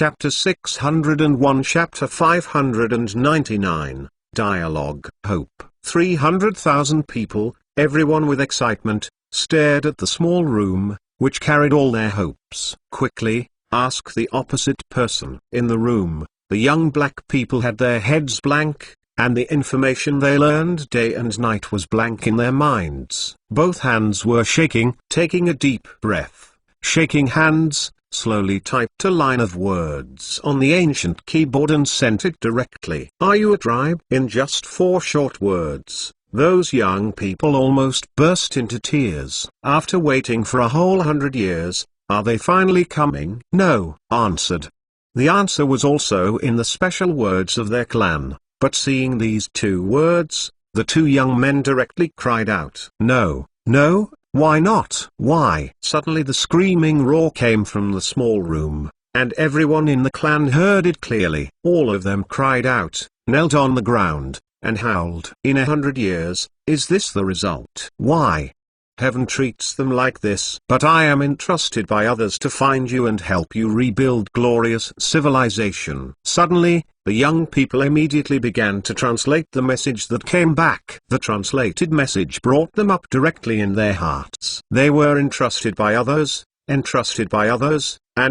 Chapter 601 Chapter 599, Dialogue. Hope. 300,000 people, everyone with excitement, stared at the small room, which carried all their hopes. Quickly, ask the opposite person. In the room, the young black people had their heads blank, and the information they learned day and night was blank in their minds. Both hands were shaking. Taking a deep breath, shaking hands, slowly typed a line of words on the ancient keyboard and sent it directly. Are you a tribe? In just 4 short words, those young people almost burst into tears. After waiting for a whole 100 years, are they finally coming? No, answered. The answer was also in the special words of their clan, but seeing these 2 words, the 2 young men directly cried out, No, no. Why not? Why? Suddenly the screaming roar came from the small room, and everyone in the clan heard it clearly. All of them cried out, knelt on the ground, and howled. In 100 years, is this the result? Why? Heaven treats them like this. But I am entrusted by others to find you and help you rebuild glorious civilization. Suddenly, the young people immediately began to translate the message that came back. The translated message brought them up directly in their hearts. They were entrusted by others, and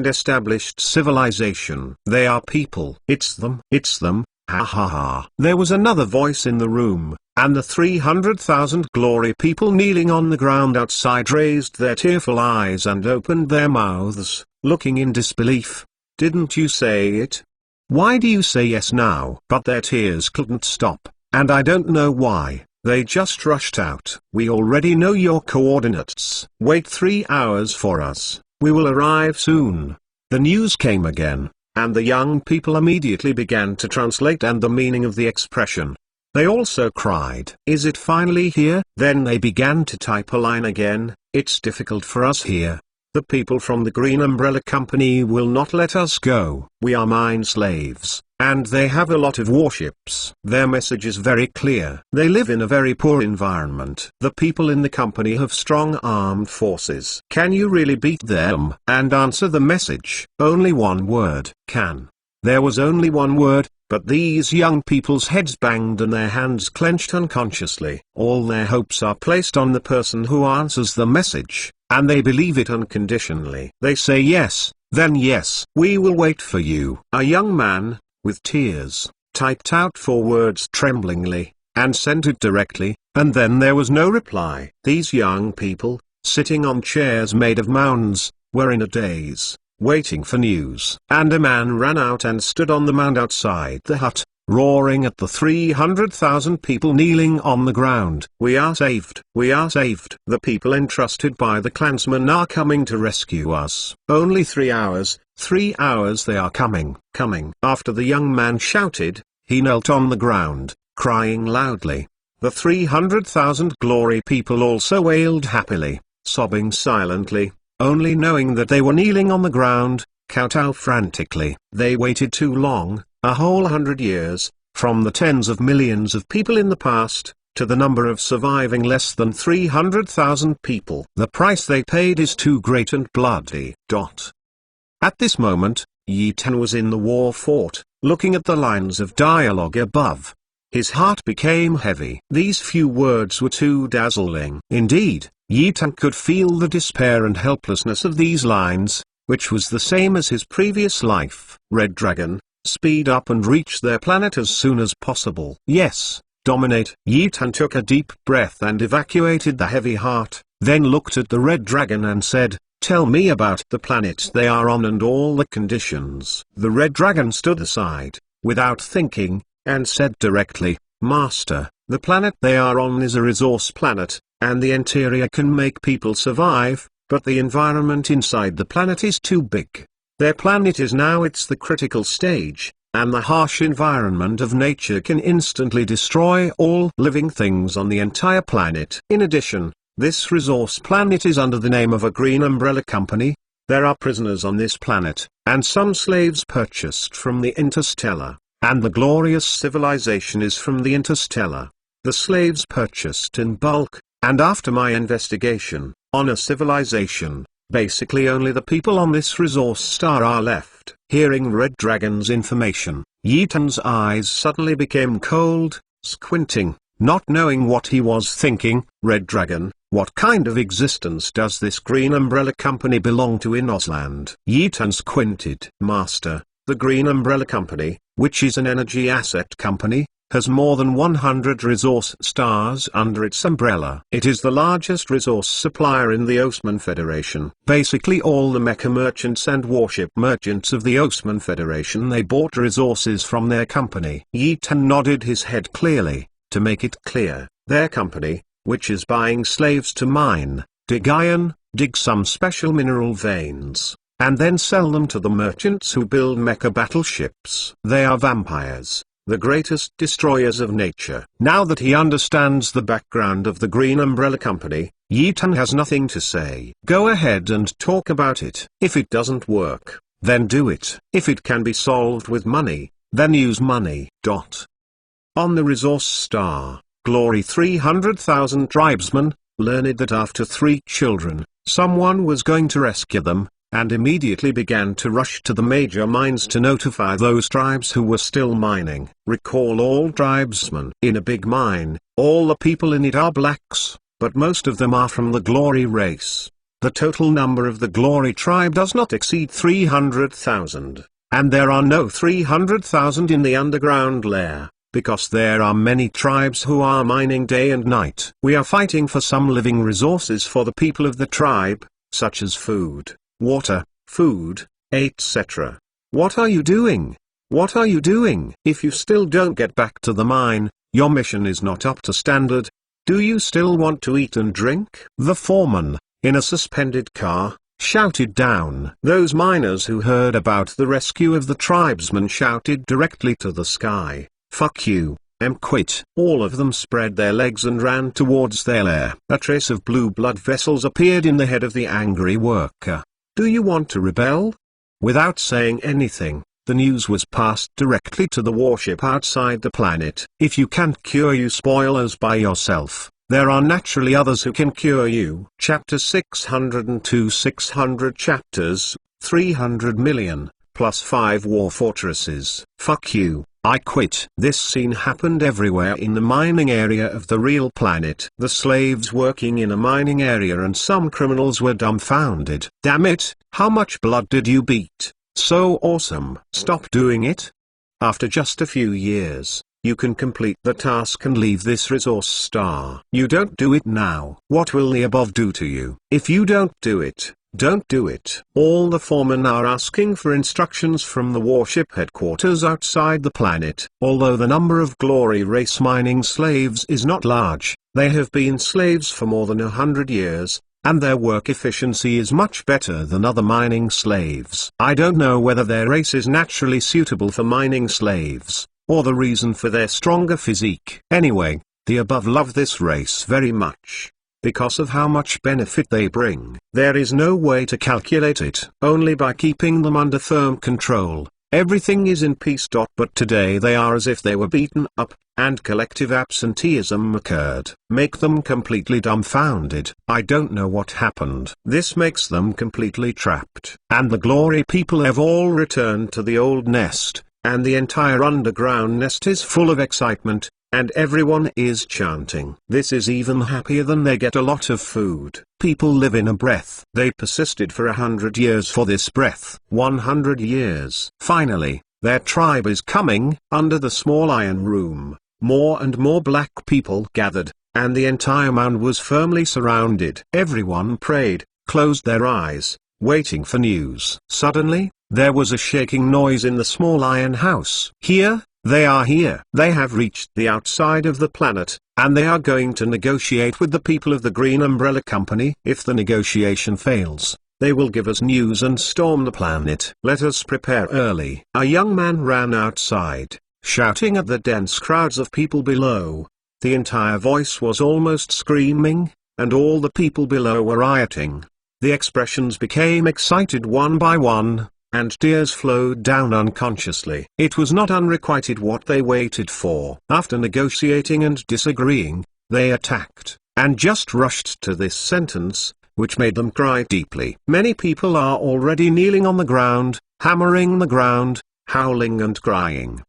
established civilization. They are people. It's them, ha ha ha. There was another voice in the room, and the 300,000 glory people kneeling on the ground outside raised their tearful eyes and opened their mouths, looking in disbelief. Didn't you say it? Why do you say yes now? But their tears couldn't stop, and I don't know why. They just rushed out. We already know your coordinates. Wait 3 hours for us. We will arrive soon. The news came again, and the young people immediately began to translate and the meaning of the expression. They also cried, Is it finally here? Then they began to type a line again, It's difficult for us here. The people from the Green Umbrella Company will not let us go. We are mine slaves, and they have a lot of warships. Their message is very clear. They live in a very poor environment. The people in the company have strong armed forces. Can you really beat them? And answer the message. Only one word. Can. There was only one word, but these young people's heads banged and their hands clenched unconsciously. All their hopes are placed on the person who answers the message, and they believe it unconditionally. They say yes, then yes. We will wait for you. A young man, with tears, typed out 4 words tremblingly, and sent it directly, and then there was no reply. These young people, sitting on chairs made of mounds, were in a daze, waiting for news. And a man ran out and stood on the mound outside the hut, roaring at the 300,000 people kneeling on the ground. We are saved. We are saved. The people entrusted by the clansmen are coming to rescue us. Only 3 hours, 3 hours they are coming. After the young man shouted, he knelt on the ground, crying loudly. The 300,000 glory people also wailed happily, sobbing silently, only knowing that they were kneeling on the ground, kowtow frantically. They waited too long, a whole 100 years, from the tens of millions of people in the past, to the number of surviving less than 300,000 people. The price they paid is too great and bloody. At this moment, Yi Tan was in the war fort, looking at the lines of dialogue above. His heart became heavy. These few words were too dazzling. Indeed, Yi Tan could feel the despair and helplessness of these lines, which was the same as his previous life. Red Dragon, speed up and reach their planet as soon as possible. Yes, dominate. Yi Tan took a deep breath and evacuated the heavy heart, then looked at the Red Dragon and said, Tell me about the planet they are on and all the conditions. The Red Dragon stood aside, without thinking, and said directly, Master, the planet they are on is a resource planet, and the interior can make people survive, but the environment inside the planet is too big. Their planet is now it's the critical stage, and the harsh environment of nature can instantly destroy all living things on the entire planet. In addition, this resource planet is under the name of a Green Umbrella Company. There are prisoners on this planet, and some slaves purchased from the Interstellar, and the glorious civilization is from the Interstellar. The slaves purchased in bulk, and after my investigation, on a civilization, basically only the people on this resource star are left. left. Hearing Red Dragon's information, Yeaton's eyes suddenly became cold, squinting, not knowing what he was thinking. Red Dragon, what kind of existence does this Green Umbrella Company belong to in Ozland? Yeaton squinted. Master, the Green Umbrella Company, which is an energy asset company, has more than 100 resource stars under its umbrella. It is the largest resource supplier in the Osman Federation. Basically all the mecha merchants and warship merchants of the Osman Federation, they bought resources from their company. Yeaton nodded his head clearly, to make it clear, their company, which is buying slaves to mine, dig iron, dig some special mineral veins, and then sell them to the merchants who build mecha battleships. They are vampires, the greatest destroyers of nature. Now that he understands the background of the Green Umbrella Company, Yeaton has nothing to say. Go ahead and talk about it. If it doesn't work, then do it. If it can be solved with money, then use money. On the resource star, Glory 300,000 tribesmen learned that after 3 children, someone was going to rescue them, and immediately began to rush to the major mines to notify those tribes who were still mining. Recall all tribesmen. In a big mine, all the people in it are blacks, but most of them are from the Glory race. The total number of the Glory tribe does not exceed 300,000, and there are no 300,000 in the underground lair, because there are many tribes who are mining day and night. We are fighting for some living resources for the people of the tribe, such as food, water, food, etc. What are you doing? What are you doing? If you still don't get back to the mine, your mission is not up to standard. Do you still want to eat and drink? The foreman, in a suspended car, shouted down. Those miners who heard about the rescue of the tribesmen shouted directly to the sky, "Fuck you, quit." All of them spread their legs and ran towards their lair. A trace of blue blood vessels appeared in the head of the angry worker. Do you want to rebel? Without saying anything, the news was passed directly to the warship outside the planet. If you can't cure you spoilers by yourself, there are naturally others who can cure you. Chapter 602 600 chapters, 300 million, plus 5 war fortresses. Fuck you, I quit. This scene happened everywhere in the mining area of the real planet. The slaves working in a mining area and some criminals were dumbfounded. Damn it, how much blood did you beat? So awesome. Stop doing it. After just a few years, you can complete the task and leave this resource star. You don't do it now. What will the above do to you? If you don't do it, don't do it. All the foremen are asking for instructions from the warship headquarters outside the planet. Although the number of Glory race mining slaves is not large, they have been slaves for more than 100 years, and their work efficiency is much better than other mining slaves. I don't know whether their race is naturally suitable for mining slaves, or the reason for their stronger physique. Anyway, the above love this race very much, because of how much benefit they bring. There is no way to calculate it. Only by keeping them under firm control, everything is in peace. But today they are as if they were beaten up, and collective absenteeism occurred. Make them completely dumbfounded. I don't know what happened. This makes them completely trapped. And the Glory people have all returned to the old nest, and the entire underground nest is full of excitement, and everyone is chanting. This is even happier than they get a lot of food. People live in a breath. They persisted for 100 years for this breath. 100 years. Finally, their tribe is coming. Under the small iron room, more and more black people gathered, and the entire mound was firmly surrounded. Everyone prayed, closed their eyes, waiting for news. Suddenly, there was a shaking noise in the small iron house. Here, they are here. They have reached the outside of the planet, and they are going to negotiate with the people of the Green Umbrella Company. If the negotiation fails, they will give us news and storm the planet. Let us prepare early. A young man ran outside, shouting at the dense crowds of people below. The entire voice was almost screaming, and all the people below were rioting. The expressions became excited one by one, and tears flowed down unconsciously. It was not unrequited what they waited for. After negotiating and disagreeing, they attacked, and just rushed to this sentence, which made them cry deeply. Many people are already kneeling on the ground, hammering the ground, howling and crying.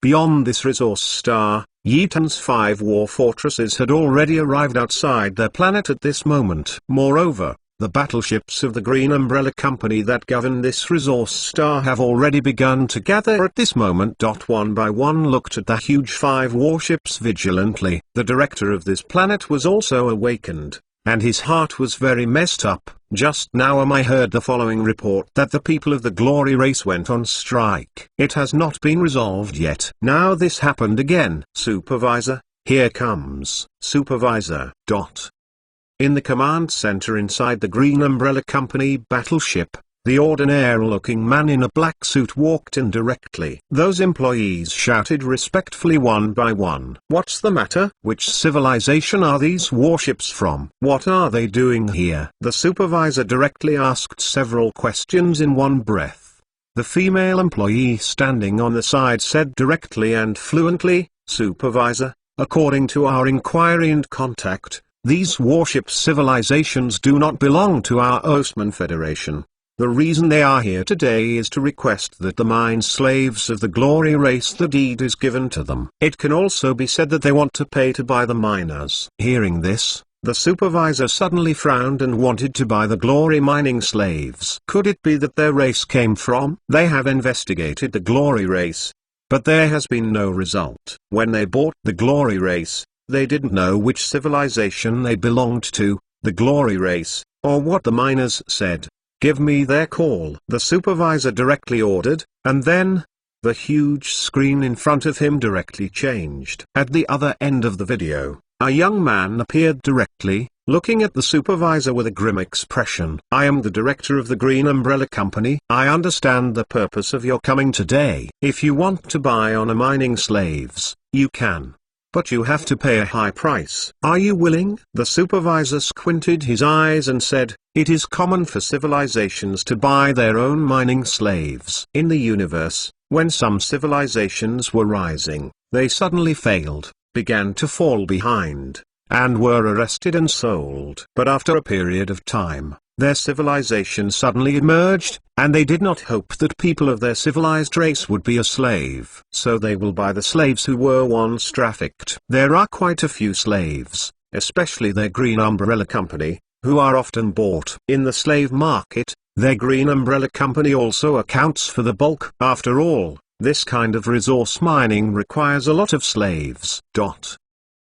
Beyond this resource star, Yetan's 5 war fortresses had already arrived outside their planet at this moment. Moreover, the battleships of the Green Umbrella Company that govern this resource star have already begun to gather at this moment. One by one looked at the huge 5 warships vigilantly. The director of this planet was also awakened, and his heart was very messed up. Just now I heard the following report that the people of the Glory race went on strike. It has not been resolved yet. Now this happened again. Supervisor, here comes. Supervisor. In the command center inside the Green Umbrella Company battleship, the ordinary-looking man in a black suit walked in directly. Those employees shouted respectfully one by one. What's the matter? Which civilization are these warships from? What are they doing here? The supervisor directly asked several questions in one breath. The female employee standing on the side said directly and fluently, Supervisor, according to our inquiry and contact, these warship civilizations do not belong to our Osman Federation. The reason they are here today is to request that the mine slaves of the Glory race the deed is given to them. It can also be said that they want to pay to buy the miners. Hearing this, the supervisor suddenly frowned and wanted to buy the Glory mining slaves. Could it be that their race came from? They have investigated the Glory race, but there has been no result. When they bought the Glory race, they didn't know which civilization they belonged to, the Glory race, or what the miners said. Give me their call. The supervisor directly ordered, and then, the huge screen in front of him directly changed. At the other end of the video, a young man appeared directly, looking at the supervisor with a grim expression. I am the director of the Green Umbrella Company. I understand the purpose of your coming today. If you want to buy on a mining slaves, you can. But you have to pay a high price. Are you willing? The supervisor squinted his eyes and said, it is common for civilizations to buy their own mining slaves. In the universe, when some civilizations were rising, they suddenly failed, began to fall behind, and were arrested and sold. But after a period of time, their civilization suddenly emerged, and they did not hope that people of their civilized race would be a slave. So they will buy the slaves who were once trafficked. There are quite a few slaves, especially their Green Umbrella Company, who are often bought. In the slave market, their Green Umbrella Company also accounts for the bulk. After all, this kind of resource mining requires a lot of slaves.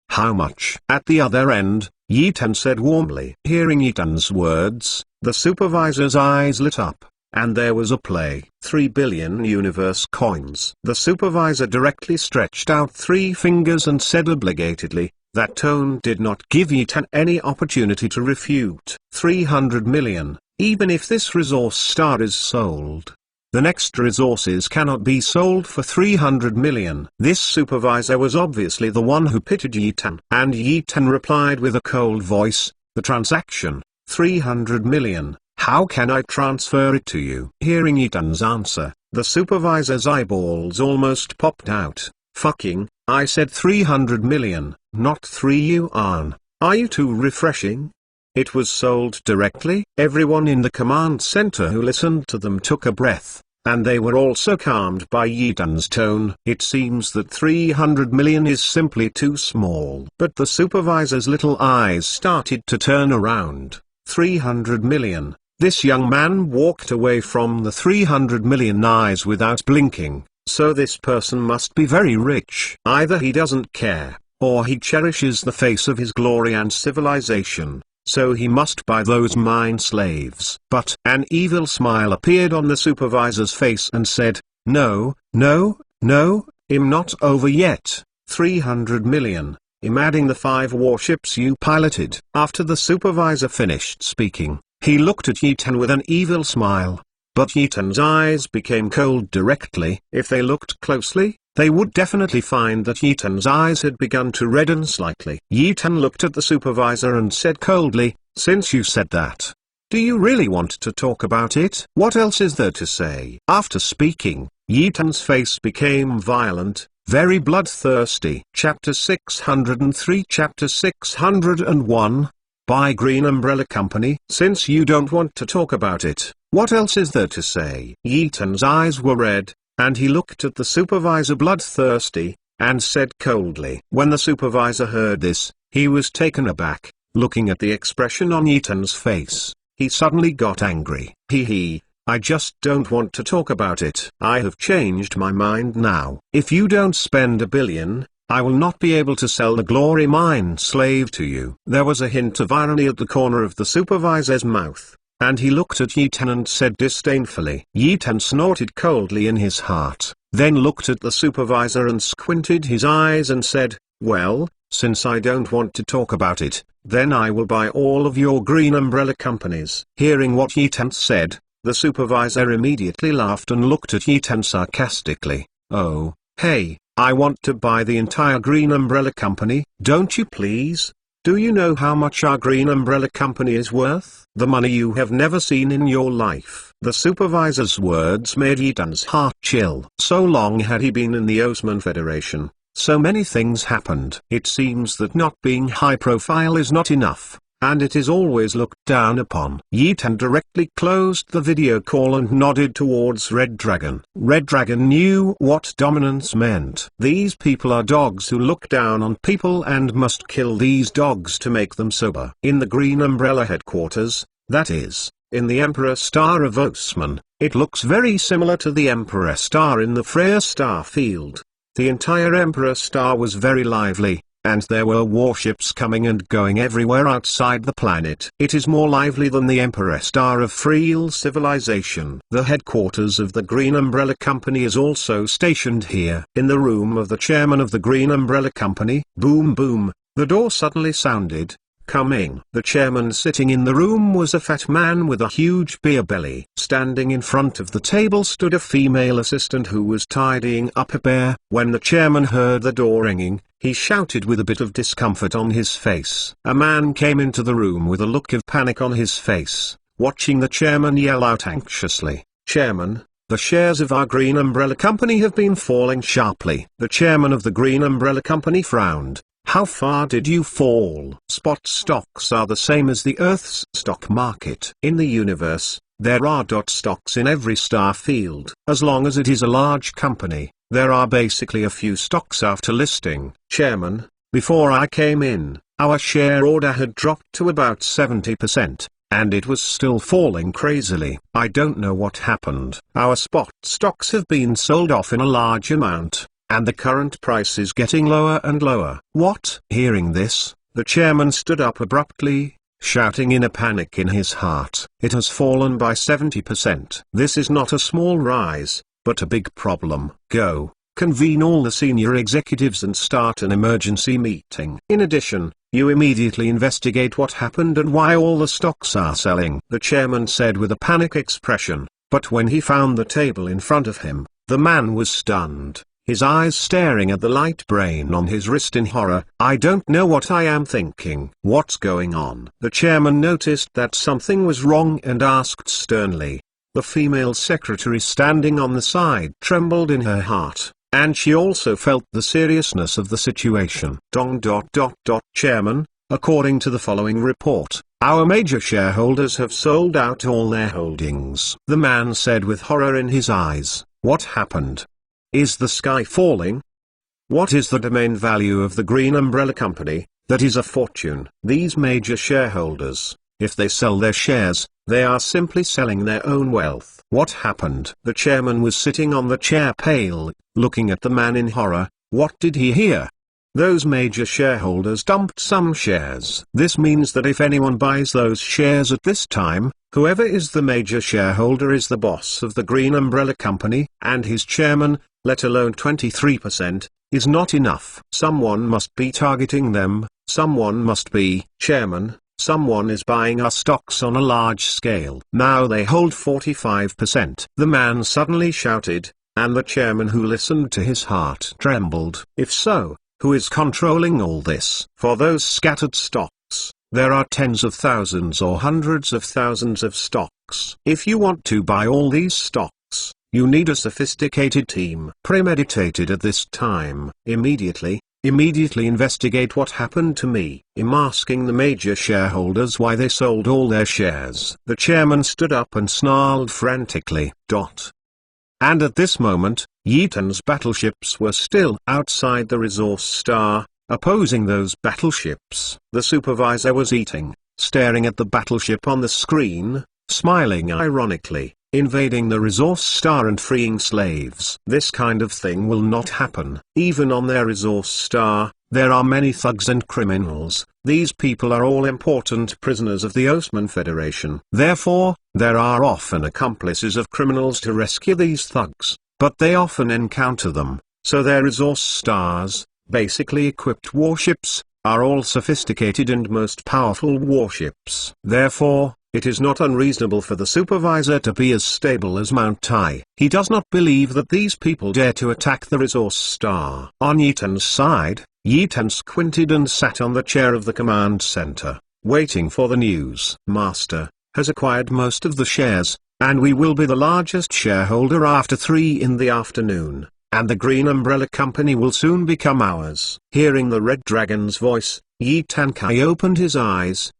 How much? At the other end, Yetan said warmly. Hearing Yetan's words, the supervisor's eyes lit up, and there was a play. 3 billion universe coins. The supervisor directly stretched out 3 fingers and said obligatedly. That tone did not give Yetan any opportunity to refute. 300 million, even if this resource star is sold. The next resources cannot be sold for 300 million. This supervisor was obviously the one who pitied Yetan. And Yetan replied with a cold voice, the transaction, 300 million, how can I transfer it to you? Hearing Yetan's answer, the supervisor's eyeballs almost popped out. Fucking, I said 300 million, not 3 yuan. Are you too refreshing? It was sold directly. Everyone in the command center who listened to them took a breath, and they were also calmed by Yetan's tone. It seems that 300 million is simply too small. But the supervisor's little eyes started to turn around. 300 million. This young man walked away from the 300 million eyes without blinking. So this person must be very rich. Either he doesn't care, or he cherishes the face of his glory and civilization. So he must buy those mine slaves. But an evil smile appeared on the supervisor's face and said, no, no, no, I'm not over yet. 300 million, I'm adding the 5 warships you piloted. After the supervisor finished speaking, he looked at Yetan with an evil smile. But Yetan's eyes became cold directly. If they looked closely, they would definitely find that Yetan's eyes had begun to redden slightly. Yetan looked at the supervisor and said coldly, since you said that, do you really want to talk about it? What else is there to say? After speaking, Yetan's face became violent, very bloodthirsty. Chapter 603 Chapter 601 Buy Green Umbrella Company. Since you don't want to talk about it, what else is there to say? Ethan's eyes were red, and he looked at the supervisor bloodthirsty, and said coldly. When the supervisor heard this, he was taken aback. Looking at the expression on Ethan's face, he suddenly got angry. I just don't want to talk about it. I have changed my mind now. If you don't spend $1 billion, I will not be able to sell the Glory Mine slave to you. There was a hint of irony at the corner of the supervisor's mouth, and he looked at Ethan and said disdainfully. Ethan snorted coldly in his heart, then looked at the supervisor and squinted his eyes and said, well, since I don't want to talk about it, then I will buy all of your Green Umbrella companies. Hearing what Ethan said, the supervisor immediately laughed and looked at Ethan sarcastically. Oh, hey, I want to buy the entire Green Umbrella Company. Don't you please? Do you know how much our Green Umbrella Company is worth? The money you have never seen in your life. The supervisor's words made Ethan's heart chill. So long had he been in the Osman Federation, so many things happened. It seems that not being high profile is not enough, and it is always looked down upon. Ethan directly closed the video call and nodded towards Red Dragon. Red Dragon knew what dominance meant. These people are dogs who look down on people and must kill these dogs to make them sober. In the Green Umbrella headquarters, that is, in the Emperor Star of Osman, it looks very similar to the Emperor Star in the Freya Star Field. The entire Emperor Star was very lively, and there were warships coming and going everywhere outside the planet. It is more lively than the Emperor Star of Freel civilization. The headquarters of the Green Umbrella Company is also stationed here. In the room of the chairman of the Green Umbrella Company, boom boom, the door suddenly sounded. Coming. The chairman sitting in the room was a fat man with a huge beer belly. Standing in front of the table stood a female assistant who was tidying up a bear. When the chairman heard the door ringing, he shouted with a bit of discomfort on his face. A man came into the room with a look of panic on his face, watching the chairman yell out anxiously, "Chairman, the shares of our Green Umbrella Company have been falling sharply." The chairman of the Green Umbrella Company frowned. How far did you fall? Spot stocks are the same as the Earth's stock market. In the universe, there are dot stocks in every star field. As long as it is a large company, there are basically a few stocks after listing. Chairman, before I came in, our share order had dropped to about 70%, and it was still falling crazily. I don't know what happened. Our spot stocks have been sold off in a large amount, and the current price is getting lower and lower. What? Hearing this, the chairman stood up abruptly, shouting in a panic in his heart. It has fallen by 70%. This is not a small rise, but a big problem. Go, convene all the senior executives and start an emergency meeting. In addition, you immediately investigate what happened and why all the stocks are selling. The chairman said with a panic expression, but when he found the table in front of him, the man was stunned. His eyes staring at the light brain on his wrist in horror. I don't know what I am thinking. What's going on? The chairman noticed that something was wrong and asked sternly. The female secretary standing on the side trembled in her heart, and she also felt the seriousness of the situation. Chairman, according to the following report, our major shareholders have sold out all their holdings. The man said with horror in his eyes. What happened? Is the sky falling? What is the domain value of the Green Umbrella Company? That is a fortune. These major shareholders, if they sell their shares, they are simply selling their own wealth. What happened? The chairman was sitting on the chair pale, looking at the man in horror. What did he hear? Those major shareholders dumped some shares. This means that if anyone buys those shares at this time, whoever is the major shareholder is the boss of the Green Umbrella Company, and his chairman, let alone 23%, is not enough. Someone must be targeting them, someone must be. Chairman, someone is buying our stocks on a large scale. Now they hold 45%. The man suddenly shouted, and the chairman who listened to his heart trembled. If so, who is controlling all this? For those scattered stocks, there are tens of thousands or hundreds of thousands of stocks. If you want to buy all these stocks, you need a sophisticated team. Premeditated at this time. Immediately, immediately investigate what happened to me. I'm asking the major shareholders why they sold all their shares. The chairman stood up and snarled frantically. And at this moment, Yeaton's battleships were still outside the Resource Star, opposing those battleships. The supervisor was eating, staring at the battleship on the screen, smiling ironically, invading the Resource Star and freeing slaves. This kind of thing will not happen. Even on their Resource Star, there are many thugs and criminals. These people are all important prisoners of the Osman Federation. Therefore, there are often accomplices of criminals to rescue these thugs, but they often encounter them, so their Resource Stars, basically equipped warships, are all sophisticated and most powerful warships. Therefore, it is not unreasonable for the supervisor to be as stable as Mount Tai. He does not believe that these people dare to attack the Resource Star. On Yeaton's side, Yeaton squinted and sat on the chair of the command center, waiting for the news. Master has acquired most of the shares, and we will be the largest shareholder after 3 in the afternoon, and the Green Umbrella Company will soon become ours. Hearing the Red Dragon's voice, Yi Tankai opened his eyes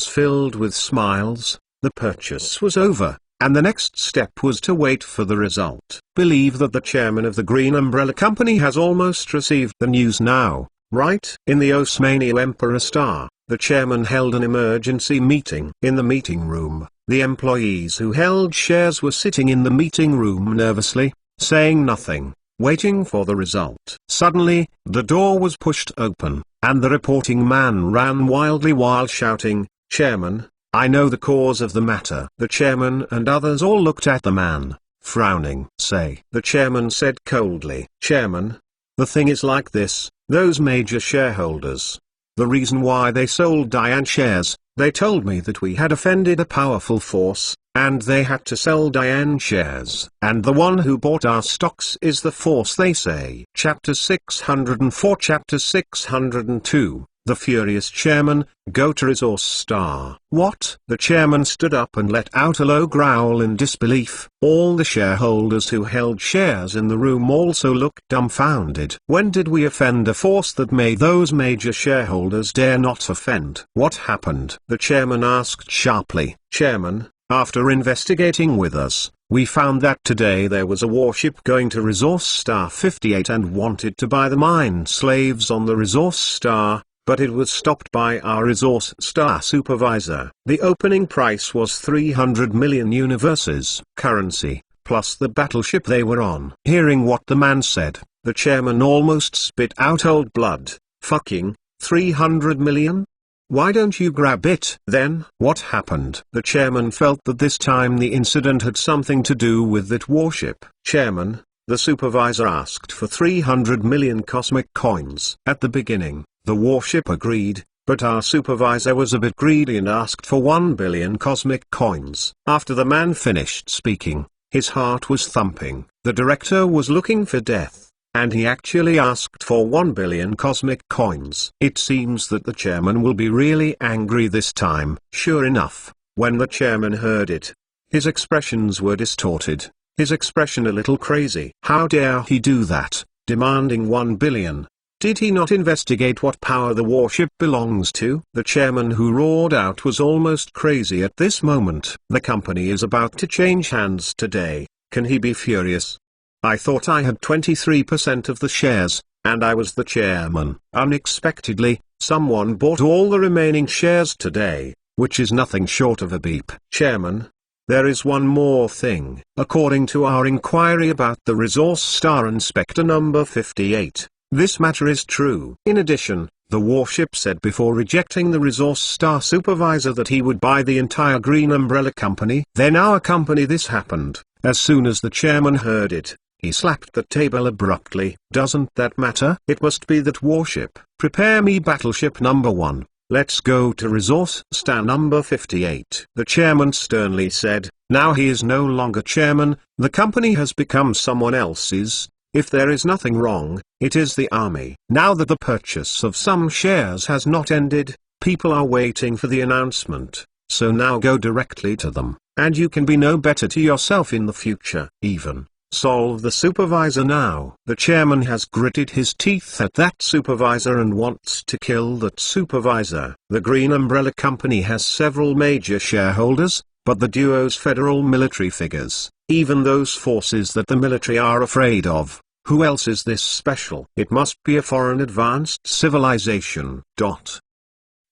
filled with smiles. The purchase was over, and the next step was to wait for the result. Believe that the chairman of the Green Umbrella Company has almost received the news now, right? In the Osmania Emperor Star, the chairman held an emergency meeting. In the meeting room, the employees who held shares were sitting in the meeting room nervously, saying nothing, waiting for the result. Suddenly, the door was pushed open, and the reporting man ran wildly while shouting, "Chairman, I know the cause of the matter." The chairman and others all looked at the man, frowning. "Say," the chairman said coldly. "Chairman, the thing is like this, those major shareholders. The reason why they sold Diane shares, they told me that we had offended a powerful force, and they had to sell Diane shares. And the one who bought our stocks is the force, they say." Chapter 604 Chapter 602 The Furious Chairman, Go to Resource Star. What? The chairman stood up and let out a low growl in disbelief. All the shareholders who held shares in the room also looked dumbfounded. When did we offend a force that made those major shareholders dare not offend? What happened? The chairman asked sharply. Chairman, after investigating with us, we found that today there was a warship going to Resource Star 58 and wanted to buy the mine slaves on the Resource Star, but it was stopped by our Resource Star supervisor. The opening price was 300 million universes currency, plus the battleship they were on. Hearing what the man said, the chairman almost spit out old blood. Fucking 300 million? Why don't you grab it? Then, what happened? The chairman felt that this time the incident had something to do with that warship. Chairman, the supervisor asked for 300 million cosmic coins. At the beginning, the warship agreed, but our supervisor was a bit greedy and asked for 1 billion cosmic coins. After the man finished speaking, his heart was thumping. The director was looking for death, and he actually asked for 1 billion cosmic coins. It seems that the chairman will be really angry this time. Sure enough, when the chairman heard it, his expressions were distorted, his expression a little crazy. How dare he do that, demanding 1 billion? Did he not investigate what power the warship belongs to? The chairman who roared out was almost crazy at this moment. The company is about to change hands today. Can he be furious? I thought I had 23% of the shares, and I was the chairman. Unexpectedly, someone bought all the remaining shares today, which is nothing short of a beep. Chairman, there is one more thing. According to our inquiry about the Resource Star Inspector number 58, this matter is true. In addition, the warship said before rejecting the Resource Star supervisor that he would buy the entire Green Umbrella Company. Then our company. This happened. As soon as the chairman heard it, he slapped the table abruptly. Doesn't that matter? It must be that warship. Prepare me battleship number 1. Let's go to Resource Star number 58. The chairman sternly said. Now he is no longer chairman, the company has become someone else's. If there is nothing wrong, it is the army. Now that the purchase of some shares has not ended, people are waiting for the announcement, so now go directly to them, and you can be no better to yourself in the future. Even solve the supervisor now. The chairman has gritted his teeth at that supervisor and wants to kill that supervisor. The Green Umbrella Company has several major shareholders, but the duo's federal military figures, even those forces that the military are afraid of. Who else is this special? It must be a foreign advanced civilization.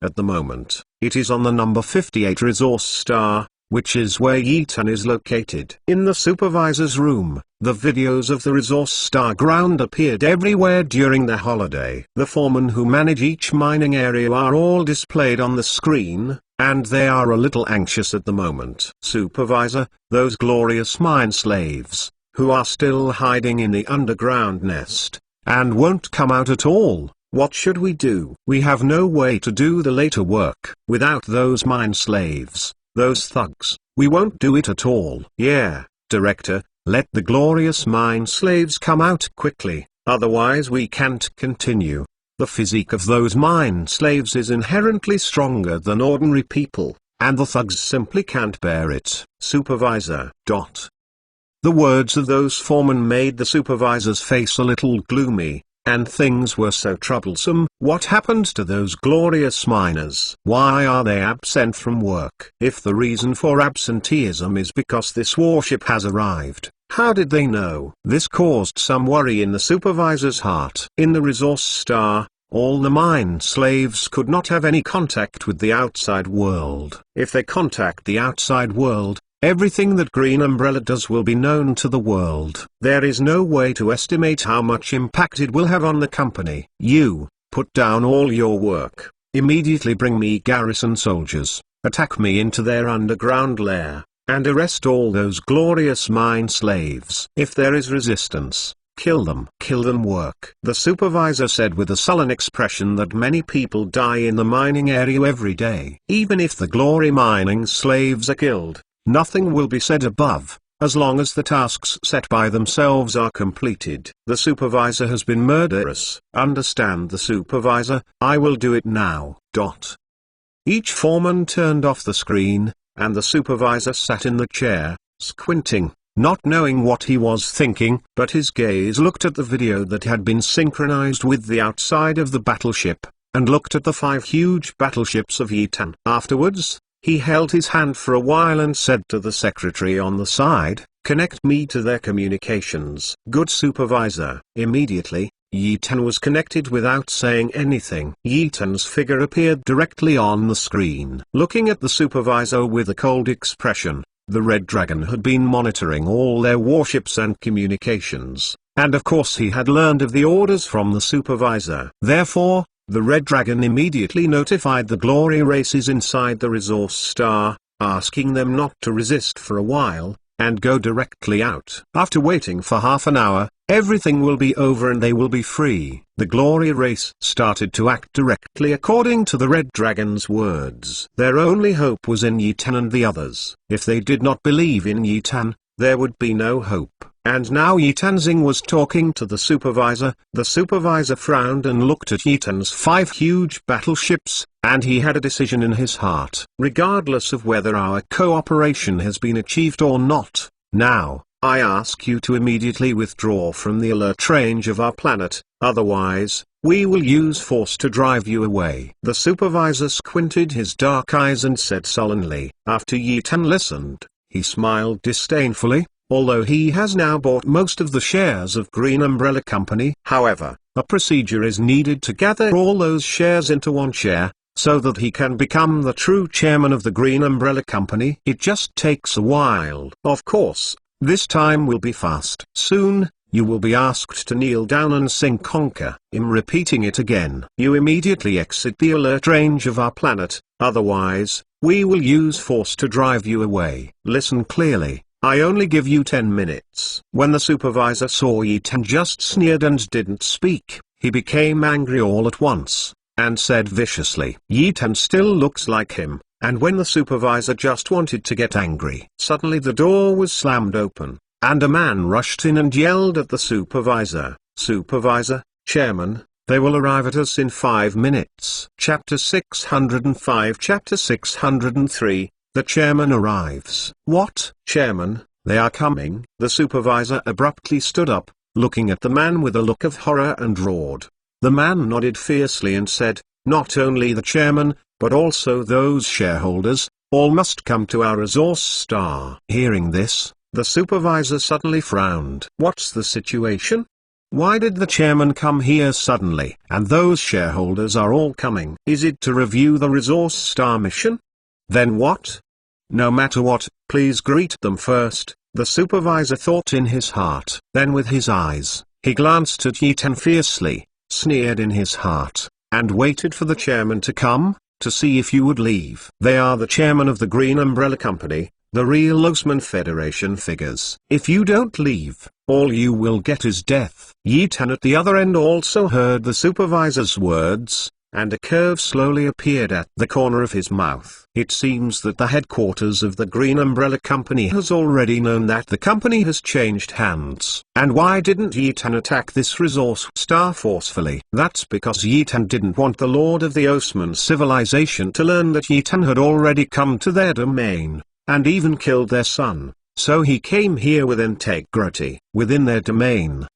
At the moment, it is on the number 58 resource star, which is where Yitan is located. In the supervisor's room, the videos of the resource star ground appeared everywhere during the holiday. The foremen who manage each mining area are all displayed on the screen, and they are a little anxious at the moment. Supervisor, those glorious mine slaves, who are still hiding in the underground nest, and won't come out at all. What should we do? We have no way to do the later work. Without those mine slaves, those thugs, we won't do it at all. Yeah, Director, let the glorious mine slaves come out quickly, otherwise we can't continue. The physique of those mine slaves is inherently stronger than ordinary people, and the thugs simply can't bear it. Supervisor. The words of those foremen made the supervisor's face a little gloomy. And things were so troublesome. What happened to those glorious miners? Why are they absent from work? If the reason for absenteeism is because this warship has arrived, how did they know? This caused some worry in the supervisor's heart. In the resource star, all the mine slaves could not have any contact with the outside world. If they contact the outside world, everything that Green Umbrella does will be known to the world. There is no way to estimate how much impact it will have on the company. You, put down all your work. Immediately bring me garrison soldiers, attack me into their underground lair, and arrest all those glorious mine slaves. If there is resistance, kill them. Kill them. Work. The supervisor said with a sullen expression that many people die in the mining area every day. Even if the glory mining slaves are killed, nothing will be said above, as long as the tasks set by themselves are completed. The supervisor has been murderous. Understand the supervisor? I will do it now. Each foreman turned off the screen, and the supervisor sat in the chair, squinting, not knowing what he was thinking, but his gaze looked at the video that had been synchronized with the outside of the battleship, and looked at the 5 huge battleships of Yitan. Afterwards, he held his hand for a while and said to the secretary on the side, "Connect me to their communications." Good supervisor. Immediately, Yitan was connected without saying anything. Yitan's figure appeared directly on the screen. Looking at the supervisor with a cold expression, the Red Dragon had been monitoring all their warships and communications, and of course he had learned of the orders from the supervisor. Therefore, the Red Dragon immediately notified the glory races inside the resource star, asking them not to resist for a while, and go directly out. After waiting for half an hour, everything will be over and they will be free. The glory race started to act directly according to the Red Dragon's words. Their only hope was in Yitan and the others. If they did not believe in Yitan, there would be no hope. And now Yitanzing was talking to the supervisor. The supervisor frowned and looked at Yitan's 5 huge battleships, and he had a decision in his heart. Regardless of whether our cooperation has been achieved or not, now, I ask you to immediately withdraw from the alert range of our planet, otherwise, we will use force to drive you away. The supervisor squinted his dark eyes and said sullenly. After Yitan listened, he smiled disdainfully. Although he has now bought most of the shares of Green Umbrella Company. However, a procedure is needed to gather all those shares into one share, so that he can become the true chairman of the Green Umbrella Company. It just takes a while. Of course, this time will be fast. Soon, you will be asked to kneel down and sing Conquer. I'm repeating it again. You immediately exit the alert range of our planet, otherwise, we will use force to drive you away. Listen clearly. I only give you 10 minutes. When the supervisor saw Yitan just sneered and didn't speak, he became angry all at once, and said viciously, "Yitan still looks like him." And when the supervisor just wanted to get angry, suddenly the door was slammed open, and a man rushed in and yelled at the supervisor, "Supervisor, Chairman, they will arrive at us in 5 minutes." Chapter 605. Chapter 603. The chairman arrives. What? Chairman? they are coming. The supervisor abruptly stood up, looking at the man with a look of horror and roared. The man nodded fiercely and said, "Not only the chairman, but also those shareholders, all must come to our resource star." Hearing this, the supervisor suddenly frowned. What's the situation? Why did the chairman come here suddenly? And those shareholders are all coming. Is it to review the resource star mission? Then what? No matter what, please greet them first, the supervisor thought in his heart. Then with his eyes, he glanced at Yi-Tan fiercely, sneered in his heart, and waited for the chairman to come, to see if you would leave. They are the chairman of the Green Umbrella Company, the real Osman Federation figures. If you don't leave, all you will get is death. Yi-Tan at the other end also heard the supervisor's words, and a curve slowly appeared at the corner of his mouth. It seems that the headquarters of the Green Umbrella Company has already known that the company has changed hands. And why didn't Yi-Tan attack this resource star forcefully? That's because Yi-Tan didn't want the Lord of the Osman civilization to learn that Yi-Tan had already come to their domain, and even killed their son. So he came here with integrity, within their domain.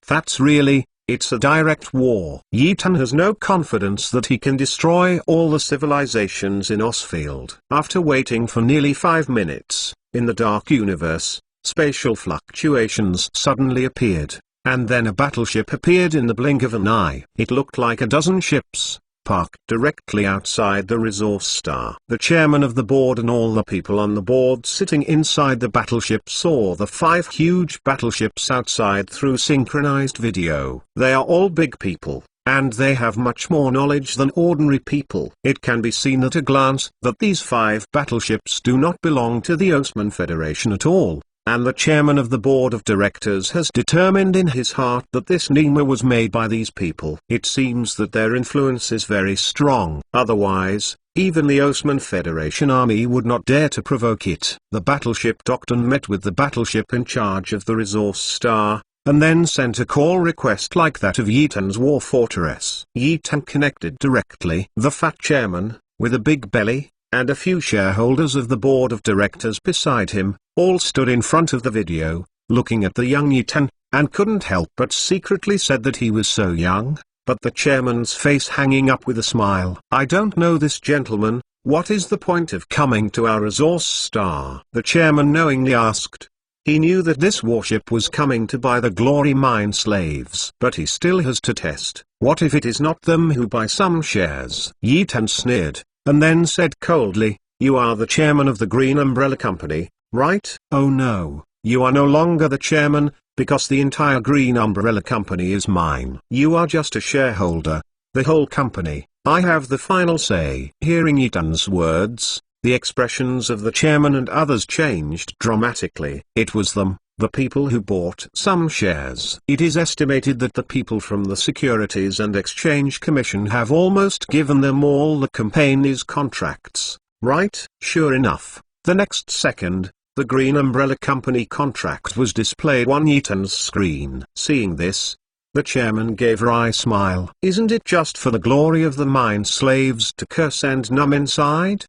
It's a direct war. Yi-Tan has no confidence that he can destroy all the civilizations in Osfield. After waiting for nearly 5 minutes, in the Dark Universe, spatial fluctuations suddenly appeared, and then a battleship appeared in the blink of an eye. It looked like a dozen ships, parked directly outside the resource star. The chairman of the board and all the people on the board sitting inside the battleship saw the 5 huge battleships outside through synchronized video. They are all big people, and they have much more knowledge than ordinary people. It can be seen at a glance that these 5 battleships do not belong to the Osman Federation at all. And the chairman of the board of directors has determined in his heart that this Nima was made by these people. It seems that their influence is very strong. Otherwise, even the Osman Federation army would not dare to provoke it. The battleship doctor met with the battleship in charge of the resource star, and then sent a call request like that of Yi-Tan's war fortress. Yi-Tan connected directly. The fat chairman, with a big belly, and a few shareholders of the board of directors beside him, all stood in front of the video, looking at the young Yi-Tan, and couldn't help but secretly said that he was so young, but the chairman's face hanging up with a smile. "I don't know this gentleman, what is the point of coming to our resource star?" the chairman knowingly asked. He knew that this warship was coming to buy the glory mine slaves. But he still has to test, what if it is not them who buy some shares? Yi-Tan sneered, and then said coldly, "You are the chairman of the Green Umbrella Company, right?" "Oh no, you are no longer the chairman, because the entire Green Umbrella Company is mine. You are just a shareholder. The whole company, I have the final say." Hearing Yi-Tan's words, the expressions of the chairman and others changed dramatically. It was them, the people who bought some shares. It is estimated that the people from the Securities and Exchange Commission have almost given them all the company's contracts, right? Sure enough, the next second, the Green Umbrella Company contract was displayed on Yi-Tan's screen. Seeing this, the chairman gave a wry smile. "Isn't it just for the glory of the mine slaves to curse and numb inside?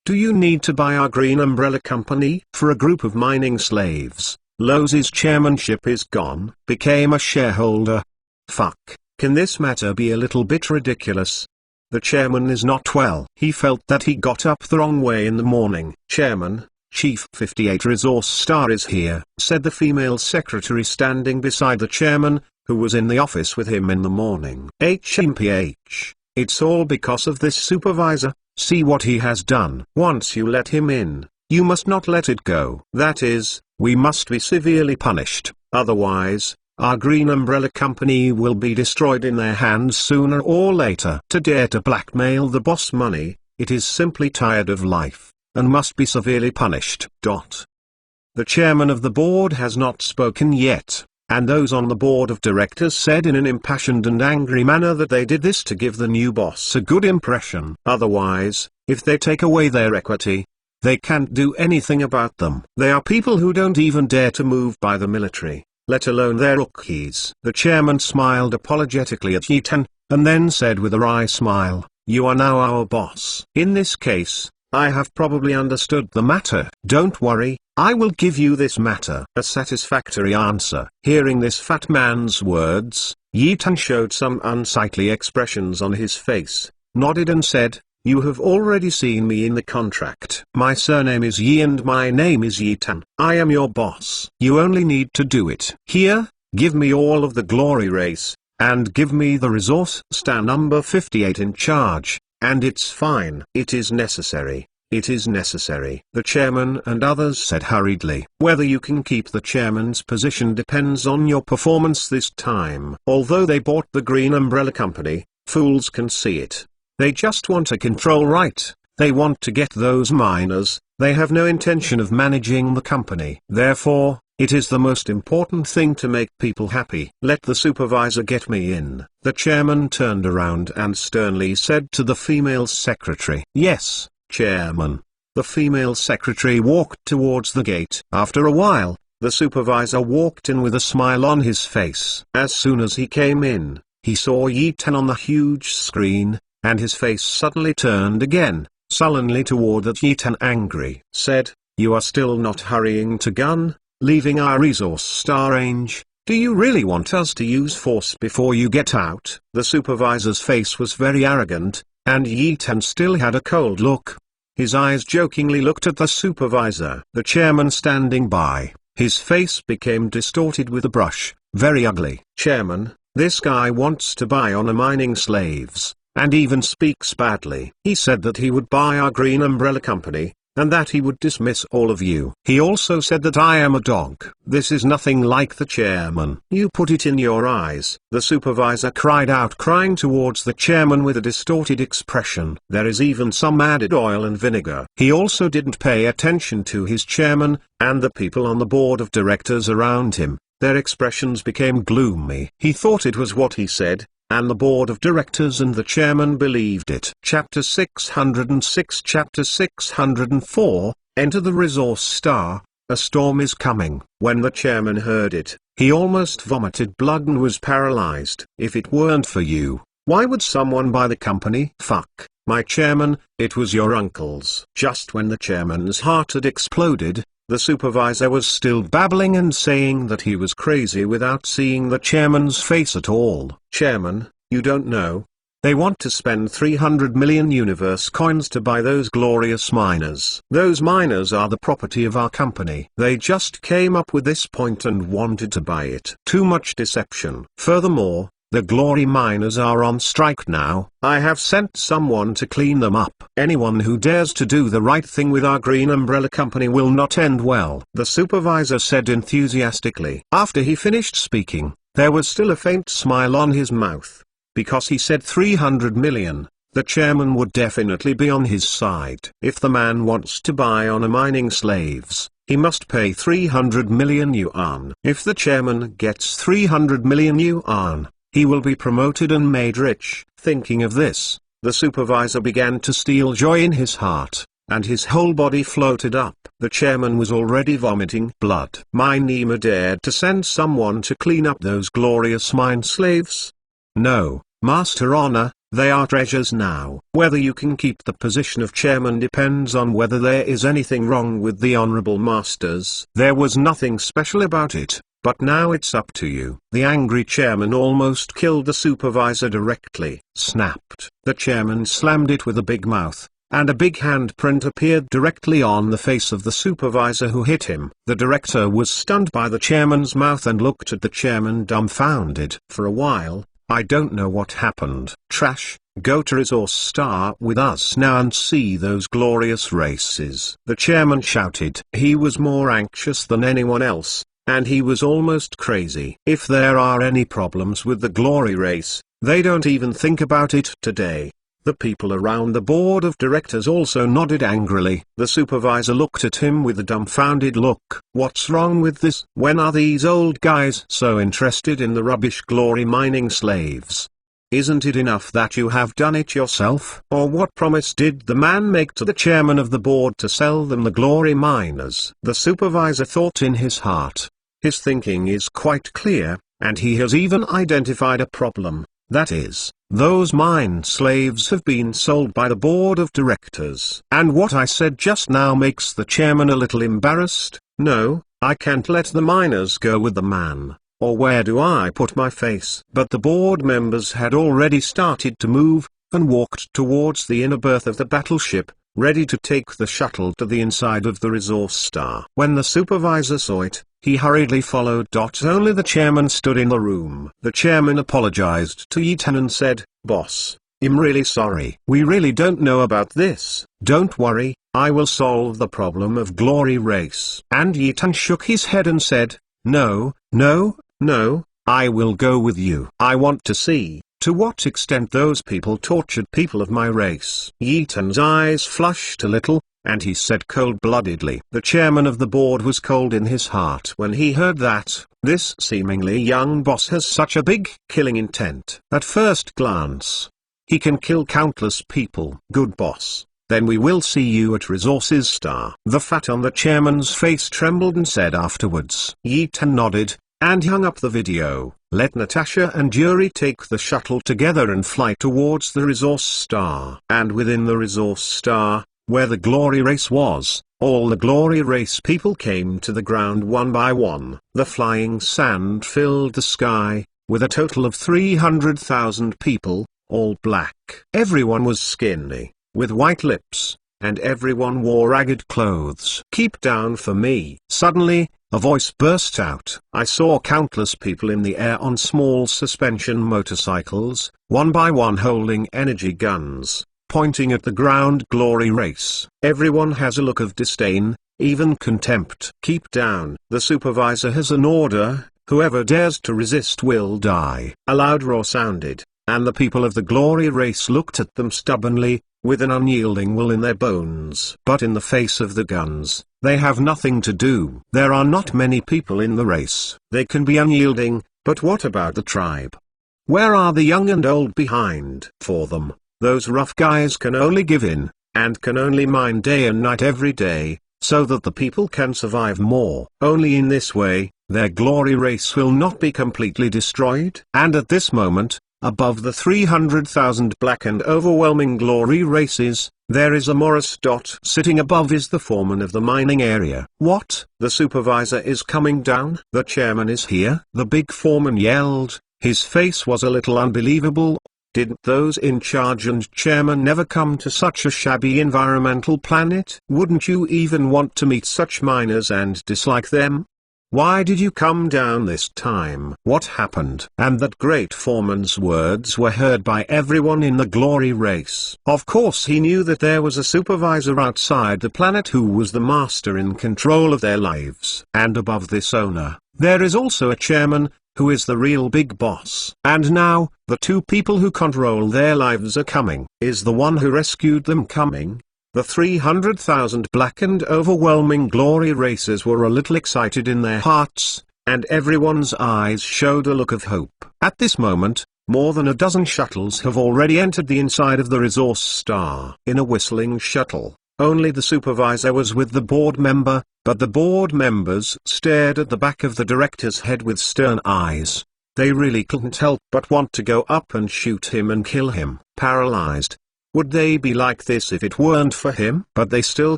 Do you need to buy our Green Umbrella Company?" For a group of mining slaves, Loz's chairmanship is gone. Became a shareholder. Fuck, can this matter be a little bit ridiculous? The chairman is not well. He felt that he got up the wrong way in the morning. "Chairman, Chief 58 Resource Star is here," said the female secretary standing beside the chairman, who was in the office with him in the morning. "HMPH, it's all because of this supervisor. See what he has done. Once you let him in, you must not let it go. That is, we must be severely punished, otherwise, our Green Umbrella Company will be destroyed in their hands sooner or later." To dare to blackmail the boss money, it is simply tired of life, and must be severely punished. The chairman of the board has not spoken yet, and those on the board of directors said in an impassioned and angry manner that they did this to give the new boss a good impression. Otherwise, if they take away their equity, they can't do anything about them. They are people who don't even dare to move by the military, let alone their rookies. The chairman smiled apologetically at Yi-Tan, and then said with a wry smile, "You are now our boss. In this case, I have probably understood the matter. Don't worry, I will give you this matter. A satisfactory answer. Hearing this fat man's words, Yi Tan showed some unsightly expressions on his face, nodded and said, "You have already seen me in the contract. My surname is Yi and my name is Yi Tan. I am your boss. You only need to do it. Here, give me all of the glory race, and give me the resource star number 58 in charge, and it's fine. It is necessary. It is necessary." The chairman and others said hurriedly, "Whether you can keep the chairman's position depends on your performance this time." Although they bought the Green Umbrella Company, fools can see it. They just want a control right. They want to get those miners. They have no intention of managing the company. Therefore, it is the most important thing to make people happy. Let the supervisor get me in. The chairman turned around and sternly said to the female secretary, "Yes, Chairman." The female secretary walked towards the gate. After a while, the supervisor walked in with a smile on his face. As soon as he came in, he saw Yi Tan on the huge screen, and his face suddenly turned again, sullenly toward that Yi Tan angry. Said, "You are still not hurrying to gun, leaving our resource star range? Do you really want us to use force before you get out?" The supervisor's face was very arrogant, and Yi Tan still had a cold look. His eyes jokingly looked at the supervisor. The chairman standing by, his face became distorted with a brush, very ugly. "Chairman, this guy wants to buy on a mining slaves, and even speaks badly. He said that he would buy our Green Umbrella Company, and that he would dismiss all of you. He also said that I am a dog. This is nothing like the chairman. You put it in your eyes." The supervisor cried out, crying towards the chairman with a distorted expression. There is even some added oil and vinegar. He also didn't pay attention to his chairman, and the people on the board of directors around him. Their expressions became gloomy. He thought it was what he said, and the board of directors and the chairman believed it. Chapter 606 Chapter 604, Enter the Resource Star, A Storm is Coming. When the chairman heard it, he almost vomited blood and was paralyzed. "If it weren't for you, why would someone buy the company?" "Fuck, my chairman, it was your uncle's." Just when the chairman's heart had exploded, the supervisor was still babbling and saying that he was crazy without seeing the chairman's face at all. "Chairman, you don't know. They want to spend 300 million universe coins to buy those glorious miners. Those miners are the property of our company. They just came up with this point and wanted to buy it. Too much deception. Furthermore, the glory miners are on strike now. I have sent someone to clean them up. Anyone who dares to do the right thing with our Green Umbrella Company will not end well," the supervisor said enthusiastically. After he finished speaking, there was still a faint smile on his mouth. Because he said 300 million, the chairman would definitely be on his side. If the man wants to buy on a mining slaves, he must pay 300 million yuan. If the chairman gets 300 million yuan, he will be promoted and made rich. Thinking of this, the supervisor began to steal joy in his heart, and his whole body floated up. The chairman was already vomiting blood. My Nima dared to send someone to clean up those glorious mine slaves? No, Master Honor, they are treasures now. Whether you can keep the position of chairman depends on whether there is anything wrong with the honorable masters. There was nothing special about it. But now it's up to you. The angry chairman almost killed the supervisor directly. Snapped. The chairman slammed it with a big mouth, and a big handprint appeared directly on the face of the supervisor who hit him. The director was stunned by the chairman's mouth and looked at the chairman dumbfounded. For a while, I don't know what happened. Trash, go to Resource Star with us now and see those glorious races. The chairman shouted. He was more anxious than anyone else, and he was almost crazy. If there are any problems with the glory race, they don't even think about it today. The people around the board of directors also nodded angrily. The supervisor looked at him with a dumbfounded look. What's wrong with this? When are these old guys so interested in the rubbish glory mining slaves? Isn't it enough that you have done it yourself? Or what promise did the man make to the chairman of the board to sell them the glory miners? The supervisor thought in his heart. His thinking is quite clear, and he has even identified a problem. That is, those mine slaves have been sold by the board of directors. And what I said just now makes the chairman a little embarrassed. No, I can't let the miners go with the man. Or where do I put my face? But the board members had already started to move, and walked towards the inner berth of the battleship, ready to take the shuttle to the inside of the resource star. When the supervisor saw it, he hurriedly followed. Only the chairman stood in the room. The chairman apologized to Ethan and said, "Boss, I'm really sorry. We really don't know about this." "Don't worry, I will solve the problem of Glory Race." And Ethan shook his head and said, "No, no, no, I will go with you. I want to see to what extent those people tortured people of my race." Ethan's eyes flushed a little, and he said cold-bloodedly. The chairman of the board was cold in his heart when he heard that. This seemingly young boss has such a big killing intent. At first glance, he can kill countless people. Good boss. Then we will see you at Resources Star. The fat on the chairman's face trembled and said afterwards. Ethan nodded, and hung up the video. Let Natasha and Yuri take the shuttle together and fly towards the Resource Star. And within the Resource Star, where the Glory Race was, all the Glory Race people came to the ground one by one. The flying sand filled the sky, with a total of 300,000 people, all black. Everyone was skinny, with white lips, and everyone wore ragged clothes. "Keep down for me." Suddenly, a voice burst out. I saw countless people in the air on small suspension motorcycles, one by one holding energy guns, pointing at the ground. Glory Race. Everyone has a look of disdain, even contempt. "Keep down. The supervisor has an order, whoever dares to resist will die." A loud roar sounded, and the people of the Glory Race looked at them stubbornly, with an unyielding will in their bones. But in the face of the guns, they have nothing to do. There are not many people in the race. They can be unyielding, but what about the tribe? Where are the young and old behind? For them, those rough guys can only give in, and can only mine day and night every day, so that the people can survive more. Only in this way, their Glory Race will not be completely destroyed. And at this moment, above the 300,000 black and overwhelming Glory Races, there is a Morris. Sitting above is the foreman of the mining area. "What? The supervisor is coming down? The chairman is here?" the big foreman yelled. His face was a little unbelievable. Didn't those in charge and chairman never come to such a shabby environmental planet? Wouldn't you even want to meet such miners and dislike them? Why did you come down this time? What happened? And that great foreman's words were heard by everyone in the Glory Race. Of course he knew that there was a supervisor outside the planet who was the master in control of their lives. And above this owner, there is also a chairman, who is the real big boss. And now, the two people who control their lives are coming. Is the one who rescued them coming? The 300,000 black and overwhelming Glory Races were a little excited in their hearts, and everyone's eyes showed a look of hope. At this moment, more than a dozen shuttles have already entered the inside of the Resource Star. In a whistling shuttle, only the supervisor was with the board member, but the board members stared at the back of the director's head with stern eyes. They really couldn't help but want to go up and shoot him and kill him. Paralyzed. Would they be like this if it weren't for him? But they still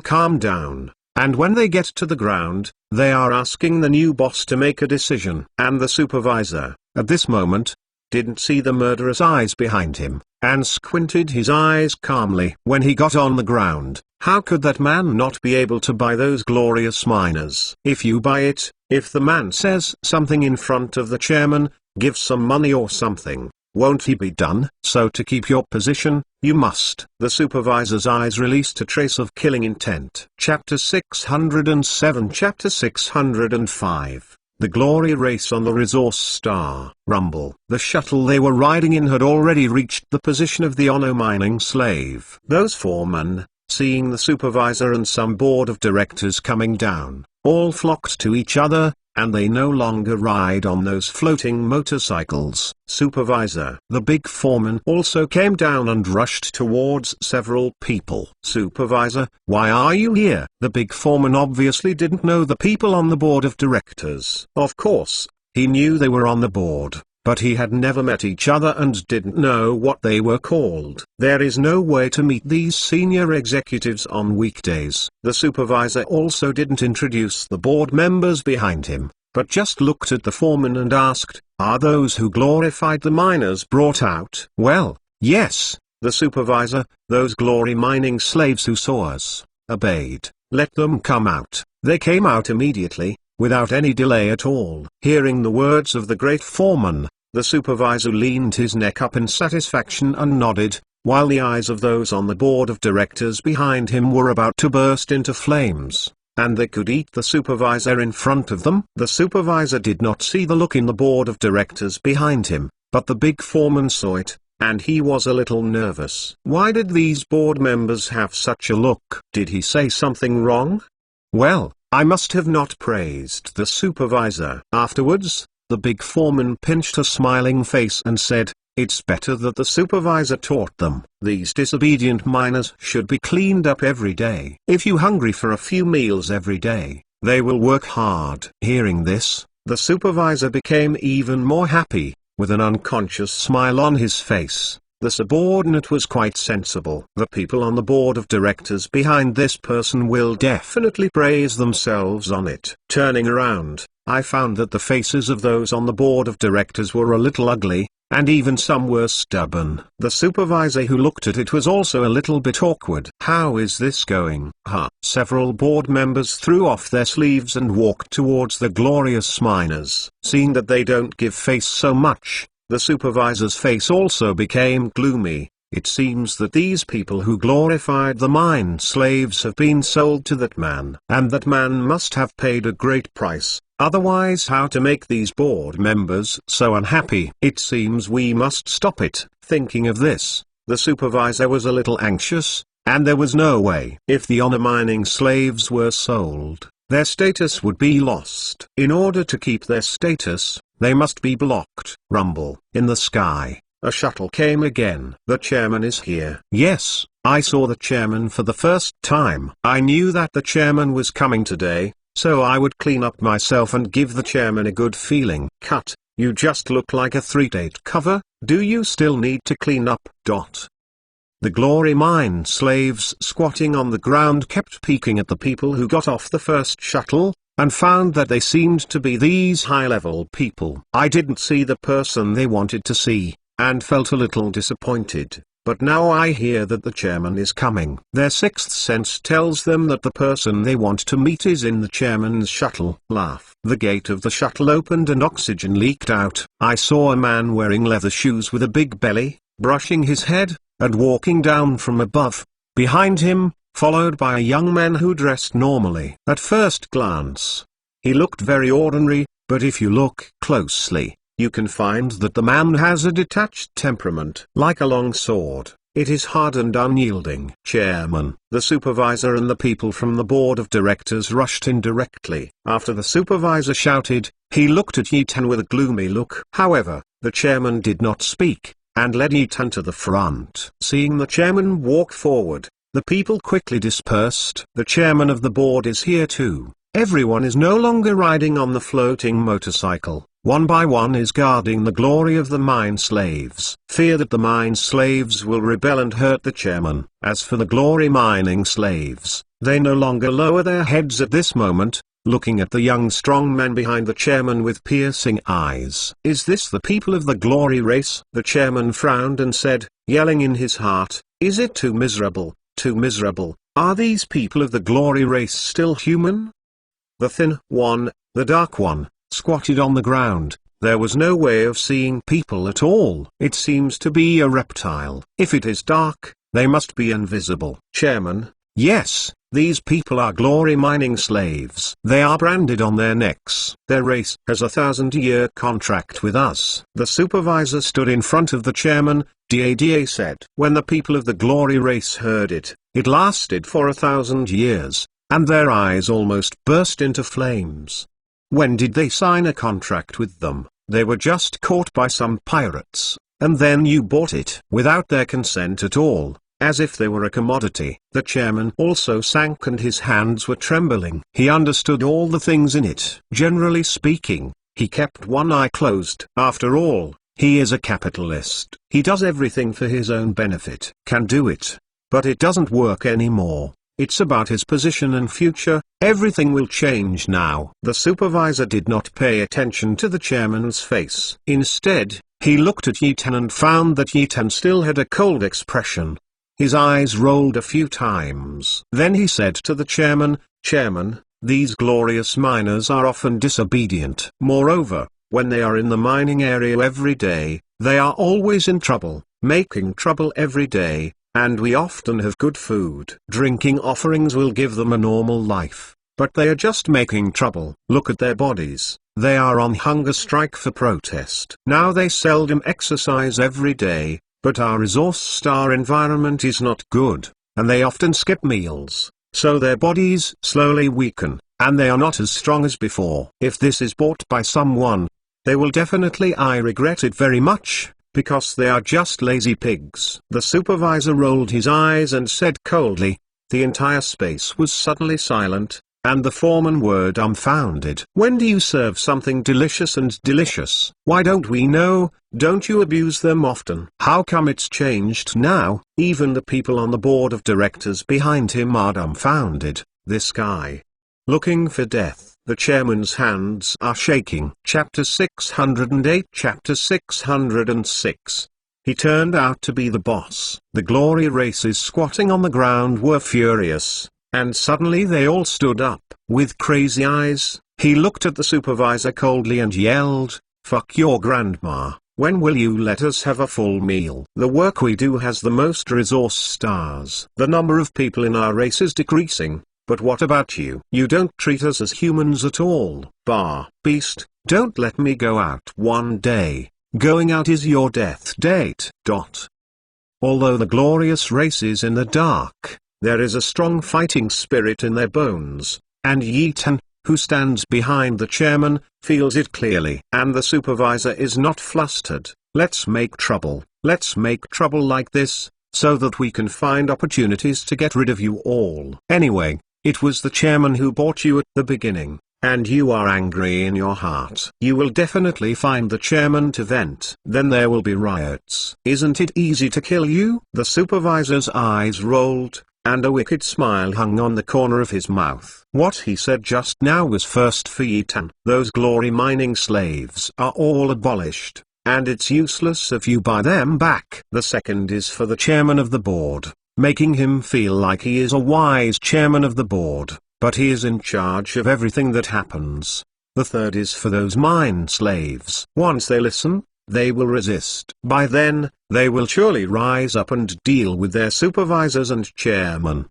calm down, and when they get to the ground, they are asking the new boss to make a decision. And the supervisor, at this moment, didn't see the murderous eyes behind him, and squinted his eyes calmly. When he got on the ground, how could that man not be able to buy those glorious miners? If you buy it, if the man says something in front of the chairman, give some money or something, won't he be done? So to keep your position, you must. The supervisor's eyes released a trace of killing intent. Chapter 607. Chapter 605. The Glory Race on the Resource Star. Rumble. The shuttle they were riding in had already reached the position of the Ono mining slave. Those foremen, seeing the supervisor and some board of directors coming down, all flocked to each other, and they no longer ride on those floating motorcycles. Supervisor. The big foreman also came down and rushed towards several people. Supervisor, why are you here? The big foreman obviously didn't know the people on the board of directors. Of course, he knew they were on the board, but he had never met each other and didn't know what they were called. There is no way to meet these senior executives on weekdays. The supervisor also didn't introduce the board members behind him, but just looked at the foreman and asked, "Are those who glorified the miners brought out?" "Well, yes," the supervisor, "those glory mining slaves who saw us obeyed. Let them come out." They came out immediately, without any delay at all. Hearing the words of the great foreman, the supervisor leaned his neck up in satisfaction and nodded, while the eyes of those on the board of directors behind him were about to burst into flames, and they could eat the supervisor in front of them. The supervisor did not see the look in the board of directors behind him, but the big foreman saw it, and he was a little nervous. Why did these board members have such a look? Did he say something wrong? Well, I must have not praised the supervisor. Afterwards, the big foreman pinched a smiling face and said, "It's better that the supervisor taught them. These disobedient miners should be cleaned up every day. If you're hungry for a few meals every day, they will work hard." Hearing this, the supervisor became even more happy, with an unconscious smile on his face. The subordinate was quite sensible. The people on the board of directors behind this person will definitely praise themselves on it. Turning around, I found that the faces of those on the board of directors were a little ugly, and even some were stubborn. The supervisor who looked at it was also a little bit awkward. "How is this going?" Several board members threw off their sleeves and walked towards the glorious miners. Seeing that they don't give face so much, the supervisor's face also became gloomy. It seems that these people who glorified the mine slaves have been sold to that man, and that man must have paid a great price. Otherwise, how to make these board members so unhappy? It seems we must stop it. Thinking of this, the supervisor was a little anxious, and there was no way. If the honor mining slaves were sold, their status would be lost. In order to keep their status, they must be blocked. Rumble. In the sky, a shuttle came again. "The chairman is here." Yes, I saw the chairman for the first time. I knew that the chairman was coming today, so I would clean up myself and give the chairman a good feeling. "Cut, you just look like a 3-date cover. Do you still need to clean up?" The glory mine slaves squatting on the ground kept peeking at the people who got off the first shuttle, and found that they seemed to be these high-level people. I didn't see the person they wanted to see, and felt a little disappointed. But now I hear that the chairman is coming. Their sixth sense tells them that the person they want to meet is in the chairman's shuttle. Laugh. The gate of the shuttle opened and oxygen leaked out. I saw a man wearing leather shoes with a big belly, brushing his head, and walking down from above. Behind him, followed by a young man who dressed normally. At first glance, he looked very ordinary, but if you look closely, you can find that the man has a detached temperament. Like a long sword, it is hard and unyielding. Chairman, the supervisor and the people from the board of directors rushed in directly. After the supervisor shouted, he looked at Yi Tan with a gloomy look. However, the chairman did not speak, and led Yi Tan to the front. Seeing the chairman walk forward, the people quickly dispersed. The chairman of the board is here too. Everyone is no longer riding on the floating motorcycle. One by one is guarding the glory of the mine slaves. Fear that the mine slaves will rebel and hurt the chairman. As for the glory mining slaves, they no longer lower their heads at this moment, looking at the young strong man behind the chairman with piercing eyes. "Is this the people of the glory race?" The chairman frowned and said, yelling in his heart, "Is it too miserable, too miserable? Are these people of the glory race still human?" The thin one, the dark one, squatted on the ground. There was no way of seeing people at all. It seems to be a reptile. If it is dark, they must be invisible. Chairman, yes, these people are glory mining slaves. They are branded on their necks. Their race has a 1,000-year contract with us. The supervisor stood in front of the chairman. Da said. When the people of the glory race heard it, it lasted for 1,000 years, and their eyes almost burst into flames. When did they sign a contract with them? They were just caught by some pirates, and then you bought it without their consent at all, as if they were a commodity. The chairman also sank and his hands were trembling. He understood all the things in it. Generally speaking, He kept one eye closed. After all, he is a capitalist. He does everything for his own benefit. Can do it. But it doesn't work anymore. It's about his position and future. Everything will change now. The supervisor did not pay attention to the chairman's face. Instead, he looked at Yi Tan and found that Yi Tan still had a cold expression. His eyes rolled a few times. Then he said to the chairman, "Chairman, these glorious miners are often disobedient. Moreover, when they are in the mining area every day, they are always in trouble, making trouble every day. And we often have good food. Drinking offerings will give them a normal life, but they are just making trouble. Look at their bodies, they are on hunger strike for protest. Now they seldom exercise every day, but our resource star environment is not good, and they often skip meals, so their bodies slowly weaken, and they are not as strong as before. If this is bought by someone, they will definitely regret it very much. Because they are just lazy pigs." The supervisor rolled his eyes and said coldly. The entire space was suddenly silent, and the foreman were dumbfounded. "When do you serve something delicious and delicious? Why don't we know? Don't you abuse them often? How come it's changed now?" Even the people on the board of directors behind him are dumbfounded. This guy. Looking for death. The chairman's hands are shaking. Chapter 608. Chapter 606. He turned out to be the boss. The glory races squatting on the ground were furious, and suddenly they all stood up. With crazy eyes, he looked at the supervisor coldly and yelled, "Fuck your grandma, when will you let us have a full meal? The work we do has the most resource stars. The number of people in our race is decreasing. But what about you? You don't treat us as humans at all. Beast, don't let me go out one day. Going out is your death date. Although the glorious race is in the dark, there is a strong fighting spirit in their bones, and Yi Tan, who stands behind the chairman, feels it clearly. And the supervisor is not flustered. Let's make trouble like this, so that we can find opportunities to get rid of you all. Anyway, it was the chairman who bought you at the beginning, and you are angry in your heart. You will definitely find the chairman to vent. Then there will be riots. Isn't it easy to kill you? The supervisor's eyes rolled, and a wicked smile hung on the corner of his mouth. What he said just now was first for Yi Tan. Those glory mining slaves are all abolished, and it's useless if you buy them back. The second is for the chairman of the board, making him feel like he is a wise chairman of the board, but he is in charge of everything that happens. The third is for those mine slaves. Once they listen, they will resist. By then, they will surely rise up and deal with their supervisors and chairman.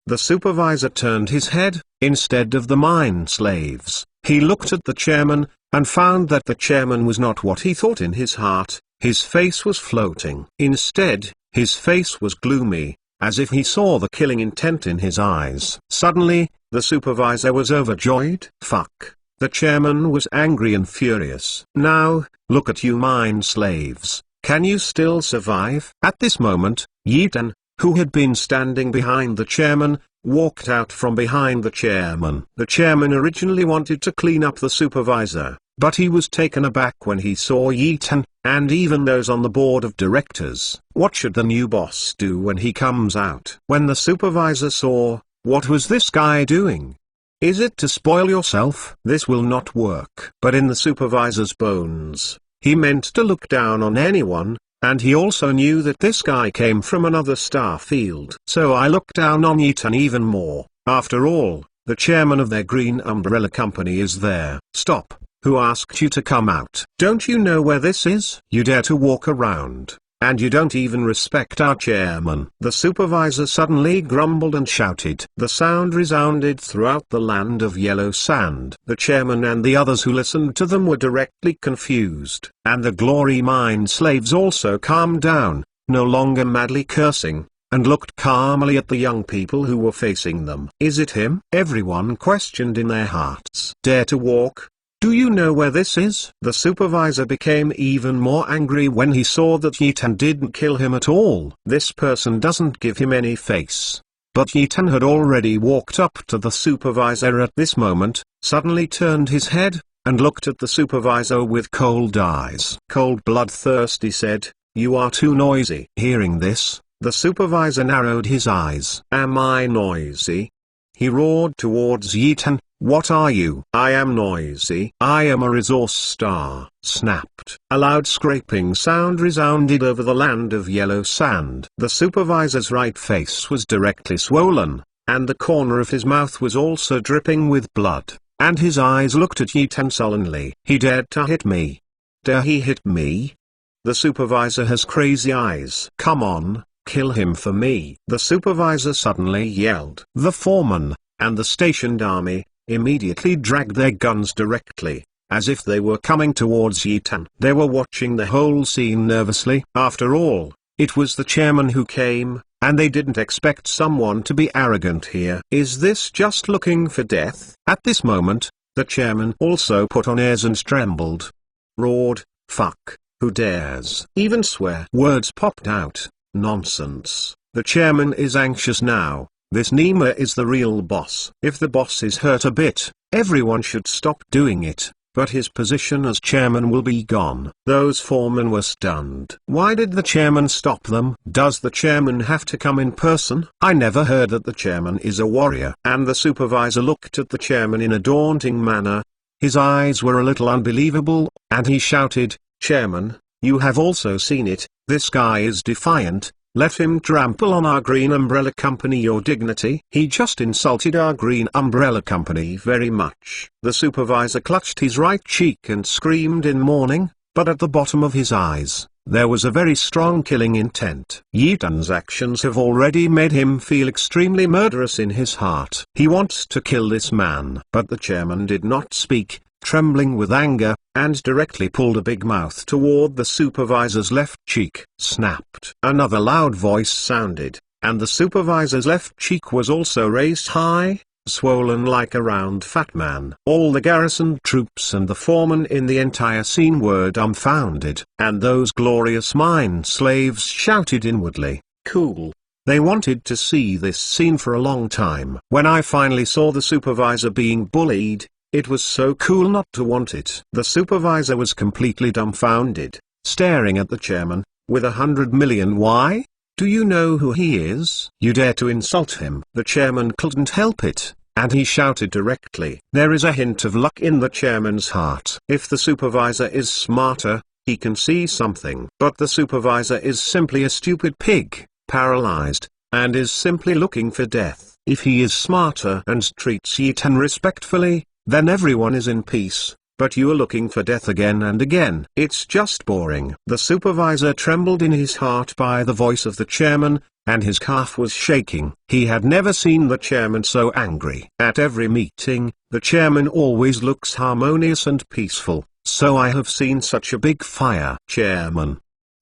The supervisor turned his head. Instead of the mine slaves, he looked at the chairman, and found that the chairman was not what he thought in his heart. His face was floating. Instead, his face was gloomy, as if he saw the killing intent in his eyes. Suddenly, the supervisor was overjoyed. Fuck. The chairman was angry and furious. Now, look at you mine slaves. Can you still survive? At this moment, Yi Tan, who had been standing behind the chairman, walked out from behind the chairman. The chairman originally wanted to clean up the supervisor, but he was taken aback when he saw Yi Tan, and even those on the board of directors. What should the new boss do when he comes out? When the supervisor saw, what was this guy doing? Is it to spoil yourself? This will not work. But in the supervisor's bones, he meant to look down on anyone, and he also knew that this guy came from another star field. So I look down on Yi Tan even more. After all, the chairman of their green umbrella company is there. Stop. Who asked you to come out? Don't you know where this is? You dare to walk around, and you don't even respect our chairman. The supervisor suddenly grumbled and shouted. The sound resounded throughout the land of yellow sand. The chairman and the others who listened to them were directly confused, and the glory mine slaves also calmed down, no longer madly cursing, and looked calmly at the young people who were facing them. Is it him? Everyone questioned in their hearts. Dare to walk? Do you know where this is? The supervisor became even more angry when he saw that Yi Tan didn't kill him at all. This person doesn't give him any face. But Yi Tan had already walked up to the supervisor at this moment, suddenly turned his head, and looked at the supervisor with cold eyes. Cold Bloodthirsty said, "You are too noisy." Hearing this, the supervisor narrowed his eyes. "Am I noisy?" He roared towards Yetan. "What are you?" "I am noisy. I am a resource star." Snapped. A loud scraping sound resounded over the land of yellow sand. The supervisor's right face was directly swollen, and the corner of his mouth was also dripping with blood, and his eyes looked at Yetan sullenly. "He dared to hit me. Dare he hit me? The supervisor has crazy eyes. Come on, kill him for me." The supervisor suddenly yelled. The foreman, and the stationed army, immediately dragged their guns directly, as if they were coming towards Yetan. They were watching the whole scene nervously. After all, it was the chairman who came, and they didn't expect someone to be arrogant here. Is this just looking for death? At this moment, the chairman also put on airs and trembled. Roared, "Fuck, who dares even swear?" Words popped out. Nonsense. The chairman is anxious now. This Nima is the real boss. If the boss is hurt a bit, everyone should stop doing it, but his position as chairman will be gone. Those foremen were stunned. Why did the chairman stop them? Does the chairman have to come in person? I never heard that the chairman is a warrior. And the supervisor looked at the chairman in a daunting manner. His eyes were a little unbelievable, and he shouted, "Chairman, you have also seen it, this guy is defiant. Let him trample on our Green Umbrella Company, your dignity." He just insulted our Green Umbrella Company very much. The supervisor clutched his right cheek and screamed in mourning, but at the bottom of his eyes, there was a very strong killing intent. Yetan's actions have already made him feel extremely murderous in his heart. He wants to kill this man. But the chairman did not speak, trembling with anger, and directly pulled a big mouth toward the supervisor's left cheek. Snapped. Another loud voice sounded, and the supervisor's left cheek was also raised high, swollen like a round fat man. All the garrison troops and the foreman in the entire scene were dumbfounded, and those glorious mine slaves shouted inwardly, "Cool." They wanted to see this scene for a long time. When I finally saw the supervisor being bullied, it was so cool not to want it. The supervisor was completely dumbfounded, staring at the chairman, with 100 million. Why? Do you know who he is? You dare to insult him? The chairman couldn't help it, and he shouted directly. There is a hint of luck in the chairman's heart. If the supervisor is smarter, he can see something. But the supervisor is simply a stupid pig, paralyzed, and is simply looking for death. If he is smarter and treats Yetan respectfully, then everyone is in peace, but you are looking for death again and again. It's just boring. The supervisor trembled in his heart by the voice of the chairman, and his calf was shaking. He had never seen the chairman so angry. At every meeting, the chairman always looks harmonious and peaceful, so I have seen such a big fire. Chairman.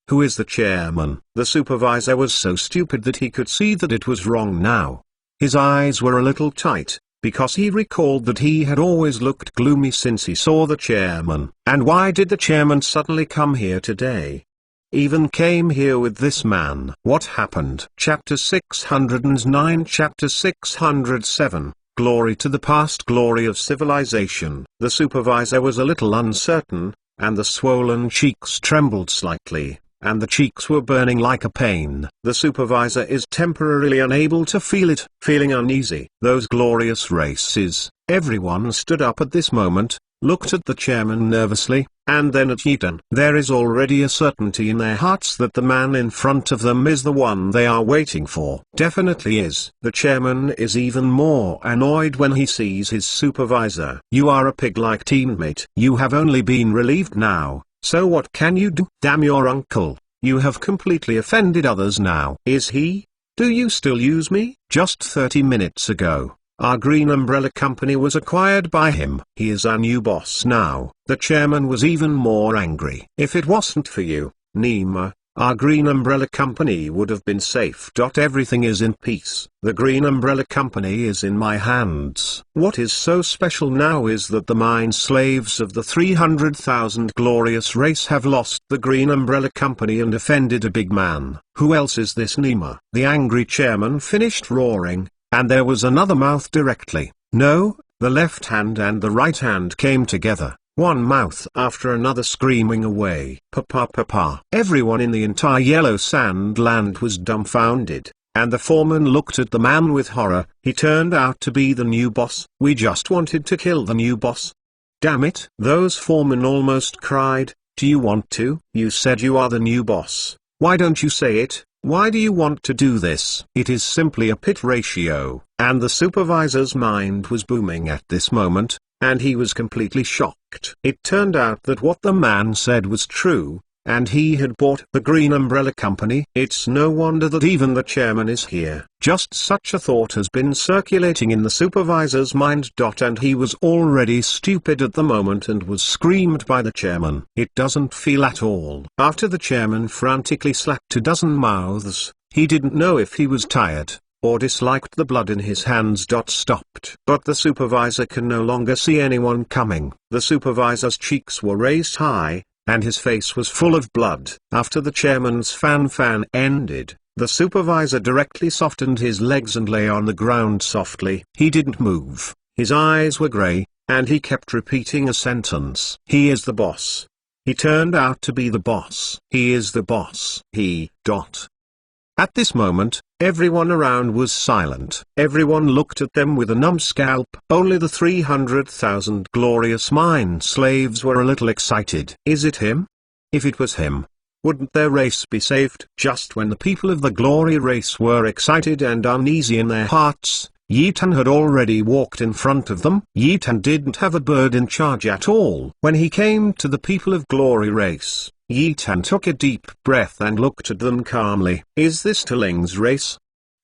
Who is the chairman? The supervisor was so stupid that he could see that it was wrong now. His eyes were a little tight, because he recalled that he had always looked gloomy since he saw the chairman. And why did the chairman suddenly come here today? Even came here with this man. What happened? Chapter 609. Chapter 607. Glory to the past, glory of civilization. The supervisor was a little uncertain, and the swollen cheeks trembled slightly, and the cheeks were burning like a pain. The supervisor is temporarily unable to feel it, feeling uneasy. Those glorious races. Everyone stood up at this moment, looked at the chairman nervously, and then at Yetan. There is already a certainty in their hearts that the man in front of them is the one they are waiting for. Definitely is. The chairman is even more annoyed when he sees his supervisor. You are a pig-like teammate. You have only been relieved now, so what can you do? Damn your uncle, you have completely offended others now. Is he? Do you still use me? Just 30 minutes ago, our Green Umbrella Company was acquired by him. He is our new boss now. The chairman was even more angry. If it wasn't for you, Nima, our Green Umbrella Company would have been safe. Everything is in peace. The Green Umbrella Company is in my hands. What is so special now is that the mine slaves of the 300,000 glorious race have lost the Green Umbrella Company and offended a big man. Who else is this Nima? The angry chairman finished roaring, and there was another mouth directly. No, the left hand and the right hand came together. one mouth after another screaming away. Papa papa. Everyone in the entire Yellow Sand Land was dumbfounded, and the foreman looked at the man with horror. He turned out to be the new boss. We just wanted to kill the new boss. Damn it. Those foremen almost cried. Do you want to? You said you are the new boss. Why don't you say it? Why do you want to do this? It is simply a pit ratio. And the supervisor's mind was booming at this moment, and he was completely shocked. It turned out that what the man said was true, and he had bought the Green Umbrella Company. It's no wonder that even the chairman is here. Just such a thought has been circulating in the supervisor's mind. And he was already stupid at the moment and was screamed by the chairman. It doesn't feel at all. After the chairman frantically slapped 2 mouths, he didn't know if he was tired or disliked the blood in his hands. Stopped. But the supervisor can no longer see anyone coming. The supervisor's cheeks were raised high, and his face was full of blood. After the chairman's fan ended, the supervisor directly softened his legs and lay on the ground softly. He didn't move, his eyes were grey, and he kept repeating a sentence. He is the boss. He turned out to be the boss. He is the boss. At this moment, everyone around was silent. Everyone looked at them with a numb scalp. Only the 300,000 glorious mine slaves were a little excited. Is it him? If it was him, wouldn't their race be saved? Just when the people of the Glory race were excited and uneasy in their hearts, Yi Tan had already walked in front of them. Yi Tan didn't have a bird in charge at all. When he came to the people of Glory race, Yi Tan took a deep breath and looked at them calmly. Is this Taling's race?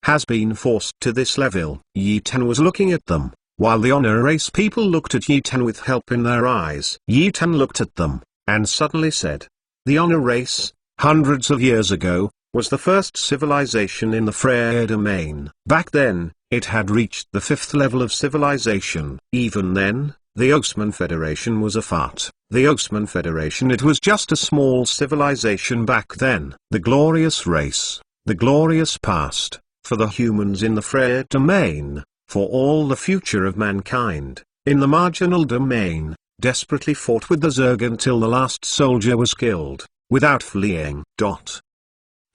Has been forced to this level? Yi Tan was looking at them, while the honor race people looked at Yi Tan with help in their eyes. Yi Tan looked at them, and suddenly said, the honor race, hundreds of years ago, was the first civilization in the Frere domain. Back then, it had reached the 5th level of civilization. Even then, the Osman Federation was a fart. The Osman Federation, it was just a small civilization back then. The glorious race, the glorious past, for the humans in the Frere domain, for all the future of mankind, in the marginal domain, desperately fought with the Zerg until the last soldier was killed, without fleeing.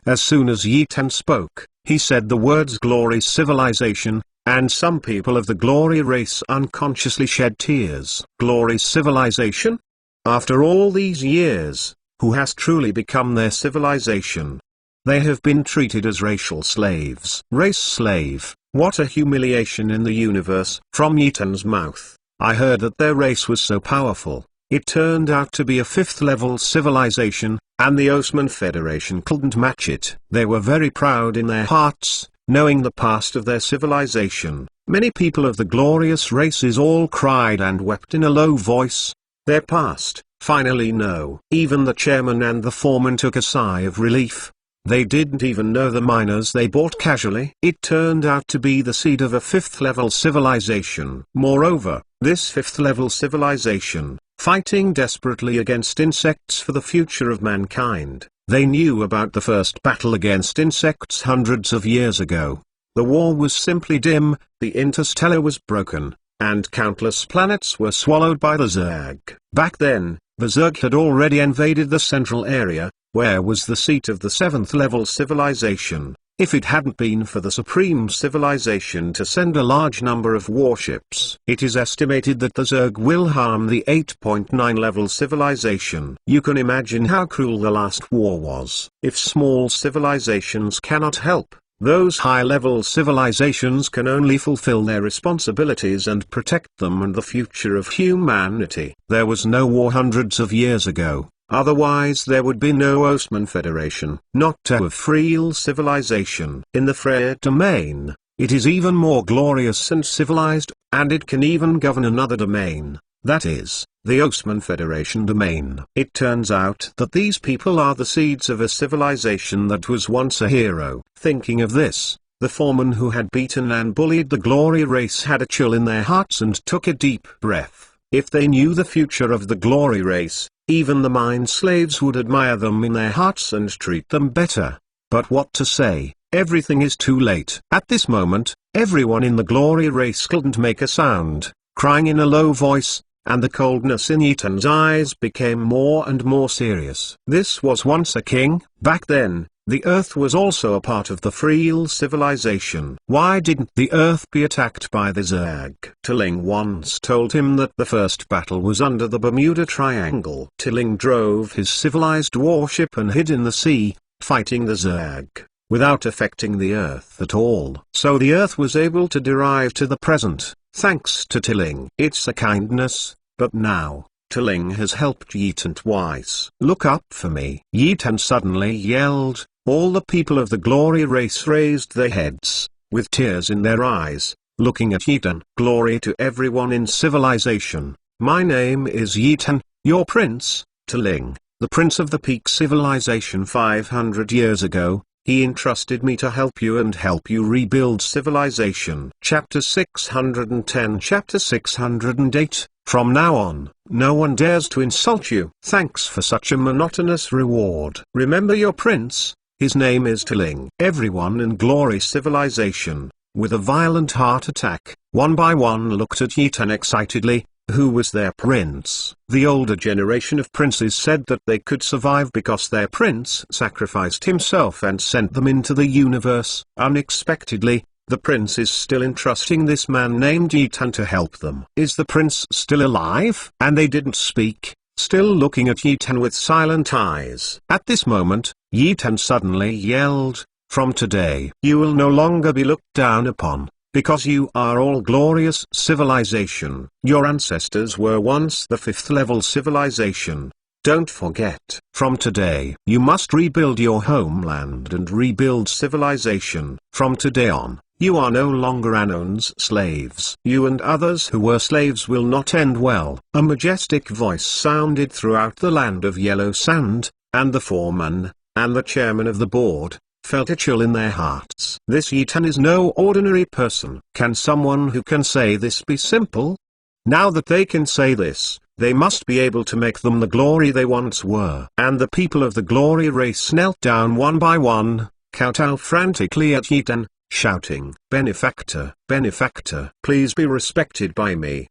As soon as Yi Tan spoke, he said the words glory civilization, and some people of the Glory race unconsciously shed tears. Glory civilization? After all these years, who has truly become their civilization? They have been treated as racial slaves. Race slave, what a humiliation in the universe. From Yi Tan's mouth, I heard that their race was so powerful. It turned out to be a 5th level civilization, and the Osman Federation couldn't match it. They were very proud in their hearts, knowing the past of their civilization. Many people of the glorious races all cried and wept in a low voice. Their past, finally know. Even the chairman and the foreman took a sigh of relief. They didn't even know the miners they bought casually. It turned out to be the seed of a 5th level civilization. Moreover, this 5th level civilization, fighting desperately against insects for the future of mankind. They knew about the first battle against insects hundreds of years ago. The war was simply dim, the interstellar was broken, and countless planets were swallowed by the Zerg. Back then, the Zerg had already invaded the central area, where was the seat of the 7th level civilization. If it hadn't been for the Supreme Civilization to send a large number of warships, it is estimated that the Zerg will harm the 8.9 level civilization. You can imagine how cruel the last war was. If small civilizations cannot help, those high-level civilizations can only fulfill their responsibilities and protect them and the future of humanity. There was no war hundreds of years ago. Otherwise there would be no Osman Federation, not a free civilization. In the Frere domain, it is even more glorious and civilized, and it can even govern another domain, that is, the Osman Federation domain. It turns out that these people are the seeds of a civilization that was once a hero. Thinking of this, the foreman who had beaten and bullied the Glory race had a chill in their hearts and took a deep breath. If they knew the future of the Glory race, even the mine slaves would admire them in their hearts and treat them better. But what to say, everything is too late. At this moment, everyone in the Glory race couldn't make a sound, crying in a low voice, and the coldness in Ethan's eyes became more and more serious. This was once a king. Back then, the Earth was also a part of the Freel civilization. Why didn't the Earth be attacked by the Zerg? Tiling once told him that the first battle was under the Bermuda Triangle. Tiling drove his civilized warship and hid in the sea, fighting the Zerg, without affecting the Earth at all. So the Earth was able to derive to the present, thanks to Tiling. It's a kindness, but now, Tiling has helped Yetan twice. Look up for me. Yetan suddenly yelled. All the people of the Glory race raised their heads, with tears in their eyes, looking at Yetan. Glory to everyone in civilization. My name is Yetan, your prince, Tiling, the prince of the Peak civilization 500 years ago. He entrusted me to help you and help you rebuild civilization. Chapter 610. Chapter 608. From now on, no one dares to insult you. Thanks for such a monotonous reward. Remember your prince, his name is Tiling. Everyone in Glory civilization, with a violent heart attack, one by one looked at Yetan excitedly. Who was their prince? The older generation of princes said that they could survive because their prince sacrificed himself and sent them into the universe. Unexpectedly, the prince is still entrusting this man named Yetan to help them. Is the prince still alive? And they didn't speak, still looking at Yetan with silent eyes. At this moment, Yetan suddenly yelled, from today, you will no longer be looked down upon, because you are all glorious civilization. Your ancestors were once the 5th level civilization. Don't forget. From today, you must rebuild your homeland and rebuild civilization. From today on, you are no longer Anon's slaves. You and others who were slaves will not end well. A majestic voice sounded throughout the land of Yellow Sand, and the foreman, and the chairman of the board, felt a chill in their hearts. This Yetan is no ordinary person. Can someone who can say this be simple? Now that they can say this, they must be able to make them the glory they once were. And the people of the Glory race knelt down one by one, kowtowed frantically at Yetan, shouting, Benefactor, benefactor, please be respected by me.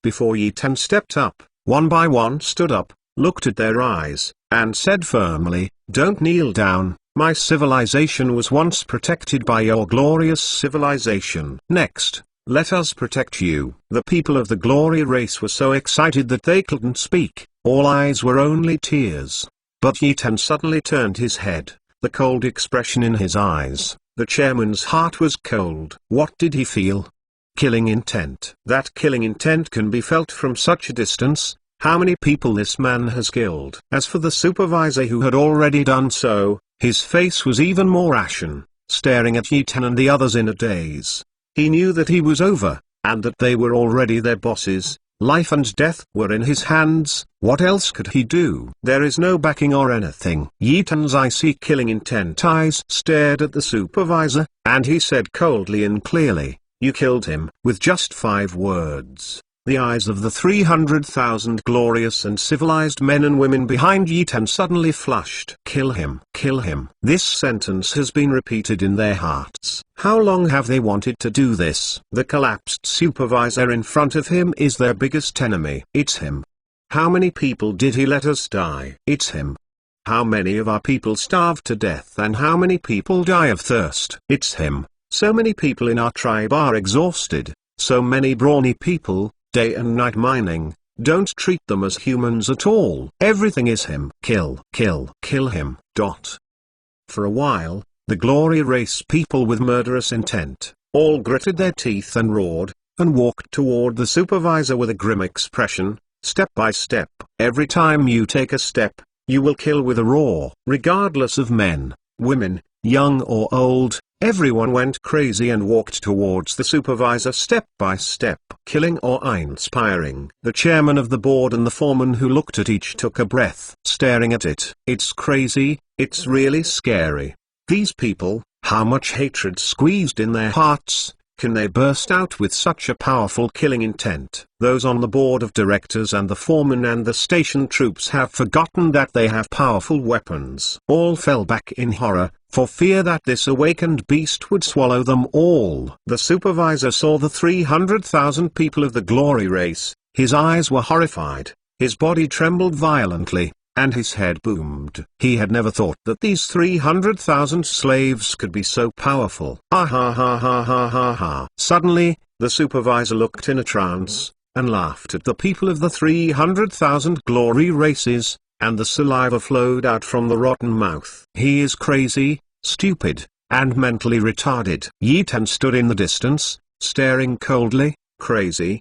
Before Yetan stepped up, one by one stood up, looked at their eyes, and said firmly, don't kneel down, my civilization was once protected by your glorious civilization. Next, let us protect you. The people of the Glory race were so excited that they couldn't speak, all eyes were only tears. But Yetan suddenly turned his head, the cold expression in his eyes. The chairman's heart was cold. What did he feel? Killing intent. That killing intent can be felt from such a distance. How many people this man has killed? As for the supervisor who had already done so, his face was even more ashen, staring at Yetan and the others in a daze. He knew that he was over, and that they were already their bosses. Life and death were in his hands. What else could he do? There is no backing or anything. Yetan's icy killing intent eyes stared at the supervisor, and he said coldly and clearly, you killed him. With just 5 words, the eyes of the 300,000 glorious and civilized men and women behind Yetan suddenly flushed. Kill him. Kill him. This sentence has been repeated in their hearts. How long have they wanted to do this? The collapsed supervisor in front of him is their biggest enemy. It's him. How many people did he let us die? It's him. How many of our people starve to death and how many people die of thirst? It's him. So many people in our tribe are exhausted. So many brawny people, day and night mining, don't treat them as humans at all. Everything is him. Kill, kill, kill him. For a while, the Glory race people with murderous intent, all gritted their teeth and roared, and walked toward the supervisor with a grim expression, step by step. Every time you take a step, you will kill with a roar. Regardless of men, women, young or old, everyone went crazy and walked towards the supervisor step by step. Killing or inspiring. The chairman of the board and the foreman who looked at each took a breath, staring at it. It's crazy, it's really scary. These people, how much hatred squeezed in their hearts, can they burst out with such a powerful killing intent? Those on the board of directors and the foreman and the station troops have forgotten that they have powerful weapons. All fell back in horror, for fear that this awakened beast would swallow them all. The supervisor saw the 300,000 people of the glory race. His eyes were horrified, his body trembled violently, and his head boomed. He had never thought that these 300,000 slaves could be so powerful. Ah ha ha ha ha ha ha. Suddenly, the supervisor looked in a trance, and laughed at the people of the 300,000 glory races, and the saliva flowed out from the rotten mouth. He is crazy, stupid, and mentally retarded. Yi Ten stood in the distance, staring coldly. Crazy?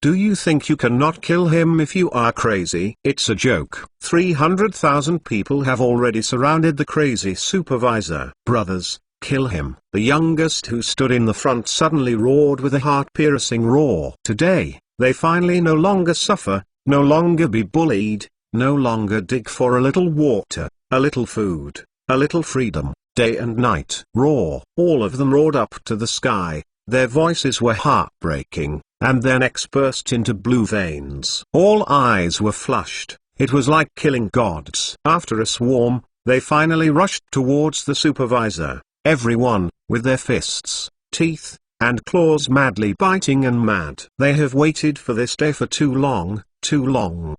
Do you think you cannot kill him if you are crazy? It's a joke. 300,000 people have already surrounded the crazy supervisor. Brothers, kill him. The youngest, who stood in the front, suddenly roared with a heart-piercing roar. Today, they finally no longer suffer, no longer be bullied, no longer dig for a little water, a little food, a little freedom. Day and night. Roar. All of them roared up to the sky. Their voices were heartbreaking, and their necks burst into blue veins. All eyes were flushed. It was like killing gods. After a swarm, they finally rushed towards the supervisor, everyone, with their fists, teeth, and claws madly biting and mad. They have waited for this day for too long, too long.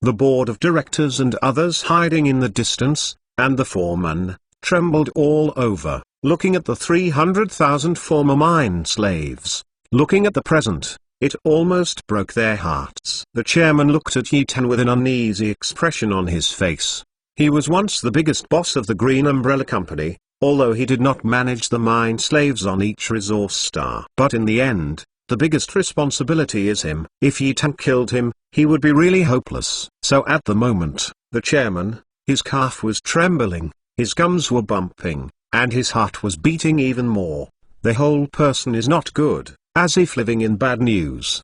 The board of directors and others hiding in the distance, and the foreman, trembled all over, looking at the 300,000 former mine slaves. Looking at the present, it almost broke their hearts. The chairman looked at Yi Ten with an uneasy expression on his face. He was once the biggest boss of the Green Umbrella Company, although he did not manage the mine slaves on each resource star. But in the end, the biggest responsibility is him. If Yi Ten killed him, he would be really hopeless. So at the moment, the chairman, his calf was trembling, his gums were bumping, and his heart was beating even more. The whole person is not good, as if living in bad news.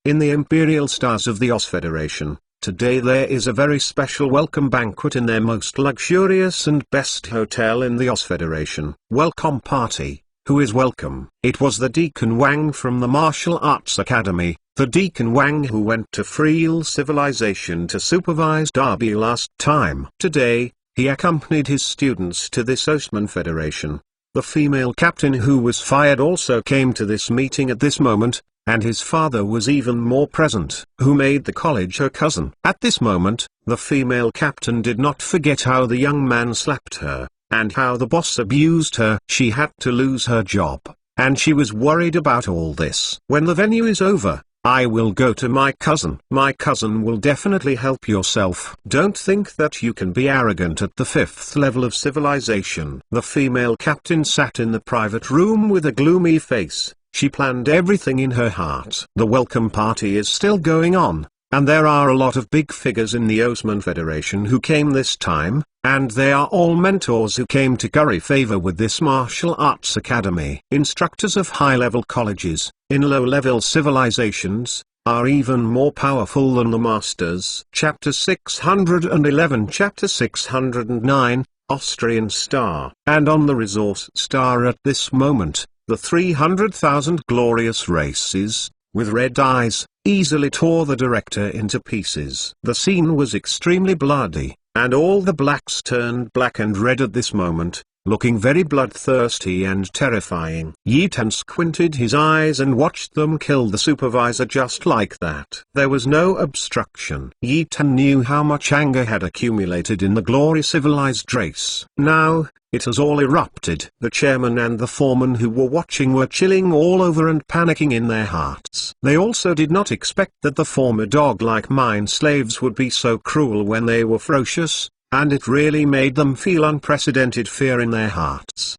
In the Imperial Stars of the OS Federation, today there is a very special welcome banquet in their most luxurious and best hotel in the OS Federation. Welcome party. Who is welcome? It was the Deacon Wang from the Martial Arts Academy, the Deacon Wang who went to Freel Civilization to supervise Derby last time. Today, he accompanied his students to this Osman Federation. The female captain who was fired also came to this meeting at this moment, and his father was even more present, who made the college her cousin. At this moment, the female captain did not forget how the young man slapped her, and how the boss abused her. She had to lose her job, and she was worried about all this. When the venue is over, I will go to my cousin. My cousin will definitely help yourself. Don't think that you can be arrogant at the 5th level of civilization. The female captain sat in the private room with a gloomy face. She planned everything in her heart. The welcome party is still going on, and there are a lot of big figures in the Osman Federation who came this time, and they are all mentors who came to curry favor with this martial arts academy. Instructors of high-level colleges, in low-level civilizations, are even more powerful than the masters. Chapter 611 Chapter 609, Austrian Star. And on the resource star at this moment, the 300,000 glorious races, with red eyes, easily tore the director into pieces. The scene was extremely bloody, and all the blacks turned black and red at this moment, looking very bloodthirsty and terrifying. Yi Ten squinted his eyes and watched them kill the supervisor just like that. There was no obstruction. Yi Ten knew how much anger had accumulated in the glory civilized race. Now, it has all erupted. The chairman and the foreman who were watching were chilling all over and panicking in their hearts. They also did not expect that the former dog-like mine slaves would be so cruel when they were ferocious, and it really made them feel unprecedented fear in their hearts.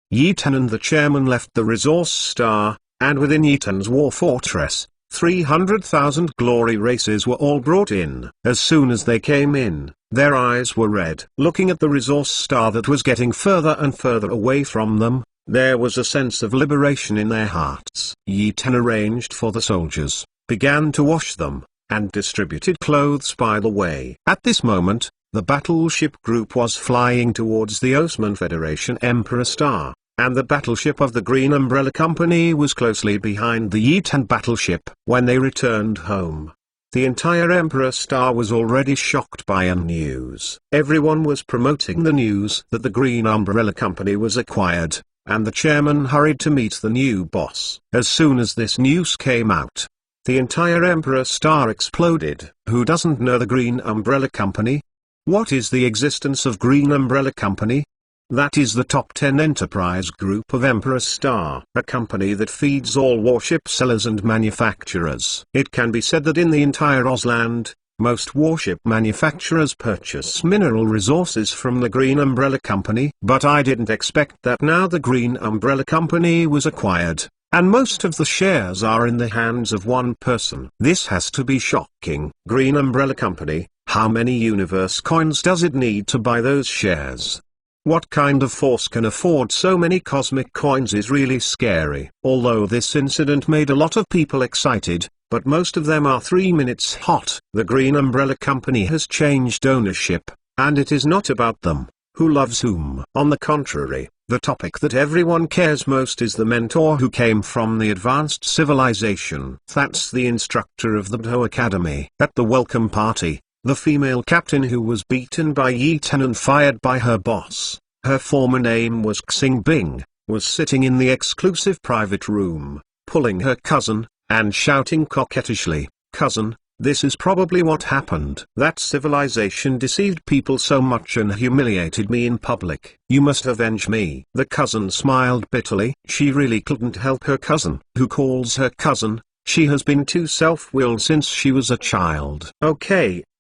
Yi Ten and the chairman left the resource star, and within Yi Ten's war fortress, 300,000 glory races were all brought in. As soon as they came in, their eyes were red. Looking at the resource star that was getting further and further away from them, there was a sense of liberation in their hearts. Yi Ten arranged for the soldiers, began to wash them, and distributed clothes by the way. At this moment, the battleship group was flying towards the Osman Federation Emperor Star, and the battleship of the Green Umbrella Company was closely behind the Yi Ten battleship. When they returned home, The entire Emperor Star was already shocked by a news. Everyone was promoting the news that the Green Umbrella Company was acquired, and the chairman hurried to meet the new boss. As soon as this news came out, the entire Emperor Star exploded. Who doesn't know the Green Umbrella Company? What is the existence of Green Umbrella Company? That is the top 10 enterprise group of Emperor Star, a company that feeds all warship sellers and manufacturers. It can be said that in the entire Ozland, most warship manufacturers purchase mineral resources from the Green Umbrella Company. But I didn't expect that now the Green Umbrella Company was acquired, and most of the shares are in the hands of one person. This has to be shocking. Green Umbrella Company, how many universe coins does it need to buy those shares? What kind of force can afford so many cosmic coins is really scary. Although this incident made a lot of people excited, but most of them are 3 minutes hot. The Green Umbrella Company has changed ownership, and it is not about them, who loves whom. On the contrary, the topic that everyone cares most is the mentor who came from the advanced civilization. That's the instructor of the Bdo Academy. At the welcome party, the female captain who was beaten by Yi Tan and fired by her boss, her former name was Xing Bing, was sitting in the exclusive private room, pulling her cousin, and shouting coquettishly, "Cousin, this is probably what happened. That civilization deceived people so much and humiliated me in public. You must avenge me." The cousin smiled bitterly. She really couldn't help her cousin, who calls her cousin. She has been too self-willed since she was a child.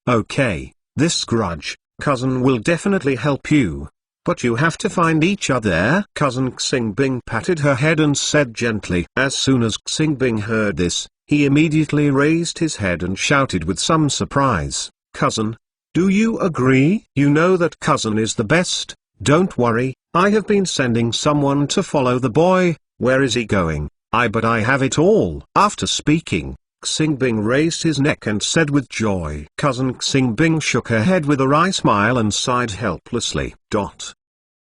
Okay, this grudge, cousin, will definitely help you. But you have to find each other. Cousin Xing Bing patted her head and said gently. As soon as Xing Bing heard this, he immediately raised his head and shouted with some surprise, "Cousin, do you agree? You know that cousin is the best. Don't worry, I have been sending someone to follow the boy. Where is he going? But I have it all." After speaking, Xing Bing raised his neck and said with joy. Cousin Xing Bing shook her head with a wry smile and sighed helplessly.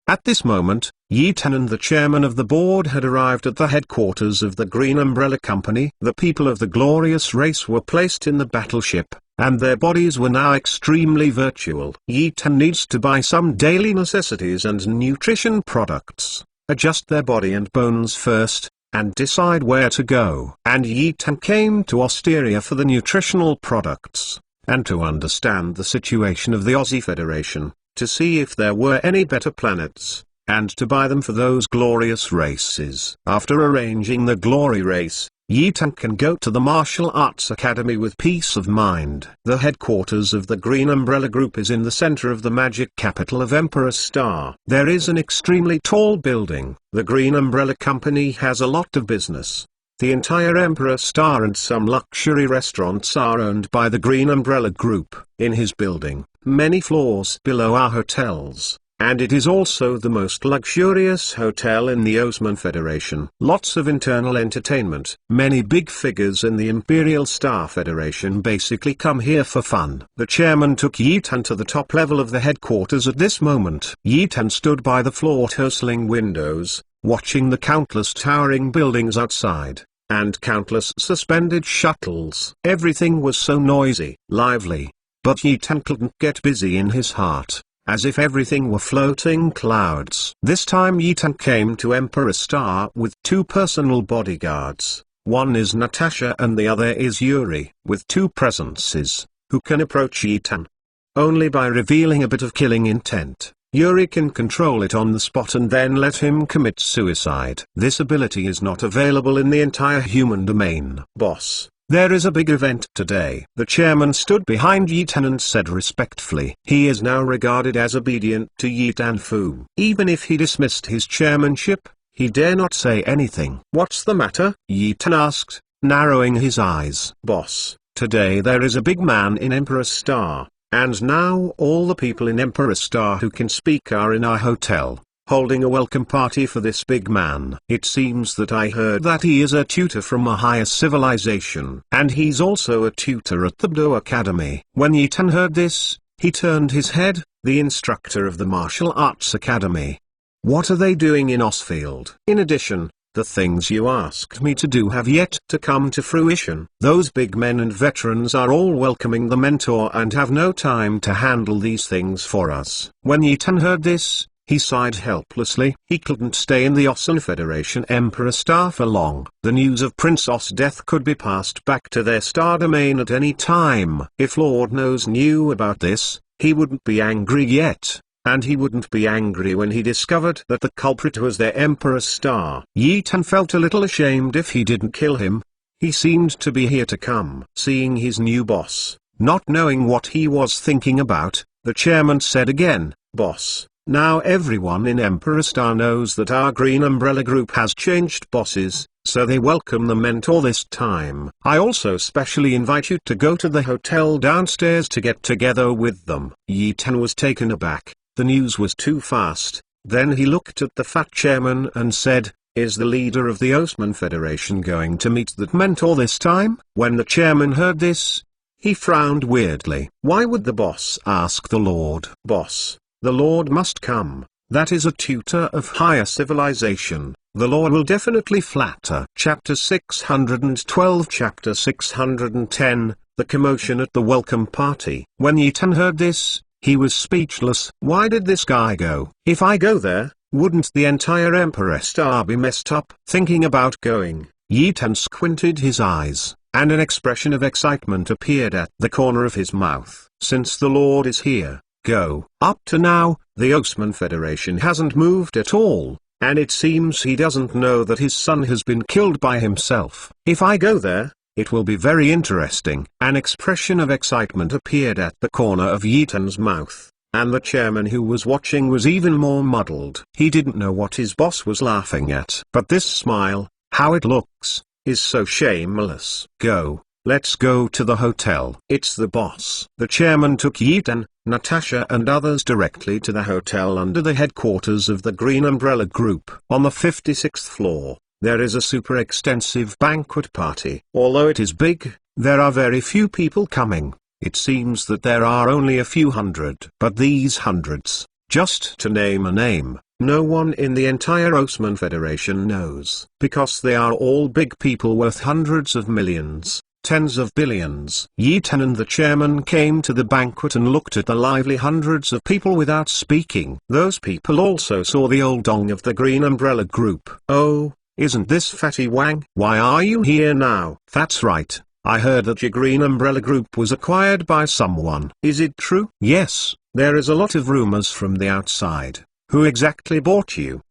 At this moment, Yi Tan and the chairman of the board had arrived at the headquarters of the Green Umbrella Company. The people of the glorious race were placed in the battleship, and their bodies were now extremely virtual. Yi Tan needs to buy some daily necessities and nutrition products, adjust their body and bones first, and decide where to go. And Yi Tan came to Osteria for the nutritional products, and to understand the situation of the Aussie Federation, to see if there were any better planets, and to buy them for those glorious races. After arranging the glory race, Yi Tan can go to the Martial Arts Academy with peace of mind. The headquarters of the Green Umbrella Group is in the center of the magic capital of Emperor Star. There is an extremely tall building. The Green Umbrella Company has a lot of business. The entire Emperor Star and some luxury restaurants are owned by the Green Umbrella Group. In his building, many floors below are hotels, and it is also the most luxurious hotel in the Osman Federation. Lots of internal entertainment. Many big figures in the Imperial Star Federation basically come here for fun. The chairman took Yi Tan to the top level of the headquarters at this moment. Yi Tan stood by the floor-tussling windows, watching the countless towering buildings outside, and countless suspended shuttles. Everything was so noisy, lively, but Yi Tan couldn't get busy in his heart, as if everything were floating clouds. This time Yi Tan came to Emperor Star with 2 personal bodyguards. One is Natasha and the other is Yuri. With 2 presences, who can approach Yi Tan only by revealing a bit of killing intent. Yuri can control it on the spot and then let him commit suicide. This ability is not available in the entire human domain. Boss, there is a big event today. The chairman stood behind Yi Tan and said respectfully. He is now regarded as obedient to Yi Tan Fu. Even if he dismissed his chairmanship, he dare not say anything. What's the matter? Yi Tan asked, narrowing his eyes. Boss, today there is a big man in Emperor Star, and now all the people in Emperor Star who can speak are in our hotel, holding a welcome party for this big man. It seems that I heard that he is a tutor from a higher civilization, and he's also a tutor at the Bdo Academy. When Yi Tan heard this, he turned his head. The instructor of the Martial Arts Academy. What are they doing in Osfield? In addition, The things you asked me to do have yet to come to fruition. Those big men and veterans are all welcoming the mentor and have no time to handle these things for us. When Yi Tan heard this, he sighed helplessly. He couldn't stay in the Osun Federation Emperor Star for long. The news of Prince Os' death could be passed back to their star domain at any time. If Lord Nose knew about this, he wouldn't be angry yet. And he wouldn't be angry when he discovered that the culprit was their Emperor Star. Yi Tan felt a little ashamed if he didn't kill him. He seemed to be here to come. Seeing his new boss, not knowing what he was thinking about, the chairman said again, "Boss, now everyone in Emperor Star knows that our Green Umbrella Group has changed bosses, so they welcome the mentor this time. I also specially invite you to go to the hotel downstairs to get together with them." Yi Tan was taken aback. The news was too fast. Then he looked at the fat chairman and said, "Is the leader of the Osman Federation going to meet that mentor this time?" When the chairman heard this, he frowned weirdly. Why would the boss ask the Lord? Boss, the Lord must come. That is a tutor of higher civilization. The Lord will definitely flatter. Chapter 612 Chapter 610, The Commotion at the Welcome Party. When Yi Tan heard this, he was speechless. Why did this guy go? If I go there, wouldn't the entire Emperor Star be messed up? Thinking about going, Yi Tan squinted his eyes, and an expression of excitement appeared at the corner of his mouth. Since the Lord is here, go. Up to now, the Osman Federation hasn't moved at all, and it seems he doesn't know that his son has been killed by himself. If I go there, it will be very interesting. An expression of excitement appeared at the corner of Yi Tan's mouth, and the chairman who was watching was even more muddled. He didn't know what his boss was laughing at. But this smile, how it looks, is so shameless. Go, let's go to the hotel. It's the boss. The chairman took Yi Tan, Natasha and others directly to the hotel under the headquarters of the Green Umbrella Group. On the 56th floor, there is a super extensive banquet party. Although it is big, there are very few people coming. It seems that there are only a few hundred. But these hundreds, just to name a name, no one in the entire Osman Federation knows. Because they are all big people worth hundreds of millions, tens of billions. Yi Tan and the chairman came to the banquet and looked at the lively hundreds of people without speaking. Those people also saw the old dong of the Green Umbrella Group. Oh, isn't this Fatty Wang? Why are you here now? That's right, I heard that your Green Umbrella Group was acquired by someone. Is it true? Yes, there is a lot of rumors from the outside. Who exactly bought you?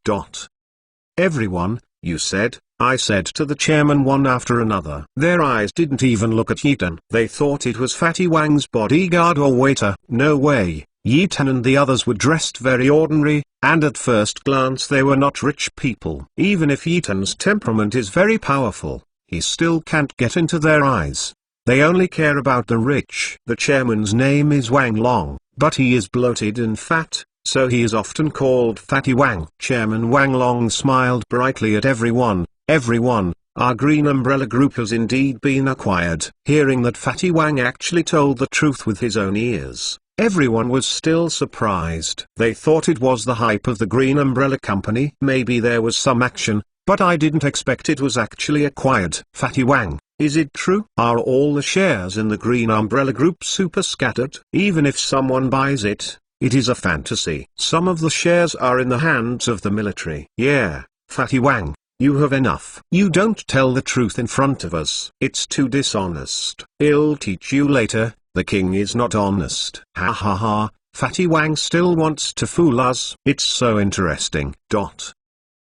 Everyone, you said. I said to the chairman one after another. Their eyes didn't even look at Yi Tan. They thought it was Fatty Wang's bodyguard or waiter. No way. Yi Tan and the others were dressed very ordinary, and at first glance they were not rich people. Even if Yi Tan's temperament is very powerful, he still can't get into their eyes. They only care about the rich. The chairman's name is Wang Long, but he is bloated and fat, so he is often called Fatty Wang. Chairman Wang Long smiled brightly at everyone. Everyone, our Green Umbrella Group has indeed been acquired. Hearing that Fatty Wang actually told the truth with his own ears, everyone was still surprised. They thought it was the hype of the Green Umbrella Company. Maybe there was some action, but I didn't expect it was actually acquired. Fatty Wang, is it true? Are all the shares in the Green Umbrella Group super scattered? Even if someone buys it, it is a fantasy. Some of the shares are in the hands of the military. Yeah, Fatty Wang, you have enough. You don't tell the truth in front of us. It's too dishonest. I'll teach you later. The king is not honest. Ha ha ha, Fatty Wang still wants to fool us. It's so interesting.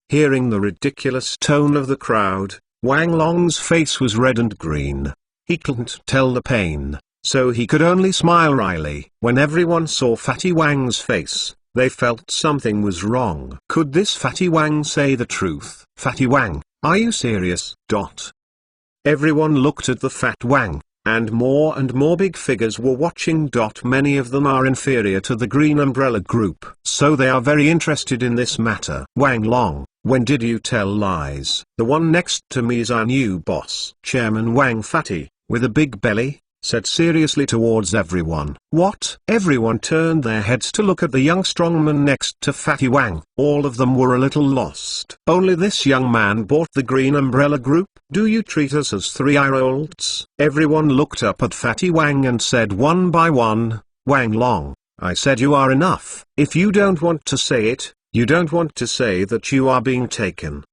Hearing the ridiculous tone of the crowd, Wang Long's face was red and green. He couldn't tell the pain, so he could only smile wryly. When everyone saw Fatty Wang's face, they felt something was wrong. Could this Fatty Wang say the truth? Fatty Wang, are you serious? Everyone looked at the Fat Wang, and more big figures were watching. Many of them are inferior to the Green Umbrella Group, so they are very interested in this matter. Wang Long, when did you tell lies? The one next to me is our new boss. Chairman Wang Fatty, with a big belly, said seriously towards everyone. What? Everyone turned their heads to look at the young strongman next to Fatty Wang. All of them were a little lost. Only this young man bought the Green Umbrella Group. Do you treat us as 3-year-olds? Everyone looked up at Fatty Wang and said one by one, Wang Long, I said you are enough. If you don't want to say it, you don't want to say that you are being taken.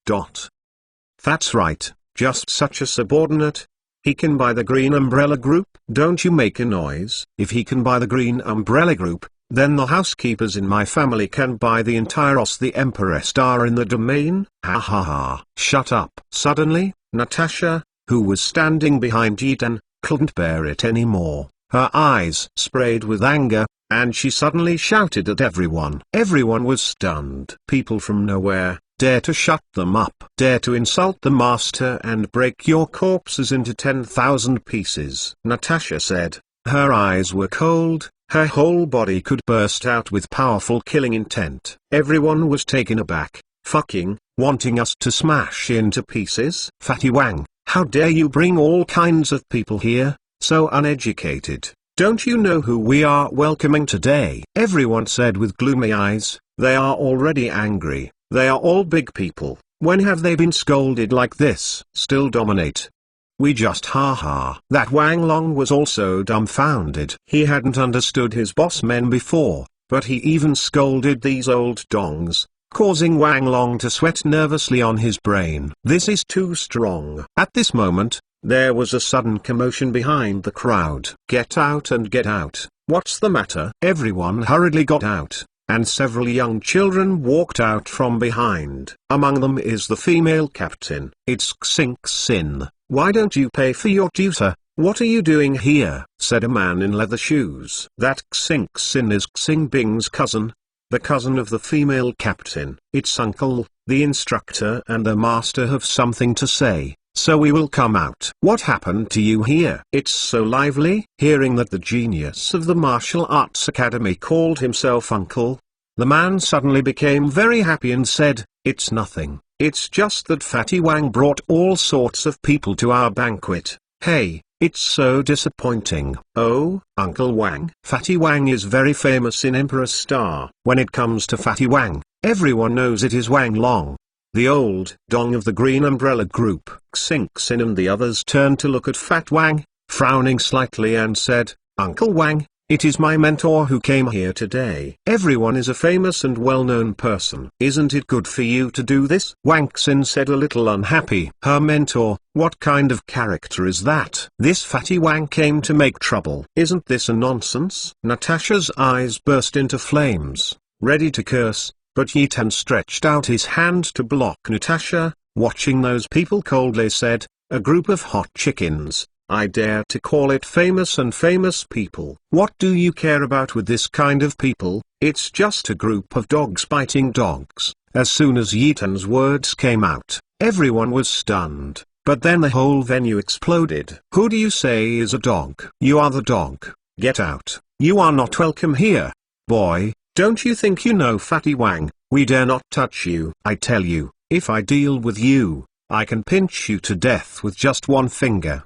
That's right, just such a subordinate. He can buy the Green Umbrella Group. Don't you make a noise. If he can buy the Green Umbrella Group, then the housekeepers in my family can buy the entire OS. The Emperor Star in the domain. Ha ha ha. Shut up. Suddenly, Natasha, who was standing behind Yitan, couldn't bear it anymore. Her eyes sprayed with anger, and she suddenly shouted at everyone. Everyone was stunned. People from nowhere dare to shut them up, dare to insult the master and break your corpses into 10,000 pieces. Natasha said. Her eyes were cold, her whole body could burst out with powerful killing intent. Everyone was taken aback. Fucking, wanting us to smash into pieces? Fatty Wang, how dare you bring all kinds of people here, so uneducated. Don't you know who we are welcoming today? Everyone said with gloomy eyes. They are already angry. They are all big people. When have they been scolded like this? Still dominate. We just ha. That Wang Long was also dumbfounded. He hadn't understood his boss men before, but he even scolded these old dongs, causing Wang Long to sweat nervously on his brain. This is too strong. At this moment, there was a sudden commotion behind the crowd. Get out and get out. What's the matter? Everyone hurriedly got out, and several young children walked out from behind. Among them is the female captain. It's Xing Xin. Why don't you pay for your tutor? What are you doing here? Said a man in leather shoes. That Xing Xin is Xing Bing's cousin, the cousin of the female captain. Its uncle, the instructor and the master have something to say, so we will come out. What happened to you here? It's so lively. Hearing that the genius of the martial arts academy called himself uncle, the man suddenly became very happy and said, it's nothing. It's just that Fatty Wang brought all sorts of people to our banquet. Hey, it's so disappointing. Oh, Uncle Wang. Fatty Wang is very famous in Emperor Star. When it comes to Fatty Wang, everyone knows it is Wang Long, the old dong of the Green Umbrella Group. Xing Xin and the others turned to look at Fat Wang, frowning slightly and said, Uncle Wang, it is my mentor who came here today. Everyone is a famous and well-known person. Isn't it good for you to do this? Wang Xin said a little unhappy. Her mentor, what kind of character is that? This Fatty Wang came to make trouble. Isn't this a nonsense? Natasha's eyes burst into flames, ready to curse, but Yitan stretched out his hand to block Natasha. Watching those people coldly said, a group of hot chickens. I dare to call it famous and famous people. What do you care about with this kind of people? It's just a group of dogs biting dogs. As soon as Yitan's words came out, everyone was stunned, but then the whole venue exploded. Who do you say is a dog? You are the dog. Get out. You are not welcome here. Boy, don't you think you know Fatty Wang? We dare not touch you. I tell you, if I deal with you, I can pinch you to death with just one finger.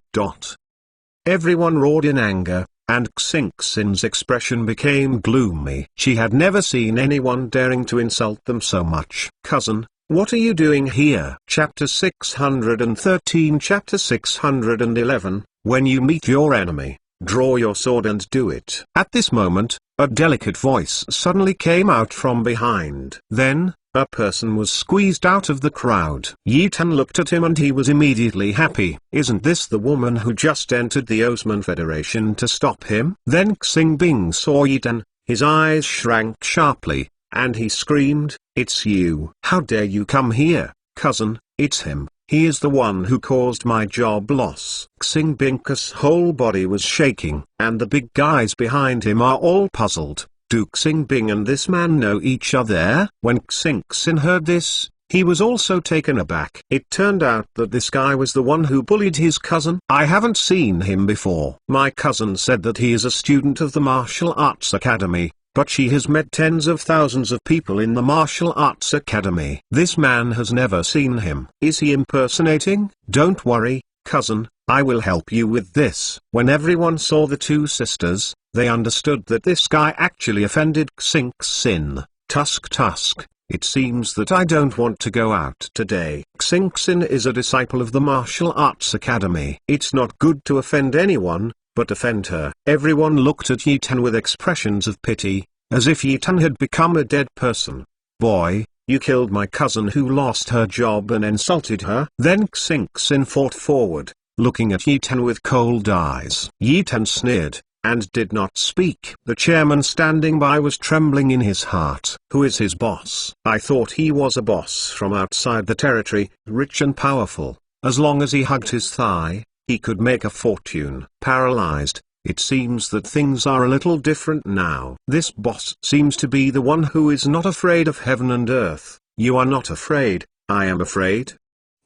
Everyone roared in anger, and Xing Xin's expression became gloomy. She had never seen anyone daring to insult them so much. Cousin, what are you doing here? Chapter 613. Chapter 611, When you meet your enemy, draw your sword and do it. At this moment, a delicate voice suddenly came out from behind. Then, a person was squeezed out of the crowd. Yitan looked at him and he was immediately happy. Isn't this the woman who just entered the Osman Federation to stop him? Then Xing Bing saw Yitan, his eyes shrank sharply, and he screamed, it's you. How dare you come here, cousin? It's him. He is the one who caused my job loss. Xing Bing's whole body was shaking, and the big guys behind him are all puzzled. Do Xing Bing and this man know each other? When Xing Xin heard this, he was also taken aback. It turned out that this guy was the one who bullied his cousin. I haven't seen him before. My cousin said that he is a student of the Martial Arts Academy, but she has met tens of thousands of people in the Martial Arts Academy. This man has never seen him. Is he impersonating? Don't worry, cousin, I will help you with this. When everyone saw the two sisters, they understood that this guy actually offended Xing Xin. Tusk, it seems that I don't want to go out today. Xing Xin is a disciple of the Martial Arts Academy. It's not good to offend anyone, but offend her. Everyone looked at Yi Tan with expressions of pity, as if Yi Tan had become a dead person. Boy, you killed my cousin who lost her job and insulted her. Then Xing Xin fought forward, looking at Yi Tan with cold eyes. Yi Tan sneered, and did not speak. The chairman standing by was trembling in his heart. Who is his boss? I thought he was a boss from outside the territory, rich and powerful. As long as he hugged his thigh, he could make a fortune. Paralyzed, it seems that things are a little different now. This boss seems to be the one who is not afraid of heaven and earth. You are not afraid, I am afraid.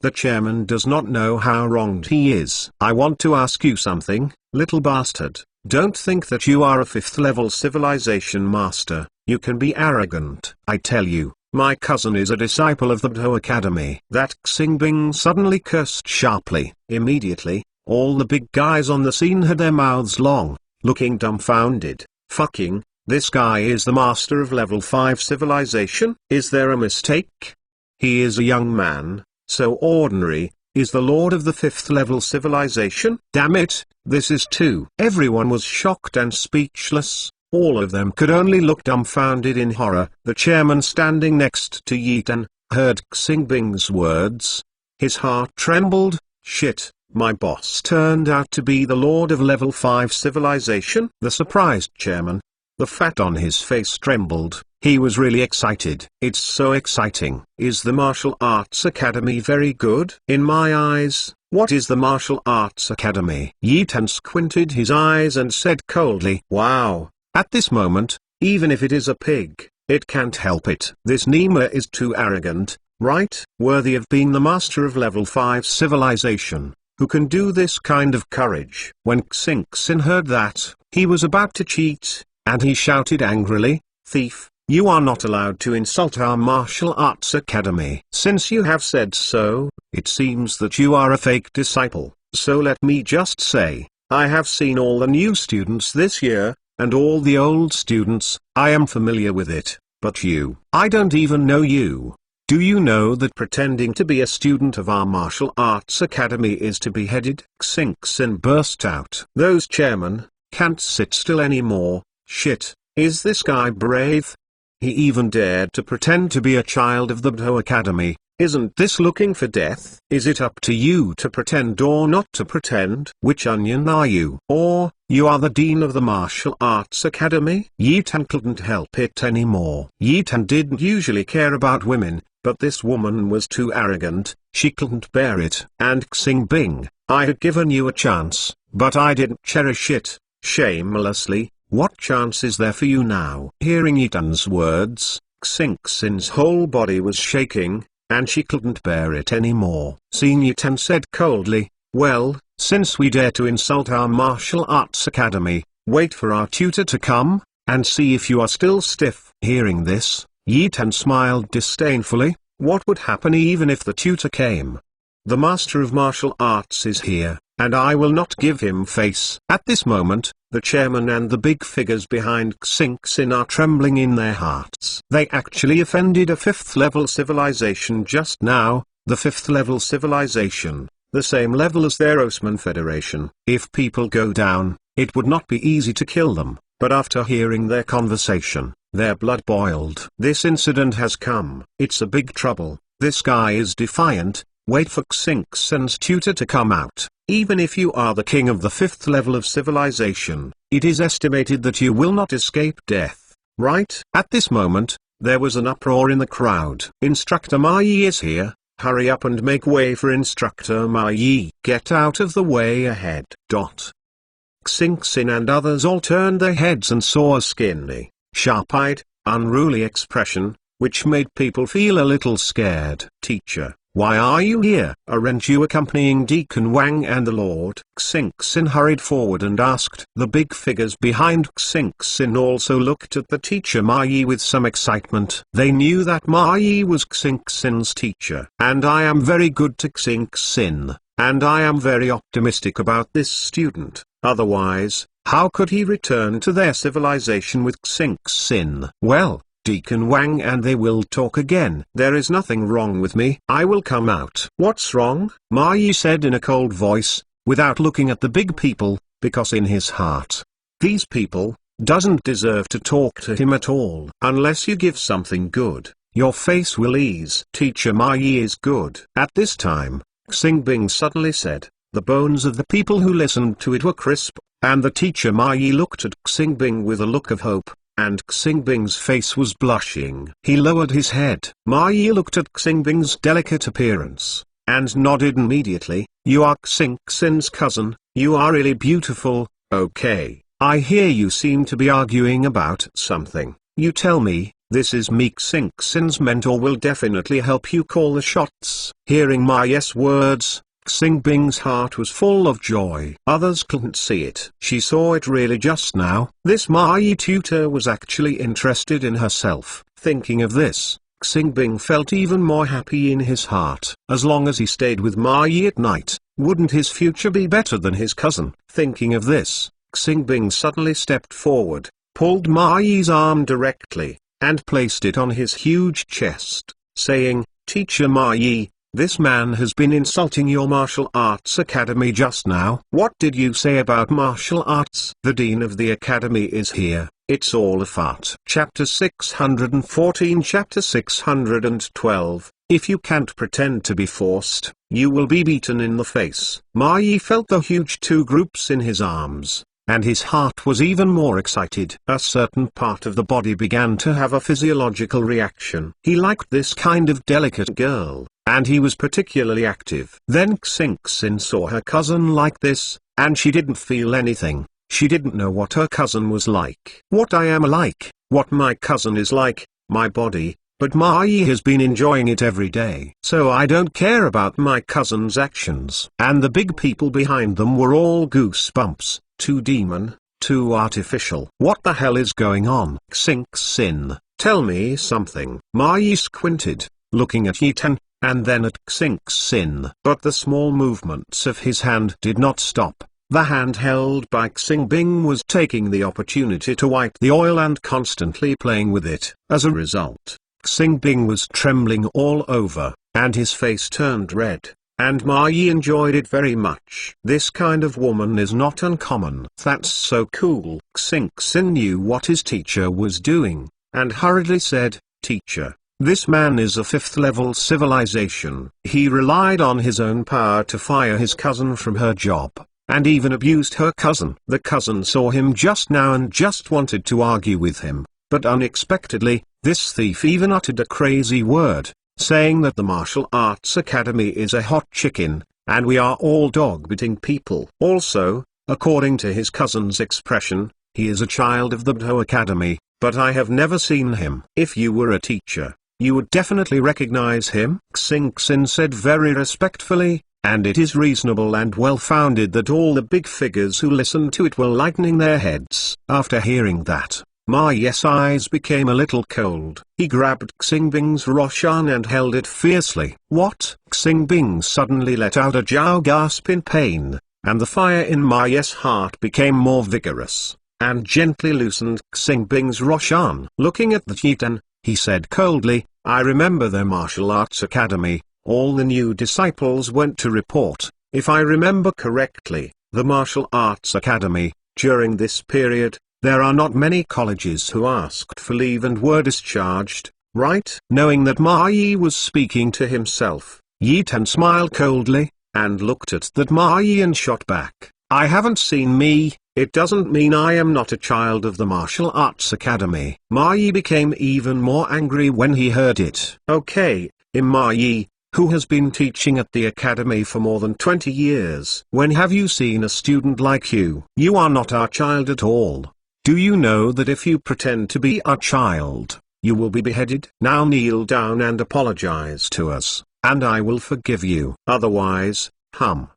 The chairman does not know how wronged he is. I want to ask you something, little bastard. Don't think that you are a 5th level civilization master. You can be arrogant. I tell you, my cousin is a disciple of the Bto Academy. That Xing Bing suddenly cursed sharply. Immediately, all the big guys on the scene had their mouths long, looking dumbfounded. Fucking, this guy is the master of level 5 civilization? Is there a mistake? He is a young man, so ordinary. Is the lord of the 5th level civilization? Damn it, this is too. Everyone was shocked and speechless. All of them could only look dumbfounded in horror. The chairman standing next to Yi Tan heard Xing Bing's words. His heart trembled. Shit, my boss turned out to be the lord of level 5 civilization? The surprised chairman, the fat on his face trembled. He was really excited. It's so exciting. Is the Martial Arts Academy very good? In my eyes, what is the Martial Arts Academy? Yi Tan squinted his eyes and said coldly, wow. At this moment, even if it is a pig, it can't help it. This Nima is too arrogant, right? Worthy of being the master of level 5 civilization. Who can do this kind of courage? When Xing Xin heard that, he was about to cheat, and he shouted angrily, thief. You are not allowed to insult our Martial Arts Academy. Since you have said so, it seems that you are a fake disciple. So let me just say, I have seen all the new students this year, and all the old students. I am familiar with it, but you, I don't even know you. Do you know that pretending to be a student of our Martial Arts Academy is to be beheaded? Xing Xin burst out. Those chairmen can't sit still anymore. Shit, is this guy brave? He even dared to pretend to be a child of the Bto Academy. Isn't this looking for death? Is it up to you to pretend or not to pretend? Which onion are you? Or, you are the dean of the Martial Arts Academy? Yi Tan couldn't help it anymore. Yi Tan didn't usually care about women, but this woman was too arrogant. She couldn't bear it. And Xing Bing, I had given you a chance, but I didn't cherish it. Shamelessly. What chance is there for you now? Hearing Yi Tan's words, Xing Xin's whole body was shaking, and she couldn't bear it anymore. Seeing Yi Tan said coldly, well, since we dare to insult our Martial Arts Academy, wait for our tutor to come, and see if you are still stiff. Hearing this, Yi Tan smiled disdainfully. What would happen even if the tutor came? The master of martial arts is here, and I will not give him face. At this moment, the chairman and the big figures behind Xing Xin are trembling in their hearts. They actually offended a 5th level civilization just now, the 5th level civilization, the same level as their Osman Federation. If people go down, it would not be easy to kill them, but after hearing their conversation, their blood boiled. This incident has come. It's a big trouble. This guy is defiant. Wait for Xing Xin's tutor to come out. Even if you are the king of the 5th level of civilization, it is estimated that you will not escape death, right? At this moment, there was an uproar in the crowd. Instructor Ma Yi is here. Hurry up and make way for Instructor Ma Yi. Get out of the way ahead. Xing Xin and others all turned their heads and saw a skinny, sharp-eyed, unruly expression, which made people feel a little scared. Teacher, Why are you here? Aren't you accompanying Deacon Wang and the Lord? Xingxin hurried forward and asked. The big figures behind Xingxin also looked at the teacher Ma Yi with some excitement. They knew that Ma Yi was Xingxin's teacher. And I am very good to Xingxin, and I am very optimistic about this student. Otherwise, how could he return to their civilization with Xingxin? Well, Deacon Wang and they will talk again. There is nothing wrong with me. I will come out. What's wrong? Ma Yi said in a cold voice, without looking at the big people, because in his heart, these people doesn't deserve to talk to him at all. Unless you give something good, your face will ease. Teacher Ma Yi is good. At this time, Xingbing suddenly said. The bones of the people who listened to it were crisp, and the teacher Ma Yi looked at Xingbing with a look of hope. And Xingbing's face was blushing. He lowered his head. Ma Yi looked at Xingbing's delicate appearance, and nodded immediately. You are Xingxin's cousin, you are really beautiful. Okay, I hear you seem to be arguing about something. You tell me, this is me. Xingxin's mentor will definitely help you call the shots. Hearing Ma Yi's words, Xingbing's heart was full of joy. Others couldn't see it. She saw it really just now. This Ma Yi tutor was actually interested in herself. Thinking of this, Xingbing felt even more happy in his heart. As long as he stayed with Ma Yi at night, wouldn't his future be better than his cousin? Thinking of this, Xingbing suddenly stepped forward, pulled Ma Yi's arm directly, and placed it on his huge chest, saying, Teacher Ma Yi, this man has been insulting your martial arts academy just now. What did you say about martial arts? The dean of the academy is here. It's all a fart. Chapter 614. Chapter 612. If you can't pretend to be forced, you will be beaten in the face. Ma Yi felt the huge two groups in his arms, and his heart was even more excited. A certain part of the body began to have a physiological reaction. He liked this kind of delicate girl, and he was particularly active. Then Xingxin saw her cousin like this, and she didn't feel anything. She didn't know what her cousin was like. What I am like, what my cousin is like, my body, but Ma Yi has been enjoying it every day. So I don't care about my cousin's actions. And the big people behind them were all goosebumps, too demon, too artificial. What the hell is going on? Xingxin, tell me something. Ma Yi squinted, looking at Yi Tan, and then at Xingxin. But the small movements of his hand did not stop. The hand held by Xingbing was taking the opportunity to wipe the oil and constantly playing with it. As a result, Xingbing was trembling all over, and his face turned red, and Ma Yi enjoyed it very much. This kind of woman is not uncommon. That's so cool. Xingxin knew what his teacher was doing, and hurriedly said, Teacher, this man is a 5th-level civilization. He relied on his own power to fire his cousin from her job, and even abused her cousin. The cousin saw him just now and just wanted to argue with him, but unexpectedly, this thief even uttered a crazy word, saying that the martial arts academy is a hot chicken, and we are all dog-biting people. Also, according to his cousin's expression, he is a child of the Bdo Academy, but I have never seen him. If you were a teacher, you would definitely recognize him, Xingxin said very respectfully, and it is reasonable and well-founded that all the big figures who listened to it were lightening their heads. After hearing that, Ma Yi's eyes became a little cold. He grabbed Xingbing's Roshan and held it fiercely. What? Xingbing suddenly let out a Jiao gasp in pain, and the fire in Ma Yi's heart became more vigorous, and gently loosened Xingbing's Roshan. Looking at the Yi Tan, he said coldly, I remember their martial arts academy. All the new disciples went to report. If I remember correctly, the martial arts academy, during this period, there are not many colleges who asked for leave and were discharged, right? Knowing that Ma Yi was speaking to himself, Yi Tan smiled coldly, and looked at that Ma Yi and shot back. I haven't seen me, it doesn't mean I am not a child of the martial arts academy. Ma Yi became even more angry when he heard it. Okay, Ma Yi, who has been teaching at the academy for more than 20 years. When have you seen a student like you? You are not our child at all. Do you know that if you pretend to be our child, you will be beheaded? Now kneel down and apologize to us, and I will forgive you. Otherwise,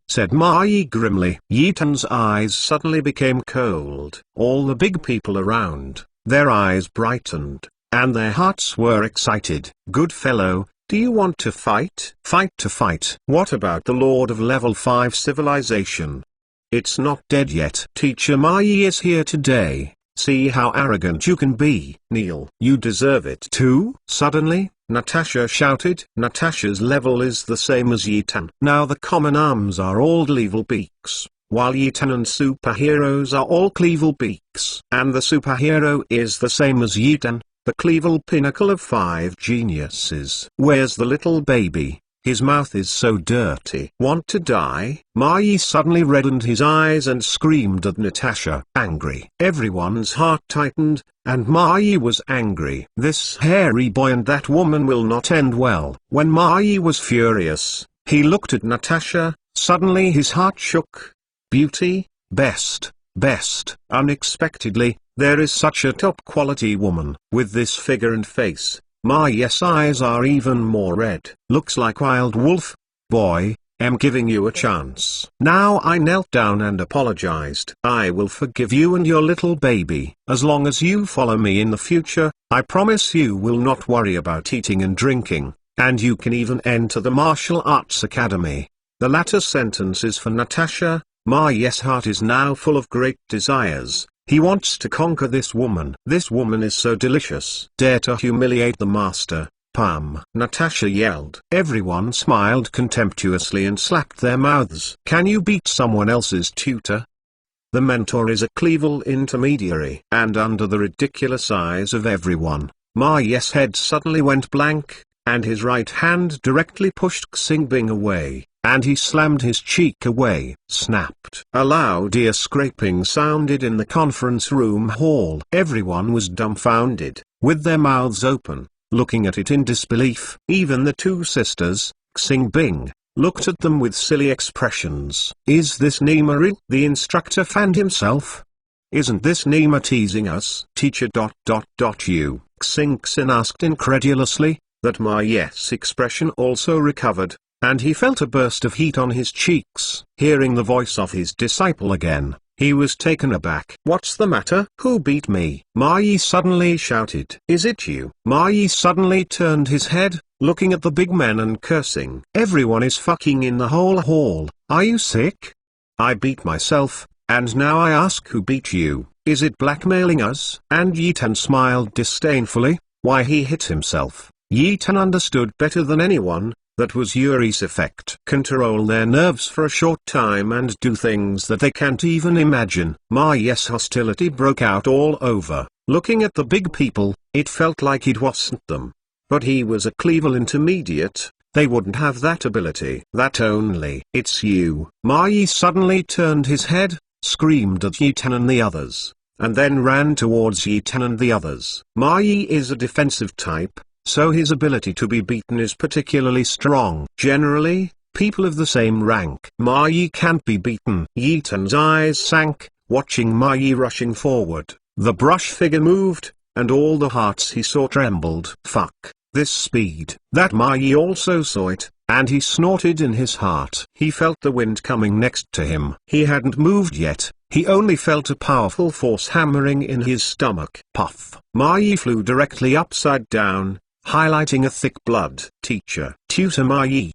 said Ma Yi grimly. Yi Tan's eyes suddenly became cold. All the big people around, their eyes brightened, and their hearts were excited. Good fellow, do you want to fight? Fight to fight. What about the Lord of Level 5 civilization? It's not dead yet. Teacher Ma Yi is here today. See how arrogant you can be. Kneel. You deserve it too. Suddenly, Natasha shouted. Natasha's level is the same as Yi Tan. Now the common arms are all Cleavel Beaks, while Yi Tan and superheroes are all Cleavel Beaks. And the superhero is the same as Yi Tan, the Cleavel pinnacle of 5 geniuses. Where's the little baby? His mouth is so dirty. Want to die? Ma Yi suddenly reddened his eyes and screamed at Natasha. Angry. Everyone's heart tightened, and Ma Yi was angry. This hairy boy and that woman will not end well. When Ma Yi was furious, he looked at Natasha. Suddenly his heart shook. Beauty, best. Unexpectedly, there is such a top-quality woman. With this figure and face, Ma Yi's eyes are even more red. Looks like Wild Wolf. Boy, am giving you a chance. Now I knelt down and apologized. I will forgive you and your little baby. As long as you follow me in the future, I promise you will not worry about eating and drinking, and you can even enter the martial arts academy. The latter sentence is for Natasha. Ma Yi's heart is now full of great desires. He wants to conquer this woman. This woman is so delicious. Dare to humiliate the master, Pam. Natasha yelled. Everyone smiled contemptuously and slapped their mouths. Can you beat someone else's tutor? The mentor is a Cleavel intermediary. And under the ridiculous eyes of everyone, Ma Yi's head suddenly went blank, and his right hand directly pushed Xingbing away, and he slammed his cheek away. Snapped. A loud ear scraping sounded in the conference room hall. Everyone was dumbfounded, with their mouths open, looking at it in disbelief. Even the two sisters, Xingbing, looked at them with silly expressions. Is this Nima real? The instructor fanned himself. Isn't this Nima teasing us? Teacher ... you, Xingxin asked incredulously. That Ma Yi's expression also recovered, and he felt a burst of heat on his cheeks. Hearing the voice of his disciple again, he was taken aback. What's the matter? Who beat me? Ma Yi suddenly shouted. Is it you? Ma Yi suddenly turned his head, looking at the big men and cursing. Everyone is fucking in the whole hall. Are you sick? I beat myself, and now I ask who beat you. Is it blackmailing us? And Yi Tan smiled disdainfully. Why he hit himself? Yi Tan understood better than anyone, that was Yuri's effect. Control their nerves for a short time and do things that they can't even imagine. Ma Yi's hostility broke out all over. Looking at the big people, it felt like it wasn't them. But he was a Cleavel intermediate, they wouldn't have that ability. That only. It's you. Ma Yi suddenly turned his head, screamed at Yi Tan and the others, and then ran towards Yi Tan and the others. Ma Yi is a defensive type, so his ability to be beaten is particularly strong. Generally, people of the same rank. Ma Yi can't be beaten. Yi Tan's eyes sank, watching Ma Yi rushing forward. The brush figure moved, and all the hearts he saw trembled. Fuck, this speed. That Ma Yi also saw it, and he snorted in his heart. He felt the wind coming next to him. He hadn't moved yet. He only felt a powerful force hammering in his stomach. Puff. Ma Yi flew directly upside down, highlighting a thick blood. Teacher, Tutor Ma Yi.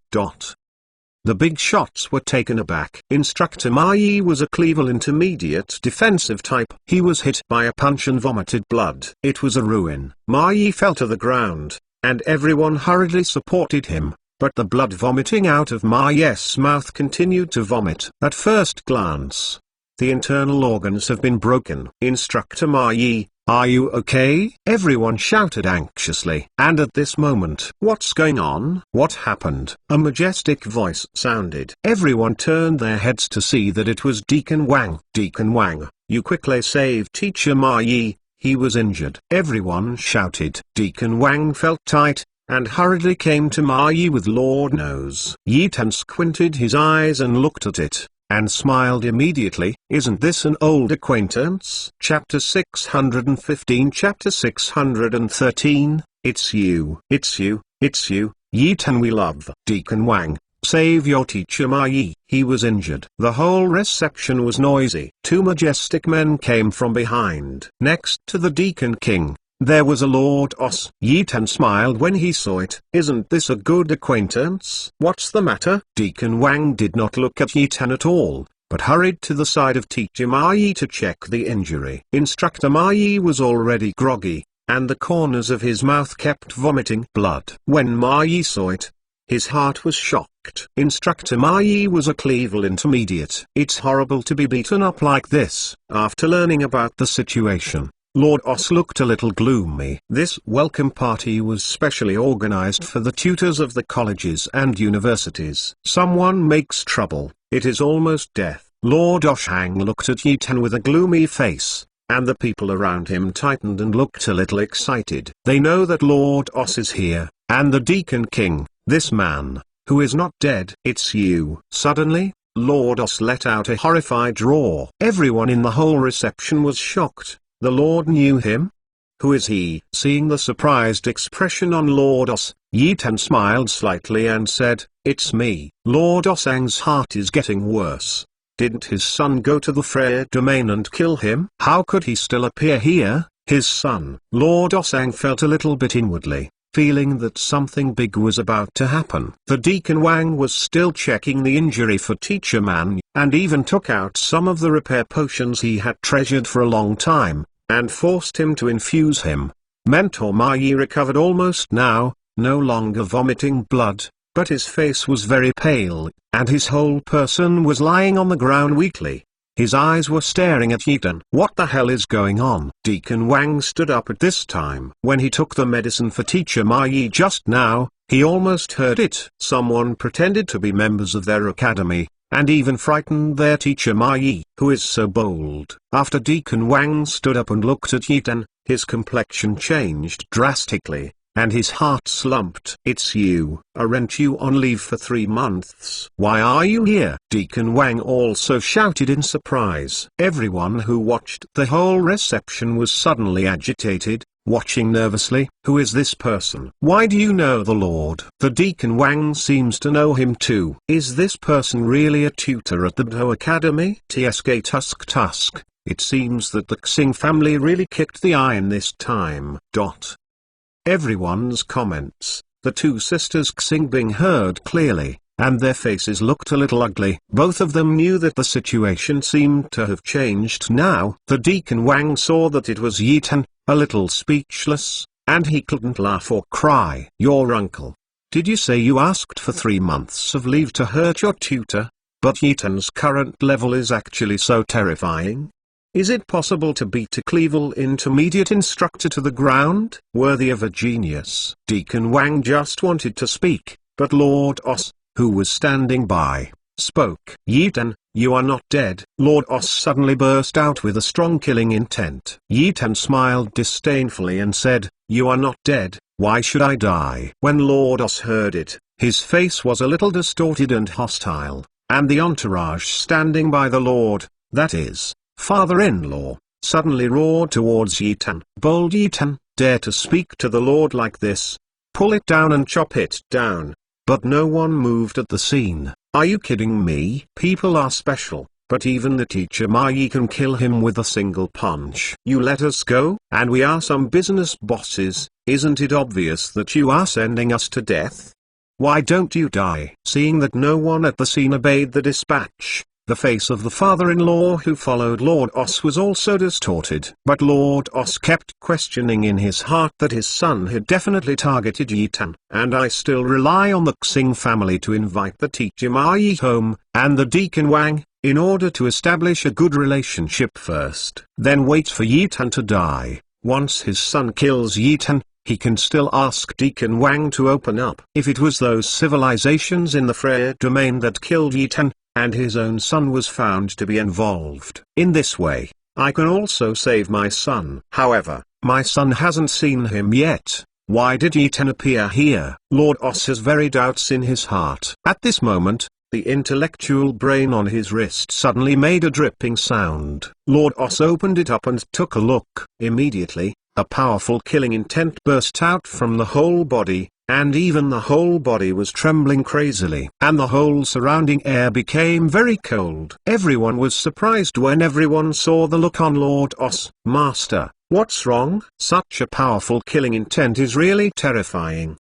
The big shots were taken aback. Instructor Ma Yi was a Cleavel intermediate defensive type. He was hit by a punch and vomited blood. It was a ruin. Ma Yi fell to the ground, and everyone hurriedly supported him, but the blood vomiting out of Ma Yi's mouth continued to vomit. At first glance, the internal organs have been broken. Instructor Ma Yi, are you okay? Everyone shouted anxiously. And at this moment, what's going on? What happened? A majestic voice sounded. Everyone turned their heads to see that it was Deacon Wang. Deacon Wang, you quickly save Teacher Ma Yi, he was injured. Everyone shouted. Deacon Wang felt tight, and hurriedly came to Ma Yi with Lord Nose. Yi Tan squinted his eyes and looked at it, and smiled immediately. Isn't this an old acquaintance? Chapter 615. Chapter 613, It's you. It's you. It's you. Yitan we love. Deacon Wang, save your teacher Ma Yi. He was injured. The whole reception was noisy. Two majestic men came from behind. Next to the Deacon King, there was a Lord Os. Yitan smiled when he saw it. Isn't this a good acquaintance? What's the matter? Deacon Wang did not look at Yitan at all, but hurried to the side of teacher Ma Yi to check the injury. Instructor Ma Yi was already groggy, and the corners of his mouth kept vomiting blood. When Ma Yi saw it, his heart was shocked. Instructor Ma Yi was a Cleveland intermediate. It's horrible to be beaten up like this. After learning about the situation, Lord Os looked a little gloomy. This welcome party was specially organized for the tutors of the colleges and universities. Someone makes trouble, it is almost death. Lord Oshang looked at Yitan with a gloomy face, and the people around him tightened and looked a little excited. They know that Lord Os is here, and the Deacon King, this man, who is not dead. It's you. Suddenly, Lord Os let out a horrified roar. Everyone in the whole reception was shocked. The Lord knew him? Who is he? Seeing the surprised expression on Lord Os, Yitan smiled slightly and said, it's me. Lord Osang's heart is getting worse. Didn't his son go to the Freya domain and kill him? How could he still appear here, his son? Lord Osang felt a little bit inwardly, feeling that something big was about to happen. The Deacon Wang was still checking the injury for Teacher Man, and even took out some of the repair potions he had treasured for a long time, and forced him to infuse him. Mentor Ma Yi recovered almost now, no longer vomiting blood, but his face was very pale, and his whole person was lying on the ground weakly. His eyes were staring at Yitan. What the hell is going on? Deacon Wang stood up at this time. When he took the medicine for teacher Ma Yi just now, he almost heard it. Someone pretended to be members of their academy, and even frightened their teacher Ma Yi. Who is so bold? After Deacon Wang stood up and looked at Yitan, his complexion changed drastically, and his heart slumped. It's you. Aren't you on leave for 3 months? Why are you here? Deacon Wang also shouted in surprise. Everyone who watched the whole reception was suddenly agitated, watching nervously. Who is this person? Why do you know the Lord? The Deacon Wang seems to know him too. Is this person really a tutor at the Bdo Academy? TSK Tusk. It seems that the Xing family really kicked the iron this time. Everyone's comments, the two sisters Xing being heard clearly, and their faces looked a little ugly. Both of them knew that the situation seemed to have changed now. The Deacon Wang saw that it was Yitan, a little speechless, and he couldn't laugh or cry. Your uncle. Did you say you asked for 3 months of leave to hurt your tutor? But Yitan's current level is actually so terrifying. Is it possible to beat a Cleveland intermediate instructor to the ground? Worthy of a genius. Deacon Wang just wanted to speak, but Lord Os, who was standing by, spoke. Yitan, you are not dead. Lord Os suddenly burst out with a strong killing intent. Yitan smiled disdainfully and said, you are not dead, why should I die? When Lord Os heard it, his face was a little distorted and hostile, and the entourage standing by the Lord, that is, father-in-law, suddenly roared towards Yitan. Bold Yitan, dare to speak to the Lord like this? Pull it down and chop it down. But no one moved at the scene. Are you kidding me? People are special, but even the teacher Ma Yi can kill him with a single punch. You let us go? And we are some business bosses, isn't it obvious that you are sending us to death? Why don't you die? Seeing that no one at the scene obeyed the dispatch, the face of the father-in-law who followed Lord Os was also distorted. But Lord Os kept questioning in his heart that his son had definitely targeted Yitan. And I still rely on the Xing family to invite the teacher Ma Yi home, and the Deacon Wang, in order to establish a good relationship first. Then wait for Yitan to die. Once his son kills Yitan, he can still ask Deacon Wang to open up. If it was those civilizations in the Freya domain that killed Yitan, and his own son was found to be involved in this way, I can also save my son. However, my son hasn't seen him yet. Why did Yitan appear here? Lord Os has very doubts in his heart. At this moment, the intellectual brain on his wrist suddenly made a dripping sound. Lord Os opened it up and took a look. Immediately, a powerful killing intent burst out from the whole body, and even the whole body was trembling crazily, and the whole surrounding air became very cold. Everyone was surprised when everyone saw the look on Lord Os. Master, what's wrong? Such a powerful killing intent is really terrifying.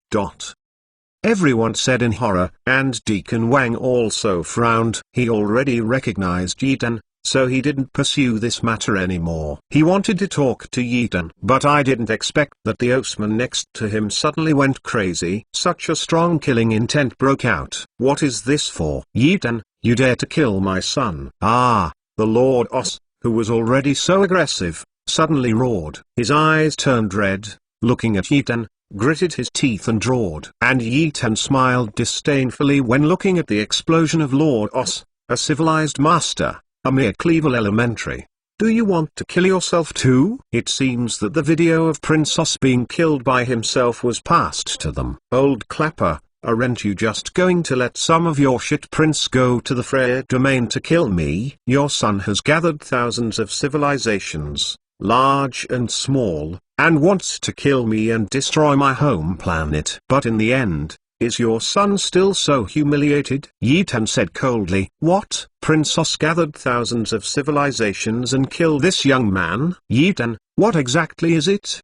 Everyone said in horror, and Deacon Wang also frowned. He already recognized Yi Dan, so he didn't pursue this matter anymore. He wanted to talk to Yi Dan, but I didn't expect that the Osman next to him suddenly went crazy. Such a strong killing intent broke out. What is this for? Yi Dan, you dare to kill my son? Ah, the Lord Os, who was already so aggressive, suddenly roared. His eyes turned red, looking at Yi Dan, gritted his teeth and roared. And Yi Dan smiled disdainfully when looking at the explosion of Lord Os, a civilized master. A mere Cleaver Elementary. Do you want to kill yourself too? It seems that the video of Prince Os being killed by himself was passed to them. Old Clapper, aren't you just going to let some of your shit prince go to the Freya domain to kill me? Your son has gathered thousands of civilizations, large and small, and wants to kill me and destroy my home planet. But in the end, is your son still so humiliated? Yi Dan said coldly. What? Prince Os gathered thousands of civilizations and killed this young man? Yi Dan, what exactly is it?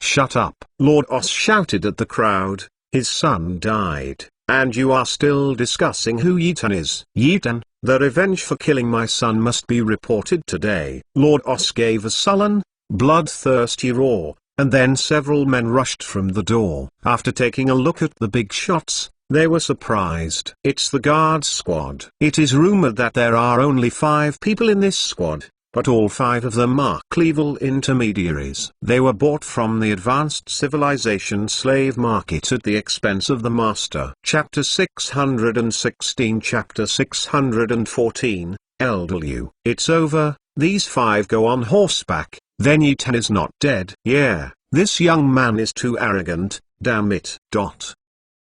Shut up. Lord Os shouted at the crowd. His son died, and you are still discussing who Yi Dan is. Yi Dan, the revenge for killing my son must be reported today. Lord Os gave a sullen, bloodthirsty roar. And then several men rushed from the door. After taking a look at the big shots, they were surprised. It's the guards squad. It is rumored that there are only 5 people in this squad, but all 5 of them are Cleaver intermediaries. They were bought from the advanced civilization slave market at the expense of the master. Chapter 616. Chapter 614, LW. It's over, these 5 go on horseback. Then Yi Dan is not dead. Yeah, this young man is too arrogant, damn it.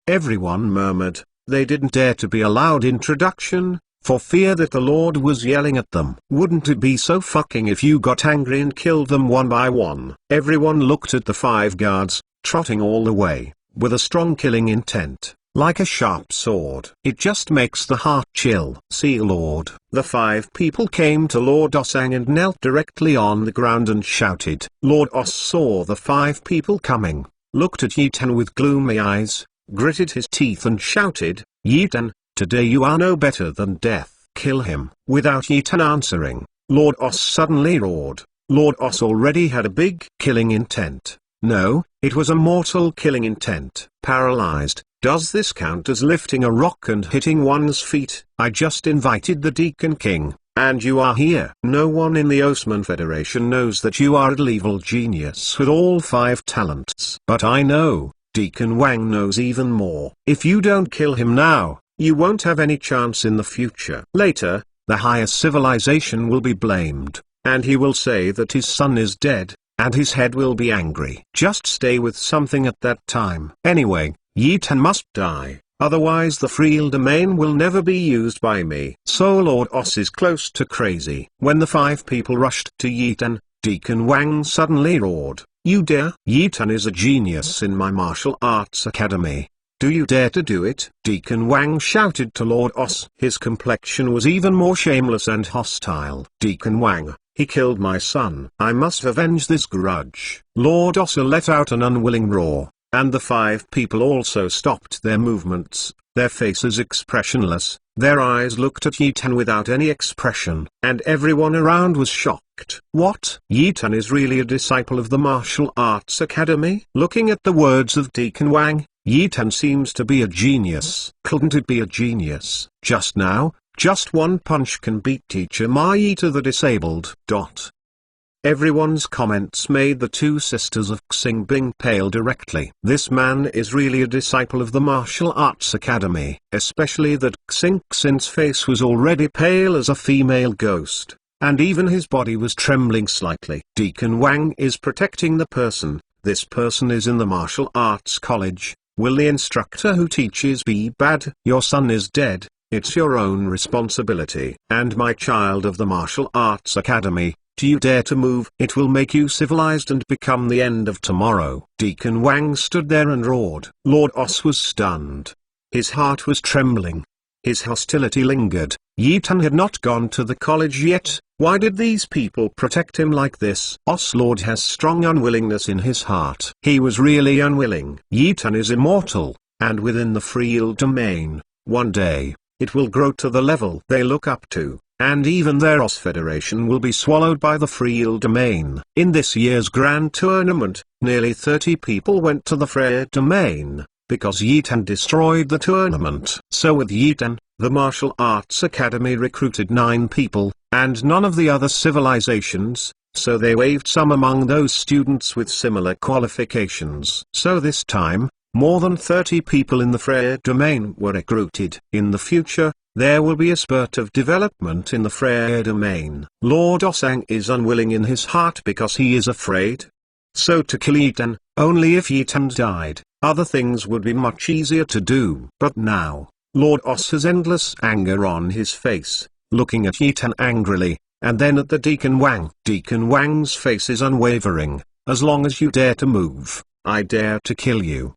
Everyone murmured. They didn't dare to be allowed introduction, for fear that the Lord was yelling at them. Wouldn't it be so fucking if you got angry and killed them one by one? Everyone looked at the 5 guards, trotting all the way, with a strong killing intent. Like a sharp sword. It just makes the heart chill. See Lord. The 5 people came to Lord Osang and knelt directly on the ground and shouted. Lord Os saw the 5 people coming, looked at Yi Dan with gloomy eyes, gritted his teeth and shouted, Yi Dan, today you are no better than death. Kill him. Without Yi Dan answering, Lord Os suddenly roared. Lord Os already had a big killing intent. No, it was a mortal killing intent. Paralyzed. Does this count as lifting a rock and hitting one's feet? I just invited the Deacon King, and you are here. No one in the Osman Federation knows that you are a evil genius with all 5 talents. But I know, Deacon Wang knows even more. If you don't kill him now, you won't have any chance in the future. Later, the higher civilization will be blamed, and he will say that his son is dead, and his head will be angry. Just stay with something at that time. Anyway, Yi Dan must die, otherwise the Freya domain will never be used by me. So Lord Os is close to crazy. When the 5 people rushed to Yi Dan, Deacon Wang suddenly roared, You dare? Yi Dan is a genius in my martial arts academy. Do you dare to do it? Deacon Wang shouted to Lord Os. His complexion was even more shameless and hostile. Deacon Wang, he killed my son. I must avenge this grudge. Lord Os let out an unwilling roar. And the 5 people also stopped their movements, their faces expressionless, their eyes looked at Yi Dan without any expression, and everyone around was shocked. What? Yi Dan is really a disciple of the Martial Arts Academy? Looking at the words of Deacon Wang, Yi Dan seems to be a genius. Couldn't it be a genius? Just now, just one punch can beat Teacher Maita the disabled. Everyone's comments made the 2 sisters of Xingbing pale directly. This man is really a disciple of the Martial Arts Academy, especially that Xing's face was already pale as a female ghost, and even his body was trembling slightly. Deacon Wang is protecting the person. This person is in the Martial Arts College. Will the instructor who teaches be bad? Your son is dead. It's your own responsibility. And my child of the Martial Arts Academy, Do you dare to move? It will make you civilized and become the end of tomorrow. Deacon Wang stood there and roared. Lord Os was stunned. His heart was trembling. His hostility lingered. Yi Tan had not gone to the college yet. Why did these people protect him like this? Os Lord has strong unwillingness in his heart. He was really unwilling. Yi Tan is immortal, and within the Freeil domain, one day, it will grow to the level they look up to, and even their Os Federation will be swallowed by the Freeil domain. In this year's grand tournament, nearly 30 people went to the Freya domain, because Yi Tan destroyed the tournament. So with Yi Tan, the Martial Arts Academy recruited 9 people, and none of the other civilizations, so they waived some among those students with similar qualifications. So this time, more than 30 people in the Freya domain were recruited. In the future, there will be a spurt of development in the Freya domain. Lord Osang is unwilling in his heart because he is afraid. So to kill Yi Tan, only if Yi Tan died, other things would be much easier to do. But now, Lord Os has endless anger on his face, looking at Yi Tan angrily, and then at the Deacon Wang. Deacon Wang's face is unwavering. As long as you dare to move, I dare to kill you.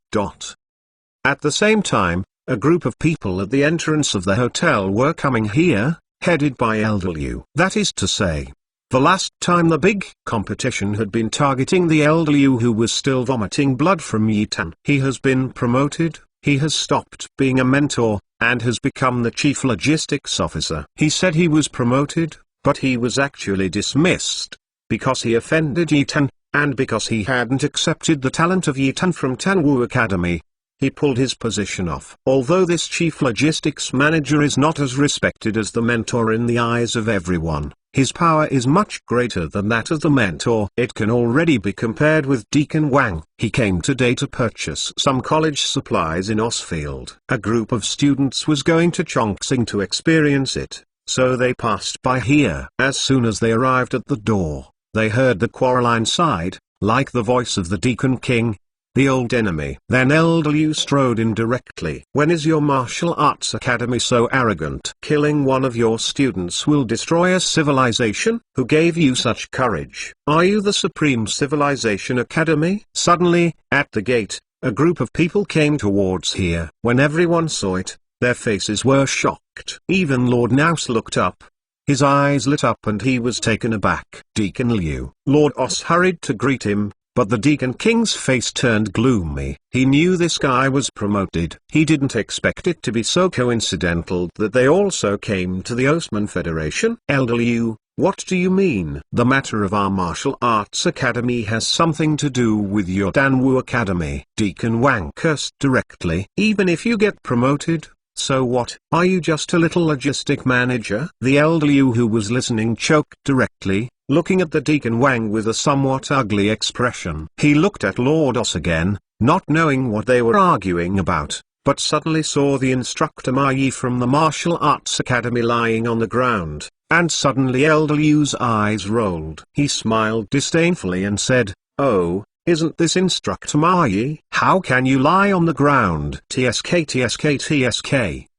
At the same time, a group of people at the entrance of the hotel were coming here, headed by Elder Liu. That is to say, the last time the big competition had been targeting the Elder Liu, who was still vomiting blood from Yi Tan. He has been promoted, he has stopped being a mentor, and has become the chief logistics officer. He said he was promoted, but he was actually dismissed, because he offended Yi Tan, and because he hadn't accepted the talent of Yi Tan from Tanwu Academy. He pulled his position off. Although this chief logistics manager is not as respected as the mentor in the eyes of everyone, his power is much greater than that of the mentor. It can already be compared with Deacon Wang. He came today to purchase some college supplies in Osfield. A group of students was going to Chongqing to experience it, so they passed by here. As soon as they arrived at the door, they heard the quarrel inside, like the voice of the Deacon King, the old enemy. Then Elder Liu strode in directly. When is your martial arts academy so arrogant? Killing one of your students will destroy a civilization? Who gave you such courage? Are you the Supreme Civilization Academy? Suddenly, at the gate, a group of people came towards here. When everyone saw it, their faces were shocked. Even Lord Naus looked up. His eyes lit up and he was taken aback. Deacon Liu. Lord Os hurried to greet him, but the Deacon King's face turned gloomy. He knew this guy was promoted. He didn't expect it to be so coincidental that they also came to the Osman Federation. Elder Liu, what do you mean? The matter of our martial arts academy has something to do with your Danwu Academy. Deacon Wang cursed directly. Even if you get promoted, so what? Are you just a little logistic manager? The Elder Liu, who was listening, choked directly, looking at the Deacon Wang with a somewhat ugly expression. He looked at Lord Os again, not knowing what they were arguing about, but suddenly saw the instructor Ma Yi from the Martial Arts Academy lying on the ground, and suddenly Elder Liu's eyes rolled. He smiled disdainfully and said, "Oh, isn't this instructor Ma Yi? How can you lie on the ground?" TSK.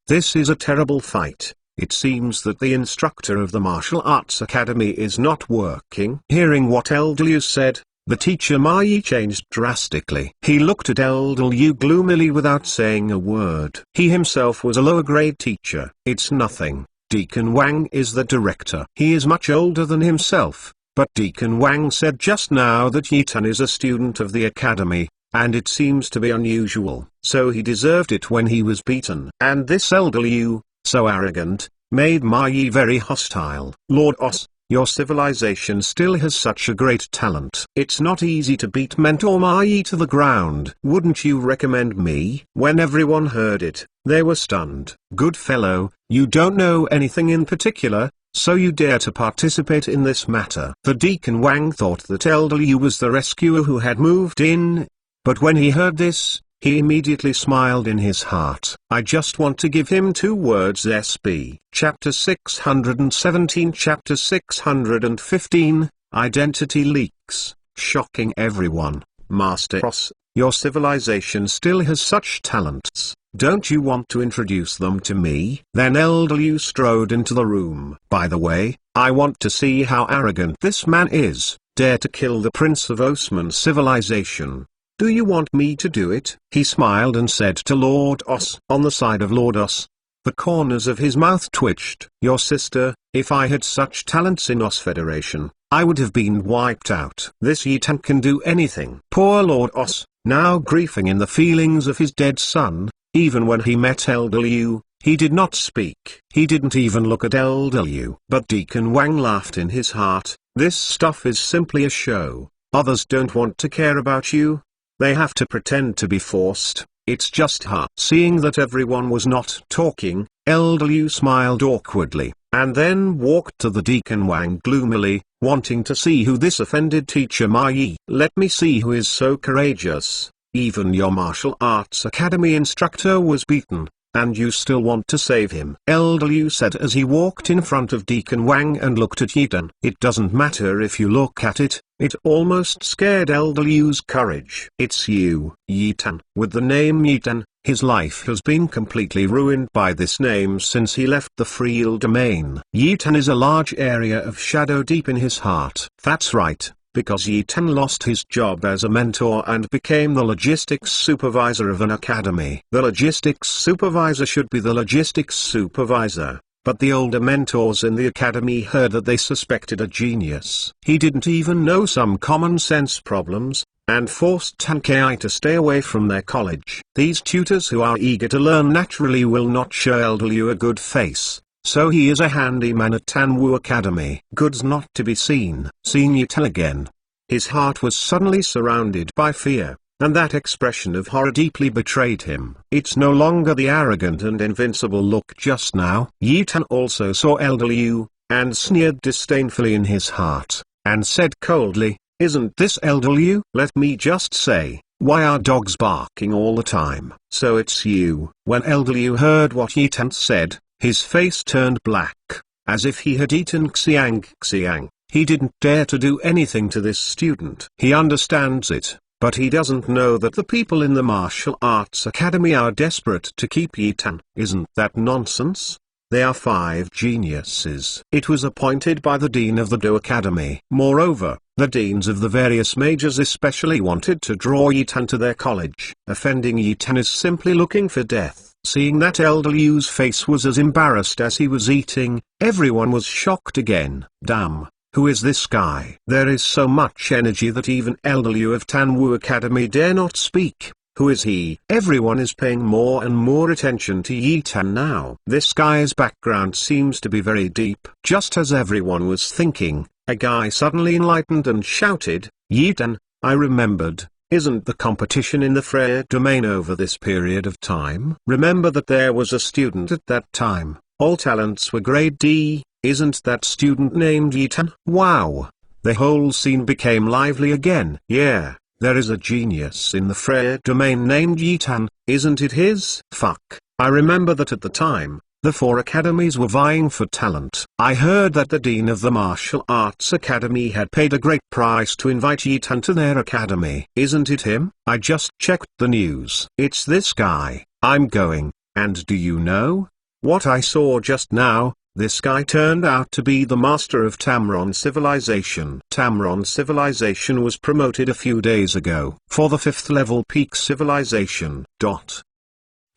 This is a terrible fight. It seems that the instructor of the Martial Arts Academy is not working. Hearing what Elder Liu said, the teacher Ma Yi changed drastically. He looked at Elder Liu gloomily without saying a word. He himself was a lower grade teacher. It's nothing. Deacon Wang is the director. He is much older than himself, but Deacon Wang said just now that Yi Tan is a student of the academy, and it seems to be unusual. So he deserved it when he was beaten. And this Elder Liu, so arrogant, made Ma Yi very hostile. Lord Os, your civilization still has such a great talent. It's not easy to beat Mentor Ma Yi to the ground. Wouldn't you recommend me? When everyone heard it, they were stunned. Good fellow, you don't know anything in particular, so you dare to participate in this matter. The Deacon Wang thought that Elder Liu was the rescuer who had moved in, but when he heard this, he immediately smiled in his heart. I just want to give him 2 words. SB. Chapter 617. Chapter 615, Identity Leaks, shocking everyone. Master Os, your civilization still has such talents. Don't you want to introduce them to me? Then Elder Liu strode into the room. By the way, I want to see how arrogant this man is, dare to kill the Prince of Osman civilization. Do you want me to do it? He smiled and said to Lord Os. On the side of Lord Os, the corners of his mouth twitched. Your sister, if I had such talents in Os Federation, I would have been wiped out. This Yitan can do anything. Poor Lord Os, now grieving in the feelings of his dead son, even when he met Elder Liu, he did not speak. He didn't even look at Elder Liu. But Deacon Wang laughed in his heart. This stuff is simply a show. Others don't want to care about you. They have to pretend to be forced. It's just her. Seeing that everyone was not talking, Elder Liu smiled awkwardly, and then walked to the Deacon Wang gloomily, wanting to see who this offended teacher Ma Yi. Let me see who is so courageous. Even your martial arts academy instructor was beaten, and you still want to save him. Elder Liu said as he walked in front of Deacon Wang and looked at Yitan. It doesn't matter if you look at it. It almost scared Elder Liu's courage. It's you, Yitan. With the name Yitan, his life has been completely ruined by this name since he left the Friel domain. Yitan is a large area of shadow deep in his heart. That's right, because Yitan lost his job as a mentor and became the logistics supervisor of an academy. The logistics supervisor should be the logistics supervisor. But the older mentors in the academy heard that they suspected a genius. He didn't even know some common sense problems, and forced Tan Kai to stay away from their college. These tutors who are eager to learn naturally will not show Elder Liu a good face, so he is a handyman at Tanwu Academy. Goods not to be seen. Seeing Yitan again, his heart was suddenly surrounded by fear. And that expression of horror deeply betrayed him. It's no longer the arrogant and invincible look just now. Yitan also saw Elder Liu, and sneered disdainfully in his heart, and said coldly, "Isn't this Elder Liu? Let me just say, why are dogs barking all the time?" So it's you. When Elder Liu heard what Yitan said, his face turned black, as if he had eaten Xiang. He didn't dare to do anything to this student. He understands it. But he doesn't know that the people in the Martial Arts Academy are desperate to keep Yitan. Isn't that nonsense? They are 5 geniuses. It was appointed by the Dean of the Do Academy. Moreover, the deans of the various majors especially wanted to draw Yitan to their college. Offending Yitan is simply looking for death. Seeing that Elder Liu's face was as embarrassed as he was eating, everyone was shocked again. Damn. Who is this guy? There is so much energy that even Elder Liu of Tanwu Academy dare not speak. Who is he? Everyone is paying more and more attention to Yitan now. This guy's background seems to be very deep. Just as everyone was thinking, a guy suddenly enlightened and shouted, "Yitan, I remembered. Isn't the competition in the Freya domain over this period of time? Remember that there was a student at that time. All talents were grade D. Isn't that student named Yitan?" Wow! The whole scene became lively again. Yeah, there is a genius in the Freya domain named Yitan, isn't it his? Fuck, I remember that at the time, the 4 academies were vying for talent. I heard that the Dean of the Martial Arts Academy had paid a great price to invite Yitan to their academy. Isn't it him? I just checked the news. It's this guy. I'm going, and do you know what I saw just now? This guy turned out to be the master of Tamron Civilization. Tamron Civilization was promoted a few days ago for the 5th level peak civilization.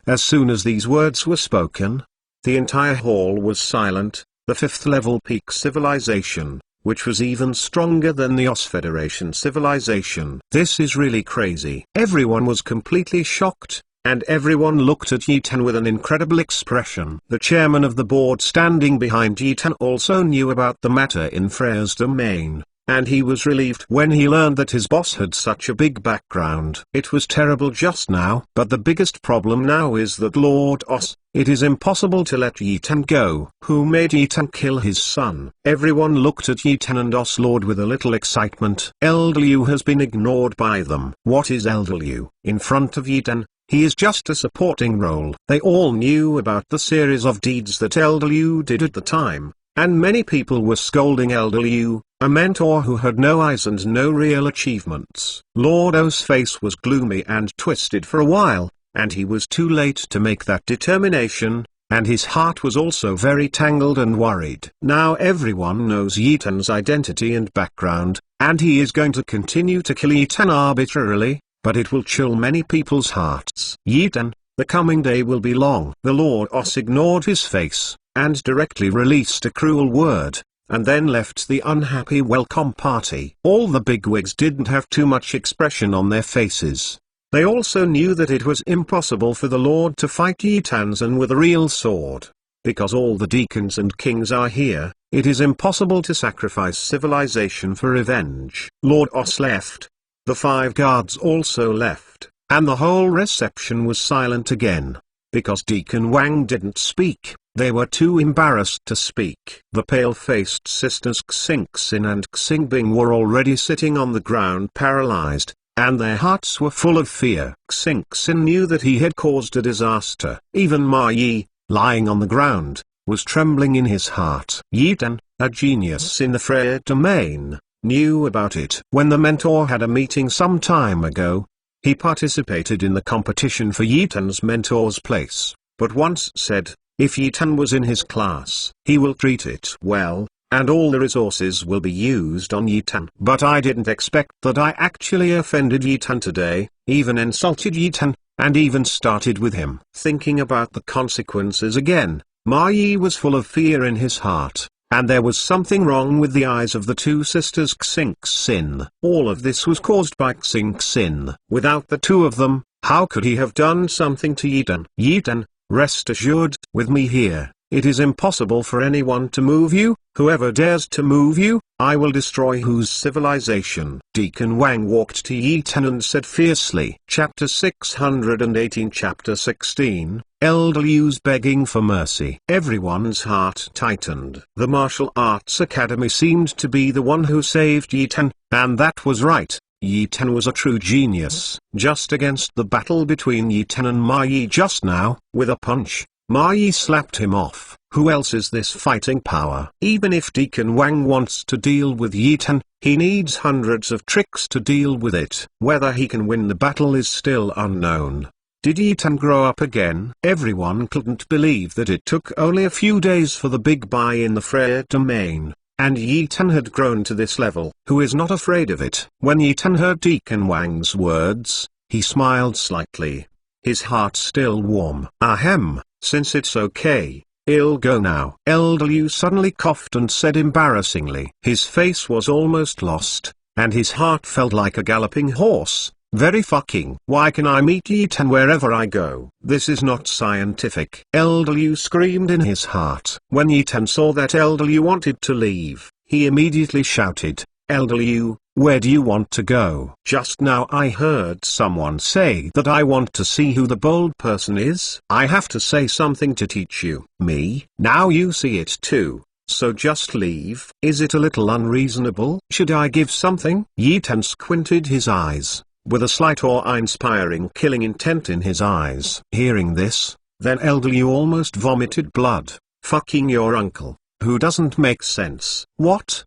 As soon as these words were spoken, the entire hall was silent. The 5th level peak civilization, which was even stronger than the Os Federation civilization. This is really crazy. Everyone was completely shocked. And everyone looked at Yitan with an incredible expression. The chairman of the board standing behind Yitan also knew about the matter in Freya's domain, and he was relieved when he learned that his boss had such a big background. It was terrible just now. But the biggest problem now is that Lord Os, it is impossible to let Yitan go. Who made Yitan kill his son? Everyone looked at Yitan and Os Lord with a little excitement. Elder Liu has been ignored by them. What is Elder Liu? In front of Yitan, he is just a supporting role. They all knew about the series of deeds that Elder Liu did at the time, and many people were scolding Elder Liu, a mentor who had no eyes and no real achievements. Lord O's face was gloomy and twisted for a while, and he was too late to make that determination. and his heart was also very tangled and worried. Now everyone knows Yi Tan's identity and background, and he is going to continue to kill Yi Tan arbitrarily, but it will chill many people's hearts. Yi Tan, the coming day will be long. The Lord Os ignored his face, and directly released a cruel word, and then left the unhappy welcome party. All the bigwigs didn't have too much expression on their faces. They also knew that it was impossible for the Lord to fight Yi Tanzan with a real sword. Because all the deacons and kings are here, it is impossible to sacrifice civilization for revenge. Lord Os left. The 5 guards also left, and the whole reception was silent again. Because Deacon Wang didn't speak, they were too embarrassed to speak. The pale-faced sisters Xingxin and Xingbing were already sitting on the ground paralyzed, and their hearts were full of fear. Xingxin knew that he had caused a disaster. Even Ma Yi, lying on the ground, was trembling in his heart. Yi Tan, a genius in the Freya domain, knew about it. When the mentor had a meeting some time ago, he participated in the competition for Yi Tan's mentor's place, but once said, if Yi Tan was in his class, he will treat it well, and all the resources will be used on Yi Tan. But I didn't expect that I actually offended Yi Tan today, even insulted Yi Tan, and even started with him. Thinking about the consequences again, Ma Yi was full of fear in his heart. And there was something wrong with the eyes of the 2 sisters Xingxin. All of this was caused by Xingxin. Without the 2 of them, how could he have done something to Yi Tan? Yi Tan, rest assured, with me here, it is impossible for anyone to move you. Whoever dares to move you, I will destroy whose civilization. Deacon Wang walked to Yi Tan and said fiercely. Chapter 618 Chapter 16, Elder Liu's begging for mercy. Everyone's heart tightened. The martial arts academy seemed to be the one who saved Yi Tan, and that was right. Yi Tan was a true genius. Just against the battle between Yi Tan and Ma Yi just now, with a punch, Ma Yi slapped him off. Who else is this fighting power? Even if Deacon Wang wants to deal with Yi Tan, he needs hundreds of tricks to deal with it. Whether he can win the battle is still unknown. Did Yi Tan grow up again? Everyone couldn't believe that it took only a few days for the big buy in the Freya domain, and Yi Tan had grown to this level. Who is not afraid of it? When Yi Tan heard Deacon Wang's words, he smiled slightly. His heart still warm. Ahem, since it's okay, I'll go now. Elder Liu suddenly coughed and said embarrassingly. His face was almost lost, and his heart felt like a galloping horse. Very fucking. Why can I meet Yi Tan wherever I go? This is not scientific. Elder Liu screamed in his heart. When Yi Tan saw that Elder Liu wanted to leave, he immediately shouted, Elder Liu, where do you want to go? Just now I heard someone say that I want to see who the bold person is. I have to say something to teach you. Me? Now you see it too. So just leave. Is it a little unreasonable? Should I give something? Yi Tan squinted his eyes, with a slight awe-inspiring killing intent in his eyes. Hearing this, then Elder Liu almost vomited blood. Fucking your uncle. Who doesn't make sense. What?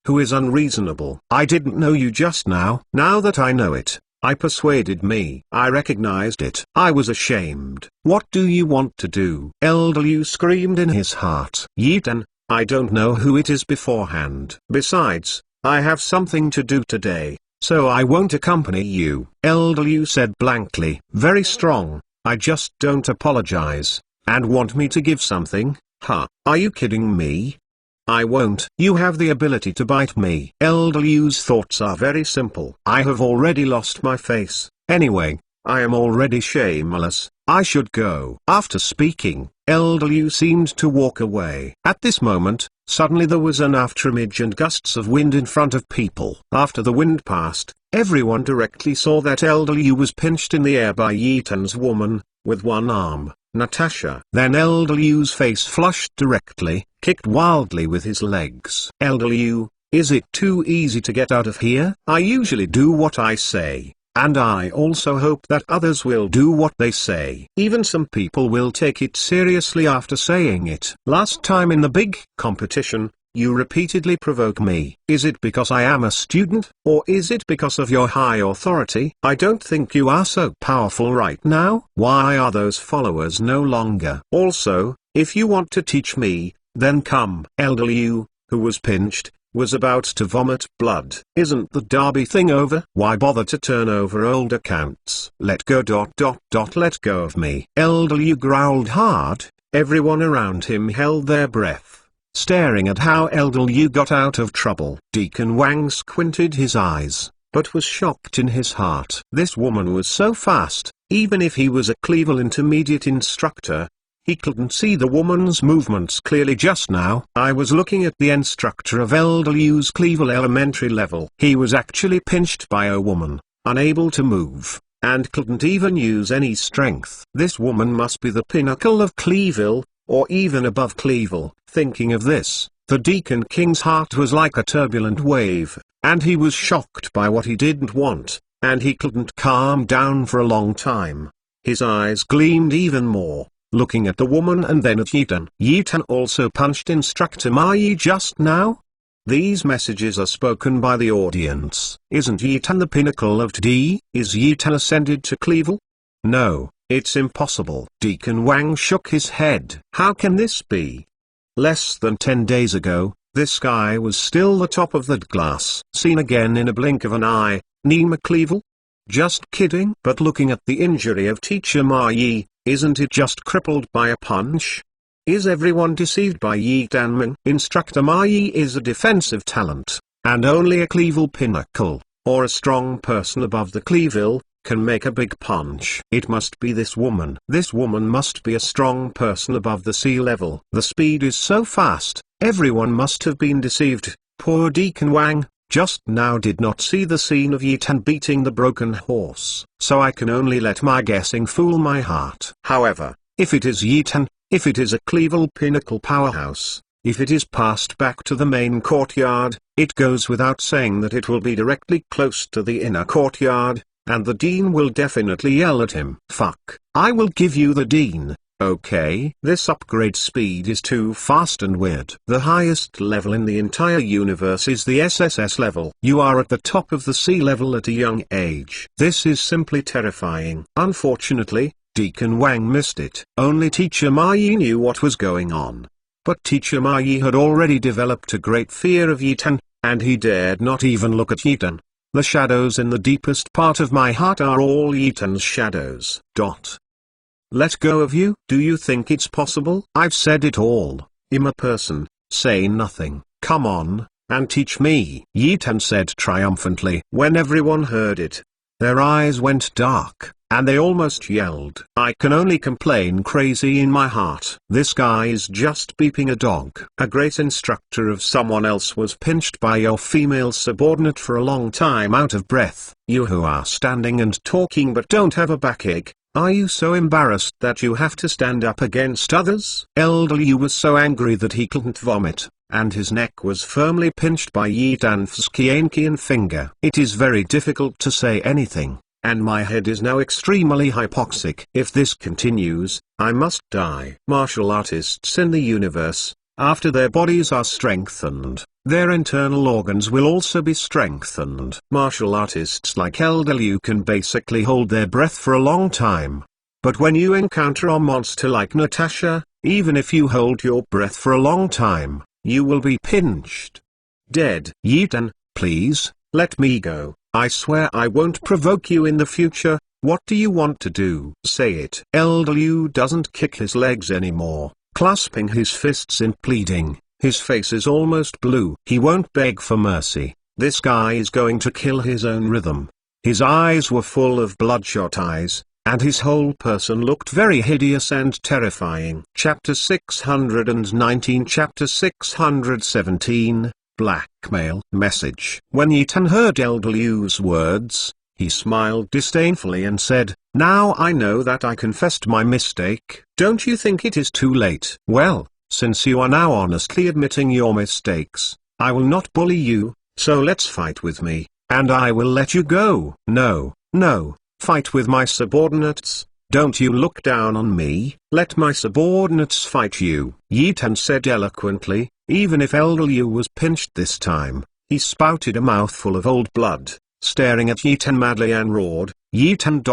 Who is unreasonable? I didn't know you just now. Now that I know it, I persuaded me. I recognized it. I was ashamed. What do you want to do? Elder Liu screamed in his heart. Yi Tan, I don't know who it is beforehand. Besides, I have something to do today, so I won't accompany you. Elder Liu said blankly. Very strong. I just don't apologize. And want me to give something? Huh? Are you kidding me? I won't. You have the ability to bite me. Elder Liu's thoughts are very simple. I have already lost my face. Anyway, I am already shameless. I should go. After speaking, Elder Liu seemed to walk away. At this moment, suddenly there was an afterimage and gusts of wind in front of people. After the wind passed, everyone directly saw that Elder Liu was pinched in the air by Yi Tan's woman, with one arm, Natasha. Then Elder Liu's face flushed directly, kicked wildly with his legs. Elder Liu, is it too easy to get out of here? I usually do what I say, and I also hope that others will do what they say. Even some people will take it seriously after saying it. Last time in the big competition, you repeatedly provoke me. Is it because I am a student, or is it because of your high authority? I don't think you are so powerful right now. Why are those followers no longer? Also, If you want to teach me, then come. Elder Liu, who was pinched, was about to vomit blood. Isn't the derby thing over? Why bother to turn over old accounts? Let go. Let go of me. Elder Liu growled hard. Everyone around him held their breath, staring at how Elder Liu got out of trouble. Deacon Wang squinted his eyes, but was shocked in his heart. This woman was so fast, even if he was a Cleveland intermediate instructor, he couldn't see the woman's movements clearly just now. I was looking at the instructor of Elder Liu's Cleveland elementary level. He was actually pinched by a woman, unable to move, and couldn't even use any strength. This woman must be the pinnacle of Cleveland, or even above Cleveland. Thinking of this, the Deacon King's heart was like a turbulent wave, and he was shocked by what he didn't want, and he couldn't calm down for a long time. His eyes gleamed even more, looking at the woman and then at Yi Tan. Yi Tan also punched Instructor Ma Yi just now? These messages are spoken by the audience. Isn't Yi Tan the pinnacle of D? Is Yi Tan ascended to Cleveland? No, it's impossible. Deacon Wang shook his head. How can this be? Less than 10 days ago, this guy was still the top of that class. Seen again in a blink of an eye, Nima Cleveland? Just kidding. But looking at the injury of Teacher Ma Yi, isn't it just crippled by a punch? Is everyone deceived by Yi Tanmin? Instructor Ma Yi is a defensive talent, and only a Cleveland pinnacle, or a strong person above the Cleveland, can make a big punch. It must be this woman. This woman must be a strong person above the sea level. The speed is so fast, everyone must have been deceived. Poor Deacon Wang just now did not see the scene of Yi Tan beating the broken horse, so I can only let my guessing fool my heart. However, if it is Yi Tan, if it is a Cleveland pinnacle powerhouse, if it is passed back to the main courtyard, it goes without saying that it will be directly close to the inner courtyard, and the dean will definitely yell at him. Fuck, I will give you the dean. Okay, this upgrade speed is too fast and weird. The highest level in the entire universe is the SSS level. You are at the top of the sea level at a young age. This is simply terrifying. Unfortunately, Deacon Wang missed it. Only Teacher Ma Yi knew what was going on. But Teacher Ma Yi had already developed a great fear of Yi Tan, and he dared not even look at Yi Tan. The shadows in the deepest part of my heart are all Yi Tan's shadows. Let go of you? Do you think it's possible? I've said it all. I'm a person, say nothing. Come on, and teach me. Yi Tan said triumphantly. When everyone heard it, their eyes went dark, and they almost yelled. I can only complain crazy in my heart. This guy is just beeping a dog. A great instructor of someone else was pinched by your female subordinate for a long time out of breath. You who are standing and talking but don't have a backache, are you so embarrassed that you have to stand up against others? Elder Liu was so angry that he couldn't vomit, and his neck was firmly pinched by Yi Tan's Qianqian finger. It is very difficult to say anything, and my head is now extremely hypoxic. If this continues, I must die. Martial artists in the universe, after their bodies are strengthened, their internal organs will also be strengthened. Martial artists like Elder Liu can basically hold their breath for a long time. But when you encounter a monster like Natasha, even if you hold your breath for a long time, you will be pinched. Dead. Yi Tan, please, let me go. I swear I won't provoke you in the future. What do you want to do? Say it. Elder Liu doesn't kick his legs anymore, clasping his fists in pleading. His face is almost blue. He won't beg for mercy. This guy is going to kill his own rhythm. His eyes were full of bloodshot eyes, and his whole person looked very hideous and terrifying. Chapter 619 Chapter 617, Blackmail. Message. When Yi Tan heard Elder Liu's words, he smiled disdainfully and said, now I know that I confessed my mistake. Don't you think it is too late? Well, since you are now honestly admitting your mistakes, I will not bully you, so let's fight with me, and I will let you go. No, fight with my subordinates. Don't you look down on me. Let my subordinates fight you. Yi Tan said eloquently. Even if Elder Liu was pinched this time, he spouted a mouthful of old blood, staring at Yi Tan madly and roared, Yi Tan ...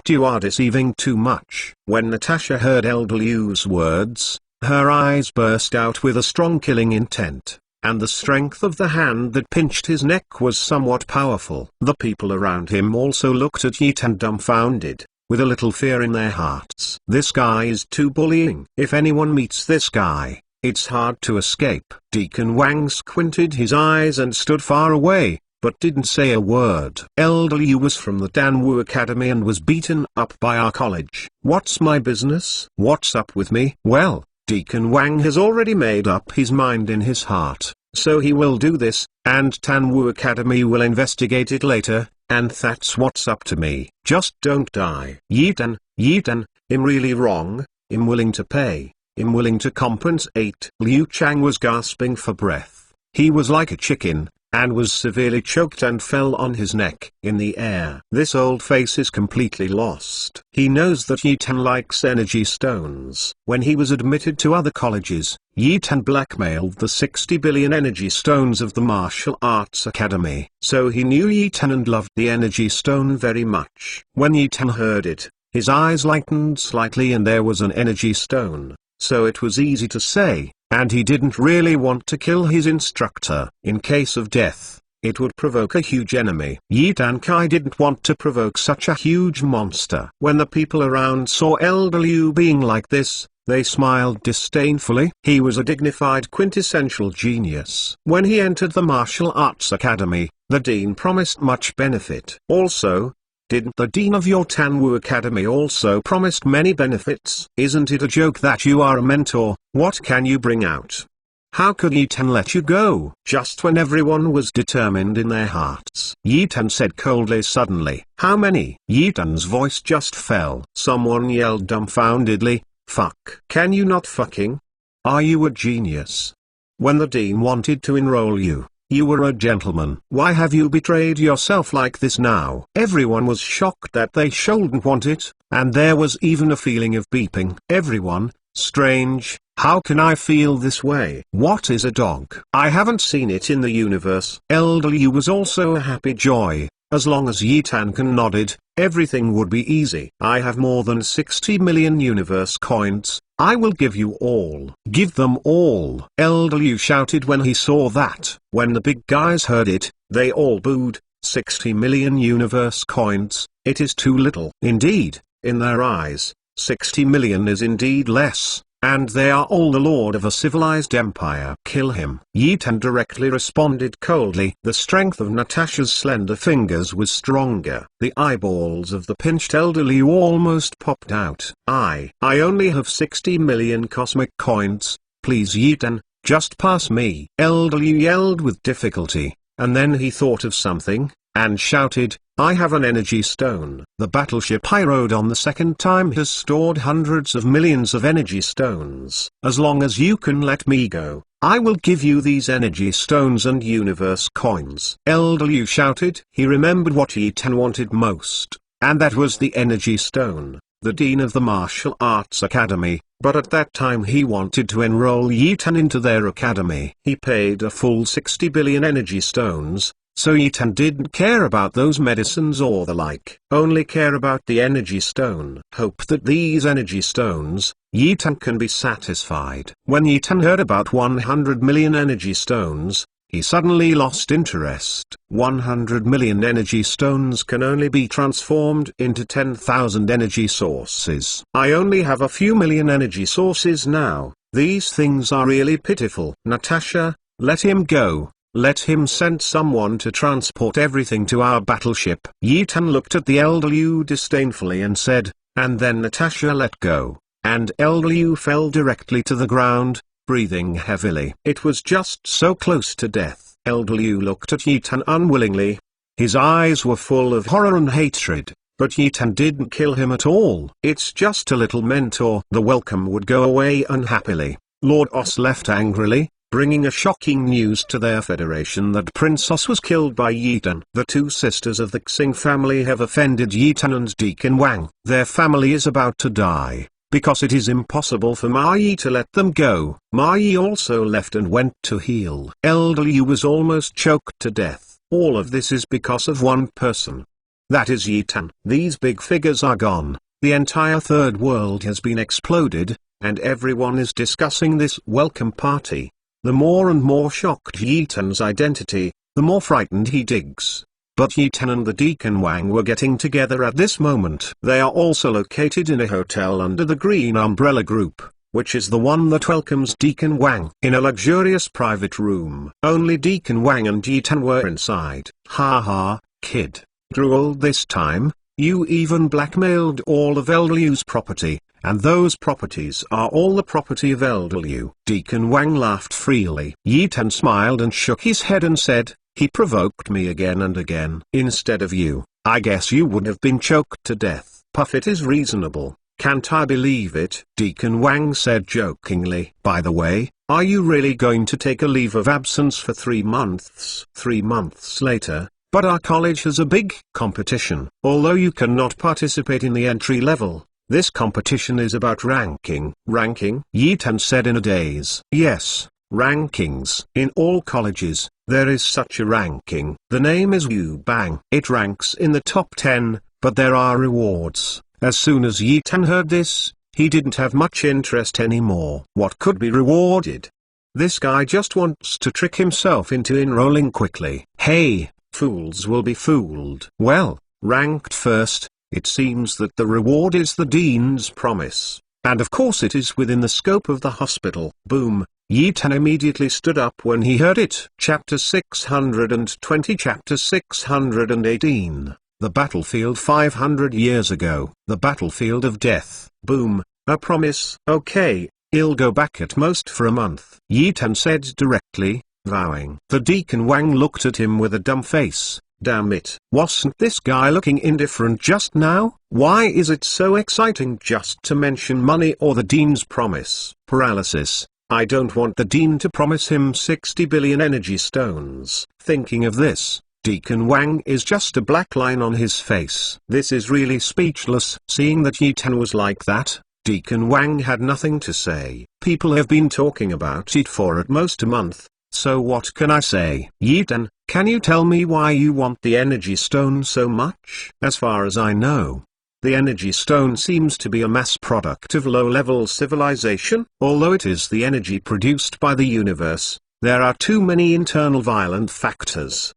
you are deceiving too much. When Natasha heard Elder Liu's words, Her eyes burst out with a strong killing intent, and the strength of the hand that pinched his neck was somewhat powerful. The people around him also looked at Yi Tan dumbfounded, with a little fear in their hearts. This guy is too bullying. If anyone meets this guy, it's hard to escape. Deacon Wang squinted his eyes and stood far away, but didn't say a word. Elder Liu was from the Danwu Academy and was beaten up by our college. What's my business? What's up with me? Well, Deacon Wang has already made up his mind in his heart, so he will do this, and Danwu Academy will investigate it later, and that's what's up to me. Just don't die. Yi Tan, I'm really wrong, I'm willing to pay, I'm willing to compensate. Liu Chang was gasping for breath. He was like a chicken, and was severely choked and fell on his neck in the air. This old face is completely lost. He knows that Yi Tan likes energy stones. When he was admitted to other colleges, Yi Tan blackmailed the 60 billion energy stones of the Martial Arts Academy. So he knew Yi Tan and loved the energy stone very much. When Yi Tan heard it, his eyes lightened slightly and there was an energy stone, so it was easy to say. And he didn't really want to kill his instructor. In case of death, it would provoke a huge enemy. Yi Tan Kai didn't want to provoke such a huge monster. When the people around saw Elder Liu being like this, they smiled disdainfully. He was a dignified quintessential genius. When he entered the Martial Arts Academy, the dean promised much benefit. Also, didn't the dean of your Danwu Academy also promised many benefits? Isn't it a joke that you are a mentor? What can you bring out? How could Yi Tan let you go? Just when everyone was determined in their hearts, Yi Tan said coldly suddenly. How many? Yi Tan's voice just fell. Someone yelled dumbfoundedly, fuck. Can you not fucking? Are you a genius? When the dean wanted to enroll you, you were a gentleman. Why have you betrayed yourself like this now? Everyone was shocked that they shouldn't want it, and there was even a feeling of beeping. Everyone, strange, how can I feel this way? What is a dog? I haven't seen it in the universe. Elder Liu was also a happy joy. As long as Yi Tan nodded, everything would be easy. I have more than 60 million universe coins. I will give you all. Give them all. Elder Liu shouted when he saw that. When the big guys heard it, they all booed. 60 million universe coins, it is too little. Indeed, in their eyes, 60 million is indeed less, and they are all the lord of a civilized empire. Kill him. Yi Tan directly responded coldly. The strength of Natasha's slender fingers was stronger. The eyeballs of the pinched Elder Liu almost popped out. I only have 60 million cosmic coins, please Yi Tan, just pass me. Elder Liu yelled with difficulty, and then he thought of something, and shouted, I have an energy stone. The battleship I rode on the second time has stored hundreds of millions of energy stones. As long as you can let me go, I will give you these energy stones and universe coins. Elder Liu shouted. He remembered what Yi Tan wanted most, and that was the energy stone, the dean of the Martial Arts Academy, but at that time he wanted to enroll Yi Tan into their academy. He paid a full 60 billion energy stones. So Yi Tan didn't care about those medicines or the like, only care about the energy stone. Hope that these energy stones, Yi Tan can be satisfied. When Yi Tan heard about 100 million energy stones, he suddenly lost interest. 100 million energy stones can only be transformed into 10,000 energy sources. I only have a few million energy sources now. These things are really pitiful. Natasha, let him go. Let him send someone to transport everything to our battleship. Yi Tan looked at the Elder Liu disdainfully and said, and then Natasha let go, and Elder Liu fell directly to the ground, breathing heavily. It was just so close to death. Elder Liu looked at Yi Tan unwillingly. His eyes were full of horror and hatred, but Yi Tan didn't kill him at all. It's just a little mentor. The welcome would go away unhappily. Lord Os left angrily, bringing a shocking news to their federation that Prince Os was killed by Yi Tan. The two sisters of the Xing family have offended Yi Tan and Deacon Wang. Their family is about to die, because it is impossible for Ma Yi to let them go. Ma Yi also left and went to heal. Elder Liu was almost choked to death. All of this is because of one person. That is Yi Tan. These big figures are gone. The entire third world has been exploded, and everyone is discussing this welcome party. The more and more shocked Yi Tan's identity, the more frightened he digs. But Yi Tan and the Deacon Wang were getting together at this moment. They are also located in a hotel under the Green Umbrella Group, which is the one that welcomes Deacon Wang in a luxurious private room. Only Deacon Wang and Yi Tan were inside. Ha ha, kid. Through all this time, you even blackmailed all of Elderliu's property, and those properties are all the property of Elderliu. Deacon Wang laughed freely. Yi Tan smiled and shook his head and said, he provoked me again and again. Instead of you, I guess you would have been choked to death. Puff, it is reasonable. Can't I believe it? Deacon Wang said jokingly. By the way, are you really going to take a leave of absence for 3 months? 3 months later, but our college has a big competition. Although you cannot participate in the entry level, this competition is about ranking. Ranking? Yi Tan said in a daze. Yes, rankings. In all colleges, there is such a ranking. The name is Yu Bang. It ranks in the top 10, but there are rewards. As soon as Yi Tan heard this, he didn't have much interest anymore. What could be rewarded? This guy just wants to trick himself into enrolling quickly. Hey, fools will be fooled. Well, ranked first, it seems that the reward is the Dean's promise. And of course it is within the scope of the hospital. Boom. Yi Tan immediately stood up when he heard it. Chapter 620. Chapter 618. The battlefield 500 years ago. The battlefield of death. Boom. A promise. Okay, I'll go back at most for a month. Yi Tan said directly, vowing. The Deacon Wang looked at him with a dumb face. Damn it. Wasn't this guy looking indifferent just now? Why is it so exciting just to mention money or the Dean's promise? Paralysis. I don't want the Dean to promise him 60 billion energy stones. Thinking of this, Deacon Wang is just a black line on his face. This is really speechless. Seeing that Yi Tan was like that, Deacon Wang had nothing to say. People have been talking about it for at most a month, so what can I say? Yi Tan, can you tell me why you want the energy stone so much? As far as I know, the energy stone seems to be a mass product of low-level civilization. Although it is the energy produced by the universe, there are too many internal violent factors.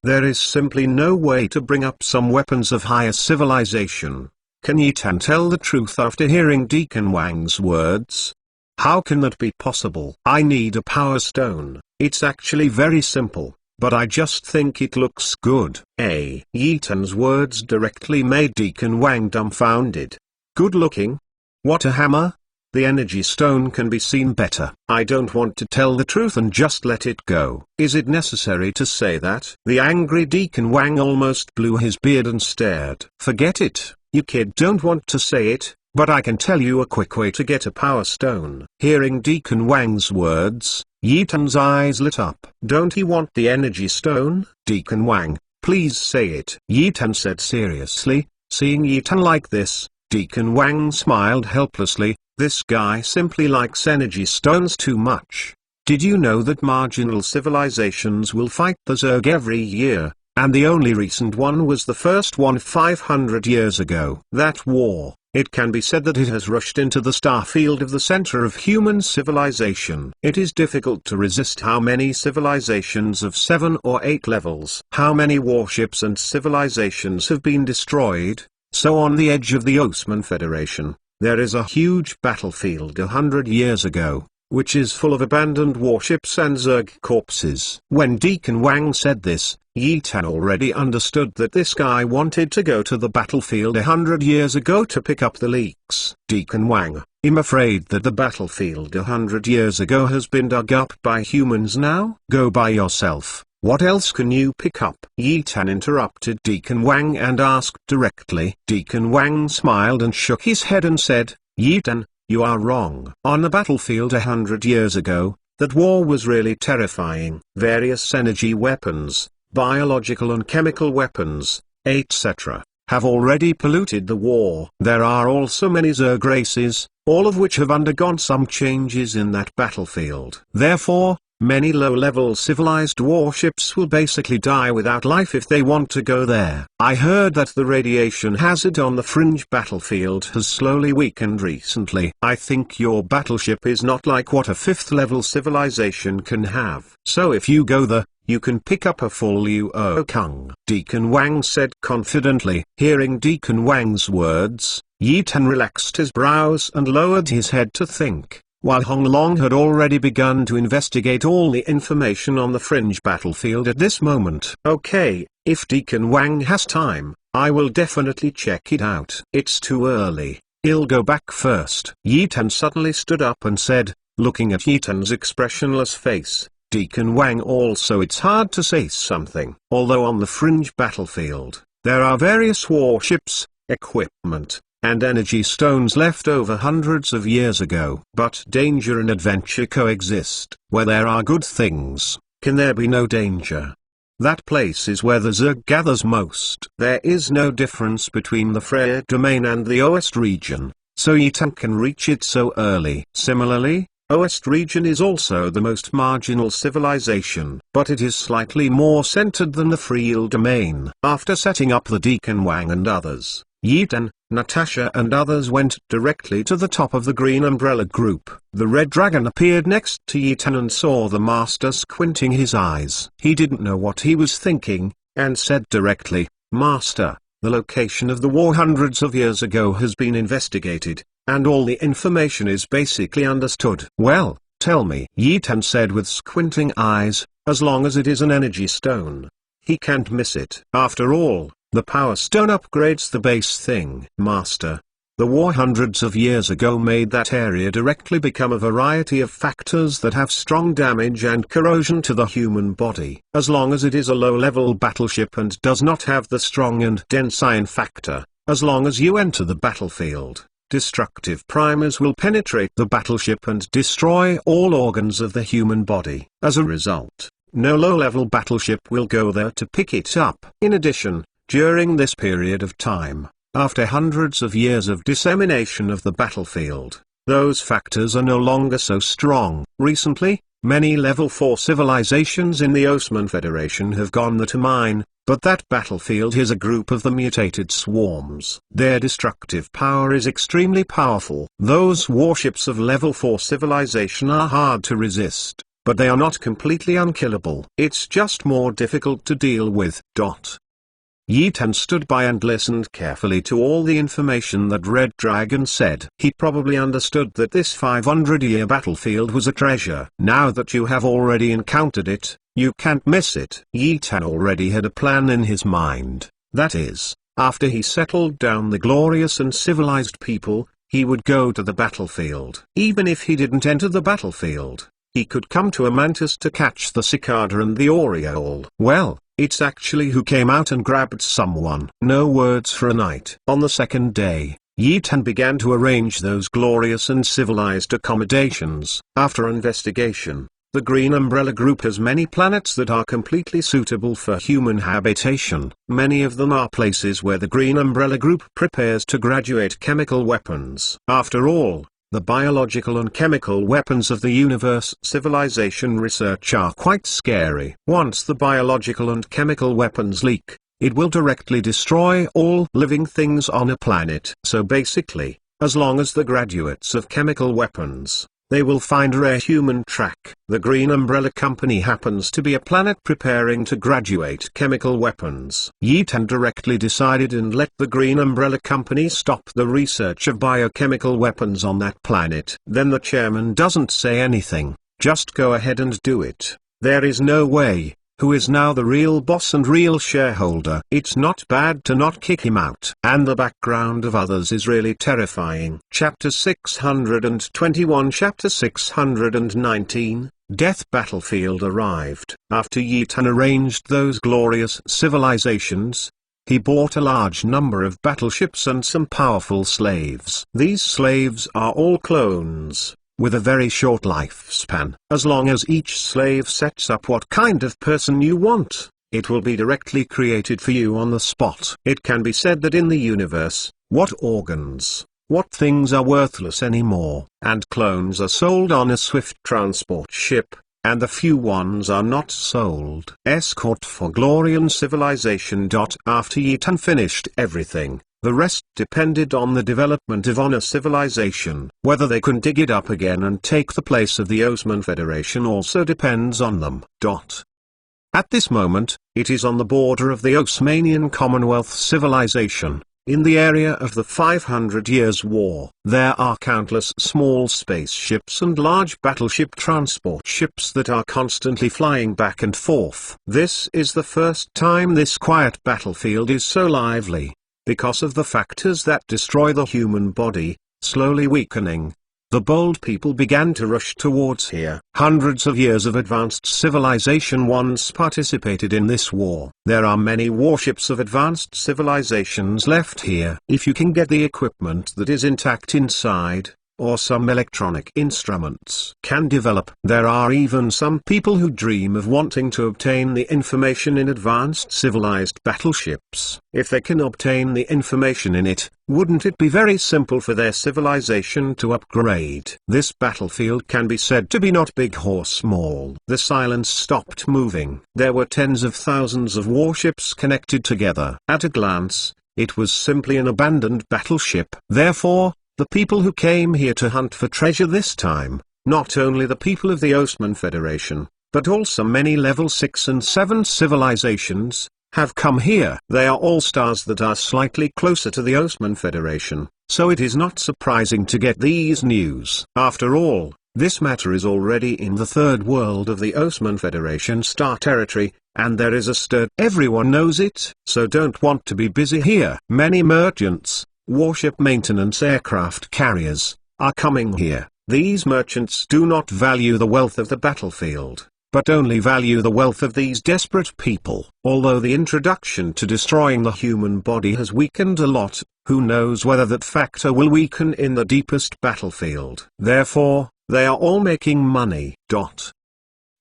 There is simply no way to bring up some weapons of higher civilization. Can Yi Tan tell the truth after hearing Deacon Wang's words? How can that be possible? I need a power stone. It's actually very simple, but I just think it looks good. Yi Tan's words directly made Deacon Wang dumbfounded. Good looking? What a hammer? The energy stone can be seen better. I don't want to tell the truth and just let it go. Is it necessary to say that? The angry Deacon Wang almost blew his beard and stared. Forget it, you kid don't want to say it, but I can tell you a quick way to get a power stone. Hearing Deacon Wang's words, Yi Tan's eyes lit up. Don't he want the energy stone? Deacon Wang, please say it. Yi Tan said seriously. Seeing Yi Tan like this, Deacon Wang smiled helplessly. This guy simply likes energy stones too much. Did you know that marginal civilizations will fight the Zerg every year, and the only recent one was the first one 500 years ago? That war, it can be said that it has rushed into the star field of the center of human civilization. It is difficult to resist how many civilizations of 7 or 8 levels. How many warships and civilizations have been destroyed? So on the edge of the Osman Federation, there is a huge battlefield 100 years ago, which is full of abandoned warships and Zerg corpses. When Deacon Wang said this, Yi Tan already understood that this guy wanted to go to the battlefield 100 years ago to pick up the leaks. Deacon Wang, I'm afraid that the battlefield 100 years ago has been dug up by humans now. Go by yourself. What else can you pick up? Yi Tan interrupted Deacon Wang and asked directly. Deacon Wang smiled and shook his head and said, Yi Tan, you are wrong. On the battlefield 100 years ago, that war was really terrifying. Various energy weapons, biological and chemical weapons, etc., have already polluted the war. There are also many Zerg races, all of which have undergone some changes in that battlefield. Therefore, Many low-level civilized warships will basically die without life if they want to go there. I heard that the radiation hazard on the fringe battlefield has slowly weakened recently. I think your battleship is not like what a 5th level civilization can have. So if you go there, you can pick up a full Luo Kung. Deacon Wang said confidently. Hearing Deacon Wang's words, Yi Tan relaxed his brows and lowered his head to think, while Hong Long had already begun to investigate all the information on the fringe battlefield at this moment. Okay, if Deacon Wang has time, I will definitely check it out. It's too early. I'll go back first. Yi Tan suddenly stood up and said, looking at Yi Tan's expressionless face. Deacon Wang also. It's hard to say something. Although on the fringe battlefield, there are various warships, equipment, and energy stones left over hundreds of years ago. But danger and adventure coexist. Where there are good things, can there be no danger? That place is where the Zerg gathers most. There is no difference between the Freya domain and the Oest region, so Yi Tan can reach it so early. Similarly, Oest region is also the most marginal civilization, but it is slightly more centered than the Freya domain. After setting up the Deacon Wang and others, Yi Tan, Natasha and others went directly to the top of the Green Umbrella group. The Red Dragon appeared next to Yi Tan and saw the master squinting his eyes. He didn't know what he was thinking, and said directly, Master, the location of the war hundreds of years ago has been investigated, and all the information is basically understood. Well, tell me, Yi Tan said with squinting eyes, as long as it is an energy stone. He can't miss it. After all, the Power Stone upgrades the base thing. Master, the war hundreds of years ago made that area directly become a variety of factors that have strong damage and corrosion to the human body. As long as it is a low-level battleship and does not have the strong and dense iron factor, as long as you enter the battlefield, destructive primers will penetrate the battleship and destroy all organs of the human body. As a result, no low-level battleship will go there to pick it up. In addition, during this period of time, after hundreds of years of dissemination of the battlefield, those factors are no longer so strong. Recently, many level 4 civilizations in the Osman Federation have gone there to mine, but that battlefield is a group of the mutated swarms. Their destructive power is extremely powerful. Those warships of level 4 civilization are hard to resist, but they are not completely unkillable. It's just more difficult to deal with. Yi Tan stood by and listened carefully to all the information that Red Dragon said. He probably understood that this 500-year battlefield was a treasure. Now that you have already encountered it, you can't miss it. Yi Tan already had a plan in his mind. That is, after he settled down the glorious and civilized people, he would go to the battlefield. Even if he didn't enter the battlefield, he could come to Amantis to catch the cicada and the oriole. Well, it's actually who came out and grabbed someone. No words for a night. On the second day, Yi Tan began to arrange those glorious and civilized accommodations. After investigation, the Green Umbrella Group has many planets that are completely suitable for human habitation. Many of them are places where the Green Umbrella Group prepares to graduate chemical weapons. After all, the biological and chemical weapons of the universe civilization research are quite scary. Once the biological and chemical weapons leak, it will directly destroy all living things on a planet. So basically, as long as the graduates of chemical weapons, they will find a rare human track. The Green Umbrella Company happens to be a planet preparing to graduate chemical weapons. Yi Tan directly decided and let the Green Umbrella Company stop the research of biochemical weapons on that planet. Then the chairman doesn't say anything, just go ahead and do it. There is no way. Who is now the real boss and real shareholder? It's not bad to not kick him out. And the background of others is really terrifying. Chapter 621. Chapter 619, Death Battlefield arrived. After Yi Tan arranged those glorious civilizations, he bought a large number of battleships and some powerful slaves. These slaves are all clones, with a very short lifespan. As long as each slave sets up what kind of person you want, it will be directly created for you on the spot. It can be said that in the universe, what organs, what things are worthless anymore, and clones are sold on a swift transport ship, and the few ones are not sold. Escort for Glorian Civilization. After Yitan finished everything, the rest depended on the development of Honor Civilization. Whether they can dig it up again and take the place of the Osman Federation also depends on them. At this moment, it is on the border of the Osmanian Commonwealth civilization, in the area of the 500 Years' War. There are countless small spaceships and large battleship transport ships that are constantly flying back and forth. This is the first time this quiet battlefield is so lively, because of the factors that destroy the human body, slowly weakening. The bold people began to rush towards here. Hundreds of years of advanced civilization once participated in this war. There are many warships of advanced civilizations left here. If you can get the equipment that is intact inside, or some electronic instruments can develop. There are even some people who dream of wanting to obtain the information in advanced civilized battleships. If they can obtain the information in it, wouldn't it be very simple for their civilization to upgrade? This battlefield can be said to be not big or small. The silence stopped moving. There were tens of thousands of warships connected together. At a glance, it was simply an abandoned battleship. Therefore, the people who came here to hunt for treasure this time, not only the people of the Osman Federation, but also many level 6 and 7 civilizations, have come here. They are all stars that are slightly closer to the Osman Federation, so it is not surprising to get these news. After all, this matter is already in the third world of the Osman Federation star territory, and there is a stir. Everyone knows it, so don't want to be busy here. Many merchants, warship maintenance aircraft carriers, are coming here. These merchants do not value the wealth of the battlefield, but only value the wealth of these desperate people. Although the introduction to destroying the human body has weakened a lot, who knows whether that factor will weaken in the deepest battlefield. Therefore, they are all making money.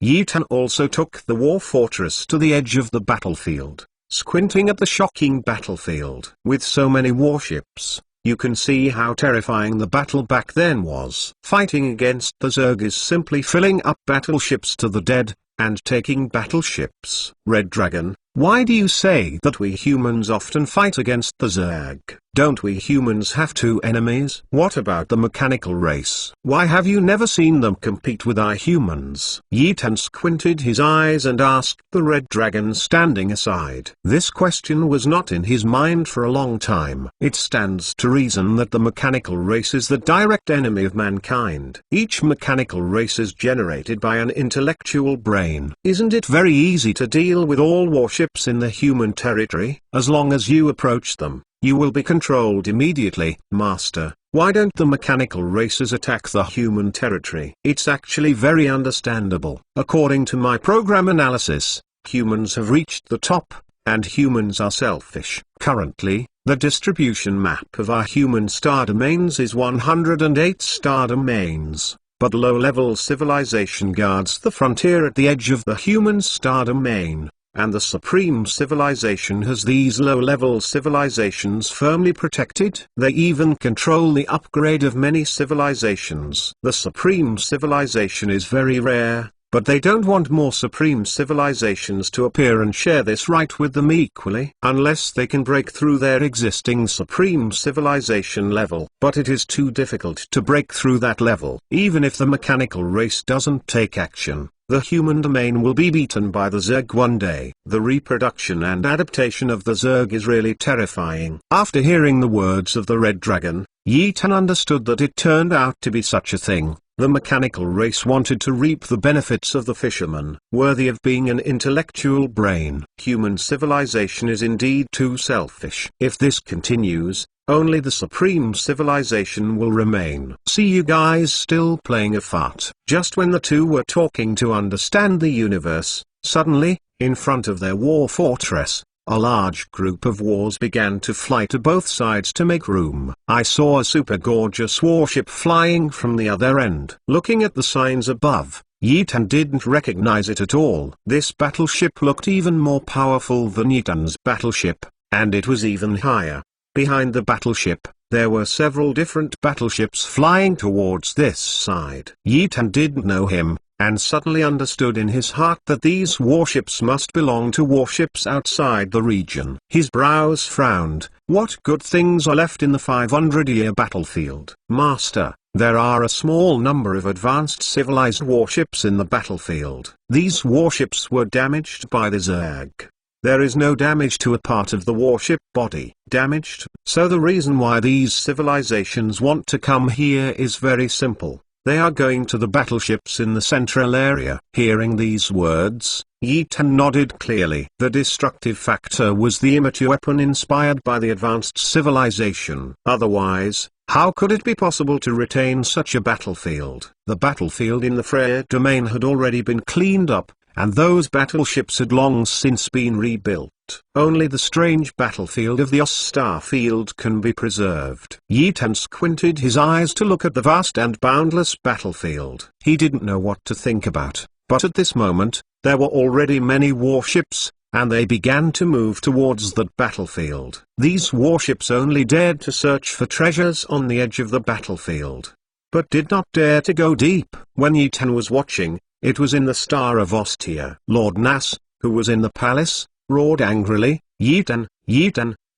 Yitan also took the war fortress to the edge of the battlefield, squinting at the shocking battlefield. With so many warships, you can see how terrifying the battle back then was. Fighting against the Zerg is simply filling up battleships to the dead, and taking battleships. Red Dragon, why do you say that we humans often fight against the Zerg? Don't we humans have two enemies? What about the mechanical race? Why have you never seen them compete with our humans? Yitan squinted his eyes and asked the Red Dragon standing aside. This question was not in his mind for a long time. It stands to reason that the mechanical race is the direct enemy of mankind. Each mechanical race is generated by an intellectual brain. Isn't it very easy to deal with all warships in the human territory? As long as you approach them, you will be controlled immediately. Master, why don't the mechanical races attack the human territory? It's actually very understandable. According to my program analysis, humans have reached the top, and humans are selfish. Currently, the distribution map of our human star domains is 108 star domains, but low-level civilization guards the frontier at the edge of the human star domain, and the Supreme Civilization has these low-level civilizations firmly protected. They even control the upgrade of many civilizations. The Supreme Civilization is very rare, but they don't want more Supreme Civilizations to appear and share this right with them equally, unless they can break through their existing Supreme Civilization level. But it is too difficult to break through that level. Even if the mechanical race doesn't take action, the human domain will be beaten by the Zerg one day. The reproduction and adaptation of the Zerg is really terrifying. After hearing the words of the Red Dragon, Yitan understood that it turned out to be such a thing. The mechanical race wanted to reap the benefits of the fisherman, worthy of being an intellectual brain. Human civilization is indeed too selfish. If this continues, only the Supreme Civilization will remain. See you guys still playing a fart. Just when the two were talking to understand the universe, suddenly, in front of their war fortress, a large group of wars began to fly to both sides to make room. I saw a super gorgeous warship flying from the other end. Looking at the signs above, Yitan didn't recognize it at all. This battleship looked even more powerful than Yitan's battleship, and it was even higher. Behind the battleship, there were several different battleships flying towards this side. Yitan didn't know him, and suddenly understood in his heart that these warships must belong to warships outside the region. His brows frowned. What good things are left in the 500-year battlefield? Master, there are a small number of advanced civilized warships in the battlefield. These warships were damaged by the Zerg. There is no damage to a part of the warship body. Damaged? So the reason why these civilizations want to come here is very simple. They are going to the battleships in the central area. Hearing these words, Yi Tan nodded clearly. The destructive factor was the immature weapon inspired by the advanced civilization. Otherwise, how could it be possible to retain such a battlefield? The battlefield in the Freya domain had already been cleaned up, and those battleships had long since been rebuilt. Only the strange battlefield of the Oss star field can be preserved. Yi Tan squinted his eyes to look at the vast and boundless battlefield. He didn't know what to think about, but at this moment, there were already many warships, and they began to move towards that battlefield. These warships only dared to search for treasures on the edge of the battlefield, but did not dare to go deep. When Yi Tan was watching, it was in the Star of Ostia. Lord Nass, who was in the palace, roared angrily, Yi Tan,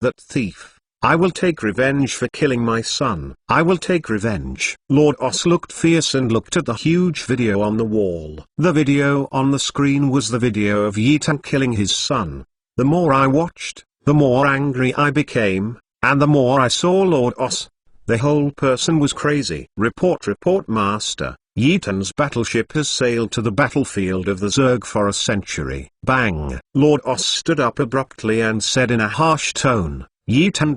that thief! I will take revenge for killing my son. I will take revenge. Lord Oss looked fierce and looked at the huge video on the wall. The video on the screen was the video of Yi Tan killing his son. The more I watched, the more angry I became, and the more I saw Lord Oss. The whole person was crazy. Report, Master. Yi Tan's battleship has sailed to the battlefield of the Zerg for a century. Bang! Lord Oss stood up abruptly and said in a harsh tone, Yi Tan ...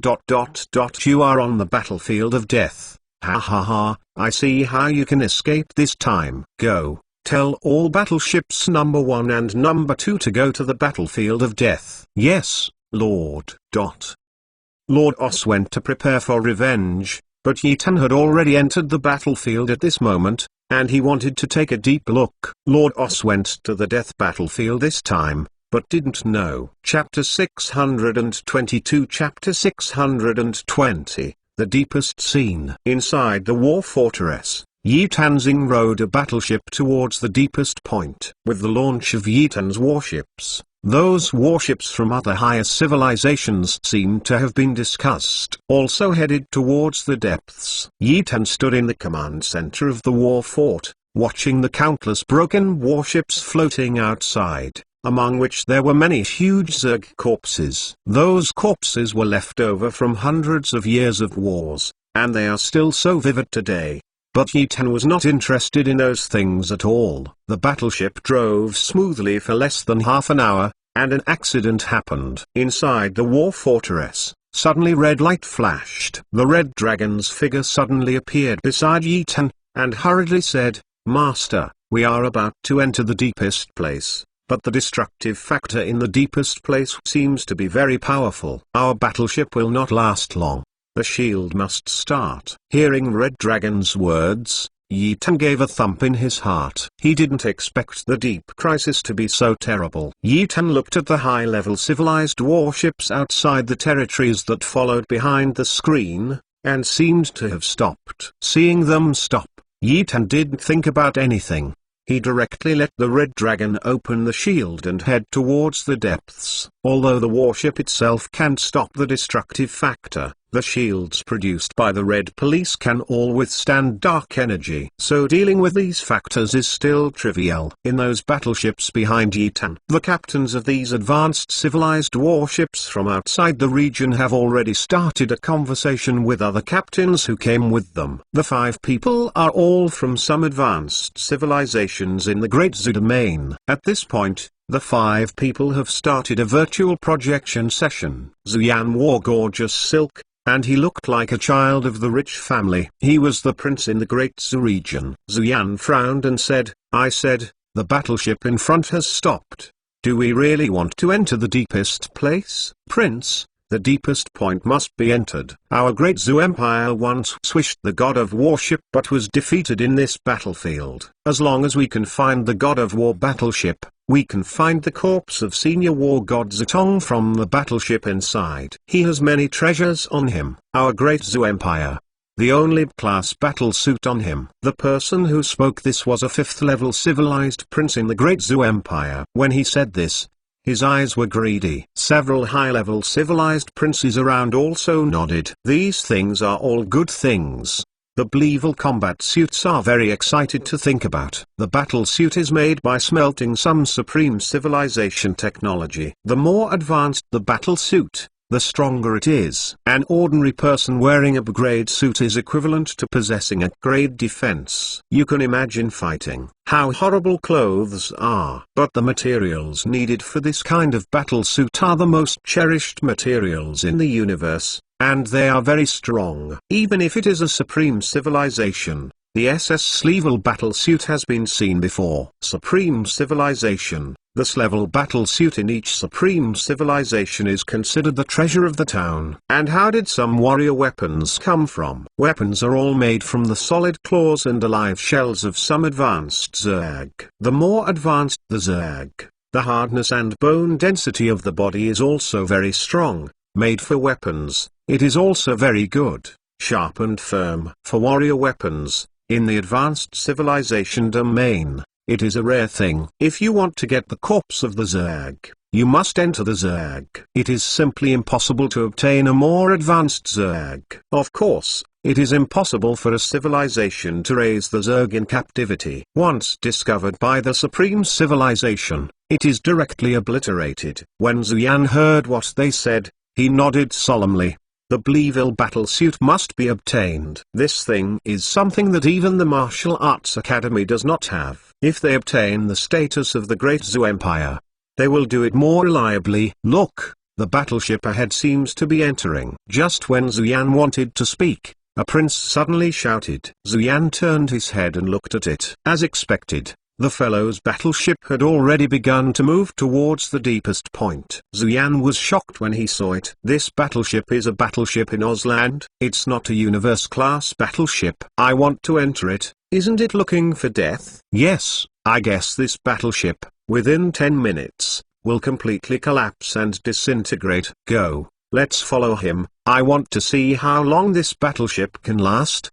you are on the battlefield of death. Ha ha ha, I see how you can escape this time. Go, tell all battleships number 1 and number 2 to go to the battlefield of death. Yes, Lord. Lord Oss went to prepare for revenge, but Yi Tan had already entered the battlefield at this moment, and he wanted to take a deep look. Lord Oss went to the death battlefield this time, but didn't know. Chapter 622 Chapter 620, The Deepest Scene. Inside the war fortress, Yi Tanzing rowed a battleship towards the deepest point. With the launch of Yi Tan's warships, those warships from other higher civilizations seemed to have been discussed. Also headed towards the depths. Yi Tan stood in the command center of the war fort, watching the countless broken warships floating outside, among which there were many huge Zerg corpses. Those corpses were left over from hundreds of years of wars, and they are still so vivid today. But Yi Tan was not interested in those things at all. The battleship drove smoothly for less than half an hour, and an accident happened. Inside the war fortress, suddenly red light flashed. The red dragon's figure suddenly appeared beside Yi Tan, and hurriedly said, Master, we are about to enter the deepest place, but the destructive factor in the deepest place seems to be very powerful. Our battleship will not last long. The shield must start. Hearing Red Dragon's words, Yi Tan gave a thump in his heart. He didn't expect the deep crisis to be so terrible. Yi Tan looked at the high-level civilized warships outside the territories that followed behind the screen, and seemed to have stopped. Seeing them stop, Yi Tan didn't think about anything. He directly let the Red Dragon open the shield and head towards the depths. Although the warship itself can't stop the destructive factor, the shields produced by the Red Police can all withstand dark energy. So dealing with these factors is still trivial. In those battleships behind Yi Tan, the captains of these advanced civilized warships from outside the region have already started a conversation with other captains who came with them. The 5 people are all from some advanced civilizations in the Great Zoo domain. At this point, the 5 people have started a virtual projection session. Zuyan wore gorgeous silk, and he looked like a child of the rich family. He was the prince in the Great Zoo region. Zuyan frowned and said, I said, the battleship in front has stopped. Do we really want to enter the deepest place? Prince, the deepest point must be entered. Our Great Zoo Empire once wished the god of warship but was defeated in this battlefield. As long as we can find the god of war battleship, we can find the corpse of senior war god Zitong from the battleship inside. He has many treasures on him. Our Great Zoo Empire, the only class battle suit on him. The person who spoke this was a 5th level civilized prince in the Great Zhou Empire. When he said this, his eyes were greedy. Several high-level civilized princes around also nodded. These things are all good things. The Bleevil combat suits are very excited to think about. The battle suit is made by smelting some supreme civilization technology. The more advanced the battle suit, the stronger it is. An ordinary person wearing a B-grade suit is equivalent to possessing a grade defense. You can imagine fighting. How horrible clothes are. But the materials needed for this kind of battle suit are the most cherished materials in the universe, and they are very strong. Even if it is a supreme civilization, the SS Sleevel battle suit has been seen before. Supreme civilization. This level battle suit in each supreme civilization is considered the treasure of the town. And how did some warrior weapons come from? Weapons are all made from the solid claws and alive shells of some advanced Zerg. The more advanced the Zerg, the hardness and bone density of the body is also very strong. Made for weapons, it is also very good, sharp and firm. For warrior weapons, in the advanced civilization domain, it is a rare thing. If you want to get the corpse of the Zerg, you must enter the Zerg. It is simply impossible to obtain a more advanced Zerg. Of course, it is impossible for a civilization to raise the Zerg in captivity. Once discovered by the supreme civilization, it is directly obliterated. When Zuyan heard what they said, he nodded solemnly. The Bleevil battle suit must be obtained. This thing is something that even the Martial Arts Academy does not have. If they obtain the status of the Great Zhou Empire, they will do it more reliably. Look, the battleship ahead seems to be entering. Just when Zuyan wanted to speak, a prince suddenly shouted. Zuyan turned his head and looked at it. As expected, the fellow's battleship had already begun to move towards the deepest point. Zuyan was shocked when he saw it. This battleship is a battleship in Ozland. It's not a universe-class battleship. I want to enter it. Isn't it looking for death? Yes, I guess this battleship, within 10 minutes, will completely collapse and disintegrate. Go, let's follow him. I want to see how long this battleship can last.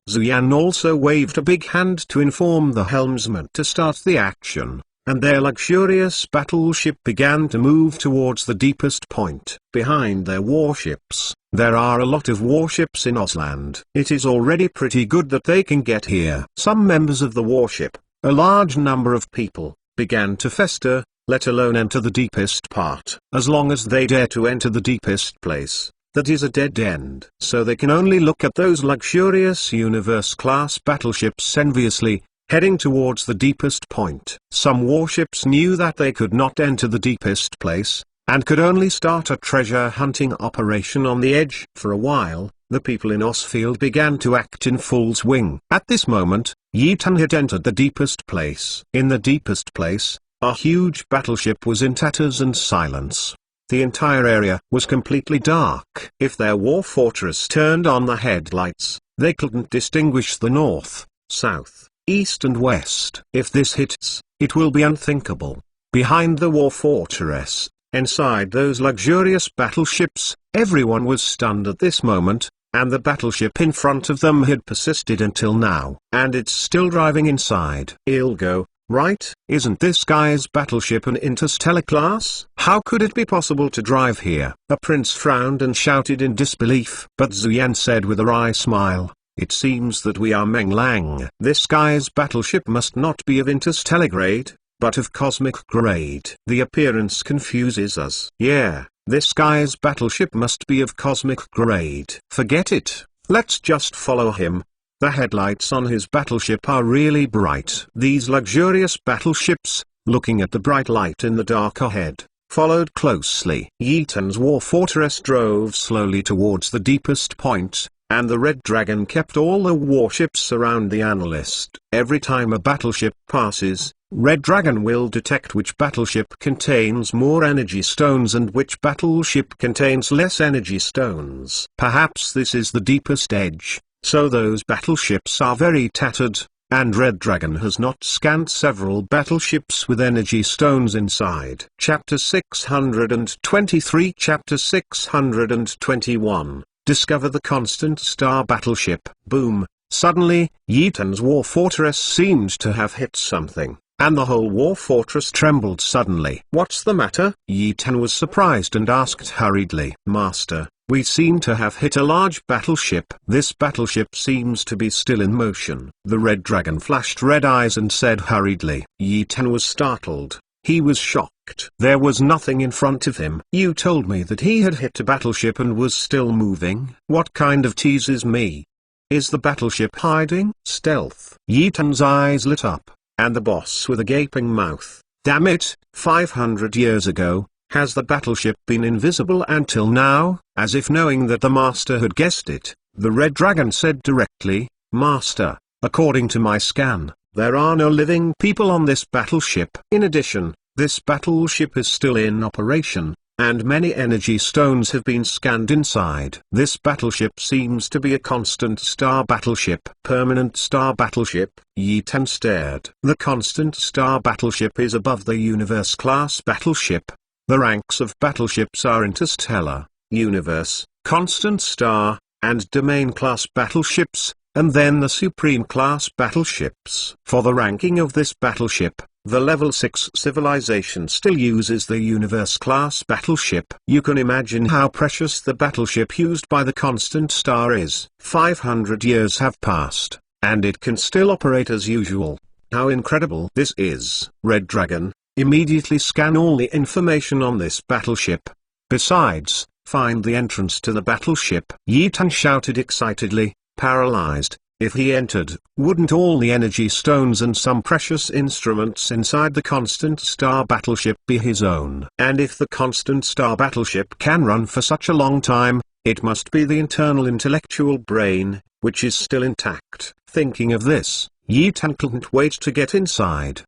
Zuyan also waved a big hand to inform the helmsman to start the action, and their luxurious battleship began to move towards the deepest point. Behind their warships, there are a lot of warships in Ozland. It is already pretty good that they can get here. Some members of the warship, a large number of people, began to fester, let alone enter the deepest part. As long as they dare to enter the deepest place, that is a dead end. So they can only look at those luxurious universe-class battleships enviously, heading towards the deepest point. Some warships knew that they could not enter the deepest place, and could only start a treasure hunting operation on the edge. For a while, the people in Osfield began to act in full swing. At this moment, Yitan had entered the deepest place. In the deepest place, a huge battleship was in tatters and silence. The entire area was completely dark. If their war fortress turned on the headlights, they couldn't distinguish the north, south, east and west. If this hits, it will be unthinkable. Behind the war fortress, inside those luxurious battleships, everyone was stunned at this moment, and the battleship in front of them had persisted until now. And it's still driving inside. Ilgo, right? Isn't this guy's battleship an interstellar class? How could it be possible to drive here? A prince frowned and shouted in disbelief. But Zuyan said with a wry smile, it seems that we are Meng Lang. This guy's battleship must not be of interstellar grade, but of cosmic grade. The appearance confuses us. Yeah, this guy's battleship must be of cosmic grade. Forget it. Let's just follow him. The headlights on his battleship are really bright. These luxurious battleships, looking at the bright light in the dark ahead, followed closely. Yitan's war fortress drove slowly towards the deepest point, and the Red Dragon kept all the warships around the analyst. Every time a battleship passes, Red Dragon will detect which battleship contains more energy stones and which battleship contains less energy stones. Perhaps this is the deepest edge. So those battleships are very tattered, and Red Dragon has not scanned several battleships with energy stones inside. Chapter 623 Chapter 621 discover the constant star battleship. Boom! Suddenly, Yeaton's war fortress seemed to have hit something, and the whole war fortress trembled suddenly. "What's the matter?" Yeaton was surprised and asked hurriedly. "Master, we seem to have hit a large battleship. This battleship seems to be still in motion." The red dragon flashed red eyes and said hurriedly. Yeaton was startled. He was shocked. There was nothing in front of him. "You told me that he had hit a battleship and was still moving. What kind of teases me? Is the battleship hiding?" "Stealth." Yeaton's eyes lit up, and the boss with a gaping mouth. "Damn it, 500 years ago, has the battleship been invisible until now?" As if knowing that the master had guessed it, the red dragon said directly, "Master, according to my scan, there are no living people on this battleship. In addition, this battleship is still in operation, and many energy stones have been scanned inside. This battleship seems to be a constant star battleship." "Permanent star battleship?" Yeaton stared. "The constant star battleship is above the universe-class battleship. The ranks of battleships are interstellar, universe, constant star, and domain-class battleships, and then the supreme-class battleships. For the ranking of this battleship, the level 6 civilization still uses the universe-class battleship. You can imagine how precious the battleship used by the constant star is. 500 years have passed, and it can still operate as usual. How incredible this is." "Red Dragon, immediately scan all the information on this battleship. Besides, find the entrance to the battleship." Yeaton shouted excitedly, paralyzed. If he entered, wouldn't all the energy stones and some precious instruments inside the constant star battleship be his own? And if the constant star battleship can run for such a long time, it must be the internal intellectual brain, which is still intact. Thinking of this, Yeaton couldn't wait to get inside.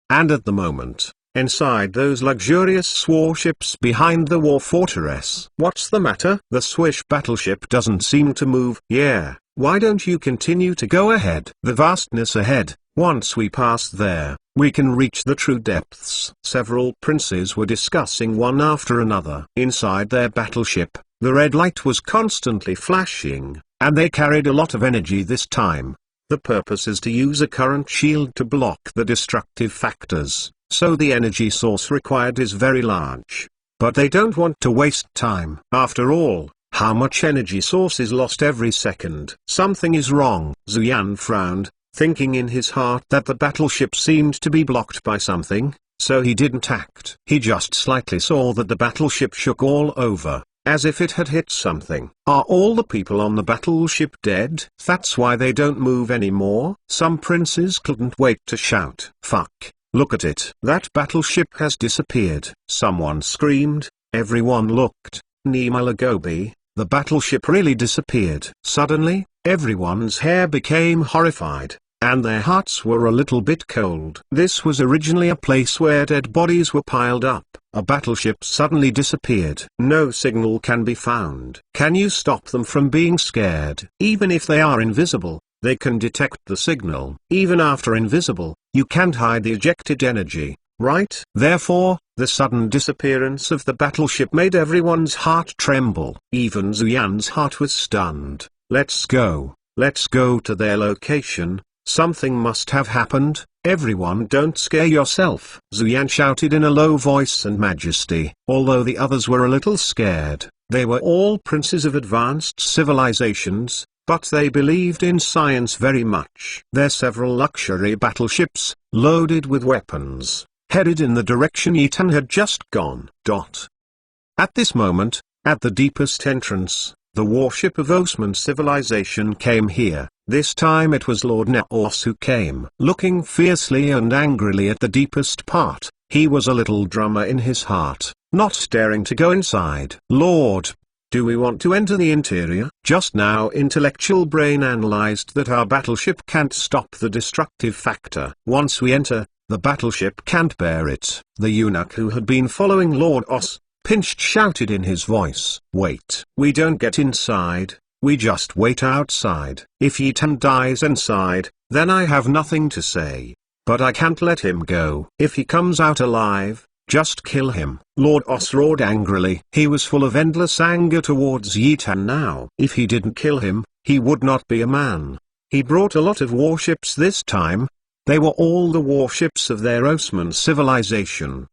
And at the moment, inside those luxurious warships behind the war fortress. "What's the matter?" "The Swish battleship doesn't seem to move." "Yeah, why don't you continue to go ahead?" "The vastness ahead, once we pass there, we can reach the true depths." Several princes were discussing one after another. Inside their battleship, the red light was constantly flashing, and they carried a lot of energy this time. The purpose is to use a current shield to block the destructive factors, so the energy source required is very large. But they don't want to waste time. After all, how much energy source is lost every second? Something is wrong. Zuyan frowned, thinking in his heart that the battleship seemed to be blocked by something, so he didn't act. He just slightly saw that the battleship shook all over, as if it had hit something. "Are all the people on the battleship dead? That's why they don't move anymore?" Some princes couldn't wait to shout. "Fuck, look at it. That battleship has disappeared." Someone screamed. Everyone looked. Nimalagobi, the battleship really disappeared. Suddenly, everyone's hair became horrified, and their hearts were a little bit cold. This was originally a place where dead bodies were piled up. A battleship suddenly disappeared. No signal can be found. Can you stop them from being scared? Even if they are invisible, they can detect the signal. Even after invisible, you can't hide the ejected energy, right? Therefore, the sudden disappearance of the battleship made everyone's heart tremble. Even Zuyan's heart was stunned. Let's go to their location. Something must have happened. Everyone, don't scare yourself. Zuyan shouted in a low voice and majesty. Although the others were a little scared, they were all princes of advanced civilizations, but they believed in science very much. Their several luxury battleships, loaded with weapons, headed in the direction Yeaton had just gone. At this moment, at the deepest entrance, the warship of Osman civilization came here. This time it was Lord Naos who came. Looking fiercely and angrily at the deepest part, he was a little drummer in his heart, not daring to go inside. "Lord, do we want to enter the interior?" Just now intellectual brain analyzed that our battleship can't stop the destructive factor. Once we enter, the battleship can't bear it. The eunuch who had been following Lord Os, pinched shouted in his voice. "Wait. We don't get inside. We just wait outside. If Yeaton dies inside, then I have nothing to say. But I can't let him go. If he comes out alive, Just kill him. Lord Os roared angrily. He was full of endless anger towards Yi Tan now. If he didn't kill him, he would not be a man. He brought a lot of warships this time. They were all the warships of their Osman civilization.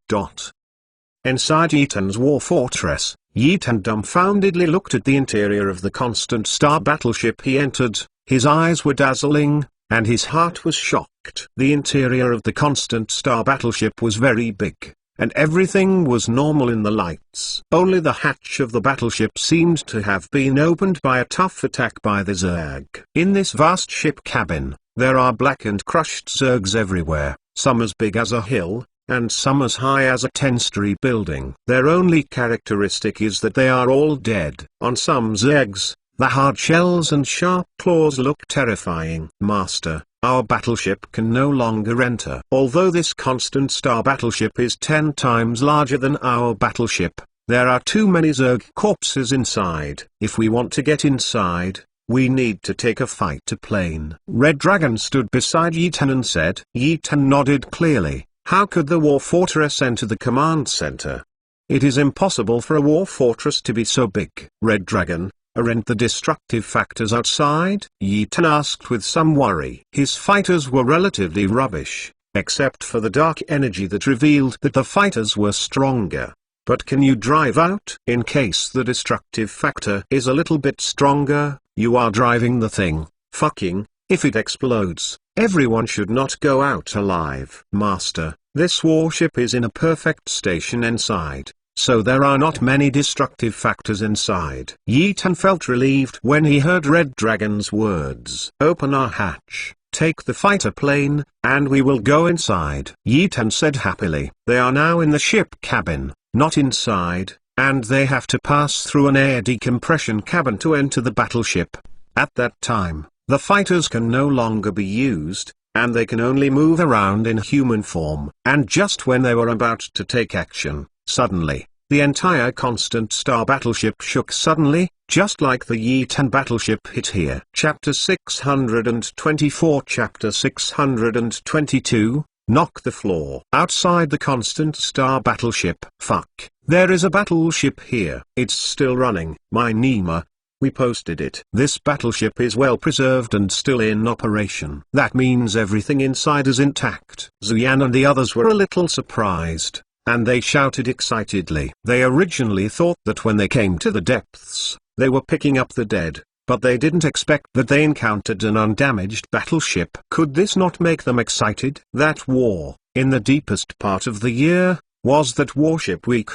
Inside Yi Tan's war fortress, Yi Tan dumbfoundedly looked at the interior of the Constant Star battleship he entered. His eyes were dazzling, and his heart was shocked. The interior of the Constant Star battleship was very big, and everything was normal in the lights. Only the hatch of the battleship seemed to have been opened by a tough attack by the Zerg. In this vast ship cabin, there are black and crushed Zergs everywhere, some as big as a hill, and some as high as a 10-story building. Their only characteristic is that they are all dead. On some Zergs, the hard shells and sharp claws look terrifying. Master, our battleship can no longer enter. Although this Constant Star battleship is 10 times larger than our battleship, there are too many Zerg corpses inside. If we want to get inside, we need to take a fight to plane. Red Dragon stood beside Yi Tan and said. Yi Tan nodded clearly. How could the war fortress enter the command center? It is impossible for a war fortress to be so big. Red Dragon, aren't the destructive factors outside? Yi Tan asked with some worry. His fighters were relatively rubbish, except for the dark energy that revealed that the fighters were stronger. But can you drive out? In case the destructive factor is a little bit stronger, you are driving the thing. Fucking, if it explodes, everyone should not go out alive. Master, this warship is in a perfect station inside, so there are not many destructive factors inside. Yi Tan felt relieved when he heard Red Dragon's words. Open our hatch, take the fighter plane, and we will go inside. Yi Tan said happily. They are now in the ship cabin, not inside, and they have to pass through an air decompression cabin to enter the battleship. At that time, the fighters can no longer be used, and they can only move around in human form. And just when they were about to take action, suddenly, the entire Constant Star battleship shook suddenly, just like the Yi Tan battleship hit here. Chapter 624. Chapter 622, Knock the Floor. Outside the Constant Star battleship. Fuck, there is a battleship here. It's still running. My Nima. We posted it. This battleship is well preserved and still in operation. That means everything inside is intact. Zuyan and the others were a little surprised, and they shouted excitedly. They originally thought that when they came to the depths, they were picking up the dead, but they didn't expect that they encountered an undamaged battleship. Could this not make them excited? That war, in the deepest part of the year, was that warship weak.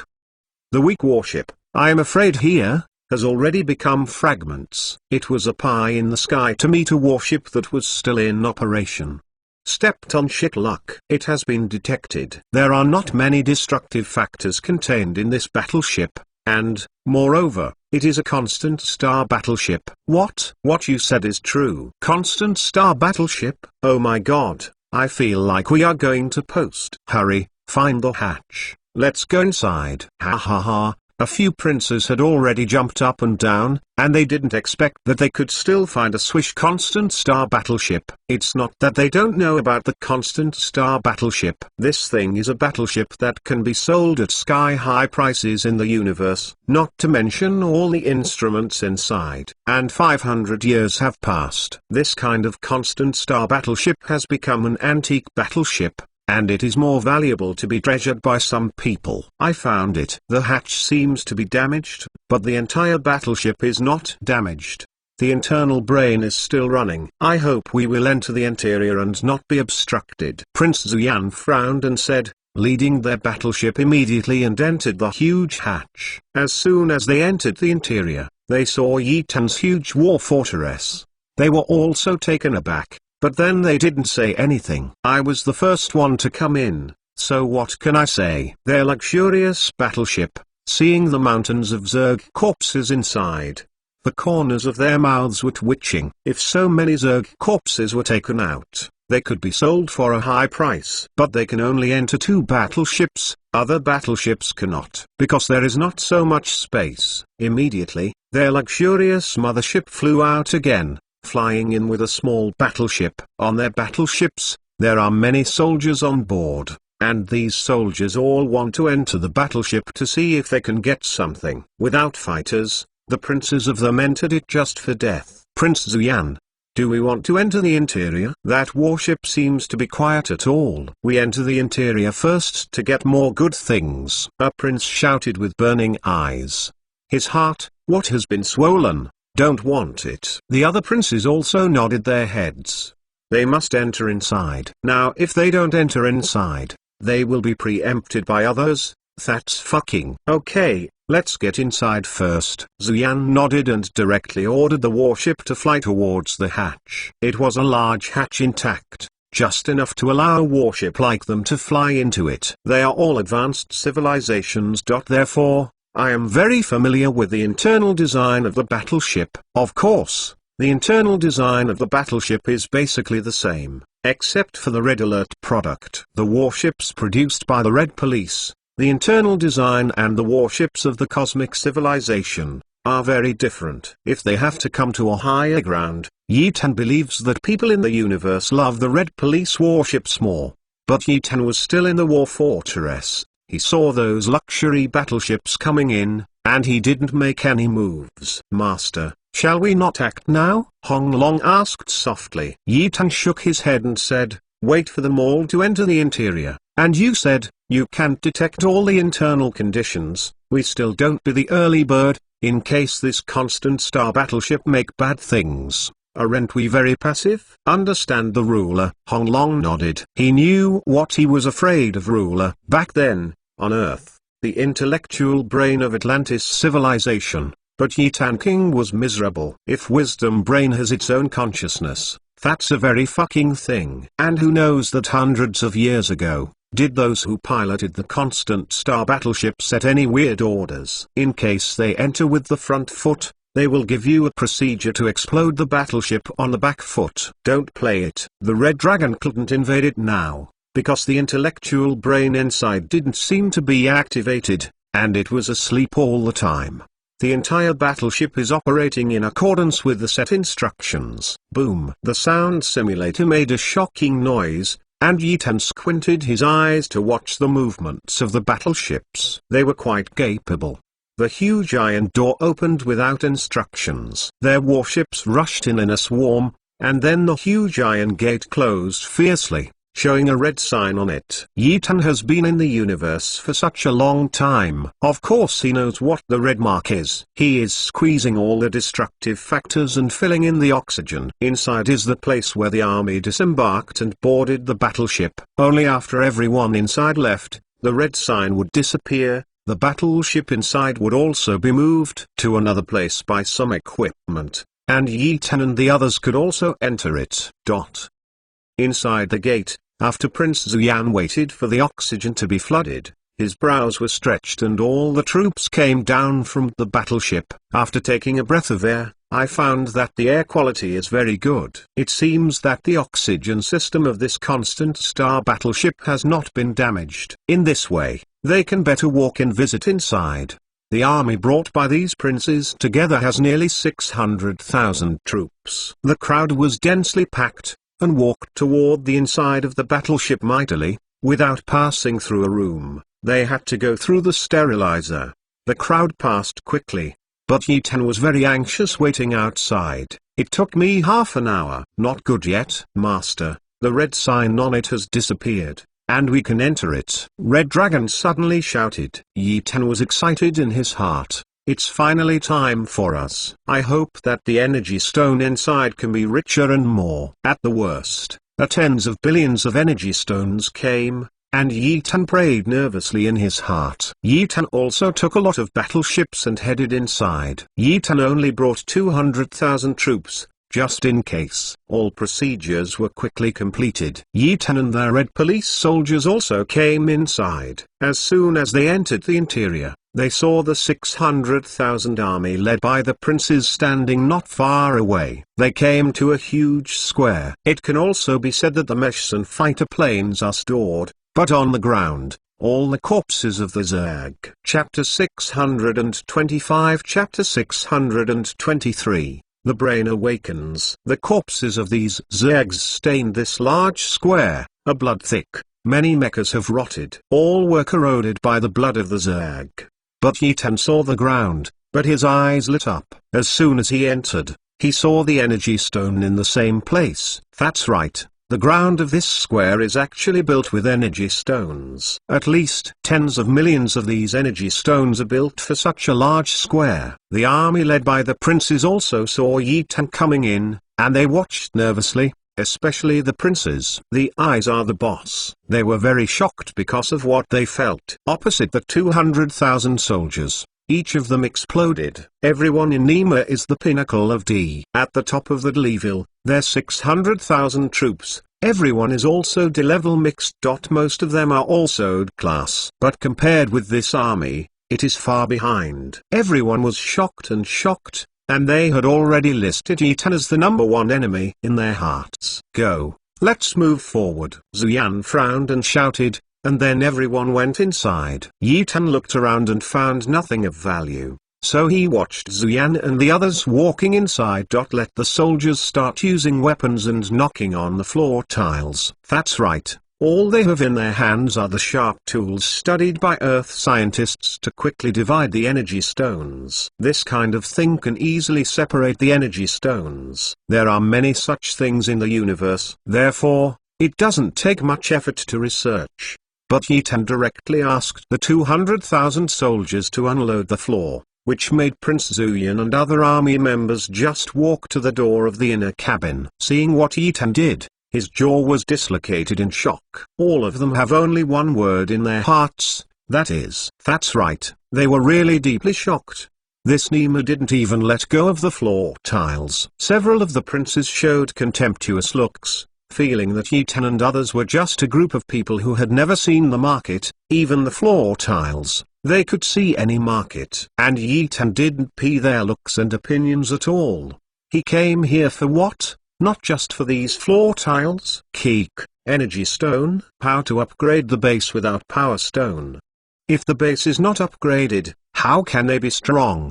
The weak warship, I am afraid here, has already become fragments. It was a pie in the sky to meet a warship that was still in operation. Stepped on shit luck. It has been detected. There are not many destructive factors contained in this battleship, and, moreover, it is a Constant Star battleship. What you said is true. Constant Star battleship? Oh my god, I feel like we are going to post. Hurry, find the hatch. Let's go inside. Ha ha ha. A few princes had already jumped up and down, and they didn't expect that they could still find a Swish Constant Star battleship. It's not that they don't know about the Constant Star battleship. This thing is a battleship that can be sold at sky-high prices in the universe, not to mention all the instruments inside. And 500 years have passed. This kind of Constant Star battleship has become an antique battleship, and it is more valuable to be treasured by some people. I found it. The hatch seems to be damaged, but the entire battleship is not damaged. The internal brain is still running. I hope we will enter the interior and not be obstructed. Prince Zuyan frowned and said, leading their battleship immediately and entered the huge hatch. As soon as they entered the interior, they saw Yi Tan's huge war fortress. They were also taken aback. But then they didn't say anything. I was the first one to come in, so what can I say? Their luxurious battleship, seeing the mountains of Zerg corpses inside, the corners of their mouths were twitching. If so many Zerg corpses were taken out, they could be sold for a high price. But they can only enter 2 battleships, other battleships cannot, because there is not so much space. Immediately, their luxurious mothership flew out again, flying in with a small battleship. On their battleships, there are many soldiers on board. and these soldiers all want to enter the battleship to see if they can get something. Without fighters, the princes of them entered it just for death. Prince Zuyan, do we want to enter the interior? That warship seems to be quiet at all. We enter the interior first to get more good things. A prince shouted with burning eyes. His heart, what has been swollen? Don't want it. The other princes also nodded their heads. They must enter inside. Now if they don't enter inside, they will be preempted by others. That's fucking okay. Let's get inside first. Zuyan nodded and directly ordered the warship to fly towards the hatch. It was a large hatch intact, just enough to allow a warship like them to fly into it. They are all advanced civilizations. Therefore, I am very familiar with the internal design of the battleship. Of course, the internal design of the battleship is basically the same, except for the Red Alert product. The warships produced by the Red Police, the internal design and the warships of the cosmic civilization, are very different. If they have to come to a higher ground, Yi-Tan believes that people in the universe love the Red Police warships more. But Yi-Tan was still in the war fortress. He saw those luxury battleships coming in, and he didn't make any moves. Master, shall we not act now? Hong Long asked softly. Yi-Tan shook his head and said, wait for them all to enter the interior. And you said, you can't detect all the internal conditions. We still don't be the early bird, in case this constant star battleship make bad things. Aren't we very passive? Understand the ruler? Hong Long nodded. He knew what he was afraid of ruler. Back then, on Earth, the intellectual brain of Atlantis civilization, but Yi-Tan King was miserable. If Wisdom Brain has its own consciousness, that's a very fucking thing. And who knows that hundreds of years ago, did those who piloted the constant star battleship set any weird orders? In case they enter with the front foot, they will give you a procedure to explode the battleship on the back foot. Don't play it. The Red Dragon couldn't invade it now, because the intellectual brain inside didn't seem to be activated, and it was asleep all the time. The entire battleship is operating in accordance with the set instructions. Boom. The sound simulator made a shocking noise, and Yi-Tan squinted his eyes to watch the movements of the battleships. They were quite capable. The huge iron door opened without instructions. Their warships rushed in a swarm, and then the huge iron gate closed fiercely, showing a red sign on it. Yi-Tan has been in the universe for such a long time. Of course he knows what the red mark is. He is squeezing all the destructive factors and filling in the oxygen. Inside is the place where the army disembarked and boarded the battleship. Only after everyone inside left, the red sign would disappear. The battleship inside would also be moved to another place by some equipment, and Yi-Tan and the others could also enter it. Inside the gate, after Prince Zuyan waited for the oxygen to be flooded, his brows were stretched and all the troops came down from the battleship. After taking a breath of air, I found that the air quality is very good. It seems that the oxygen system of this constant star battleship has not been damaged. In this way, they can better walk and visit inside. The army brought by these princes together has nearly 600,000 troops. The crowd was densely packed, and walked toward the inside of the battleship mightily, without passing through a room. They had to go through the sterilizer. The crowd passed quickly, but Yi-Tan was very anxious waiting outside. It took me half an hour. Not good yet, Master. The red sign on it has disappeared, and we can enter it. Red Dragon suddenly shouted. Yi-Tan was excited in his heart. It's finally time for us. I hope that the energy stone inside can be richer and more. At the worst, tens of billions of energy stones came, and Yi-Tan prayed nervously in his heart. Yi-Tan also took a lot of battleships and headed inside. Yi-Tan only brought 200,000 troops, just in case. All procedures were quickly completed. Yi-Tan and their Red Police soldiers also came inside. As soon as they entered the interior, they saw the 600,000 army led by the princes standing not far away. They came to a huge square. It can also be said that the Meson fighter planes are stored, but on the ground, all the corpses of the Zerg. Chapter 625. Chapter 623. The brain awakens. The corpses of these Zergs stained this large square, a blood-thick, Many mechas have rotted. All were corroded by the blood of the Zerg. But Yitan saw the ground, but his eyes lit up. As soon as he entered, he saw the energy stone in the same place. That's right. The ground of this square is actually built with energy stones. At least tens of millions of these energy stones are built for such a large square. The army led by the princes also saw Yitan coming in, and they watched nervously, especially the princes. The eyes are the boss. They were very shocked because of what they felt. Opposite the 200,000 soldiers, each of them exploded. Everyone in Nema is the pinnacle of D. At the top of the D-level, there's 600,000 troops. Everyone is also D-level mixed. Most of them are also D-class. But compared with this army, it is far behind. Everyone was shocked, and they had already listed Yitan as the #1 enemy in their hearts. Go, let's move forward. Zuyan frowned and shouted, and then everyone went inside. Yitan looked around and found nothing of value, so he watched Zuyan and the others walking inside. Let the soldiers start using weapons and knocking on the floor tiles. That's right. All they have in their hands are the sharp tools studied by Earth scientists to quickly divide the energy stones. This kind of thing can easily separate the energy stones. There are many such things in the universe. Therefore, it doesn't take much effort to research. But Yitan directly asked the 200,000 soldiers to unload the floor, which made Prince Zuyan and other army members just walk to the door of the inner cabin. Seeing what Yitan did, his jaw was dislocated in shock. All of them have only one word in their hearts, that is. That's right, they were really deeply shocked. This Nema didn't even let go of the floor tiles. Several of the princes showed contemptuous looks, feeling that Yitan and others were just a group of people who had never seen the market, even the floor tiles. They could see any market. And Yitan didn't pay their looks and opinions at all. He came here for what? Not just for these floor tiles. Keek, energy stone. How to upgrade the base without power stone. If the base is not upgraded, how can they be strong?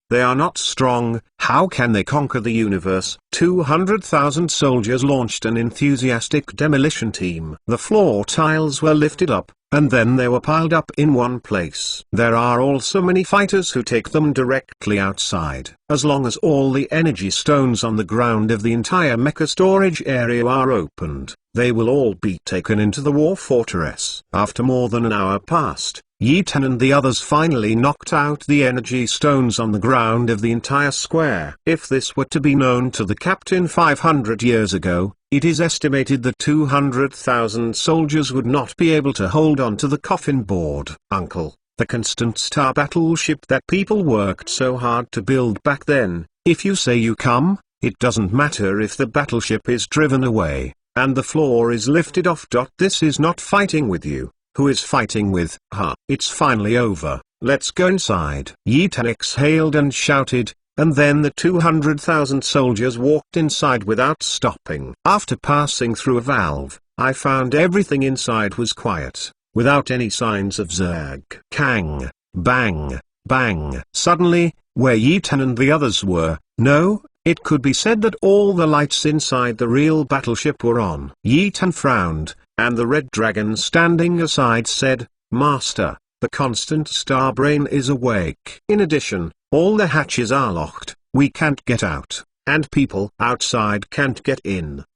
They are not strong, how can they conquer the universe? 200,000 soldiers launched an enthusiastic demolition team. The floor tiles were lifted up, and then they were piled up in one place. There are also many fighters who take them directly outside. As long as all the energy stones on the ground of the entire mecha storage area are opened, they will all be taken into the war fortress. After more than an hour passed, Yitan and the others finally knocked out the energy stones on the ground of the entire square. If this were to be known to the captain 500 years ago, it is estimated that 200,000 soldiers would not be able to hold on to the coffin board. Uncle, the constant star battleship that people worked so hard to build back then, if you say you come, it doesn't matter if the battleship is driven away, and the floor is lifted off. This is not fighting with you. Who is fighting with? It's finally over, let's go inside. Yitan exhaled and shouted, and then the 200,000 soldiers walked inside without stopping. After passing through a valve, I found everything inside was quiet, without any signs of Zerg. Kang, bang, bang. Suddenly, where Yitan and the others were, no, it could be said that all the lights inside the real battleship were on. Yitan frowned, and the Red Dragon standing aside said, Master, the constant star brain is awake. In addition, all the hatches are locked, we can't get out, and people outside can't get in.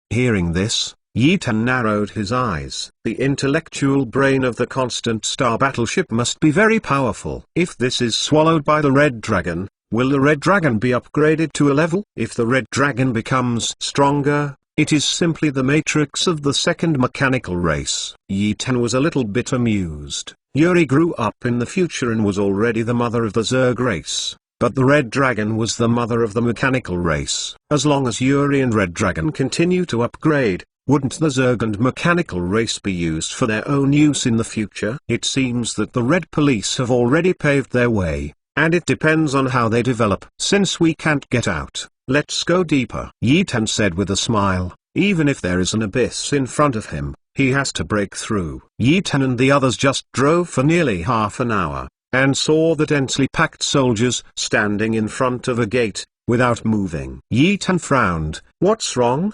Hearing this, Yitan narrowed his eyes. The intellectual brain of the constant star battleship must be very powerful. If this is swallowed by the Red Dragon, will the Red Dragon be upgraded to a level? If the Red Dragon becomes stronger, it is simply the matrix of the second mechanical race. Yitan was a little bit amused. Yuri grew up in the future and was already the mother of the Zerg race, but the Red Dragon was the mother of the mechanical race. As long as Yuri and Red Dragon continue to upgrade, wouldn't the Zerg and mechanical race be used for their own use in the future? It seems that the Red Police have already paved their way, and it depends on how they develop. Since we can't get out, let's go deeper. Yitan said with a smile. Even if there is an abyss in front of him, he has to break through. Yitan and the others just drove for nearly half an hour, and saw the densely packed soldiers standing in front of a gate, without moving. Yitan frowned. What's wrong?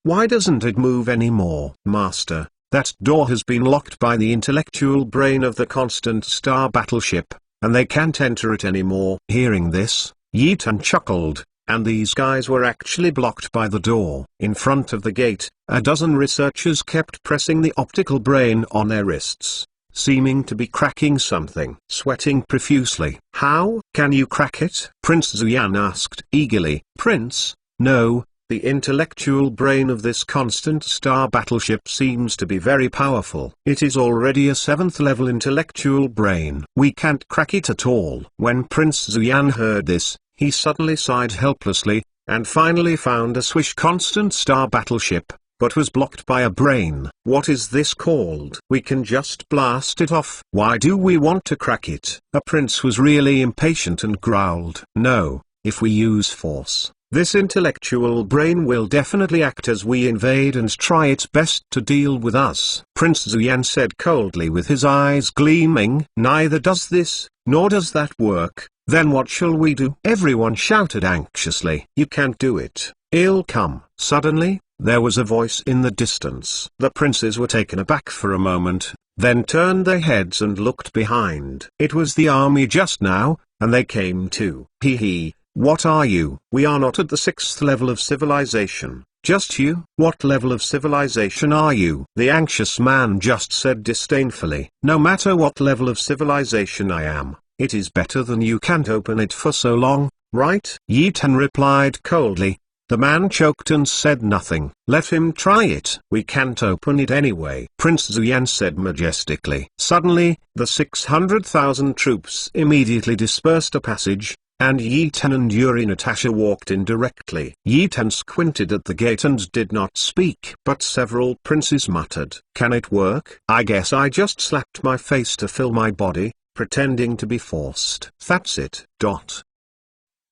Why doesn't it move anymore? Master, That door has been locked by the intellectual brain of the Constant Star battleship, and they can't enter it anymore." Hearing this, Yi Tan chuckled, and these guys were actually blocked by the door. In front of the gate, a dozen researchers kept pressing the optical brain on their wrists, seeming to be cracking something. Sweating profusely. "How can you crack it?" Prince Zuyan asked eagerly. "Prince, no, the intellectual brain of this Constant Star battleship seems to be very powerful. It is already a 7th level intellectual brain. We can't crack it at all." When Prince Zuyan heard this, he suddenly sighed helplessly, and finally found a Swish Constant Star battleship, but was blocked by a brain. "What is this called? We can just blast it off. Why do we want to crack it?" The prince was really impatient and growled. "No, if we use force, this intellectual brain will definitely act as we invade and try its best to deal with us," Prince Zuyan said coldly with his eyes gleaming. "Neither does this, nor does that work. Then what shall we do?" Everyone shouted anxiously. "You can't do it. It'll come." Suddenly, there was a voice in the distance. The princes were taken aback for a moment, then turned their heads and looked behind. It was the army just now, and they came too. "Hee, what are you?" "We are not at the 6th level of civilization. Just you." "What level of civilization are you?" the anxious man just said disdainfully. "No matter what level of civilization I am, it is better than you can't open it for so long, right?" Yi Tan replied coldly. The man choked and said nothing. "Let him try it." "We can't open it anyway," Prince Zuyan said majestically. Suddenly, the 600,000 troops immediately dispersed a passage, and Yi Tan and Yuri Natasha walked in directly. Yi Tan squinted at the gate and did not speak. But several princes muttered, "Can it work? I guess I just slapped my face to fill my body, pretending to be forced. That's it."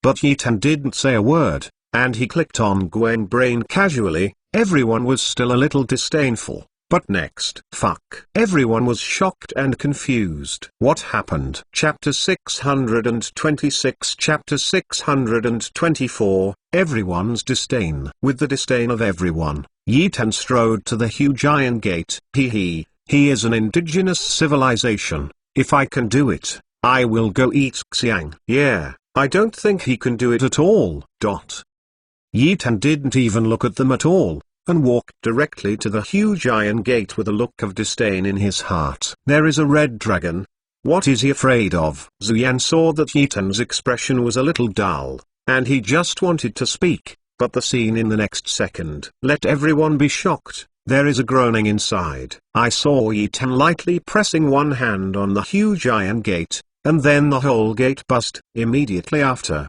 But Yi Tan didn't say a word, and he clicked on Gwen Brain casually. Everyone was still a little disdainful. But next, fuck. Everyone was shocked and confused. What happened? Chapter 626. Chapter 624, Everyone's Disdain. With the disdain of everyone, Yi Tan strode to the huge iron gate. He is an indigenous civilization. If I can do it, I will go eat Xiang. Yeah, I don't think he can do it at all. Yi Tan didn't even look at them at all, and walked directly to the huge iron gate with a look of disdain in his heart. "There is a red dragon. What is he afraid of?" Zuyan saw that Yi Tan's expression was a little dull, and he just wanted to speak, but the scene in the next second let everyone be shocked. There is a groaning inside. I saw Yi Tan lightly pressing one hand on the huge iron gate, and then the whole gate buzzed. Immediately after,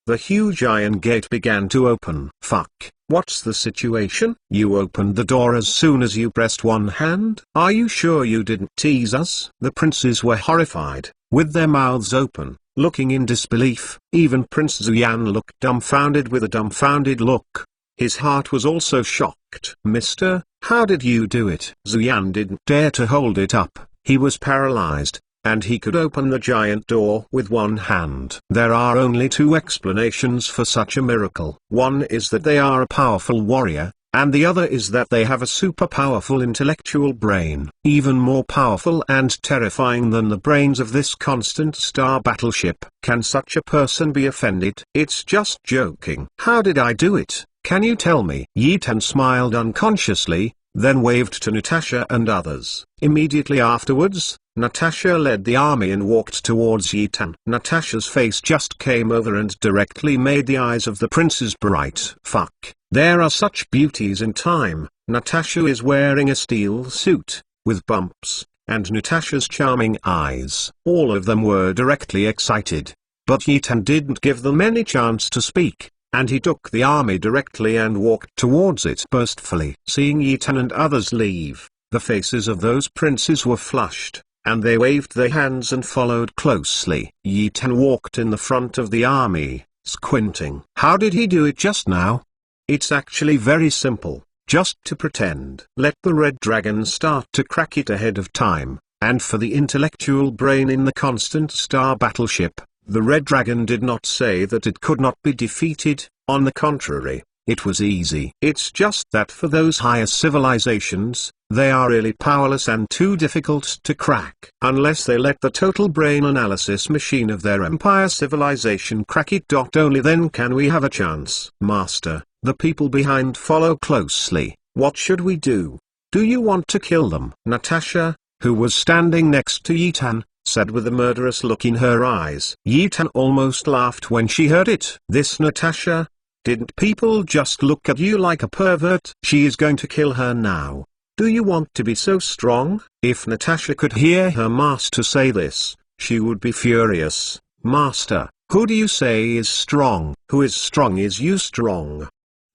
the huge iron gate began to open. "Fuck, what's the situation?" "You opened the door as soon as you pressed one hand? Are you sure you didn't tease us?" The princes were horrified, with their mouths open, looking in disbelief. Even Prince Zuyan looked dumbfounded with a dumbfounded look. His heart was also shocked. "Mister, how did you do it?" Zuyan didn't dare to hold it up. He was paralyzed, and he could open the giant door with one hand. There are only two explanations for such a miracle. One is that they are a powerful warrior, and the other is that they have a super powerful intellectual brain, even more powerful and terrifying than the brains of this Constant Star battleship. Can such a person be offended? It's just joking. How did I do it? Can you tell me? Yi Tan smiled unconsciously, then waved to Natasha and others. Immediately afterwards, Natasha led the army and walked towards Yi Tan. Natasha's face just came over and directly made the eyes of the princes bright. Fuck, there are such beauties in time. Natasha is wearing a steel suit, with bumps, and Natasha's charming eyes. All of them were directly excited. But Yi Tan didn't give them any chance to speak, and he took the army directly and walked towards it boastfully. Seeing Yi Tan and others leave, the faces of those princes were flushed, and they waved their hands and followed closely. Yi Tan walked in the front of the army, squinting. How did he do it just now? It's actually very simple, just to pretend. Let the red dragon start to crack it ahead of time, and for the intellectual brain in the Constant Star battleship, the red dragon did not say that it could not be defeated. On the contrary, It was easy. It's just that for those higher civilizations, they are really powerless and too difficult to crack. Unless they let the total brain analysis machine of their empire civilization crack it. Only then can we have a chance. Master, the people behind follow closely. What should we do? Do you want to kill them? Natasha, who was standing next to Yitan, said with a murderous look in her eyes. Yitan almost laughed when she heard it. This Natasha? Didn't people just look at you like a pervert? She is going to kill her now. Do you want to be so strong? If Natasha could hear her master say this, she would be furious. Master, who do you say is strong? Who is strong? Is you strong?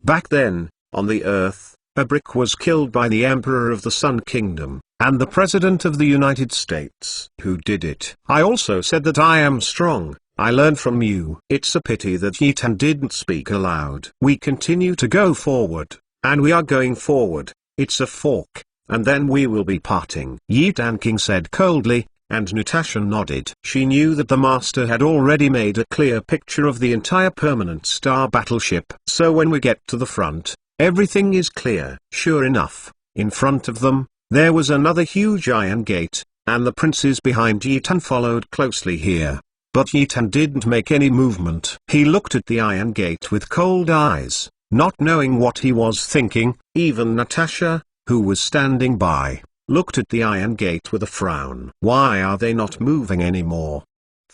Back then, on the earth, a brick was killed by the Emperor of the Sun Kingdom, and the President of the United States. Who did it? I also said that I am strong. I learned from you. It's a pity that Yitan didn't speak aloud. We continue to go forward, and we are going forward. It's a fork, and then we will be parting. Yitan King said coldly, and Natasha nodded. She knew that the master had already made a clear picture of the entire permanent star battleship. So when we get to the front, everything is clear. Sure enough, in front of them, there was another huge iron gate, and the princes behind Yitan followed closely here. But Yitan didn't make any movement. He looked at the iron gate with cold eyes, not knowing what he was thinking. Even Natasha, who was standing by, looked at the iron gate with a frown. Why are they not moving anymore?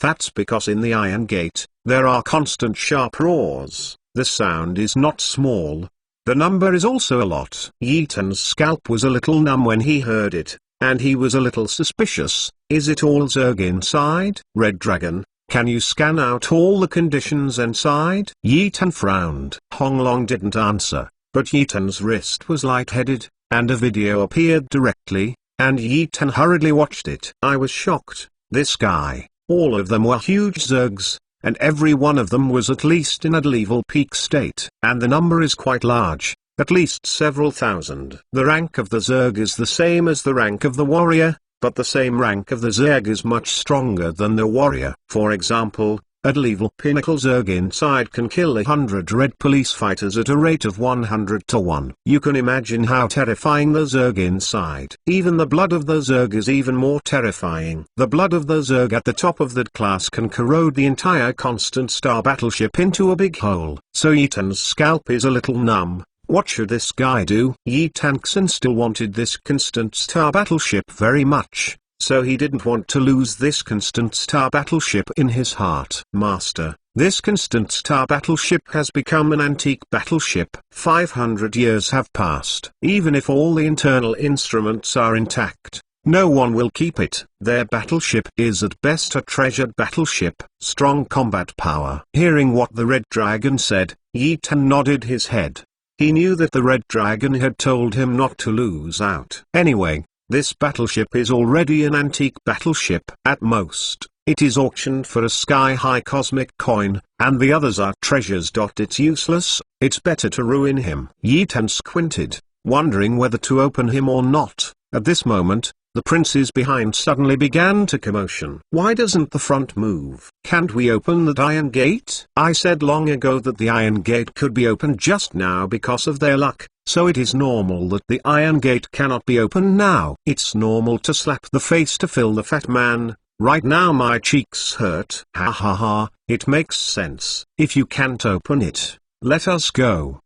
That's because in the iron gate, there are constant sharp roars. The sound is not small. The number is also a lot. Yitan's scalp was a little numb when he heard it, and he was a little suspicious. Is it all Zerg inside? Red Dragon, can you scan out all the conditions inside? Yitan frowned. Honglong didn't answer, but Yitan's wrist was lightheaded, and a video appeared directly, and Yitan hurriedly watched it. I was shocked. This guy, all of them were huge Zergs, and every one of them was at least in a level peak state. And the number is quite large, at least several thousand. The rank of the Zerg is the same as the rank of the warrior, but the same rank of the Zerg is much stronger than the warrior. For example, at level pinnacle Zerg inside can kill 100 red police fighters at a rate of 100 to 1. You can imagine how terrifying the Zerg inside. Even the blood of the Zerg is even more terrifying. The blood of the Zerg at the top of that class can corrode the entire constant star battleship into a big hole. So Yitan's scalp is a little numb. What should this guy do? Yitan still wanted this constant star battleship very much, so he didn't want to lose this constant star battleship in his heart. Master, this constant star battleship has become an antique battleship. 500 years have passed. Even if all the internal instruments are intact, no one will keep it. Their battleship is at best a treasured battleship, strong combat power. Hearing what the Red Dragon said, Yitan nodded his head. He knew that the Red Dragon had told him not to lose out. Anyway, this battleship is already an antique battleship. At most, it is auctioned for a sky-high cosmic coin, and the others are treasures. It's useless, it's better to ruin him. Yitan squinted, wondering whether to open him or not. At this moment, the princes behind suddenly began to commotion. Why doesn't the front move? Can't we open that iron gate? I said long ago that the iron gate could be opened just now because of their luck, so it is normal that the iron gate cannot be opened now. It's normal to slap the face to fill the fat man. Right now my cheeks hurt. Ha ha ha, it makes sense. If you can't open it, let us go.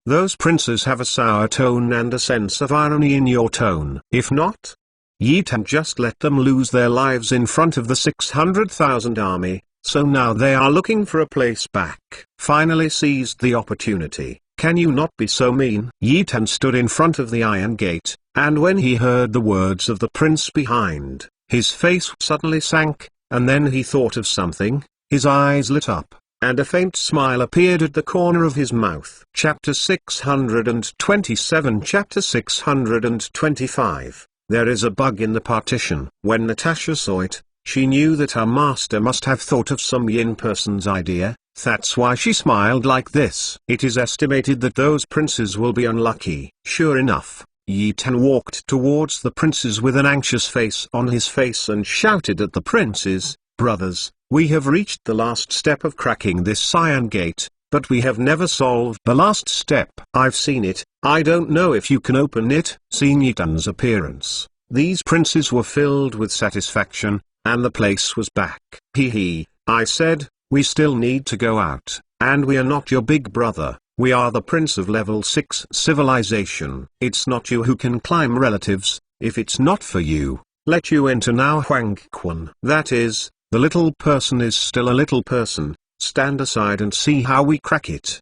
Those princes have a sour tone and a sense of irony in your tone. If not, Yitan just let them lose their lives in front of the 600,000 army, so now they are looking for a place back. Finally seized the opportunity. Can you not be so mean? Yitan stood in front of the iron gate, and when he heard the words of the prince behind, his face suddenly sank, and then he thought of something, his eyes lit up, and a faint smile appeared at the corner of his mouth. Chapter 627 Chapter 625 There is a bug in the partition. When Natasha saw it, she knew that her master must have thought of some Yin person's idea, that's why she smiled like this. It is estimated that those princes will be unlucky. Sure enough, Yitan walked towards the princes with an anxious face on his face and shouted at the princes, "Brothers, we have reached the last step of cracking this iron gate, but we have never solved the last step. I've seen it, I don't know if you can open it. Seeing Ethan's appearance, these princes were filled with satisfaction, and the place was back. Hee, I said, we still need to go out, and we are not your big brother. We are the prince of level 6 civilization. It's not you who can climb relatives. If it's not for you, let you enter now. Huang Quan. That is, the little person is still a little person. Stand aside and see how we crack it.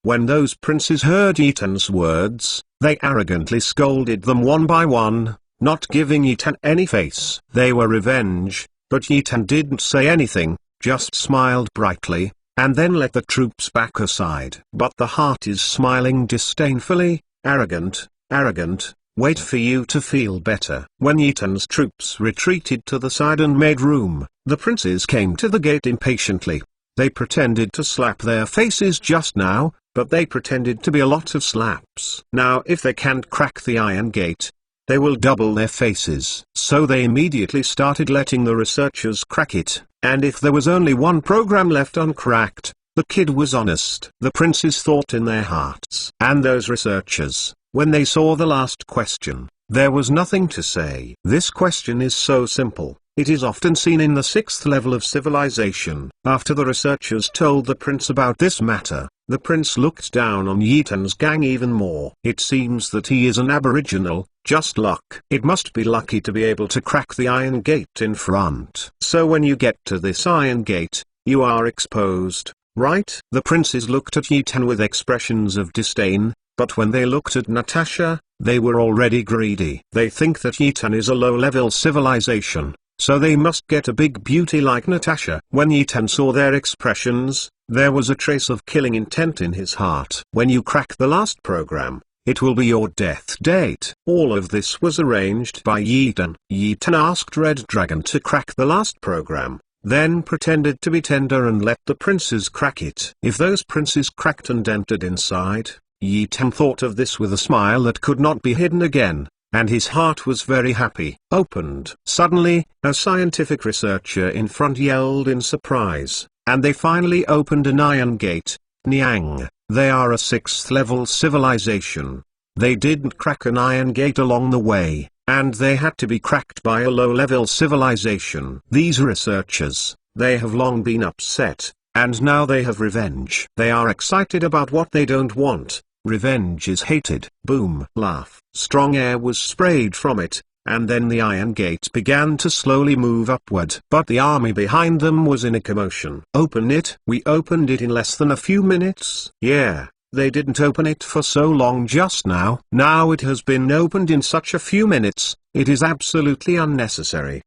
When those princes heard Ethan's words, they arrogantly scolded them one by one, not giving Ethan any face. They were revenge, but Ethan didn't say anything, just smiled brightly, and then let the troops back aside. But the heart is smiling disdainfully. Arrogant, arrogant, wait for you to feel better. When Ethan's troops retreated to the side and made room, the princes came to the gate impatiently. They pretended to slap their faces just now, but they pretended to be a lot of slaps. Now if they can't crack the iron gate, they will double their faces. So they immediately started letting the researchers crack it, and if there was only one program left uncracked, the kid was honest. The princes thought in their hearts. And those researchers, when they saw the last question, there was nothing to say. This question is so simple. It is often seen in the 6th level of civilization. After the researchers told the prince about this matter, the prince looked down on Ethan's gang even more. It seems that he is an aboriginal, just luck. It must be lucky to be able to crack the iron gate in front. So when you get to this iron gate, you are exposed, right? The princes looked at Ethan with expressions of disdain, but when they looked at Natasha, they were already greedy. They think that Ethan is a low-level civilization, so they must get a big beauty like Natasha. When Ethan saw their expressions, there was a trace of killing intent in his heart. When you crack the last program, it will be your death date. All of this was arranged by Ethan. Ethan asked Red Dragon to crack the last program, then pretended to be tender and let the princes crack it. If those princes cracked and entered inside, Ethan thought of this with a smile that could not be hidden again, and his heart was very happy. Opened. Suddenly, a scientific researcher in front yelled in surprise, and they finally opened an iron gate. Niang, they are a 6th level civilization. They didn't crack an iron gate along the way, and they had to be cracked by a low-level civilization. These researchers, they have long been upset, and now they have revenge. They are excited about what they don't want. Revenge is hated. Boom. Laugh. Strong air was sprayed from it, and then the iron gate began to slowly move upward. But the army behind them was in a commotion. Open it. We opened it in less than a few minutes. Yeah, they didn't open it for so long just now. Now it has been opened in such a few minutes, it is absolutely unnecessary.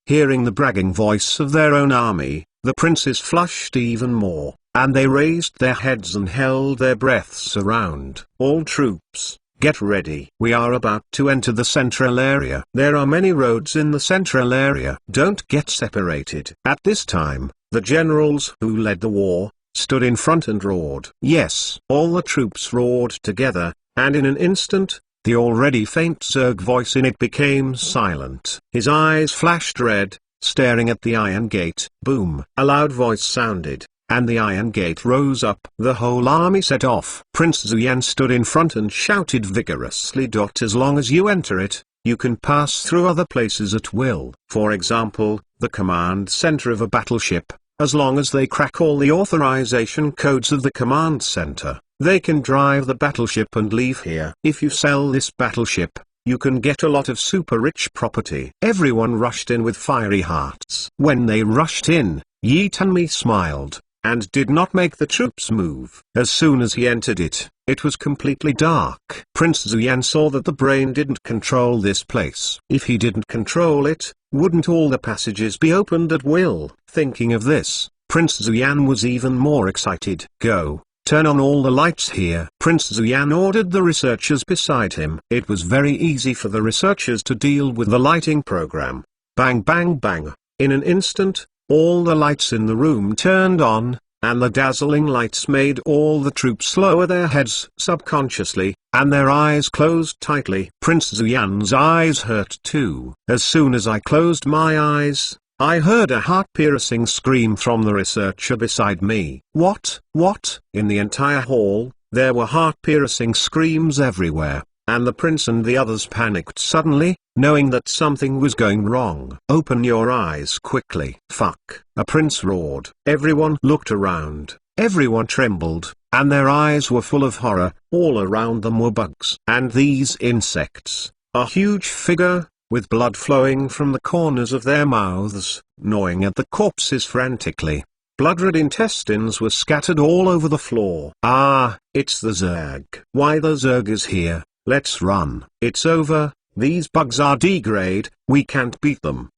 Hearing the bragging voice of their own army, the princes flushed even more, and they raised their heads and held their breaths around. All troops, get ready. We are about to enter the central area. There are many roads in the central area. Don't get separated. At this time, the generals who led the war stood in front and roared. Yes, all the troops roared together, and in an instant, the already faint Zerg voice in it became silent. His eyes flashed red, staring at the iron gate. Boom. A loud voice sounded, and the iron gate rose up. The whole army set off. Prince Zuyan stood in front and shouted vigorously. As long as you enter it, you can pass through other places at will. For example, the command center of a battleship. As long as they crack all the authorization codes of the command center, they can drive the battleship and leave here. If you sell this battleship, you can get a lot of super rich property. Everyone rushed in with fiery hearts. When they rushed in, Yi Tanmi smiled, and did not make the troops move. As soon as he entered it, it was completely dark. Prince Zuyan saw that the brain didn't control this place. If he didn't control it, wouldn't all the passages be opened at will? Thinking of this, Prince Zuyan was even more excited. Go, turn on all the lights here. Prince Zuyan ordered the researchers beside him. It was very easy for the researchers to deal with the lighting program. Bang bang bang. In an instant, all the lights in the room turned on, and the dazzling lights made all the troops lower their heads subconsciously, and their eyes closed tightly. Prince Zuyan's eyes hurt too. As soon as I closed my eyes, I heard a heart-piercing scream from the researcher beside me. What? In the entire hall, there were heart-piercing screams everywhere, and the prince and the others panicked suddenly, knowing that something was going wrong. Open your eyes quickly. Fuck! A prince roared. Everyone looked around, everyone trembled, and their eyes were full of horror. All around them were bugs. And these insects, a huge figure, with blood flowing from the corners of their mouths, gnawing at the corpses frantically. Blood-red intestines were scattered all over the floor. Ah, it's the Zerg. Why, the Zerg is here. Let's run. It's over. These bugs are degrade. We can't beat them.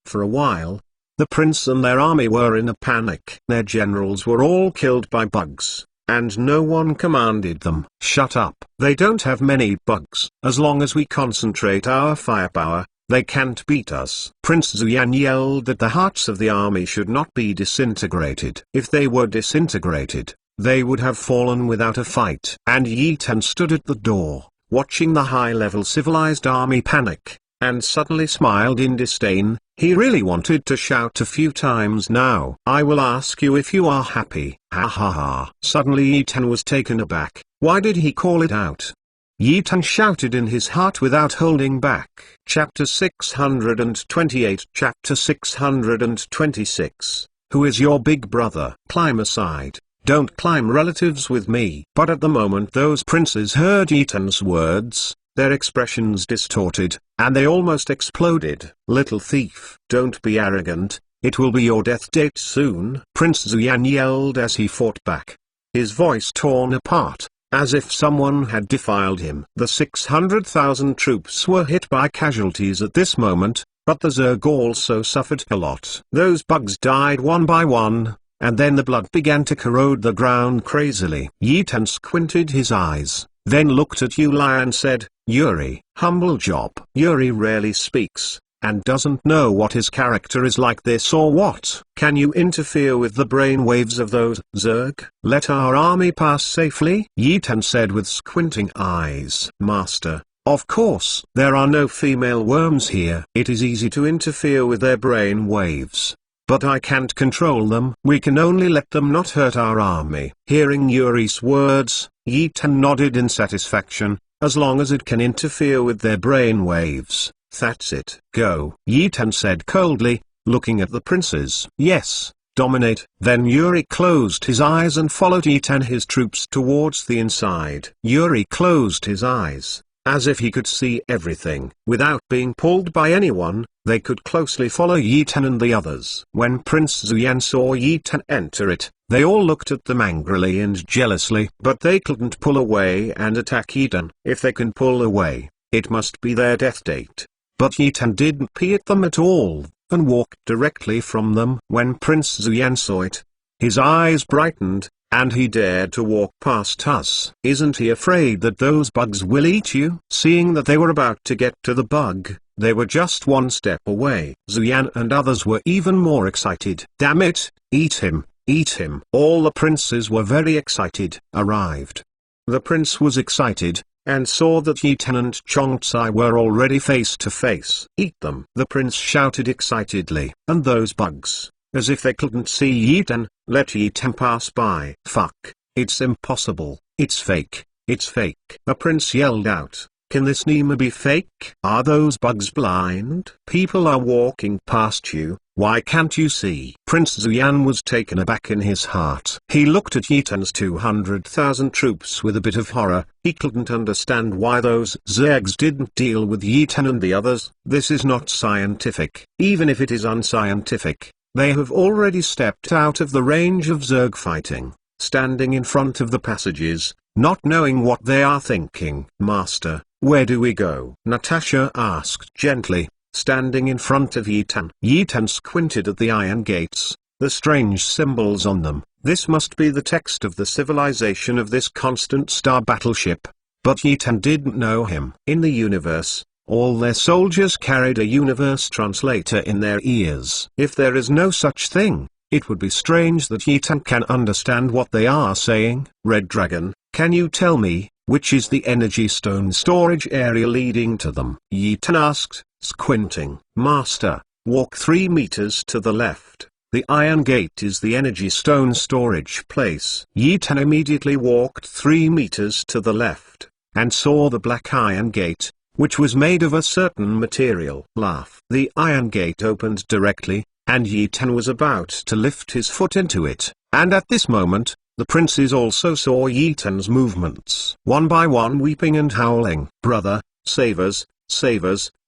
For a while, the prince and their army were in a panic. Their generals were all killed by bugs, and no one commanded them. Shut up. They don't have many bugs. As long as we concentrate our firepower, they can't beat us. Prince Zuyan yelled that the hearts of the army should not be disintegrated. If they were disintegrated, they would have fallen without a fight. And Yi Tan stood at the door, watching the high-level civilized army panic, and suddenly smiled in disdain. He really wanted to shout a few times now. I will ask you if you are happy. Ha ha ha. Suddenly Yi Tan was taken aback. Why did he call it out? Yi Tan shouted in his heart without holding back. Chapter 628. Chapter 626. Who is your big brother? Climb aside. Don't climb relatives with me. But at the moment those princes heard Yi Tan's words, their expressions distorted, and they almost exploded. Little thief. Don't be arrogant, it will be your death date soon. Prince Zuyan yelled as he fought back, his voice torn apart, as if someone had defiled him. The 600,000 troops were hit by casualties at this moment, but the Zerg also suffered a lot. Those bugs died one by one, and then the blood began to corrode the ground crazily. Yi Tan squinted his eyes, then looked at Yuli and said, Yuri, humble job. Yuri rarely speaks, and doesn't know what his character is like this or what. Can you interfere with the brain waves of those Zerg? Let our army pass safely? Yi Tan said with squinting eyes. Master, of course. There are no female worms here. It is easy to interfere with their brain waves, but I can't control them. We can only let them not hurt our army. Hearing Yuri's words, Yi Tan nodded in satisfaction. As long as it can interfere with their brain waves, that's it. Go. Yi Tan said coldly, looking at the princes. Yes, dominate. Then Yuri closed his eyes and followed Yi Tan his troops towards the inside. Yuri closed his eyes, as if he could see everything. Without being pulled by anyone, they could closely follow Yi Tan and the others. When Prince Zuyan saw Yi Tan enter it, they all looked at them angrily and jealously. But they couldn't pull away and attack Yi Tan. If they can pull away, it must be their death date. But Yi Tan didn't peer at them at all, and walked directly from them. When Prince Zuyan saw it, his eyes brightened, and he dared to walk past us. Isn't he afraid that those bugs will eat you? Seeing that they were about to get to the bug, they were just one step away. Zuyan and others were even more excited. Damn it, eat him, eat him. All the princes were very excited. Arrived. The prince was excited, and saw that Yi Tan and Chongcai were already face to face. Eat them. The prince shouted excitedly. And those bugs, as if they couldn't see Yi Tan, let Yi Tan pass by. Fuck, it's impossible, it's fake, it's fake. A prince yelled out, can this Nima be fake? Are those bugs blind? People are walking past you, why can't you see? Prince Zuyan was taken aback in his heart. He looked at Yi Tan's 200,000 troops with a bit of horror. He couldn't understand why those Zergs didn't deal with Yi Tan and the others. This is not scientific. Even if it is unscientific, they have already stepped out of the range of Zerg fighting, standing in front of the passages, not knowing what they are thinking. Master, where do we go? Natasha asked gently, standing in front of Yi Tan. Yi Tan squinted at the iron gates, the strange symbols on them. This must be the text of the civilization of this constant star battleship. But Yi Tan didn't know him. In the universe, all their soldiers carried a universe translator in their ears. If there is no such thing, it would be strange that Yi Tan can understand what they are saying. Red Dragon, can you tell me, which is the energy stone storage area leading to them? Yi Tan asked, squinting. Master, walk 3 meters to the left. The iron gate is the energy stone storage place. Yi Tan immediately walked 3 meters to the left, and saw the black iron gate, which was made of a certain material. The iron gate opened directly, and Yi Tan was about to lift his foot into it, and at this moment, the princes also saw Yi Tan's movements. One by one weeping and howling, "Brother, save us,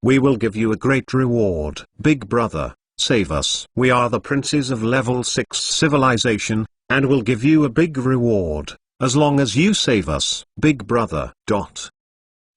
we will give you a great reward. Big brother, save us. We are the princes of level 6 civilization, and will give you a big reward, as long as you save us, big brother."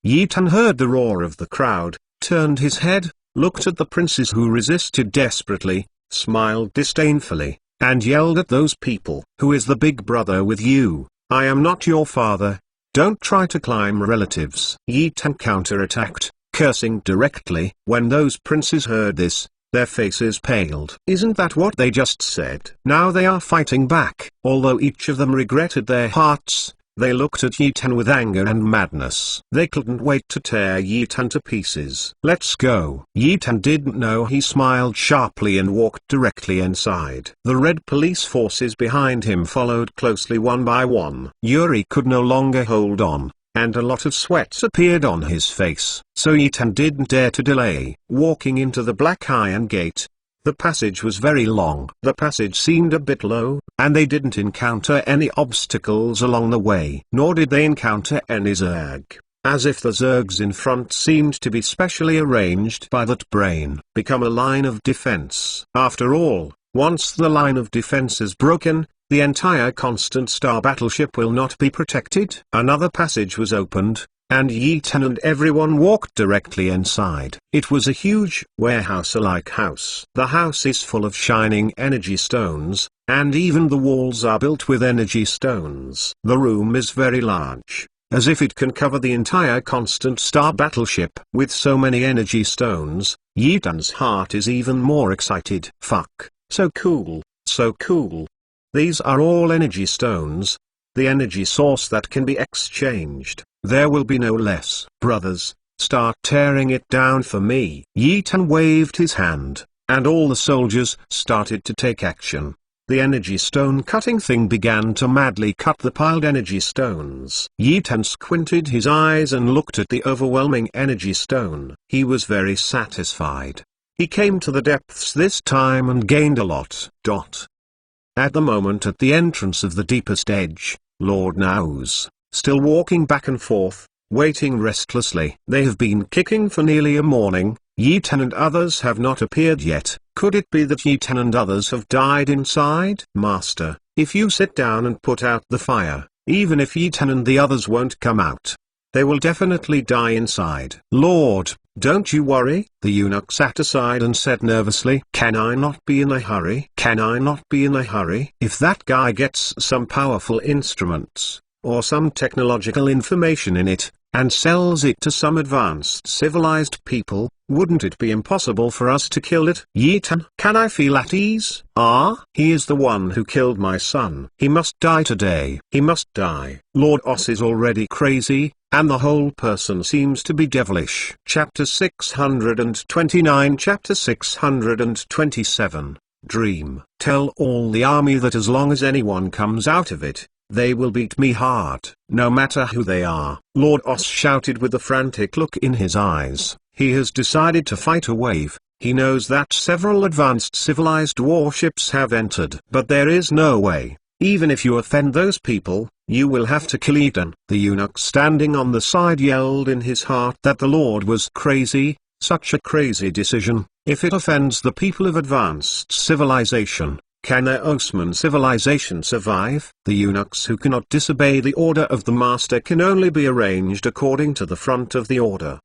Yi Tan heard the roar of the crowd, turned his head, looked at the princes who resisted desperately, smiled disdainfully, and yelled at those people. "Who is the big brother with you? I am not your father. Don't try to climb relatives." Yi Tan counterattacked, cursing directly. When those princes heard this, their faces paled. Isn't that what they just said? Now they are fighting back. Although each of them regretted their hearts, they looked at Yi Tan with anger and madness. They couldn't wait to tear Yi Tan to pieces. "Let's go." Yi Tan didn't know. He smiled sharply and walked directly inside. The red police forces behind him followed closely one by one. Yuri could no longer hold on, and a lot of sweat appeared on his face. So Yi Tan didn't dare to delay. Walking into the black iron gate, the passage was very long. The passage seemed a bit low, and they didn't encounter any obstacles along the way. Nor did they encounter any Zerg, as if the Zergs in front seemed to be specially arranged by that brain. Become a line of defense. After all, once the line of defense is broken, the entire Constant Star battleship will not be protected. Another passage was opened, and Yi Tan and everyone walked directly inside. It was a huge, warehouse-like house. The house is full of shining energy stones, and even the walls are built with energy stones. The room is very large, as if it can cover the entire Constant Star battleship. With so many energy stones, Yi Tan's heart is even more excited. Fuck, so cool, so cool. These are all energy stones, the energy source that can be exchanged. There will be no less. Brothers, start tearing it down for me. Yi Tan waved his hand, and all the soldiers started to take action. The energy stone cutting thing began to madly cut the piled energy stones. Yi Tan squinted his eyes and looked at the overwhelming energy stone. He was very satisfied. He came to the depths this time and gained a lot. At the moment at the entrance of the deepest edge, Lord Naus, still walking back and forth, waiting restlessly. They have been kicking for nearly a morning. Yi Tan and others have not appeared yet. Could it be that Yi Tan and others have died inside? Master, if you sit down and put out the fire, even if Yi Tan and the others won't come out, they will definitely die inside. Lord, don't you worry. The eunuch sat aside and said nervously, "Can I not be in a hurry? Can I not be in a hurry? If that guy gets some powerful instruments, or some technological information in it, and sells it to some advanced civilized people, wouldn't it be impossible for us to kill it?" Yi Tan, can I feel at ease? He is the one who killed my son. He must die today. He must die. Lord Os is already crazy, and the whole person seems to be devilish. Chapter 629. Chapter 627. Dream. Tell all the army that as long as anyone comes out of it, they will beat me hard, no matter who they are. Lord Os shouted with a frantic look in his eyes. He has decided to fight a wave. He knows that several advanced civilized warships have entered. But there is no way. Even if you offend those people, you will have to kill Eden. The eunuch standing on the side yelled in his heart that the Lord was crazy, such a crazy decision. If it offends the people of advanced civilization, can their Osman civilization survive? The eunuchs who cannot disobey the order of the master can only be arranged according to the front of the order.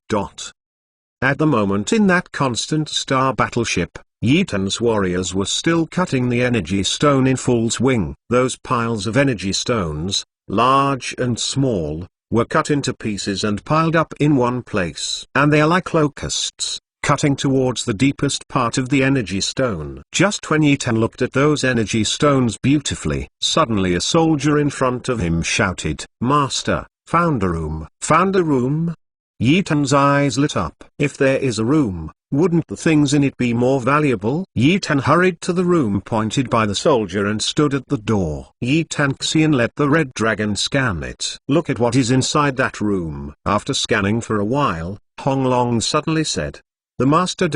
At the moment in that Constant Star battleship, Yi Tan's warriors were still cutting the energy stone in full swing. Those piles of energy stones, large and small, were cut into pieces and piled up in one place. And they are like locusts, cutting towards the deepest part of the energy stone. Just when Yi Tan looked at those energy stones beautifully, suddenly a soldier in front of him shouted, "Master, found a room." Found a room? Yi Tan's eyes lit up. If there is a room, Wouldn't the things in it be more valuable? Yi Tan hurried to the room pointed by the soldier and stood at the door. Yi Tan Xian let the red dragon scan it. Look at what is inside that room. After scanning for a while, Hong Long suddenly said, "The master ...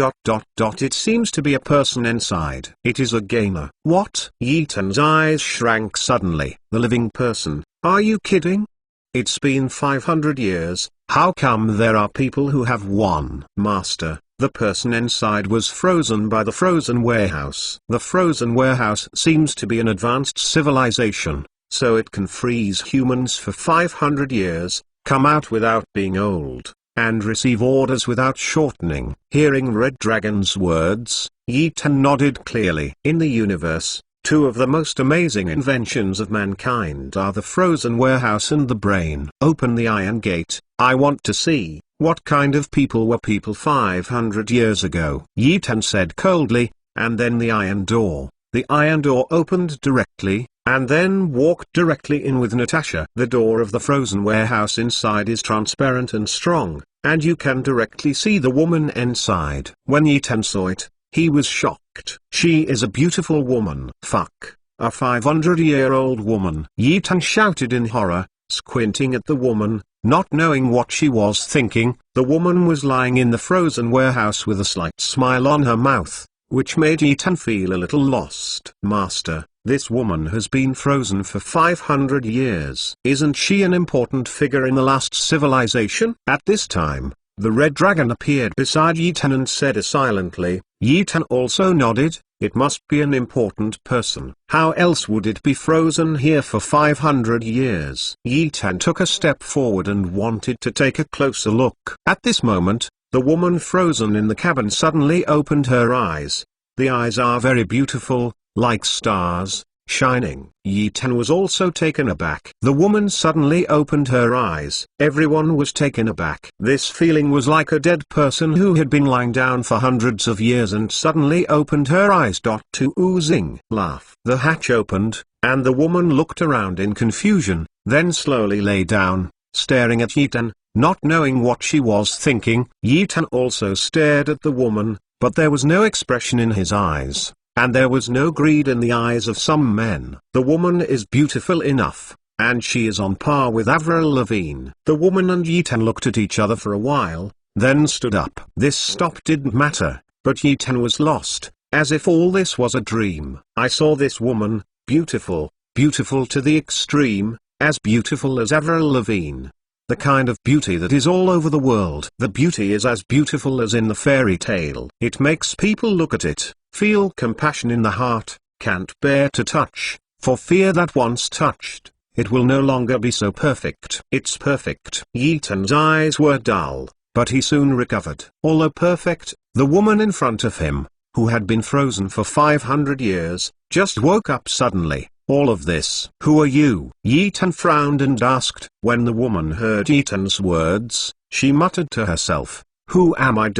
It seems to be a person inside. It is a gamer." What? Yi Tan's eyes shrank suddenly. The living person? Are you kidding? It's been 500 years, how come there are people who have one? Master, the person inside was frozen by the frozen warehouse. The frozen warehouse seems to be an advanced civilization, so it can freeze humans for 500 years, come out without being old, and receive orders without shortening. Hearing Red Dragon's words, Yi Tan nodded clearly. In the universe, two of the most amazing inventions of mankind are the frozen warehouse and the brain. Open the iron gate. I want to see, what kind of people were people 500 years ago? Yi Tan said coldly, and then the iron door. The iron door opened directly, and then walked directly in with Natasha. The door of the frozen warehouse inside is transparent and strong, and you can directly see the woman inside. When Yi Tan saw it, he was shocked. She is a beautiful woman. Fuck. A 500-year-old woman. Yi Tan shouted in horror, squinting at the woman, not knowing what she was thinking. The woman was lying in the frozen warehouse with a slight smile on her mouth, which made Yi Tan feel a little lost. Master, this woman has been frozen for 500 years. Isn't she an important figure in the last civilization? At this time, the red dragon appeared beside Yi Tan and said silently. Yi Tan also nodded, it must be an important person. How else would it be frozen here for 500 years? Yi Tan took a step forward and wanted to take a closer look. At this moment, the woman frozen in the cabin suddenly opened her eyes. The eyes are very beautiful, like stars, shining. Yi Tan was also taken aback. The woman suddenly opened her eyes. Everyone was taken aback. This feeling was like a dead person who had been lying down for hundreds of years and suddenly opened her eyes. To oozing laugh. The hatch opened, and the woman looked around in confusion, then slowly lay down, staring at Yi Tan, not knowing what she was thinking. Yi Tan also stared at the woman, but there was no expression in his eyes. And there was no greed in the eyes of some men. The woman is beautiful enough, and she is on par with Avril Lavigne. The woman and Yi Tan looked at each other for a while, then stood up. This stop didn't matter, but Yi Tan was lost, as if all this was a dream. I saw this woman, beautiful, beautiful to the extreme, as beautiful as Avril Lavigne. The kind of beauty that is all over the world. The beauty is as beautiful as in the fairy tale. It makes people look at it, feel compassion in the heart, can't bear to touch, for fear that once touched, it will no longer be so perfect. It's perfect. Yi Tan's eyes were dull, but he soon recovered. Although perfect, the woman in front of him, who had been frozen for 500 years, just woke up suddenly. All of this. Who are you? Yi Tan frowned and asked. When the woman heard Yi Tan's words, she muttered to herself, "Who am I?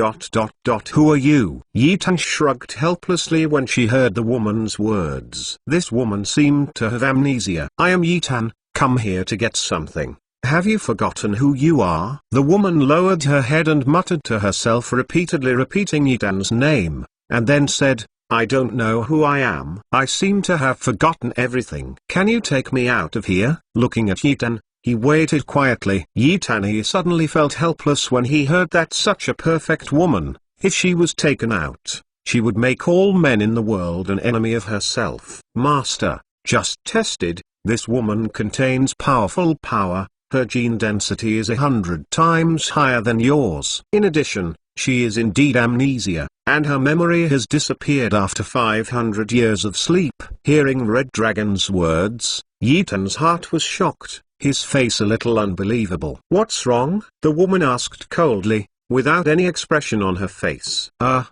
Who are you?" Yi Tan shrugged helplessly when she heard the woman's words. This woman seemed to have amnesia. "I am Yi Tan, come here to get something. Have you forgotten who you are?" The woman lowered her head and muttered to herself, repeatedly repeating Yi Tan's name, and then said, "I don't know who I am. I seem to have forgotten everything. Can you take me out of here?" Looking at Yi Tan, he waited quietly. Yi Tan he suddenly felt helpless when he heard that such a perfect woman, if she was taken out, she would make all men in the world an enemy of herself. "Master, just tested, this woman contains powerful power, her gene density is 100 times higher than yours. In addition, she is indeed amnesia, and her memory has disappeared after 500 years of sleep." Hearing Red Dragon's words, Yi Tan's heart was shocked, his face a little unbelievable. "What's wrong?" the woman asked coldly, without any expression on her face.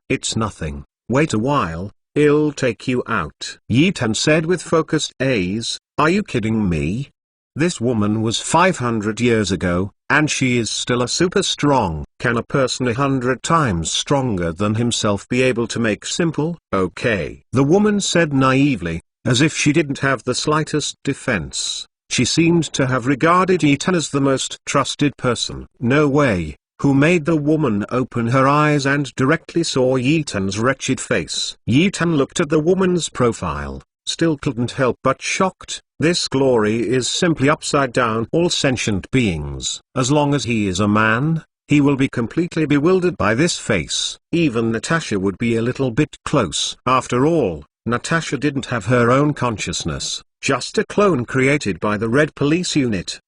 It's nothing. Wait a while, I'll take you out," Yi Tan said with focused gaze. "Are you kidding me? This woman was 500 years ago, and she is still a super strong. Can a person 100 times stronger than himself be able to make simple? Okay," the woman said naively, as if she didn't have the slightest defense. She seemed to have regarded Yi Tan as the most trusted person. "No way, who made the woman open her eyes and directly saw Yi Tan's wretched face. Yi Tan looked at the woman's profile, still couldn't help but shocked. This glory is simply upside down. All sentient beings, as long as he is a man, he will be completely bewildered by this face. Even Natasha would be a little bit close. After all, Natasha didn't have her own consciousness, just a clone created by the Red Police Unit.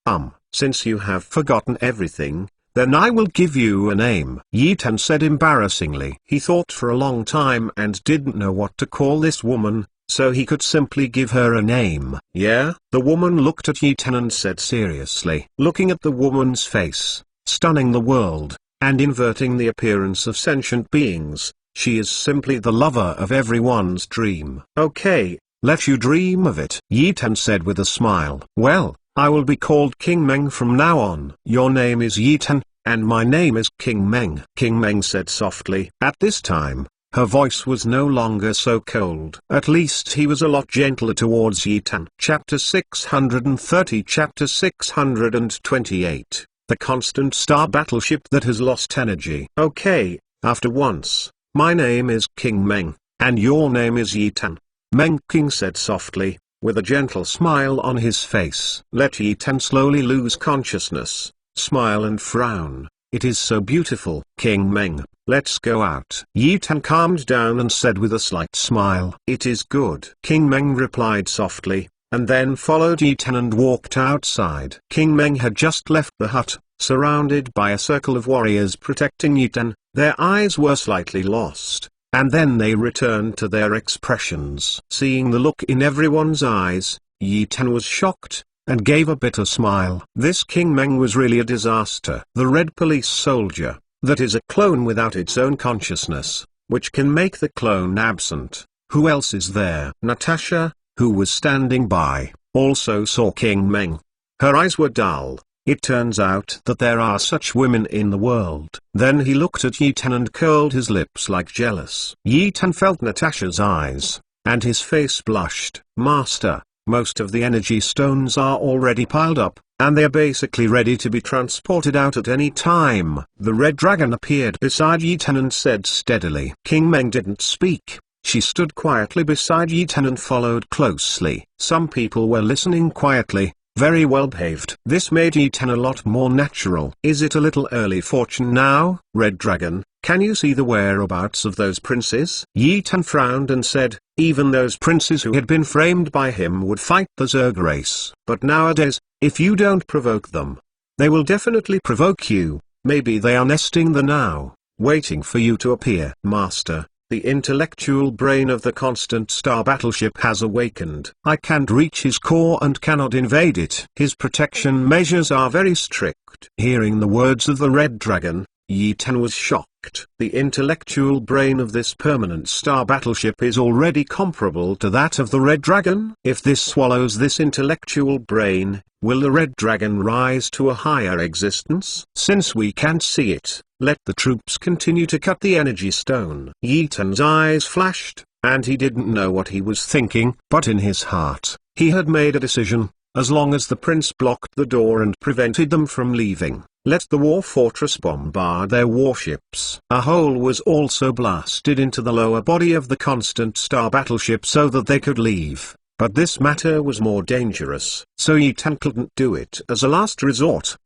Since you have forgotten everything, then I will give you a name, Yi Tan said embarrassingly. He thought for a long time and didn't know what to call this woman, so he could simply give her a name. Yeah? The woman looked at Yi Tan and said seriously, looking at the woman's face, stunning the world, and inverting the appearance of sentient beings, she is simply the lover of everyone's dream. Okay, let you dream of it, Yi Tan said with a smile. Well, I will be called King Meng from now on. Your name is Yi Tan, and my name is King Meng. King Meng said softly. At this time, her voice was no longer so cold. At least he was a lot gentler towards Yi Tan. Chapter 630 Chapter 628 The Constant Star Battleship that has lost energy. Okay, after once, my name is King Meng, and your name is Yi Tan. Meng King said softly, with a gentle smile on his face. Let Yi Tan slowly lose consciousness, smile and frown. It is so beautiful. King Meng, let's go out. Yi Tan calmed down and said with a slight smile. It is good. King Meng replied softly, and then followed Yi Tan and walked outside. King Meng had just left the hut, surrounded by a circle of warriors protecting Yi Tan. Their eyes were slightly lost, and then they returned to their expressions. Seeing the look in everyone's eyes, Yi Tan was shocked, and gave a bitter smile. This King Meng was really a disaster. The Red Police soldier, that is a clone without its own consciousness, which can make the clone absent. Who else is there? Natasha, who was standing by, also saw King Meng. Her eyes were dull. It turns out that there are such women in the world. Then he looked at Yi Tan and curled his lips like jealous. Yi Tan felt Natasha's eyes, and his face blushed. Master, most of the energy stones are already piled up, and they are basically ready to be transported out at any time. The red dragon appeared beside Yi Tan and said steadily. King Meng didn't speak. She stood quietly beside Yi Tan and followed closely. Some people were listening quietly. Very well behaved. This made Yi Tan a lot more natural. Is it a little early fortune now, Red Dragon? Can you see the whereabouts of those princes? Yi Tan frowned and said, even those princes who had been framed by him would fight the Zerg race. But nowadays, if you don't provoke them, they will definitely provoke you. Maybe they are nesting there now, waiting for you to appear. Master, the intellectual brain of the Constant Star Battleship has awakened. I can't reach his core and cannot invade it. His protection measures are very strict. Hearing the words of the Red Dragon, Yi Tan was shocked. The intellectual brain of this permanent star battleship is already comparable to that of the Red Dragon. If this swallows this intellectual brain, will the Red Dragon rise to a higher existence? Since we can't see it, let the troops continue to cut the energy stone. Yi Tan's eyes flashed, and he didn't know what he was thinking, but in his heart, he had made a decision. As long as the prince blocked the door and prevented them from leaving, let the war fortress bombard their warships. A hole was also blasted into the lower body of the Constant Star Battleship so that they could leave. But this matter was more dangerous, so Yi Tan couldn't do it as a last resort.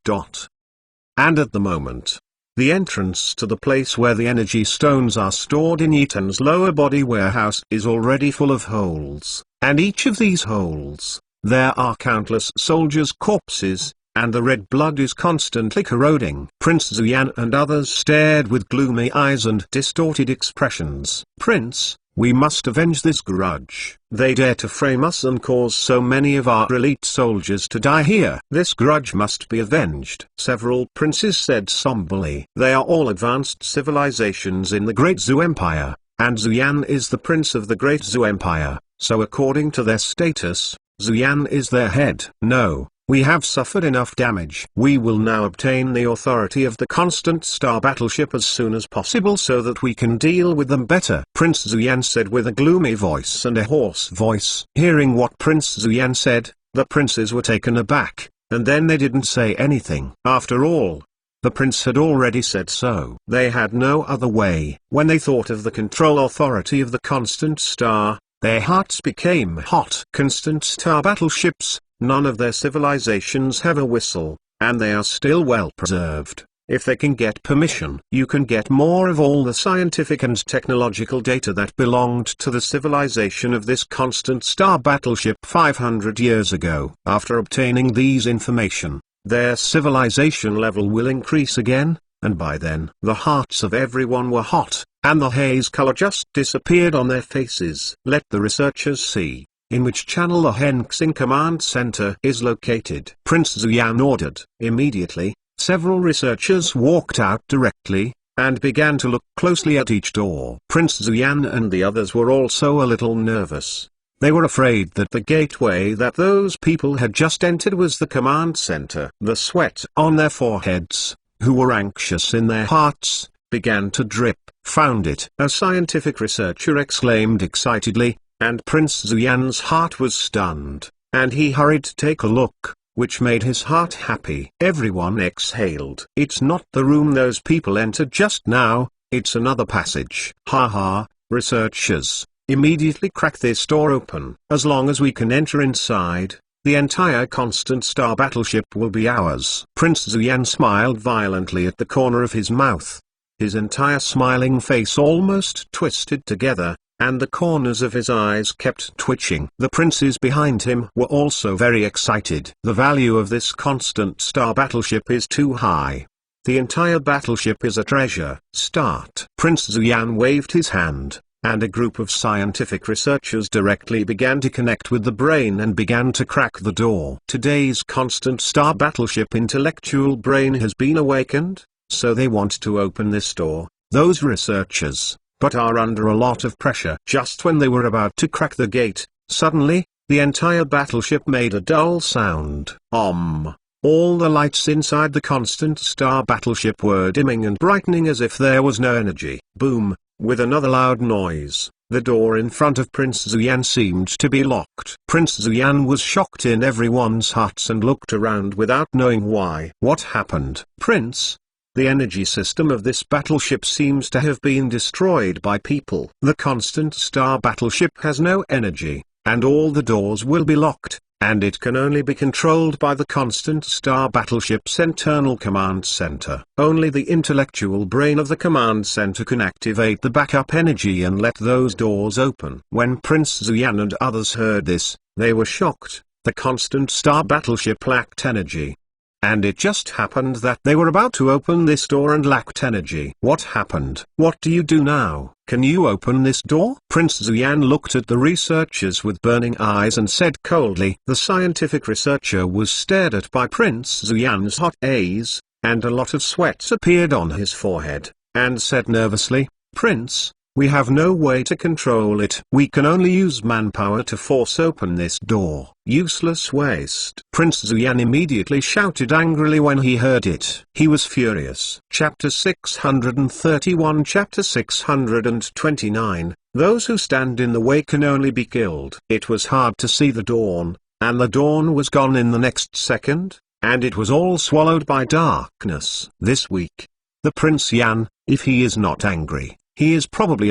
And at the moment, the entrance to the place where the energy stones are stored in Yi Tan's lower body warehouse is already full of holes, and each of these holes, there are countless soldiers' corpses, and the red blood is constantly corroding. Prince Zuyan and others stared with gloomy eyes and distorted expressions. Prince, we must avenge this grudge. They dare to frame us and cause so many of our elite soldiers to die here. This grudge must be avenged. Several princes said somberly. They are all advanced civilizations in the Great Zhou Empire, and Zuyan is the prince of the Great Zhou Empire, so according to their status, Zuyan is their head. No, we have suffered enough damage. We will now obtain the authority of the Constant Star Battleship as soon as possible so that we can deal with them better. Prince Zuyan said with a gloomy voice and a hoarse voice. Hearing what Prince Zuyan said, the princes were taken aback, and then they didn't say anything. After all, The prince had already said so. They had no other way. When they thought of the control authority of the Constant Star, their hearts became hot. Constant Star battleships, none of their civilizations have a whistle, and they are still well preserved. If they can get permission, you can get more of all the scientific and technological data that belonged to the civilization of this Constant Star battleship 500 years ago. After obtaining these information, their civilization level will increase again, and by then the hearts of everyone were hot, and the haze color just disappeared on their faces. Let the researchers see in which channel the Hengxing Command Center is located. Prince Zuyan ordered. Immediately, several researchers walked out directly, and began to look closely at each door. Prince Zuyan and the others were also a little nervous. They were afraid that the gateway that those people had just entered was the command center. The sweat on their foreheads, who were anxious in their hearts, began to drip. Found it! A scientific researcher exclaimed excitedly, and Prince Zuyan's heart was stunned, and he hurried to take a look, which made his heart happy. Everyone exhaled. It's not the room those people entered just now, it's another passage. Ha ha, researchers. Immediately crack this door open. As long as we can enter inside, the entire Constant Star battleship will be ours. Prince Zuyan smiled violently at the corner of his mouth. His entire smiling face almost twisted together, and the corners of his eyes kept twitching. The princes behind him were also very excited. The value of this Constant Star battleship is too high. The entire battleship is a treasure. Start. Prince Zuyan waved his hand, and a group of scientific researchers directly began to connect with the brain and began to crack the door. Today's Constant Star battleship intellectual brain has been awakened, so they want to open this door, those researchers, but are under a lot of pressure. Just when they were about to crack the gate, suddenly, the entire battleship made a dull sound. All the lights inside the Constant Star battleship were dimming and brightening as if there was no energy. Boom! With another loud noise, the door in front of Prince Zuyan seemed to be locked. Prince Zuyan was shocked in everyone's hearts and looked around without knowing why. What happened? Prince? The energy system of this battleship seems to have been destroyed by people. The Constant Star battleship has no energy, and all the doors will be locked, and it can only be controlled by the Constant Star battleship's internal command center. Only the intellectual brain of the command center can activate the backup energy and let those doors open. When Prince Zuyan and others heard this, they were shocked. The Constant Star battleship lacked energy. And it just happened that they were about to open this door and lacked energy. What happened? What do you do now? Can you open this door? Prince Zuyan looked at the researchers with burning eyes and said coldly. The scientific researcher was stared at by Prince Zuyan's hot gaze, and a lot of sweat appeared on his forehead, and said nervously, Prince, we have no way to control it. We can only use manpower to force open this door. Useless waste. Prince Zuyan immediately shouted angrily when he heard it. He was furious. Chapter 631 Chapter 629 Those who stand in the way can only be killed. It was hard to see the dawn, and the dawn was gone in the next second, and it was all swallowed by darkness. This week, the Prince Yan, if he is not angry, he is probably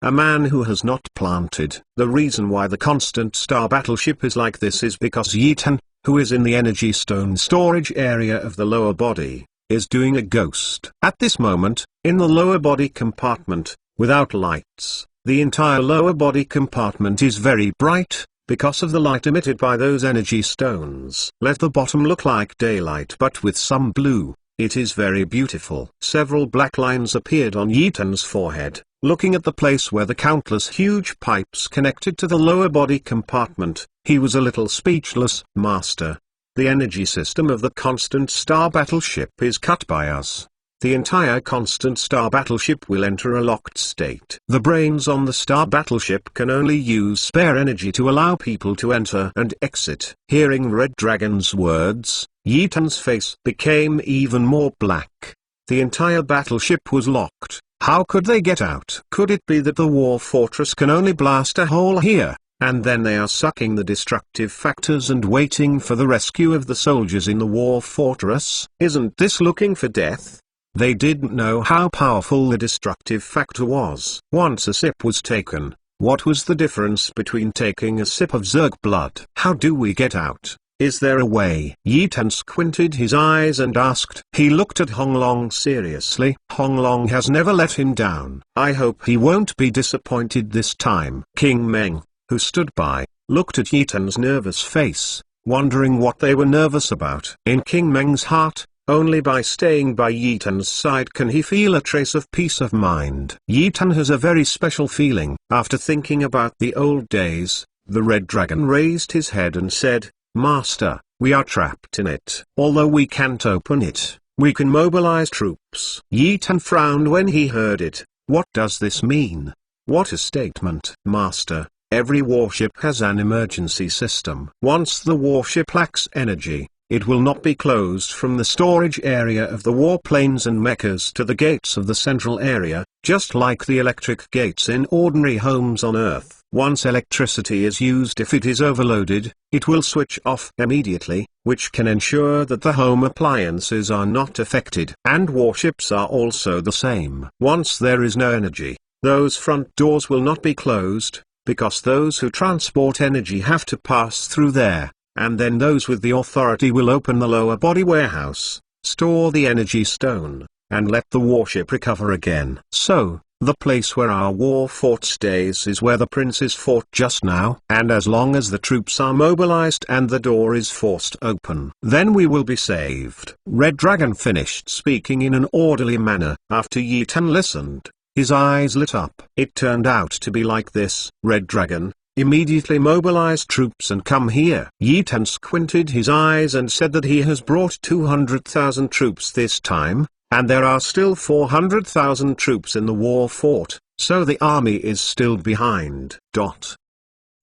a man who has not planted. The reason why the Constant Star battleship is like this is because Yitan, who is in the energy stone storage area of the lower body, is doing a ghost. At this moment, in the lower body compartment, without lights, the entire lower body compartment is very bright, because of the light emitted by those energy stones. Let the bottom look like daylight but with some blue. It is very beautiful. Several black lines appeared on Yitan's forehead. Looking at the place where the countless huge pipes connected to the lower body compartment, he was a little speechless. Master, the energy system of the Constant Star battleship is cut by us. The entire Constant Star battleship will enter a locked state. The brains on the Star battleship can only use spare energy to allow people to enter and exit. Hearing Red Dragon's words, Yitan's face became even more black. The entire battleship was locked. How could they get out? Could it be that the war fortress can only blast a hole here, and then they are sucking the destructive factors and waiting for the rescue of the soldiers in the war fortress. Isn't this looking for death? They didn't know how powerful the destructive factor was. Once a sip was taken, what was the difference between taking a sip of Zerg blood? How do we get out? Is there a way? Yi Tan squinted his eyes and asked. He looked at Honglong seriously. Honglong has never let him down. I hope he won't be disappointed this time. King Meng, who stood by, looked at Yi Tan's nervous face, wondering what they were nervous about. In King Meng's heart, only by staying by Yi Tan's side can he feel a trace of peace of mind. Yi Tan has a very special feeling. After thinking about the old days, the Red Dragon raised his head and said, Master, we are trapped in it. Although we can't open it, we can mobilize troops. Yi Tan frowned when he heard it. What does this mean? What a statement. Master, every warship has an emergency system. Once the warship lacks energy, it will not be closed from the storage area of the warplanes and mechas to the gates of the central area, just like the electric gates in ordinary homes on Earth. Once electricity is used, if it is overloaded, it will switch off immediately, which can ensure that the home appliances are not affected. And warships are also the same. Once there is no energy, those front doors will not be closed, because those who transport energy have to pass through there, and then those with the authority will open the lower body warehouse, store the energy stone, and let the warship recover again. So, the place where our war fort stays is where the princes fought just now. And as long as the troops are mobilized and the door is forced open, then we will be saved. Red Dragon finished speaking in an orderly manner. After Yi Tan listened, his eyes lit up. It turned out to be like this. Red Dragon, immediately mobilize troops and come here. Yi Tan squinted his eyes and said that he has brought 200,000 troops this time, and there are still 400,000 troops in the war fort, so the army is still behind.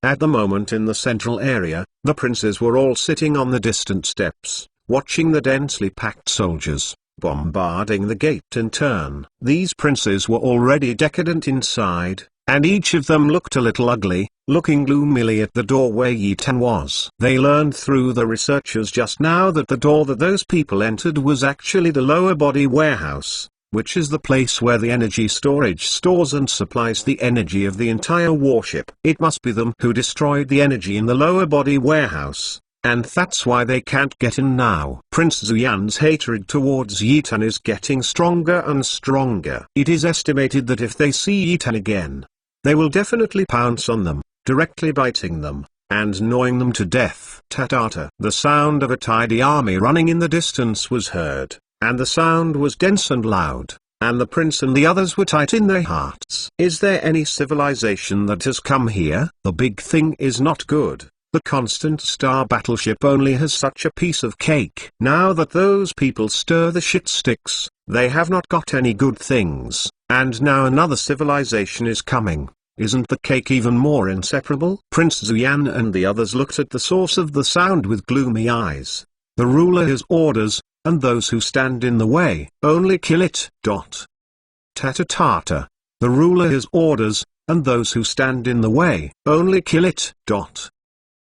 At the moment in the central area, the princes were all sitting on the distant steps, watching the densely packed soldiers bombarding the gate in turn. These princes were already decadent inside, and each of them looked a little ugly, looking gloomily at the door where Yi Tan was. They learned through the researchers just now that the door that those people entered was actually the lower body warehouse, which is the place where the energy storage stores and supplies the energy of the entire warship. It must be them who destroyed the energy in the lower body warehouse, and that's why they can't get in now. Prince Zuyan's hatred towards Yi Tan is getting stronger and stronger. It is estimated that if they see Yi Tan again, they will definitely pounce on them, directly biting them, and gnawing them to death. Tatata. The sound of a tidy army running in the distance was heard, and the sound was dense and loud, and the prince and the others were tight in their hearts. Is there any civilization that has come here? The big thing is not good. The constant star battleship only has such a piece of cake. Now that those people stir the shit sticks, they have not got any good things, and now another civilization is coming. Isn't the cake even more inseparable? Prince Zuyan and the others looked at the source of the sound with gloomy eyes. The ruler has orders, and those who stand in the way, only kill it. Tatatata. The ruler has orders, and those who stand in the way, only kill it.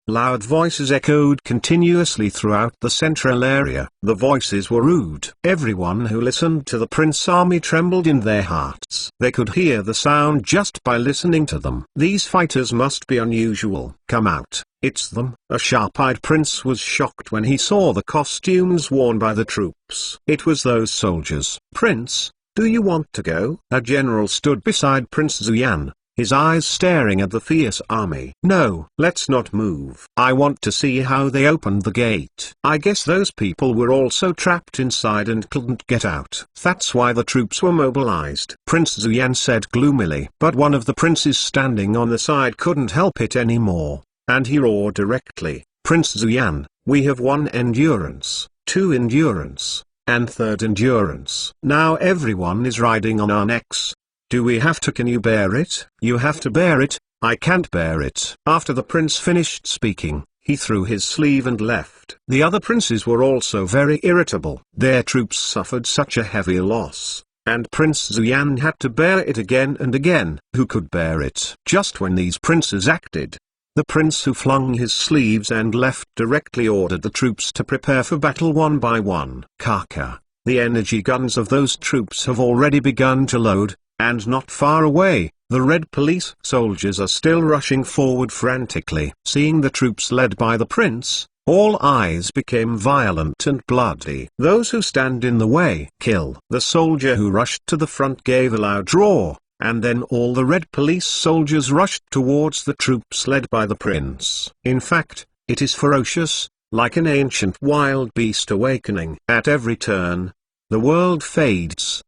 Loud voices echoed continuously throughout the central area. The voices were rude. Everyone who listened to the Prince Army trembled in their hearts. They could hear the sound just by listening to them. These fighters must be unusual. Come out, it's them. A sharp-eyed prince was shocked when he saw the costumes worn by the troops. It was those soldiers. Prince, do you want to go? A general stood beside Prince Zuyan, his eyes staring at the fierce army. No, let's not move. I want to see how they opened the gate. I guess those people were also trapped inside and couldn't get out. That's why the troops were mobilized. Prince Zuyan said gloomily. But one of the princes standing on the side couldn't help it anymore, and he roared directly. Prince Zuyan, we have 1 endurance, 2 endurance, and 3rd endurance. Now everyone is riding on our necks. Do we have to? Can you bear it? You have to bear it. I can't bear it. After the prince finished speaking, he threw his sleeve and left. The other princes were also very irritable. Their troops suffered such a heavy loss, and Prince Zuyan had to bear it again and again. Who could bear it? Just when these princes acted, The prince, who flung his sleeves and left directly, ordered the troops to prepare for battle one by one. Kaka. The energy guns of those troops have already begun to load, and not far away, the red police soldiers are still rushing forward frantically. Seeing the troops led by the prince, all eyes became violent and bloody. Those who stand in the way, kill. The soldier who rushed to the front gave a loud roar, and then all the red police soldiers rushed towards the troops led by the prince. In fact, it is ferocious, like an ancient wild beast awakening. At every turn, the world fades.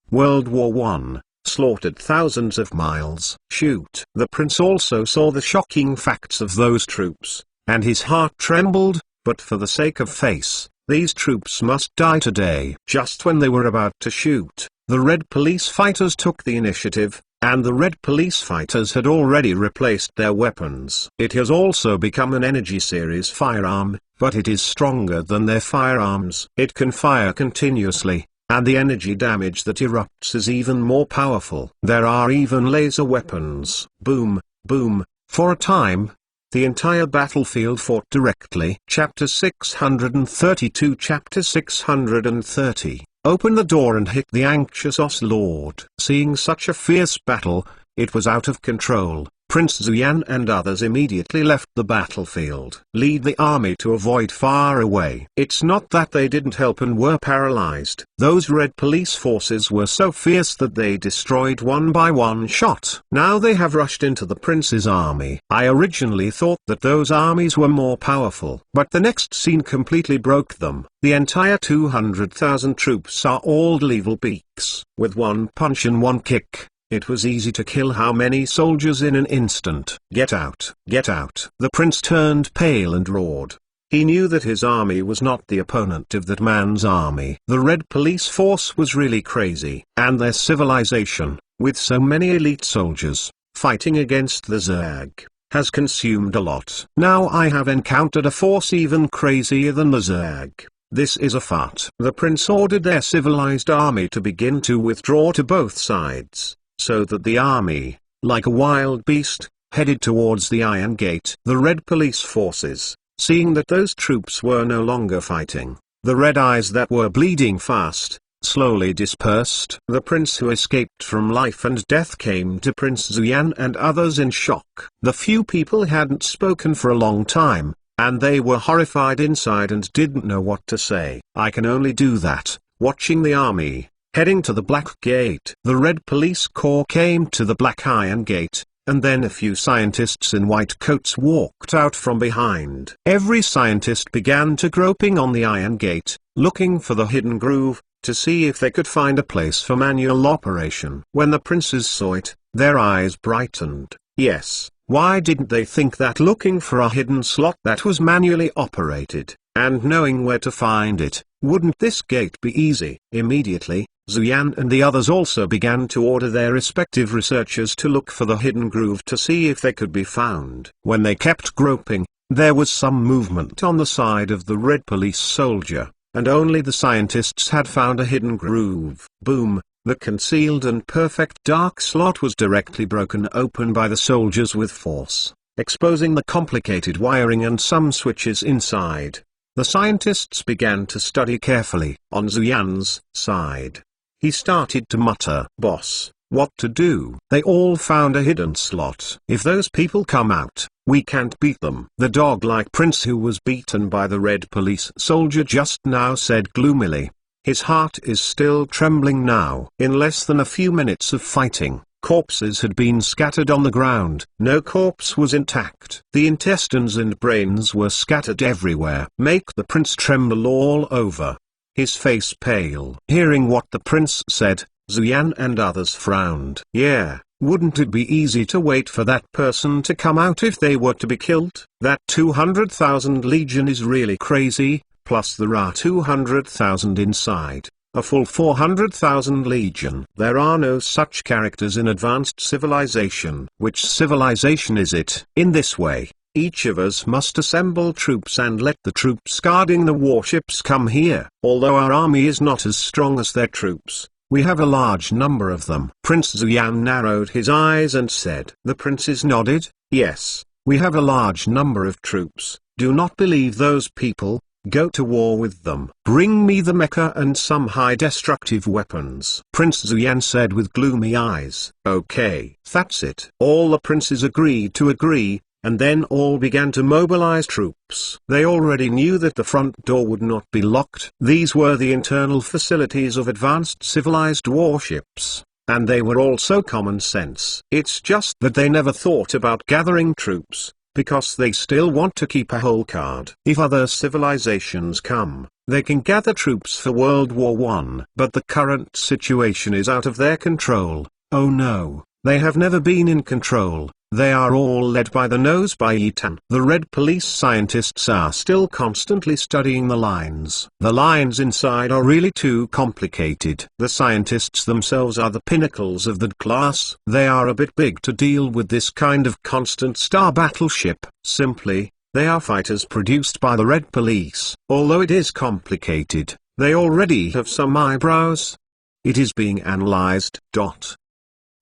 World War I, slaughtered thousands of miles. Shoot. The prince also saw the shocking facts of those troops, and his heart trembled, but for the sake of face, these troops must die today. Just when they were about to shoot, the red police fighters took the initiative, and the red police fighters had already replaced their weapons. It has also become an energy series firearm, but it is stronger than their firearms. It can fire continuously, and the energy damage that erupts is even more powerful. There are even laser weapons. Boom, boom. For a time, the entire battlefield fought directly. Chapter 632. Chapter 630. Open the door and hit the anxious Oslord. Seeing such a fierce battle, it was out of control. Prince Zuyan and others immediately left the battlefield. Lead the army to avoid far away. It's not that they didn't help and were paralyzed. Those red police forces were so fierce that they destroyed one by one shot. Now they have rushed into the prince's army. I originally thought that those armies were more powerful, but the next scene completely broke them. The entire 200,000 troops are all evil beaks. With one punch and one kick, it was easy to kill how many soldiers in an instant. Get out! Get out! The prince turned pale and roared. He knew that his army was not the opponent of that man's army. The red police force was really crazy, and their civilization, with so many elite soldiers, fighting against the Zerg, has consumed a lot. Now I have encountered a force even crazier than the Zerg. This is a fart. The prince ordered their civilized army to begin to withdraw to both sides, so that the army, like a wild beast, headed towards the Iron Gate. The red police forces, seeing that those troops were no longer fighting, the red eyes that were bleeding fast, slowly dispersed. The prince who escaped from life and death came to Prince Zuyan and others in shock. The few people hadn't spoken for a long time, and they were horrified inside and didn't know what to say. I can only do that, watching the army heading to the Black Gate. The Red Police Corps came to the Black Iron Gate, and then a few scientists in white coats walked out from behind. Every scientist began to groping on the Iron Gate, looking for the hidden groove, to see if they could find a place for manual operation. When the princes saw it, their eyes brightened. Yes, why didn't they think that looking for a hidden slot that was manually operated, and knowing where to find it, wouldn't this gate be easy? Immediately, Zuyan and the others also began to order their respective researchers to look for the hidden groove to see if they could be found. When they kept groping, there was some movement on the side of the red police soldier, and only the scientists had found a hidden groove. Boom! The concealed and perfect dark slot was directly broken open by the soldiers with force, exposing the complicated wiring and some switches inside. The scientists began to study carefully. On Zuyan's side, he started to mutter, "Boss, what to do?" They all found a hidden slot. "If those people come out, we can't beat them." The dog-like prince who was beaten by the red police soldier just now said gloomily. His heart is still trembling now. In less than a few minutes of fighting, corpses had been scattered on the ground. No corpse was intact. The intestines and brains were scattered everywhere. Make the prince tremble all over, his face pale. Hearing what the prince said, Zuyan and others frowned. Yeah, wouldn't it be easy to wait for that person to come out if they were to be killed? That 200,000 legion is really crazy, plus there are 200,000 inside. A full 400,000 legion. There are no such characters in advanced civilization. Which civilization is it? In this way, each of us must assemble troops and let the troops guarding the warships come here. Although our army is not as strong as their troops, we have a large number of them. Prince Zuyan narrowed his eyes and said. The princes nodded. Yes, We have a large number of troops. Do not believe those people. Go to war with them. Bring me the mecha and some high destructive weapons. Prince Zuyan said with gloomy eyes. Okay, that's it. All the princes agreed to agree, and then all began to mobilize troops. They already knew that the front door would not be locked. These were the internal facilities of advanced civilized warships, and they were also common sense. It's just that they never thought about gathering troops, because they still want to keep a whole card. If other civilizations come, they can gather troops for World War I. But the current situation is out of their control. Oh no, they have never been in control. They are all led by the nose by Etan. The Red Police scientists are still constantly studying the lines. The lines inside are really too complicated. The scientists themselves are the pinnacles of the class. They are a bit big to deal with this kind of constant star battleship. Simply, they are fighters produced by the Red Police. Although it is complicated, they already have some eyebrows. It is being analyzed.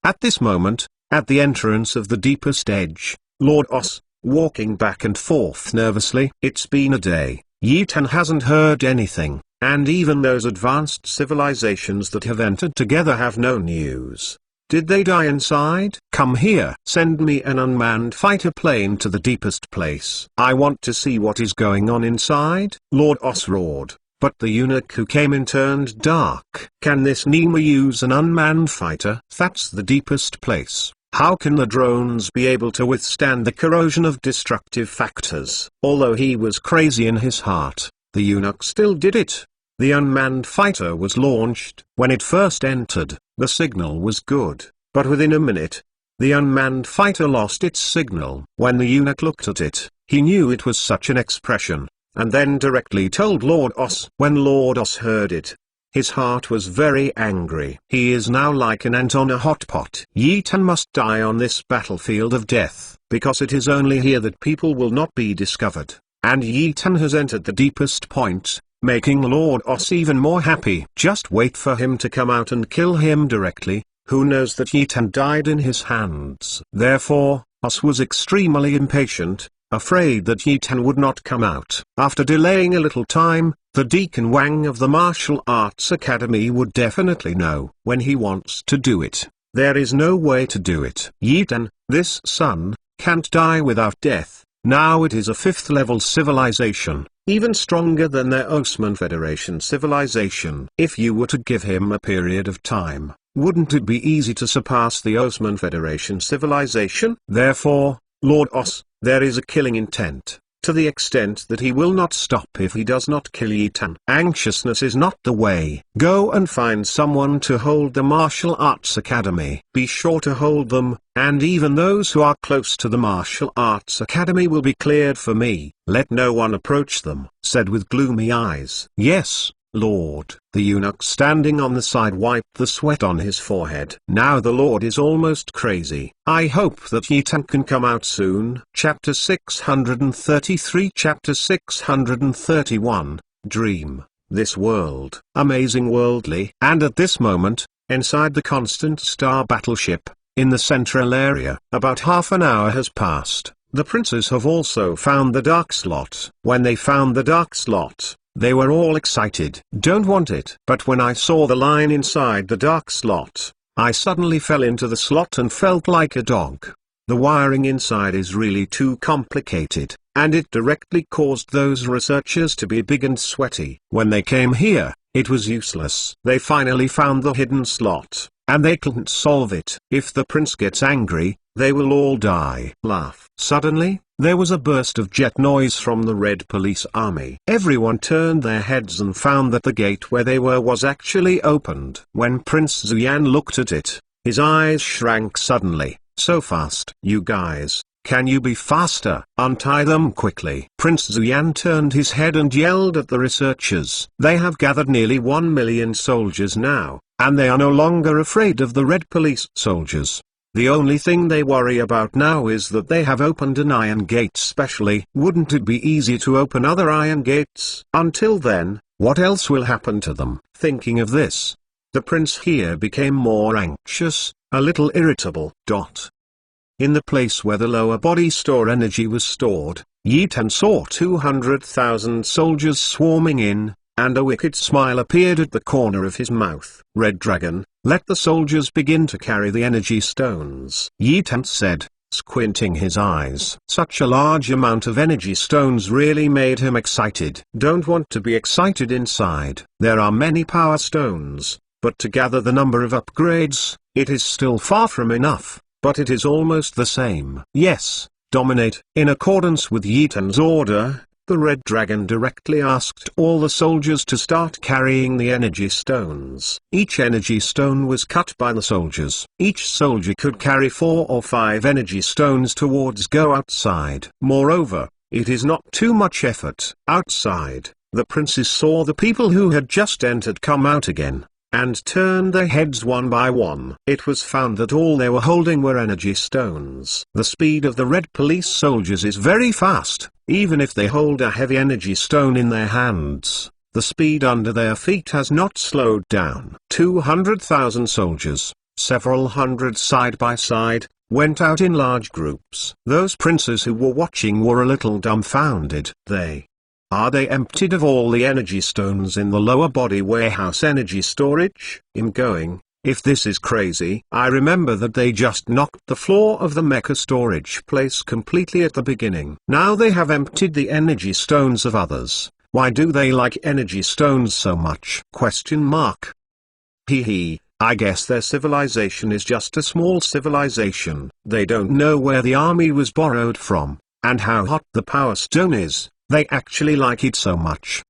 At this moment, at the entrance of the deepest edge, Lord Os, walking back and forth nervously. It's been a day. Yitan hasn't heard anything, and even those advanced civilizations that have entered together have no news. Did they die inside? Come here. Send me an unmanned fighter plane to the deepest place. I want to see what is going on inside. Lord Os roared. But the eunuch who came in turned dark. Can this Nima use an unmanned fighter? That's the deepest place. How can the drones be able to withstand the corrosion of destructive factors? Although he was crazy in his heart, the eunuch still did it. The unmanned fighter was launched. When it first entered, the signal was good, but within a minute, the unmanned fighter lost its signal. When the eunuch looked at it, he knew it was such an expression, and then directly told Lord Os. When Lord Os heard it, his heart was very angry. He is now like an ant on a hot pot. Yitan must die on this battlefield of death, because it is only here that people will not be discovered. And Yitan has entered the deepest point, making Lord Os even more happy. Just wait for him to come out and kill him directly. Who knows that Yitan died in his hands? Therefore, Os was extremely impatient, afraid that Yitan would not come out. After delaying a little time, the Deacon Wang of the Martial Arts Academy would definitely know when he wants to do it. There is no way to do it. Yitan, this son, can't die without death. Now it is a 5th level civilization, even stronger than their Osman Federation civilization. If you were to give him a period of time, wouldn't it be easy to surpass the Osman Federation civilization? Therefore, Lord Os, there is a killing intent, to the extent that he will not stop if he does not kill Yitan. Anxiousness is not the way. Go and find someone to hold the Martial Arts Academy. Be sure to hold them, and even those who are close to the Martial Arts Academy will be cleared for me. Let no one approach them, said with gloomy eyes. Yes, Lord. The eunuch standing on the side wiped the sweat on his forehead. Now the Lord is almost crazy. I hope that Yitan can come out soon. Chapter 633 Chapter 631, Dream, This World. Amazing Worldly. And at this moment, inside the constant star battleship, in the central area, about half an hour has passed. The princes have also found the dark slot. When they found the dark slot, they were all excited. Don't want it. But when I saw the line inside the dark slot, I suddenly fell into the slot and felt like a dog. The wiring inside is really too complicated, and it directly caused those researchers to be big and sweaty. When they came here, it was useless. They finally found the hidden slot, and they couldn't solve it. If the prince gets angry, they will all die. Laugh. Suddenly, there was a burst of jet noise from the Red Police Army. Everyone turned their heads and found that the gate where they were was actually opened. When Prince Zuyan looked at it, his eyes shrank suddenly. So fast. You guys, can you be faster? Untie them quickly. Prince Zuyan turned his head and yelled at the researchers. They have gathered nearly 1 million soldiers now, and they are no longer afraid of the Red Police soldiers. The only thing they worry about now is that they have opened an iron gate specially. Wouldn't it be easy to open other iron gates? Until then, what else will happen to them? Thinking of this, the prince here became more anxious, a little irritable. In the place where the lower body store energy was stored, Yi Tan saw 200,000 soldiers swarming in, and a wicked smile appeared at the corner of his mouth. Red Dragon, let the soldiers begin to carry the energy stones, Yi Tan said, squinting his eyes. Such a large amount of energy stones really made him excited. Don't want to be excited inside. There are many power stones, but to gather the number of upgrades, it is still far from enough, but it is almost the same. Yes, dominate. In accordance with Yi Tan's order, the Red Dragon directly asked all the soldiers to start carrying the energy stones. Each energy stone was cut by the soldiers. Each soldier could carry 4 or 5 energy stones towards go outside. Moreover, it is not too much effort. Outside, the princes saw the people who had just entered come out again, and turned their heads one by one. It was found that all they were holding were energy stones. The speed of the red police soldiers is very fast. Even if they hold a heavy energy stone in their hands, the speed under their feet has not slowed down. 200,000 soldiers, several hundred side by side, went out in large groups. Those princes who were watching were a little dumbfounded. They emptied of all the energy stones in the lower body warehouse energy storage? In going, if this is crazy. I remember that they just knocked the floor of the mecha storage place completely at the beginning. Now they have emptied the energy stones of others. Why do they like energy stones so much? Question mark. Hee, I guess their civilization is just a small civilization. They don't know where the army was borrowed from, and how hot the power stone is. They actually like it so much.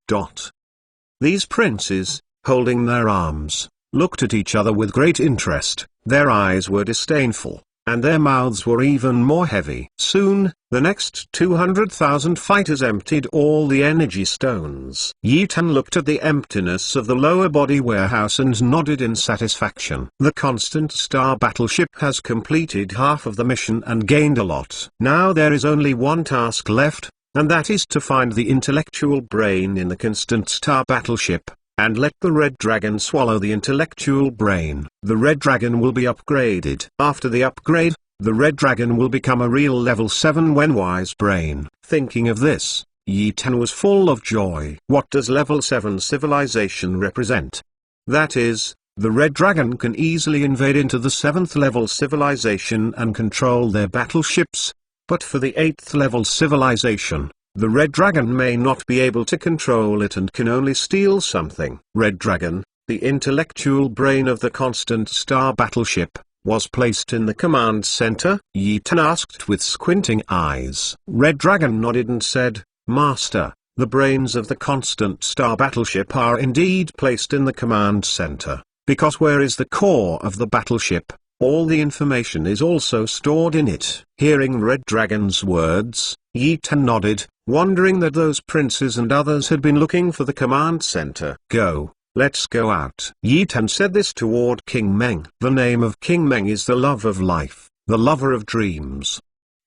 These princes, holding their arms, looked at each other with great interest. Their eyes were disdainful, and their mouths were even more heavy. Soon, the next 200,000 fighters emptied all the energy stones. Yi Tan looked at the emptiness of the lower body warehouse and nodded in satisfaction. The Constant Star battleship has completed half of the mission and gained a lot. Now there is only one task left, and that is to find the intellectual brain in the Constant Star battleship, and let the Red Dragon swallow the intellectual brain. The Red Dragon will be upgraded. After the upgrade, the Red Dragon will become a real level 7 Wenwise brain. Thinking of this, Yi Tan was full of joy. What does level 7 civilization represent? That is, the Red Dragon can easily invade into the 7th level civilization and control their battleships. But for the 8th level civilization, the Red Dragon may not be able to control it and can only steal something. Red Dragon, the intellectual brain of the Constant Star battleship, was placed in the command center? Yi Tan asked with squinting eyes. Red Dragon nodded and said, Master, the brains of the Constant Star battleship are indeed placed in the command center, because where is the core of the battleship, all the information is also stored in it. Hearing Red Dragon's words, Yi Tan nodded, wondering that those princes and others had been looking for the command center. Go, let's go out. Yi Tan said this toward King Meng. The name of King Meng is the love of life, the lover of dreams.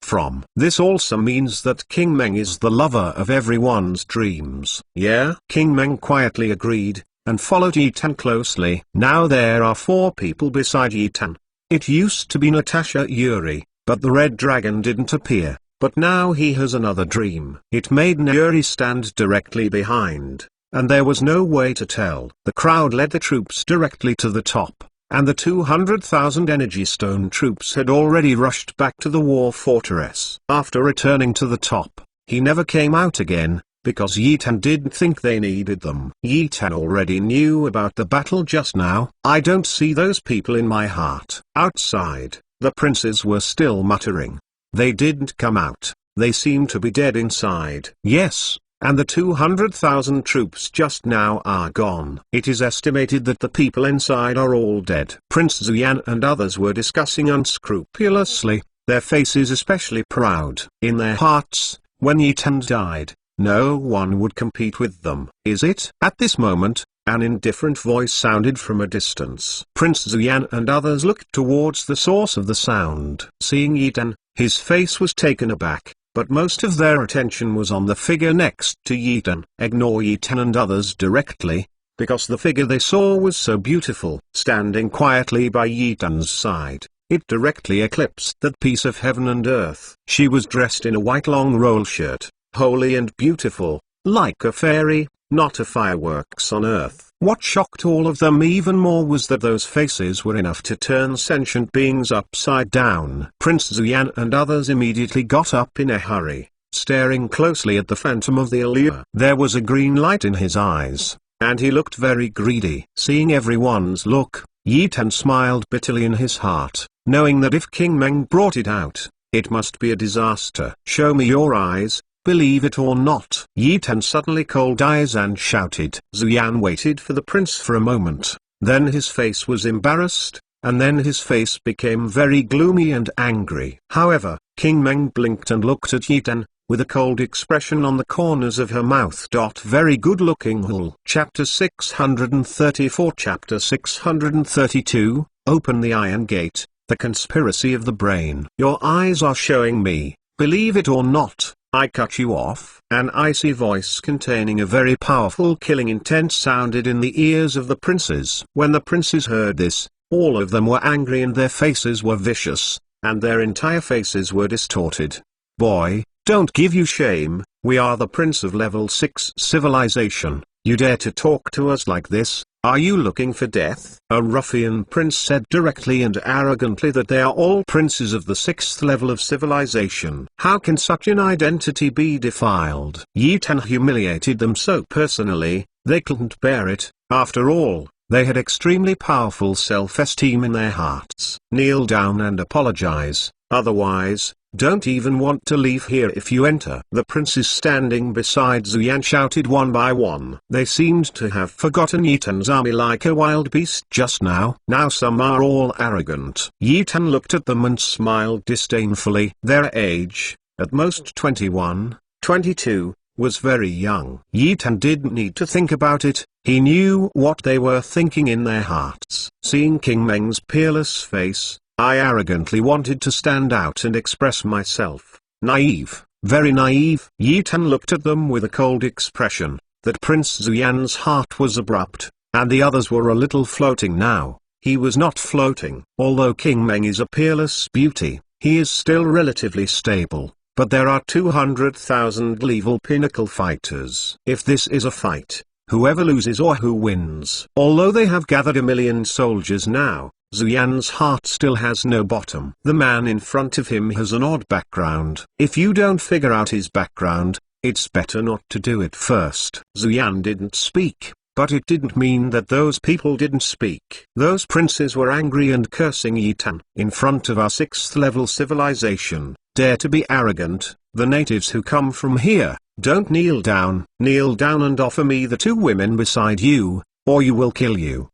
From this also means that King Meng is the lover of everyone's dreams. Yeah? King Meng quietly agreed, and followed Yi Tan closely. Now there are 4 people beside Yi Tan. It used to be Natasha Yuri, but the Red Dragon didn't appear. But now he has another dream. It made Yuri stand directly behind, and there was no way to tell. The crowd led the troops directly to the top, and the 200,000 energy stone troops had already rushed back to the war fortress. After returning to the top, he never came out again, because Yi Tan didn't think they needed them. Yi Tan already knew about the battle just now. I don't see those people in my heart. Outside, the princes were still muttering. They didn't come out. They seem to be dead inside. Yes, and the 200,000 troops just now are gone. It is estimated that the people inside are all dead. Prince Zuyan and others were discussing unscrupulously, their faces especially proud. In their hearts, when Yi Tan died, no one would compete with them. Is it? At this moment, an indifferent voice sounded from a distance. Prince Zuyan and others looked towards the source of the sound. Seeing Yi Tan, his face was taken aback, but most of their attention was on the figure next to Yi Tan. Ignore Yi Tan and others directly, because the figure they saw was so beautiful. Standing quietly by Yi Tan's side, it directly eclipsed that piece of heaven and earth. She was dressed in a white long roll shirt, holy and beautiful, like a fairy, not a fireworks on earth. What shocked all of them even more was that those faces were enough to turn sentient beings upside down. Prince Zuyan and others immediately got up in a hurry, staring closely at the phantom of the allure. There was a green light in his eyes, and he looked very greedy. Seeing everyone's look, Yi Tan smiled bitterly in his heart, knowing that if King Meng brought it out, it must be a disaster. "Show me your eyes, believe it or not." Yi Tan suddenly cold eyes and shouted. Zuyan waited for the prince for a moment, then his face was embarrassed, and then his face became very gloomy and angry. However, King Meng blinked and looked at Yi Tan, with a cold expression on the corners of her mouth. Very good looking Hul. Chapter 634 Chapter 632, Open the Iron Gate, The Conspiracy of the Brain. "Your eyes are showing me, believe it or not, I cut you off." An icy voice containing a very powerful killing intent sounded in the ears of the princes. When the princes heard this, all of them were angry and their faces were vicious, and their entire faces were distorted. "Boy, don't give you shame, we are the prince of level 6 civilization, you dare to talk to us like this, are you looking for death?" A ruffian prince said directly and arrogantly that they are all princes of the 6th level of civilization. How can such an identity be defiled? Yi Tan humiliated them so personally, they couldn't bear it. After all, they had extremely powerful self-esteem in their hearts. "Kneel down and apologize, otherwise, don't even want to leave here if you enter." The princes standing beside Zuyan shouted one by one. They seemed to have forgotten Yi Tan's army like a wild beast just now. Now some are all arrogant. Yi Tan looked at them and smiled disdainfully. Their age, at most 21, 22, was very young. Yi Tan didn't need to think about it, he knew what they were thinking in their hearts. Seeing King Meng's peerless face, I arrogantly wanted to stand out and express myself. Naive, very naive. Yi Tan looked at them with a cold expression. That Prince Zuyan's heart was abrupt, and the others were a little floating now. He was not floating. Although King Meng is a peerless beauty, he is still relatively stable, but there are 200,000 level pinnacle fighters. If this is a fight, whoever loses or who wins. Although they have gathered 1,000,000 soldiers now, Zuyan's heart still has no bottom. The man in front of him has an odd background. If you don't figure out his background, it's better not to do it first. Zuyan didn't speak, but it didn't mean that those people didn't speak. Those princes were angry and cursing Yi Tan. "In front of our 6th level civilization, dare to be arrogant, the natives who come from here, don't kneel down and offer me the 2 women beside you, or you will kill you."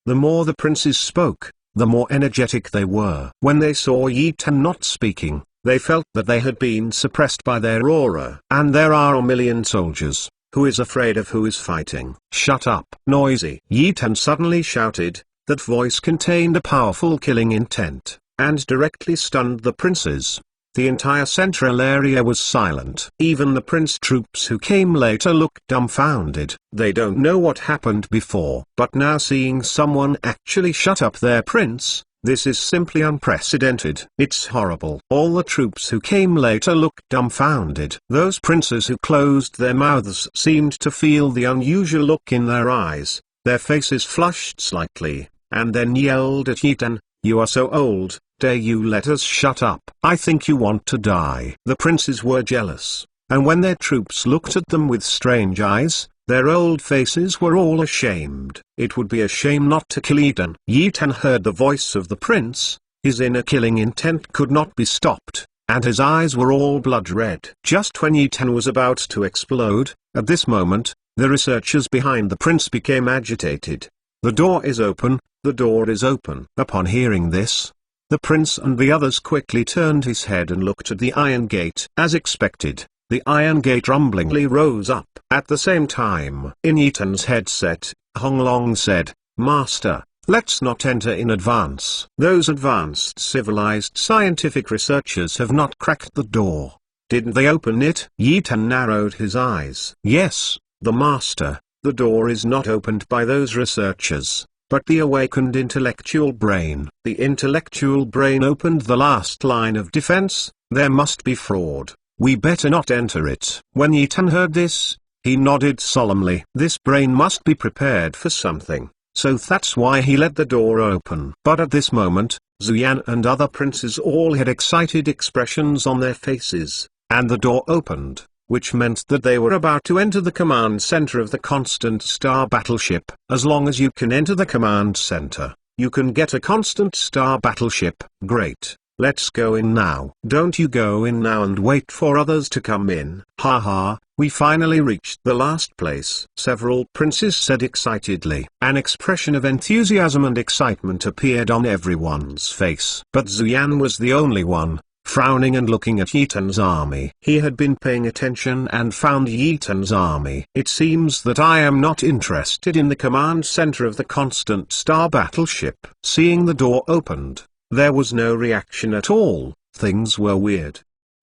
The more the princes spoke, the more energetic they were. When they saw Yi Tan not speaking, they felt that they had been suppressed by their aura. "And there are 1,000,000 soldiers, who is afraid of who is fighting?" "Shut up, noisy!" Yi Tan suddenly shouted. That voice contained a powerful killing intent, and directly stunned the princes. The entire central area was silent. Even the prince troops who came later looked dumbfounded. They don't know what happened before. But now seeing someone actually shut up their prince, this is simply unprecedented. It's horrible. All the troops who came later looked dumbfounded. Those princes who closed their mouths seemed to feel the unusual look in their eyes. Their faces flushed slightly, and then yelled at Yi Tan, "You are so old. Dare you let us shut up? I think you want to die." The princes were jealous, and when their troops looked at them with strange eyes, their old faces were all ashamed. It would be a shame not to kill Yi Tan. Yi Tan heard the voice of the prince, his inner killing intent could not be stopped, and his eyes were all blood red. Just when Yi Tan was about to explode, at this moment, the researchers behind the prince became agitated. "The door is open, the door is open." Upon hearing this, the prince and the others quickly turned his head and looked at the iron gate. As expected, the iron gate rumblingly rose up. At the same time, in Yi Tan's headset, Hong Long said, "Master, let's not enter in advance. Those advanced civilized scientific researchers have not cracked the door. Didn't they open it?" Yi Tan narrowed his eyes. "Yes, the master, the door is not opened by those researchers. but the awakened intellectual brain. The intellectual brain opened the last line of defense: there must be fraud. We better not enter it. When Yi Tan heard this, he nodded solemnly. This brain must be prepared for something, so that's why he let the door open. But at this moment, Zuyan and other princes all had excited expressions on their faces, and the door opened, which meant that they were about to enter the command center of the Constant Star battleship. As long as you can enter the command center, you can get a Constant Star battleship. Great. Let's go in now. Don't you go in now and wait for others to come in. Haha, we finally reached the last place, several princes said excitedly. An expression of enthusiasm and excitement appeared on everyone's face. But Zuyan was the only one, frowning and looking at Yi Tan's army. He had been paying attention and found Yi Tan's army. It seems that I am not interested in the command center of the Constant Star battleship. Seeing the door opened, there was no reaction at all. Things were weird.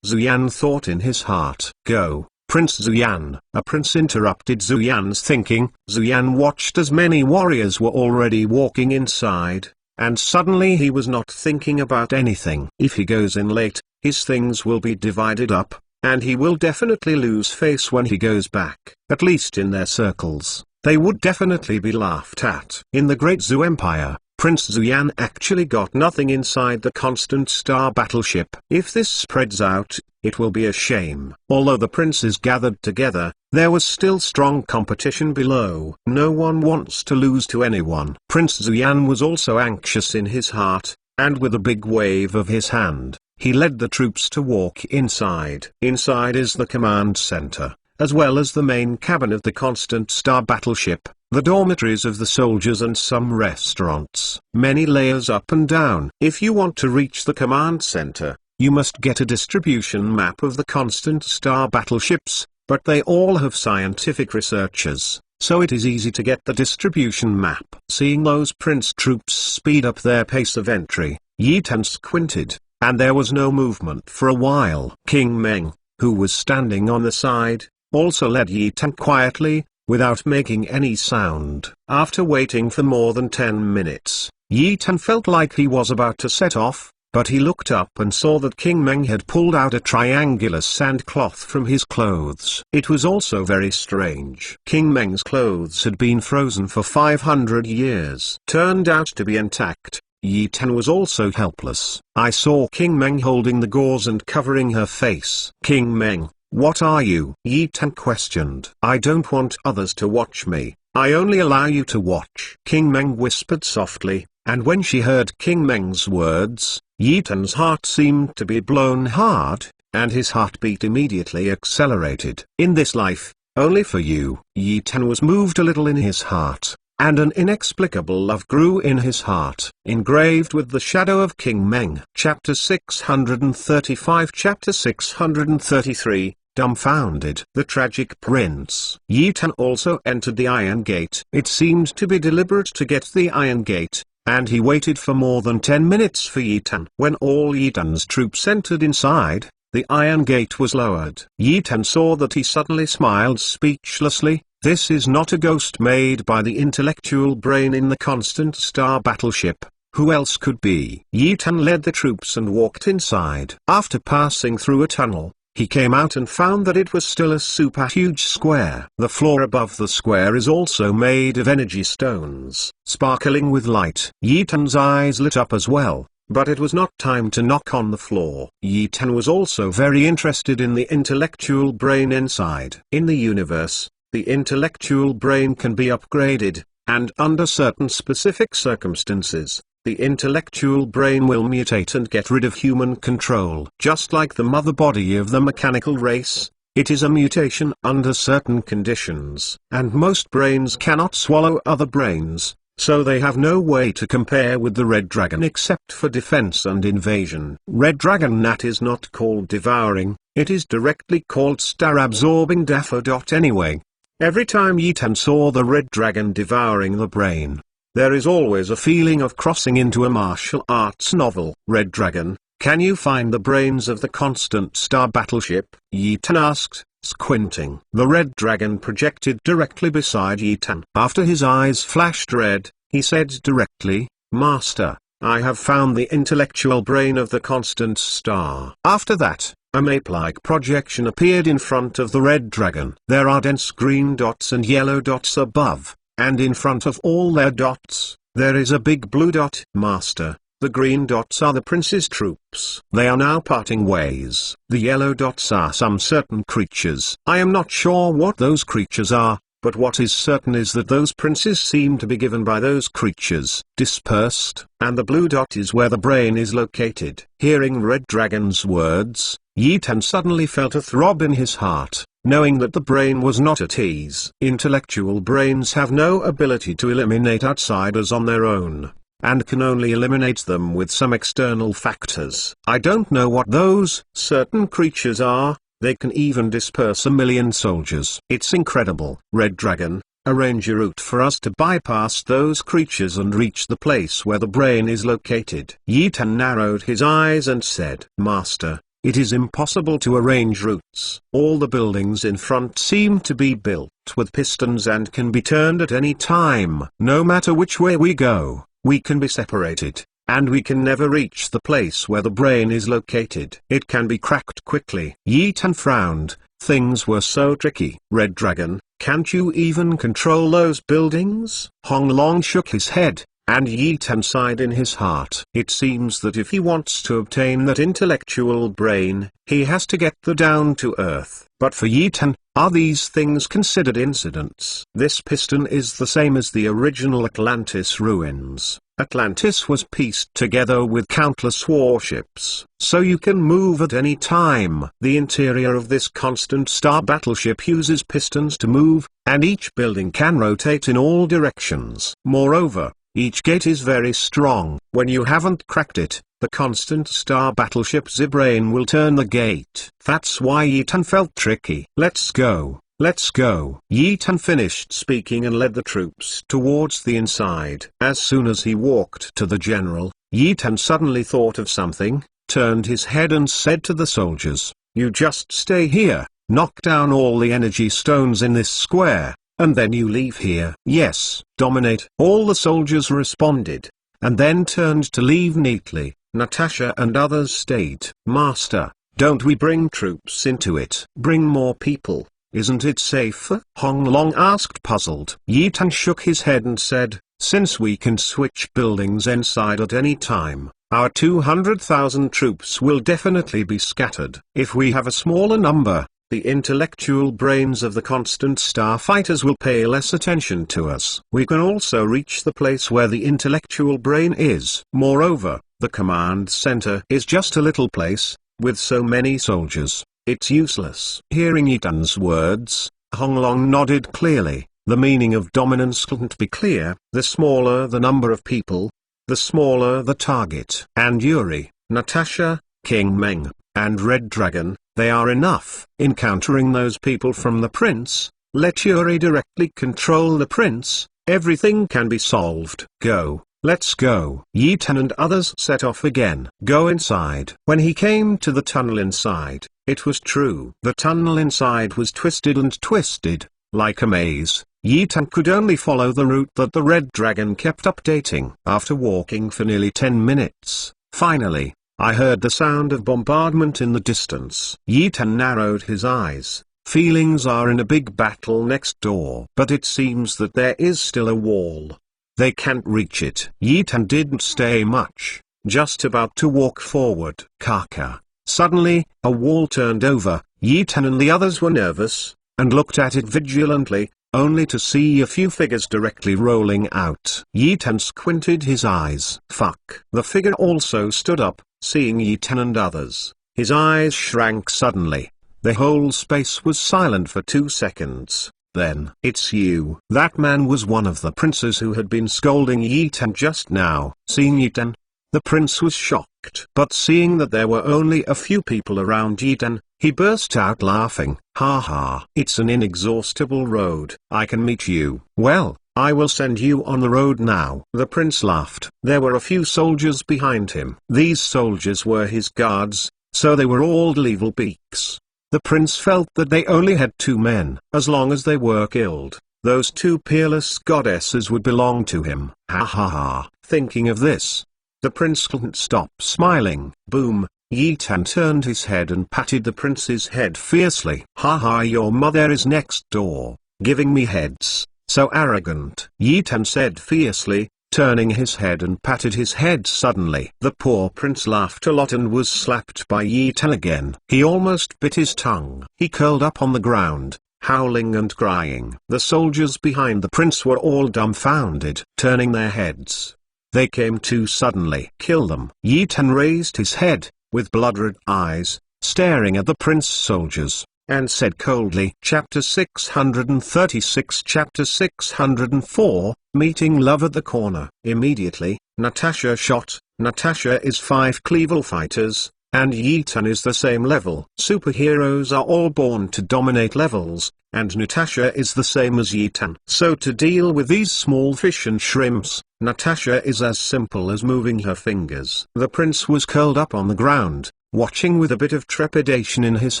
Zuyan thought in his heart. Go, Prince Zuyan. A prince interrupted Zuyan's thinking. Zuyan watched as many warriors were already walking inside, and suddenly he was not thinking about anything. If he goes in late, his things will be divided up, and he will definitely lose face when he goes back. At least in their circles, they would definitely be laughed at. In the Great Zu Empire, Prince Zuyan actually got nothing inside the Constant Star battleship. If this spreads out, it will be a shame. Although the princes gathered together, there was still strong competition below. No one wants to lose to anyone. Prince Zuyan was also anxious in his heart, and with a big wave of his hand, he led the troops to walk inside. Inside is the command center, as well as the main cabin of the Constant Star battleship, the dormitories of the soldiers and some restaurants. Many layers up and down. If you want to reach the command center, you must get a distribution map of the Constant Star battleships, but they all have scientific researchers, so it is easy to get the distribution map. Seeing those prince troops speed up their pace of entry, Yi Tan squinted, and there was no movement for a while. King Meng, who was standing on the side, also led Yi Tan quietly, without making any sound. After waiting for more than 10 minutes, Yi Tan felt like he was about to set off, but he looked up and saw that King Meng had pulled out a triangular sandcloth from his clothes. It was also very strange. King Meng's clothes had been frozen for 500 years. Turned out to be intact. Yi Tan was also helpless. I saw King Meng holding the gauze and covering her face. King Meng, what are you? Yi Tan questioned. I don't want others to watch me. I only allow you to watch. King Meng whispered softly, and when she heard King Meng's words, Yi Tan's heart seemed to be blown hard, and his heartbeat immediately accelerated. In this life, only for you. Yi Tan was moved a little in his heart, and an inexplicable love grew in his heart. Engraved with the shadow of King Meng. Chapter 635. Chapter 633. Dumbfounded. The tragic prince. Yi Tan also entered the Iron Gate. It seemed to be deliberate to get the Iron Gate, and he waited for more than 10 minutes for Yi Tan. When all Yi Tan's troops entered inside, the Iron Gate was lowered. Yi Tan saw that. He suddenly smiled speechlessly. This is not a ghost made by the intellectual brain in the Constant Star battleship. Who else could be? Yi Tan led the troops and walked inside. After passing through a tunnel, he came out and found that it was still a super huge square. The floor above the square is also made of energy stones, sparkling with light. Yi Tan's eyes lit up as well, but it was not time to knock on the floor. Yi Tan was also very interested in the intellectual brain inside. In the universe, the intellectual brain can be upgraded, and under certain specific circumstances, the intellectual brain will mutate and get rid of human control. Just like the mother body of the mechanical race, it is a mutation under certain conditions. And most brains cannot swallow other brains, so they have no way to compare with the Red Dragon except for defense and invasion. Red Dragon Nat is not called devouring, it is directly called star-absorbing Dafo. Anyway, every time Yi Tan saw the Red Dragon devouring the brain, there is always a feeling of crossing into a martial arts novel. Red Dragon, can you find the brains of the Constant Star battleship? Yi Tan asked, squinting. The Red Dragon projected directly beside Yi Tan. After his eyes flashed red, He said directly, "Master, I have found the intellectual brain of the constant star." After that, a map-like projection appeared in front of the red dragon. There are dense green dots and yellow dots above, and in front of all their dots, there is a big blue dot. "Master, the green dots are the prince's troops. They are now parting ways. The yellow dots are some certain creatures. I am not sure what those creatures are, but what is certain is that those princes seem to be given by those creatures, dispersed, and the blue dot is where the brain is located." Hearing Red Dragon's words, Yi Tan suddenly felt a throb in his heart, knowing that the brain was not at ease. Intellectual brains have no ability to eliminate outsiders on their own, and can only eliminate them with some external factors. I don't know what those certain creatures are. They can even disperse 1,000,000 soldiers. It's incredible. Red Dragon, arrange a route for us to bypass those creatures and reach the place where the brain is located. Yi Tan narrowed his eyes and said, "Master, it is impossible to arrange routes. All the buildings in front seem to be built with pistons and can be turned at any time. No matter which way we go, we can be separated, and we can never reach the place where the brain is located. It can be cracked quickly." Yi Tan frowned. Things were so tricky. "Red Dragon, can't you even control those buildings?" Hong Long shook his head, and Yi Tan sighed in his heart. It seems that if he wants to obtain that intellectual brain, he has to get the down to earth. But for Yi Tan, are these things considered incidents? This piston is the same as the original Atlantis ruins. Atlantis was pieced together with countless warships, so you can move at any time. The interior of this constant star battleship uses pistons to move, and each building can rotate in all directions. Moreover, each gate is very strong. When you haven't cracked it, the constant star battleship's brain will turn the gate. That's why Yi Tan felt tricky. "Let's go. Let's go." Yi Tan finished speaking and led the troops towards the inside. As soon as he walked to the general, Yi Tan suddenly thought of something, turned his head and said to the soldiers, "You just stay here, knock down all the energy stones in this square, and then you leave here." "Yes, dominate." All the soldiers responded, and then turned to leave neatly. Natasha and others stayed. "Master, don't we bring troops into it? Bring more people. Isn't it safer?" Hong Long asked, puzzled. Yi Tan shook his head and said, "Since we can switch buildings inside at any time, our 200,000 troops will definitely be scattered. If we have a smaller number, the intellectual brains of the constant star fighters will pay less attention to us. We can also reach the place where the intellectual brain is. Moreover, the command center is just a little place, with so many soldiers. It's useless." Hearing Yi Tan's words, Hong Long nodded clearly. The meaning of dominance couldn't be clear. The smaller the number of people, the smaller the target. And Yuri, Natasha, King Meng, and Red Dragon, they are enough. Encountering those people from the prince, let Yuri directly control the prince, everything can be solved. "Go. Let's go." Yi Tan and others set off again. Go inside. When he came to the tunnel inside, it was true. The tunnel inside was twisted and twisted, like a maze. Yi Tan could only follow the route that the Red Dragon kept updating. After walking for nearly 10 minutes, finally, I heard the sound of bombardment in the distance. Yi Tan narrowed his eyes. Feelings are in a big battle next door. But it seems that there is still a wall. They can't reach it. Yi Tan didn't stay much, just about to walk forward. Kaka. Suddenly, a wall turned over. Yi Tan and the others were nervous, and looked at it vigilantly, only to see a few figures directly rolling out. Yi Tan squinted his eyes. Fuck. The figure also stood up, seeing Yi Tan and others. His eyes shrank suddenly. The whole space was silent for 2 seconds. Then, "It's you." That man was one of the princes who had been scolding Yi Tan just now. Seeing Yi Tan, the prince was shocked. But seeing that there were only a few people around Yi Tan, he burst out laughing. "Ha ha. It's an inexhaustible road. I can meet you. Well, I will send you on the road now." The prince laughed. There were a few soldiers behind him. These soldiers were his guards, so they were all evil beaks. The prince felt that they only had 2 men. As long as they were killed, those two peerless goddesses would belong to him. Ha ha ha. Thinking of this, the prince couldn't stop smiling. Boom. Yi Tan turned his head and patted the prince's head fiercely. Ha ha, your mother is next door, giving me heads. So arrogant, Yi Tan said fiercely, turning his head and patted his head suddenly. The poor prince laughed a lot and was slapped by Yi Tan again. He almost bit his tongue. He curled up on the ground, howling and crying. The soldiers behind the prince were all dumbfounded, turning their heads. They came too suddenly. Kill them. Yi Tan raised his head, with blood-red eyes, staring at the prince soldiers, and said coldly. Chapter 636. Chapter 604, Meeting Love at the Corner. Immediately, Natasha shot. Natasha is 5 Clevel fighters, and Yi Tan is the same level. Superheroes are all born to dominate levels, and Natasha is the same as Yi Tan. So to deal with these small fish and shrimps, Natasha is as simple as moving her fingers. The prince was curled up on the ground, watching with a bit of trepidation in his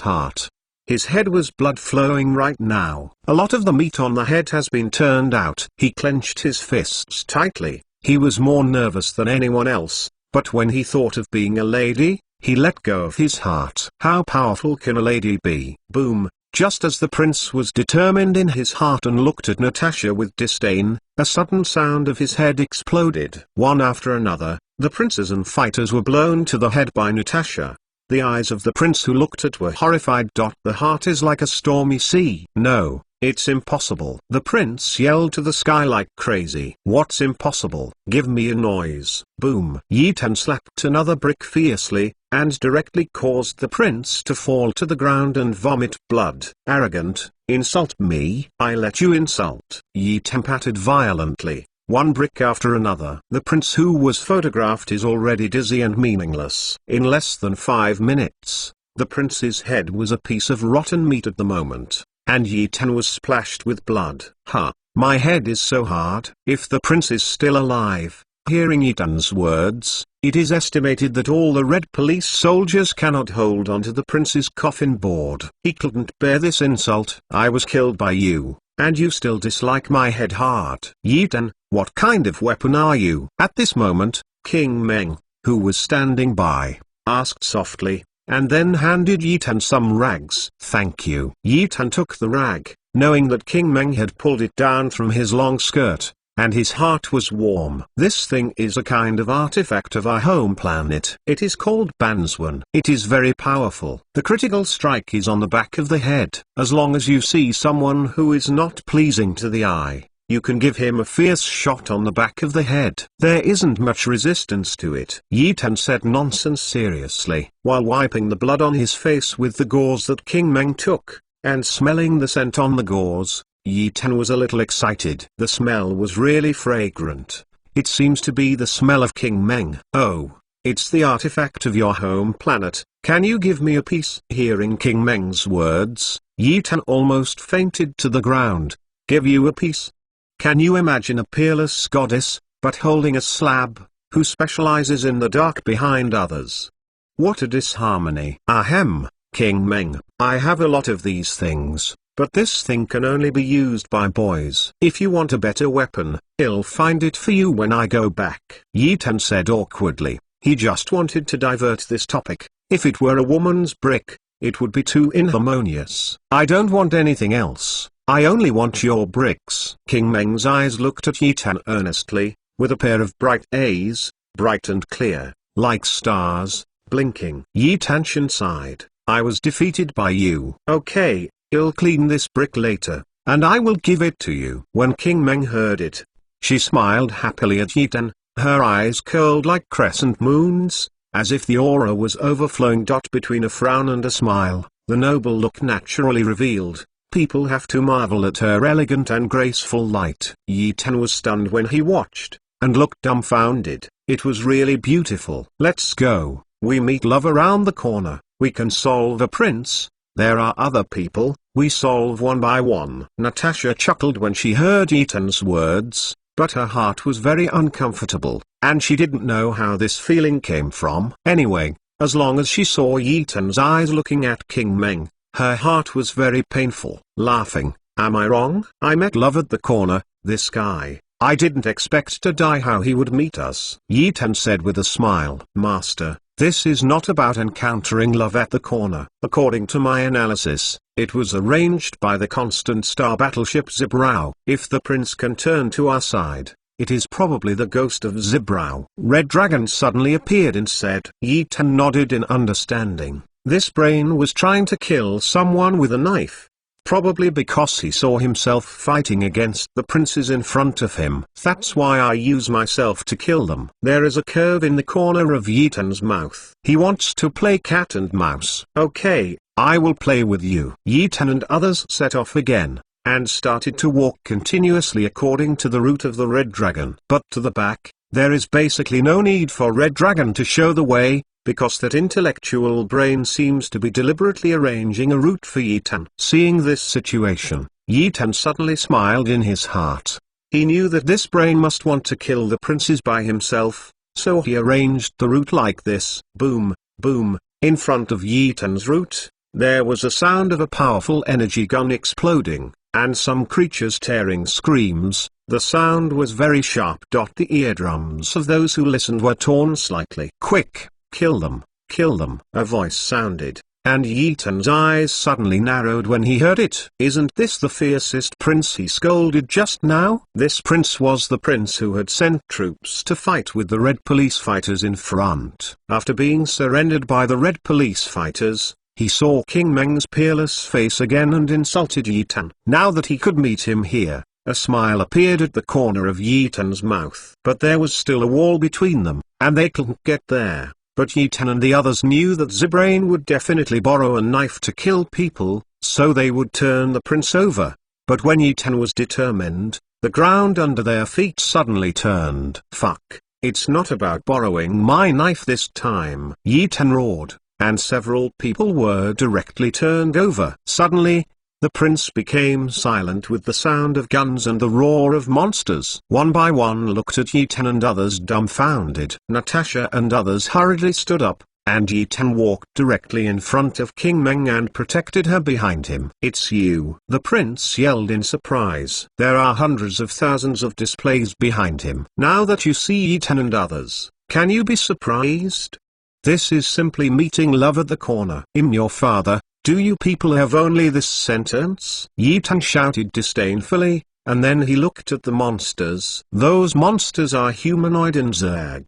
heart. His head was blood flowing right now. A lot of the meat on the head has been turned out. He clenched his fists tightly. He was more nervous than anyone else, but when he thought of being a lady, he let go of his heart. How powerful can a lady be? Boom. Just as the prince was determined in his heart and looked at Natasha with disdain, a sudden sound of his head exploded. One after another, the princes and fighters were blown to the head by Natasha. The eyes of the prince who looked at were horrified. The heart is like a stormy sea. No, it's impossible. The prince yelled to the sky like crazy. What's impossible? Give me a noise. Boom. Yi Tan slapped another brick fiercely, and directly caused the prince to fall to the ground and vomit blood. Arrogant, insult me? I let you insult. Yi Tan patted violently, one brick after another. The prince who was photographed is already dizzy and meaningless. In less than 5 minutes, the prince's head was a piece of rotten meat at the moment, and Yi Tan was splashed with blood. Ha, my head is so hard. If the prince is still alive, hearing Yi Tan's words, it is estimated that all the red police soldiers cannot hold onto the prince's coffin board. He couldn't bear this insult. I was killed by you, and you still dislike my head hard. Yi Tan, what kind of weapon are you? At this moment, King Meng, who was standing by, asked softly, and then handed Yi Tan some rags. Thank you. Yi Tan took the rag, knowing that King Meng had pulled it down from his long skirt, and his heart was warm. This thing is a kind of artifact of our home planet. It is called Banswan. It is very powerful. The critical strike is on the back of the head. As long as you see someone who is not pleasing to the eye, you can give him a fierce shot on the back of the head. There isn't much resistance to it. Yi Tan said nonsense seriously, while wiping the blood on his face with the gauze that King Meng took, and smelling the scent on the gauze. Yi Tan was a little excited. The smell was really fragrant. It seems to be the smell of King Meng. Oh, it's the artifact of your home planet. Can you give me a piece? Hearing King Meng's words, Yi Tan almost fainted to the ground. Give you a piece? Can you imagine a peerless goddess, but holding a slab, who specializes in the dark behind others? What a disharmony. Ahem, King Meng, I have a lot of these things, but this thing can only be used by boys. If you want a better weapon, I'll find it for you when I go back. Yi Tan said awkwardly. He just wanted to divert this topic. If it were a woman's brick, it would be too inharmonious. I don't want anything else. I only want your bricks. King Meng's eyes looked at Yi Tan earnestly, with a pair of bright eyes, bright and clear, like stars, blinking. Yi Tan sighed. I was defeated by you. Okay, I'll clean this brick later, and I will give it to you. When King Meng heard it, she smiled happily at Yi Tan, her eyes curled like crescent moons, as if the aura was overflowing. Between a frown and a smile, the noble look naturally revealed. People have to marvel at her elegant and graceful light. Yi Tan was stunned when he watched, and looked dumbfounded. It was really beautiful. Let's go. We meet love around the corner. We can solve a prince. There are other people. We solve one by one. Natasha chuckled when she heard Yi Tan's words, but her heart was very uncomfortable, and she didn't know how this feeling came from. Anyway, as long as she saw Yi Tan's eyes looking at King Meng, her heart was very painful. Laughing, Am I wrong? I met love at the corner, this guy. I didn't expect to die how he would meet us. Yi Tan said with a smile. Master, this is not about encountering love at the corner. According to my analysis, it was arranged by the constant star battleship Zibrao. If the prince can turn to our side, it is probably the ghost of Zibrao. Red Dragon suddenly appeared and said. Yi Tan nodded in understanding. This brain was trying to kill someone with a knife. Probably because he saw himself fighting against the princes in front of him. That's why I use myself to kill them. There is a curve in the corner of Yi Tan's mouth. He wants to play cat and mouse. Okay, I will play with you. Yi Tan and others set off again, and started to walk continuously according to the route of the Red Dragon. But to the back, there is basically no need for Red Dragon to show the way, because that intellectual brain seems to be deliberately arranging a route for Yi Tan. Seeing this situation, Yi Tan suddenly smiled in his heart. He knew that this brain must want to kill the princes by himself, so he arranged the route like this. Boom, boom, in front of Yi Tan's route, there was a sound of a powerful energy gun exploding, and some creatures tearing screams. The sound was very sharp. The eardrums of those who listened were torn slightly. Quick! Kill them, a voice sounded, and Yi Tan's eyes suddenly narrowed when he heard it. Isn't this the fiercest prince he scolded just now? This prince was the prince who had sent troops to fight with the red police fighters in front. After being surrendered by the red police fighters, he saw King Meng's peerless face again and insulted Yi Tan. Now that he could meet him here, a smile appeared at the corner of Yi Tan's mouth. But there was still a wall between them, and they couldn't get there. But Yi Tan and the others knew that Zibrain would definitely borrow a knife to kill people, so they would turn the prince over. But when Yi Tan was determined, the ground under their feet suddenly turned. Fuck, it's not about borrowing my knife this time. Yi Tan roared, and several people were directly turned over. Suddenly, the prince became silent with the sound of guns and the roar of monsters. One by one looked at Yi Tan and others dumbfounded. Natasha and others hurriedly stood up, and Yi Tan walked directly in front of King Meng and protected her behind him. It's you, the prince yelled in surprise. There are hundreds of thousands of displays behind him. Now that you see Yi Tan and others, can you be surprised? This is simply meeting love at the corner. I'm your father. Do you people have only this sentence? Yi Tan shouted disdainfully, and then he looked at the monsters. Those monsters are humanoid and Zerg.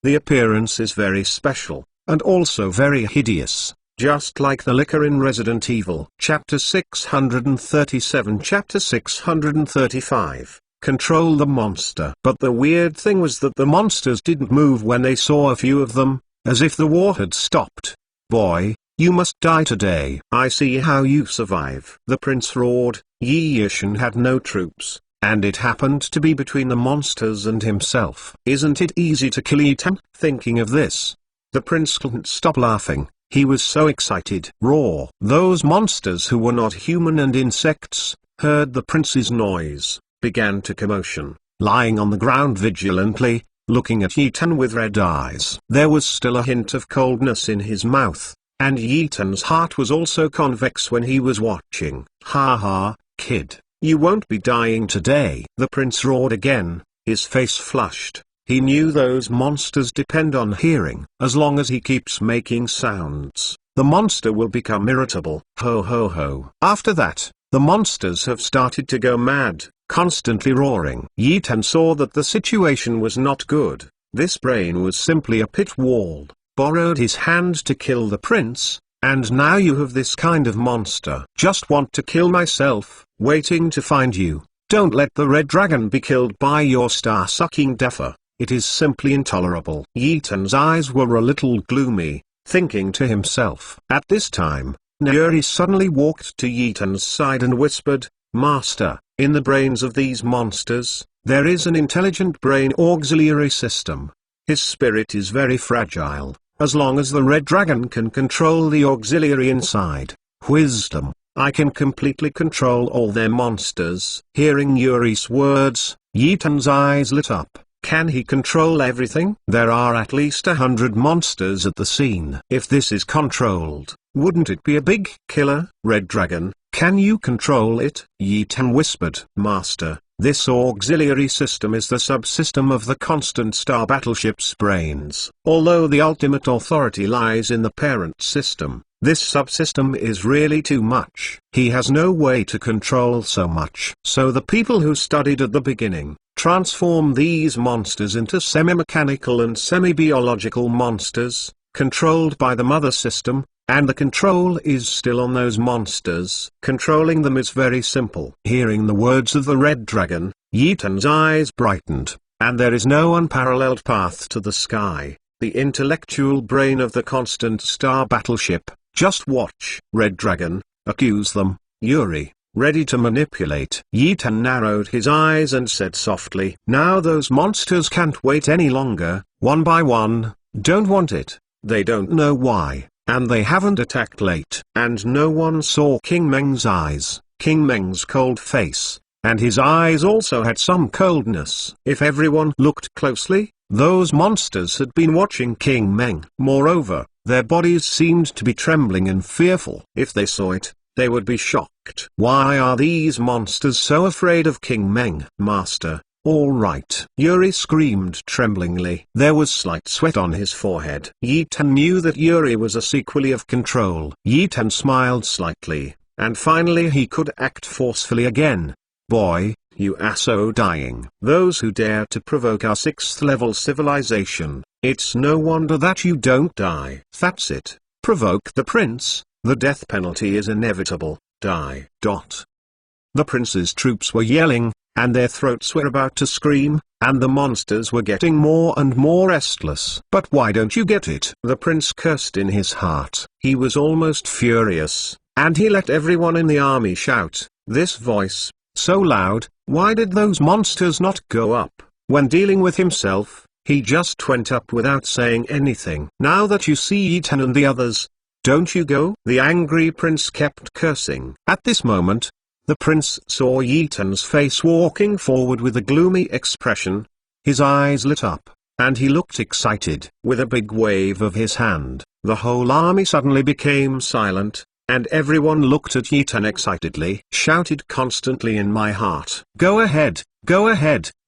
The appearance is very special, and also very hideous, just like the liquor in Resident Evil. Chapter 637. Chapter 635. Control the monster. But the weird thing was that the monsters didn't move when they saw a few of them, as if the war had stopped. Boy, you must die today. I see how you survive. The prince roared. Yi Yishan had no troops, and it happened to be between the monsters and himself. Isn't it easy to kill Yi Tan? Thinking of this, the prince couldn't stop laughing. He was so excited. Roar. Those monsters who were not human and insects, heard the prince's noise, began to commotion, lying on the ground vigilantly, looking at Yi Tan with red eyes. There was still a hint of coldness in his mouth, and Yi Tan's heart was also convex when he was watching. Ha ha, kid, you won't be dying today. The prince roared again, his face flushed. He knew those monsters depend on hearing. As long as he keeps making sounds, the monster will become irritable. Ho ho ho. After that, the monsters have started to go mad, constantly roaring. Yi Tan saw that the situation was not good. This brain was simply a pit wall. Borrowed his hand to kill the prince, and now you have this kind of monster. Just want to kill myself, waiting to find you. Don't let the red dragon be killed by your star-sucking duffer. It is simply intolerable. Yi Tan's eyes were a little gloomy, thinking to himself. At this time, Nuri suddenly walked to Yi Tan's side and whispered, Master, in the brains of these monsters, there is an intelligent brain auxiliary system. His spirit is very fragile. As long as the red dragon can control the auxiliary inside, wisdom, I can completely control all their monsters. Hearing Yuri's words, Yi Tan's eyes lit up, Can he control everything? There are at least 100 monsters at the scene. If this is controlled, wouldn't it be a big killer? Red Dragon, can you control it? Yi Tan whispered. Master, this auxiliary system is the subsystem of the constant star battleship's brains. Although the ultimate authority lies in the parent system, this subsystem is really too much. He has no way to control so much. So the people who studied at the beginning transform these monsters into semi-mechanical and semi-biological monsters, controlled by the mother system, and the control is still on those monsters. Controlling them is very simple. Hearing the words of the Red Dragon, Yi Tan's eyes brightened, and there is no unparalleled path to the sky, the intellectual brain of the constant star battleship. Just watch. Red Dragon, accuse them, Yuri. Ready to manipulate. Yi Tan narrowed his eyes and said softly, now those monsters can't wait any longer, one by one, don't want it, they don't know why, and they haven't attacked late. And no one saw King Meng's eyes, King Meng's cold face, and his eyes also had some coldness. If everyone looked closely, those monsters had been watching King Meng. Moreover, their bodies seemed to be trembling and fearful. If they saw it, they would be shocked. Why are these monsters so afraid of King Meng? Master, all right. Yuri screamed tremblingly. There was slight sweat on his forehead. Yi Tan knew that Yuri was a sequelae of control. Yi Tan smiled slightly, and finally he could act forcefully again. Boy, you are so dying. Those who dare to provoke our 6th level civilization, it's no wonder that you don't die. That's it. Provoke the prince. The death penalty is inevitable. Die. The prince's troops were yelling, and their throats were about to scream, and the monsters were getting more and more restless. But why don't you get it? The prince cursed in his heart. He was almost furious, and he let everyone in the army shout. This voice, so loud, why did those monsters not go up? When dealing with himself, he just went up without saying anything. Now that you see Yi Tan and the others, don't you go? The angry prince kept cursing. At this moment, the prince saw Yi Tan's face walking forward with a gloomy expression. His eyes lit up, and he looked excited. With a big wave of his hand, the whole army suddenly became silent, and everyone looked at Yi Tan excitedly. Shouted constantly in my heart. Go ahead,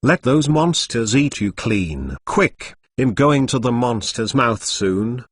let those monsters eat you clean. Quick, I'm going to the monster's mouth soon.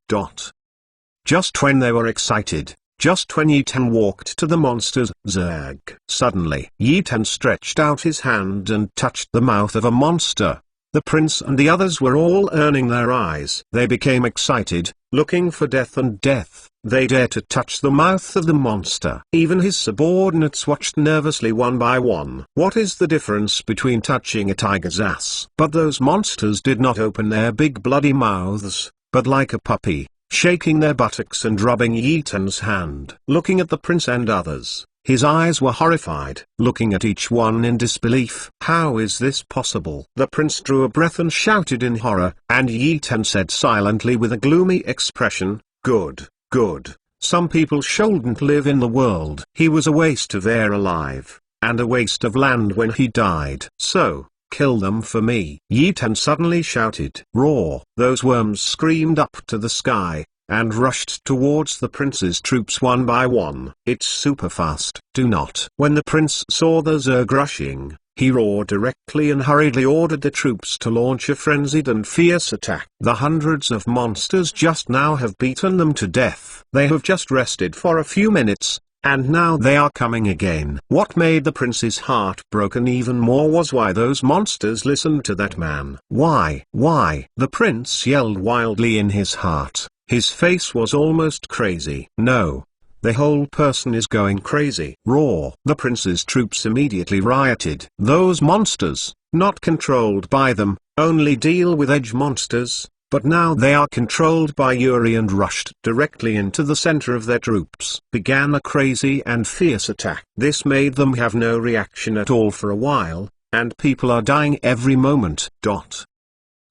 Just when they were excited, just when Yi Tan walked to the monster's zerg. Suddenly, Yi Tan stretched out his hand and touched the mouth of a monster. The prince and the others were all earning their eyes. They became excited, looking for death and death. They dared to touch the mouth of the monster. Even his subordinates watched nervously one by one. What is the difference between touching a tiger's ass? But those monsters did not open their big bloody mouths, but like a puppy, shaking their buttocks and rubbing Yi Tan's hand. Looking at the prince and others, his eyes were horrified. Looking at each one in disbelief. How is this possible? The prince drew a breath and shouted in horror, and Yi Tan said silently with a gloomy expression, good. Some people shouldn't live in the world. He was a waste of air alive, and a waste of land when he died. So, kill them for me. Yi Tan suddenly shouted. Roar! Those worms screamed up to the sky, and rushed towards the prince's troops one by one. It's super fast. Do not. When the prince saw the zerg rushing, he roared directly and hurriedly ordered the troops to launch a frenzied and fierce attack. The hundreds of monsters just now have beaten them to death. They have just rested for a few minutes, and now they are coming again. What made the prince's heart broken even more was why those monsters listened to that man. Why? The prince yelled wildly in his heart. His face was almost crazy. No. The whole person is going crazy. Roar! The prince's troops immediately rioted. Those monsters, not controlled by them, only deal with edge monsters, but now they are controlled by Yuri and rushed directly into the center of their troops. Began a crazy and fierce attack. This made them have no reaction at all for a while, and people are dying every moment.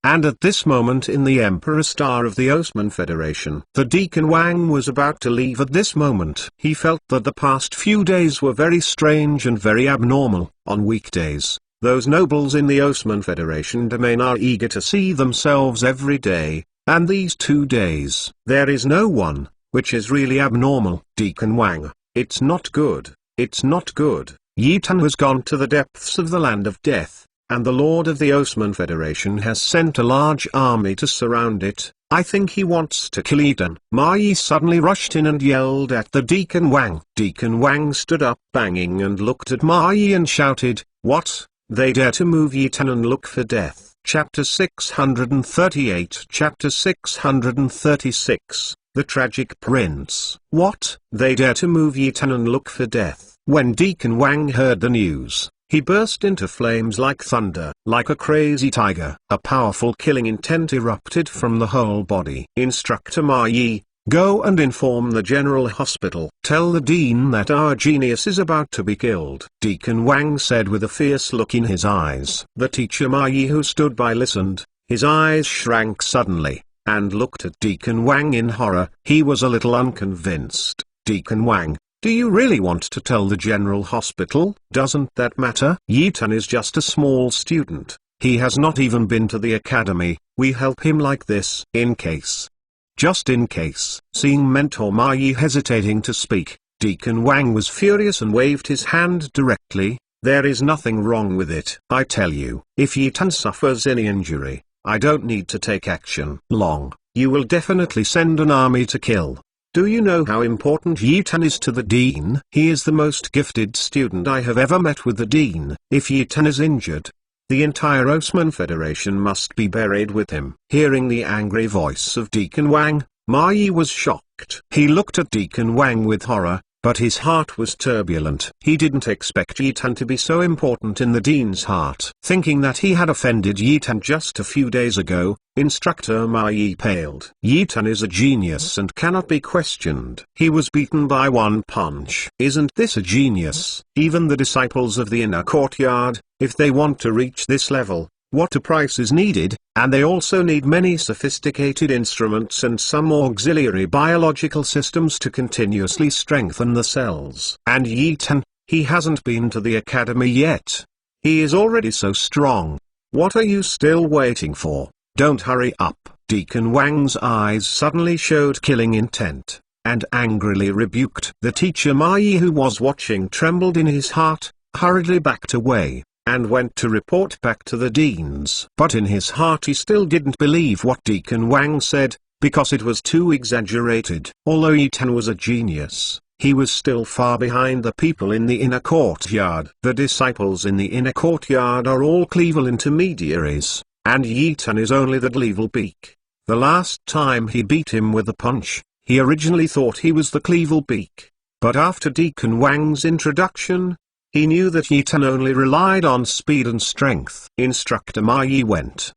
And at this moment in the Emperor Star of the Osman Federation, the Deacon Wang was about to leave at this moment. He felt that the past few days were very strange and very abnormal. On weekdays, Those nobles in the Osman Federation domain are eager to see themselves every day, and these 2 days there is no one, which is really abnormal. Deacon Wang, it's not good, it's not good. Yi Tan has gone to the depths of the land of death, and the Lord of the Osman Federation has sent a large army to surround it. I think he wants to kill Yi Tan. Ma Yi suddenly rushed in and yelled at the Deacon Wang. Deacon Wang stood up banging and looked at Ma Yi and shouted, "What? They dare to move Yi Tan and look for death." Chapter 638. Chapter 636, The Tragic Prince. What? They dare to move Yi Tan and look for death. When Deacon Wang heard the news, he burst into flames like thunder. Like a crazy tiger, a powerful killing intent erupted from the whole body. Instructor Ma Yi, go and inform the General Hospital. Tell the Dean that our genius is about to be killed. Deacon Wang said with a fierce look in his eyes. The teacher Ma Yi, who stood by, listened. His eyes shrank suddenly, and looked at Deacon Wang in horror. He was a little unconvinced. Deacon Wang, do you really want to tell the General Hospital? Doesn't that matter? Yi Tan is just a small student. He has not even been to the academy. We help him like this. In case. Just in case. Seeing Mentor Ma Yi hesitating to speak, Deacon Wang was furious and waved his hand directly. There is nothing wrong with it. I tell you, if Yi Tan suffers any injury, I don't need to take action. Long, you will definitely send an army to kill. Do you know how important Yi Tan is to the Dean? He is the most gifted student I have ever met with the Dean. If Yi Tan is injured, the entire Osman Federation must be buried with him. Hearing the angry voice of Deacon Wang, Ma Yi was shocked. He looked at Deacon Wang with horror, but his heart was turbulent. He didn't expect Yi Tan to be so important in the Dean's heart. Thinking that he had offended Yi Tan just a few days ago, Instructor Ma Yi paled. Yi Tan is a genius and cannot be questioned. He was beaten by one punch. Isn't this a genius? Even the disciples of the inner courtyard, if they want to reach this level, what a price is needed, and they also need many sophisticated instruments and some auxiliary biological systems to continuously strengthen the cells. And Yi Tan, he hasn't been to the academy yet. He is already so strong. What are you still waiting for? Don't hurry up. Deacon Wang's eyes suddenly showed killing intent, and angrily rebuked. The teacher Ma Yi, who was watching, trembled in his heart, hurriedly backed away, and went to report back to the deans. But in his heart he still didn't believe what Deacon Wang said, because it was too exaggerated. Although Yi Tan was a genius, he was still far behind the people in the inner courtyard. The disciples in the inner courtyard are all Clevel intermediaries, and Yi Tan is only the Clevel Beak. The last time he beat him with a punch, he originally thought he was the Clevel Beak. But after Deacon Wang's introduction, he knew that Yi Tan only relied on speed and strength. Instructor Ma Yi went.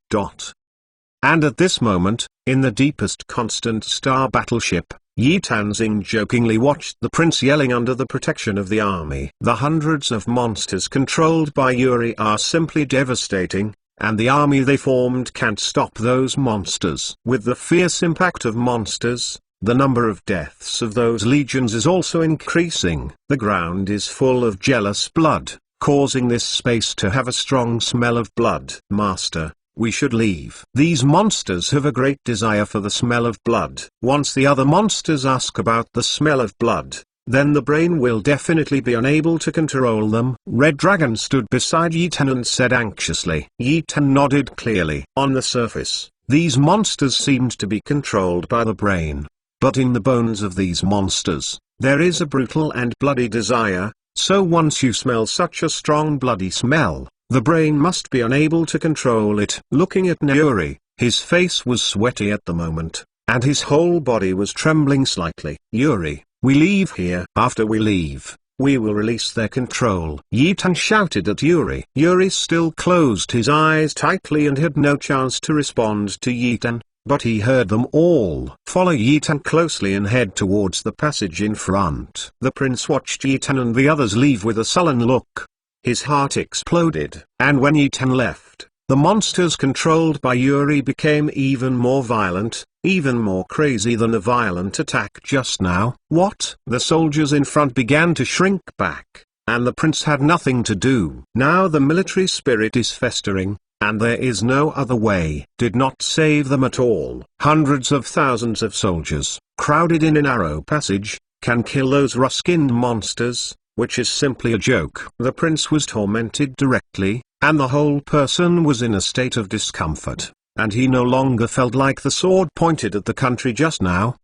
And at this moment, in the deepest constant star battleship, Yi Tanxing jokingly watched the prince yelling under the protection of the army. The hundreds of monsters controlled by Yuri are simply devastating, and the army they formed can't stop those monsters. With the fierce impact of monsters, the number of deaths of those legions is also increasing. The ground is full of jealous blood, causing this space to have a strong smell of blood. Master, we should leave. These monsters have a great desire for the smell of blood. Once the other monsters ask about the smell of blood, then the brain will definitely be unable to control them. Red Dragon stood beside Yi Tan and said anxiously. Yi Tan nodded clearly. On the surface, these monsters seemed to be controlled by the brain. But in the bones of these monsters, there is a brutal and bloody desire, so once you smell such a strong bloody smell, the brain must be unable to control it. Looking at Yuri, his face was sweaty at the moment, and his whole body was trembling slightly. Yuri, we leave here. After we leave, we will release their control. Yi Tan shouted at Yuri. Yuri still closed his eyes tightly and had no chance to respond to Yi Tan. But he heard them all. Follow Yi Tan closely and head towards the passage in front. The prince watched Yi Tan and the others leave with a sullen look. His heart exploded. And when Yi Tan left, the monsters controlled by Yuri became even more violent, even more crazy than the violent attack just now. What? The soldiers in front began to shrink back, and the prince had nothing to do. Now the military spirit is festering, and there is no other way. Did not save them at all. Hundreds of thousands of soldiers, crowded in a narrow passage, can kill those raw-skinned monsters, which is simply a joke. The prince was tormented directly, and the whole person was in a state of discomfort, and he no longer felt like the sword pointed at the country just now.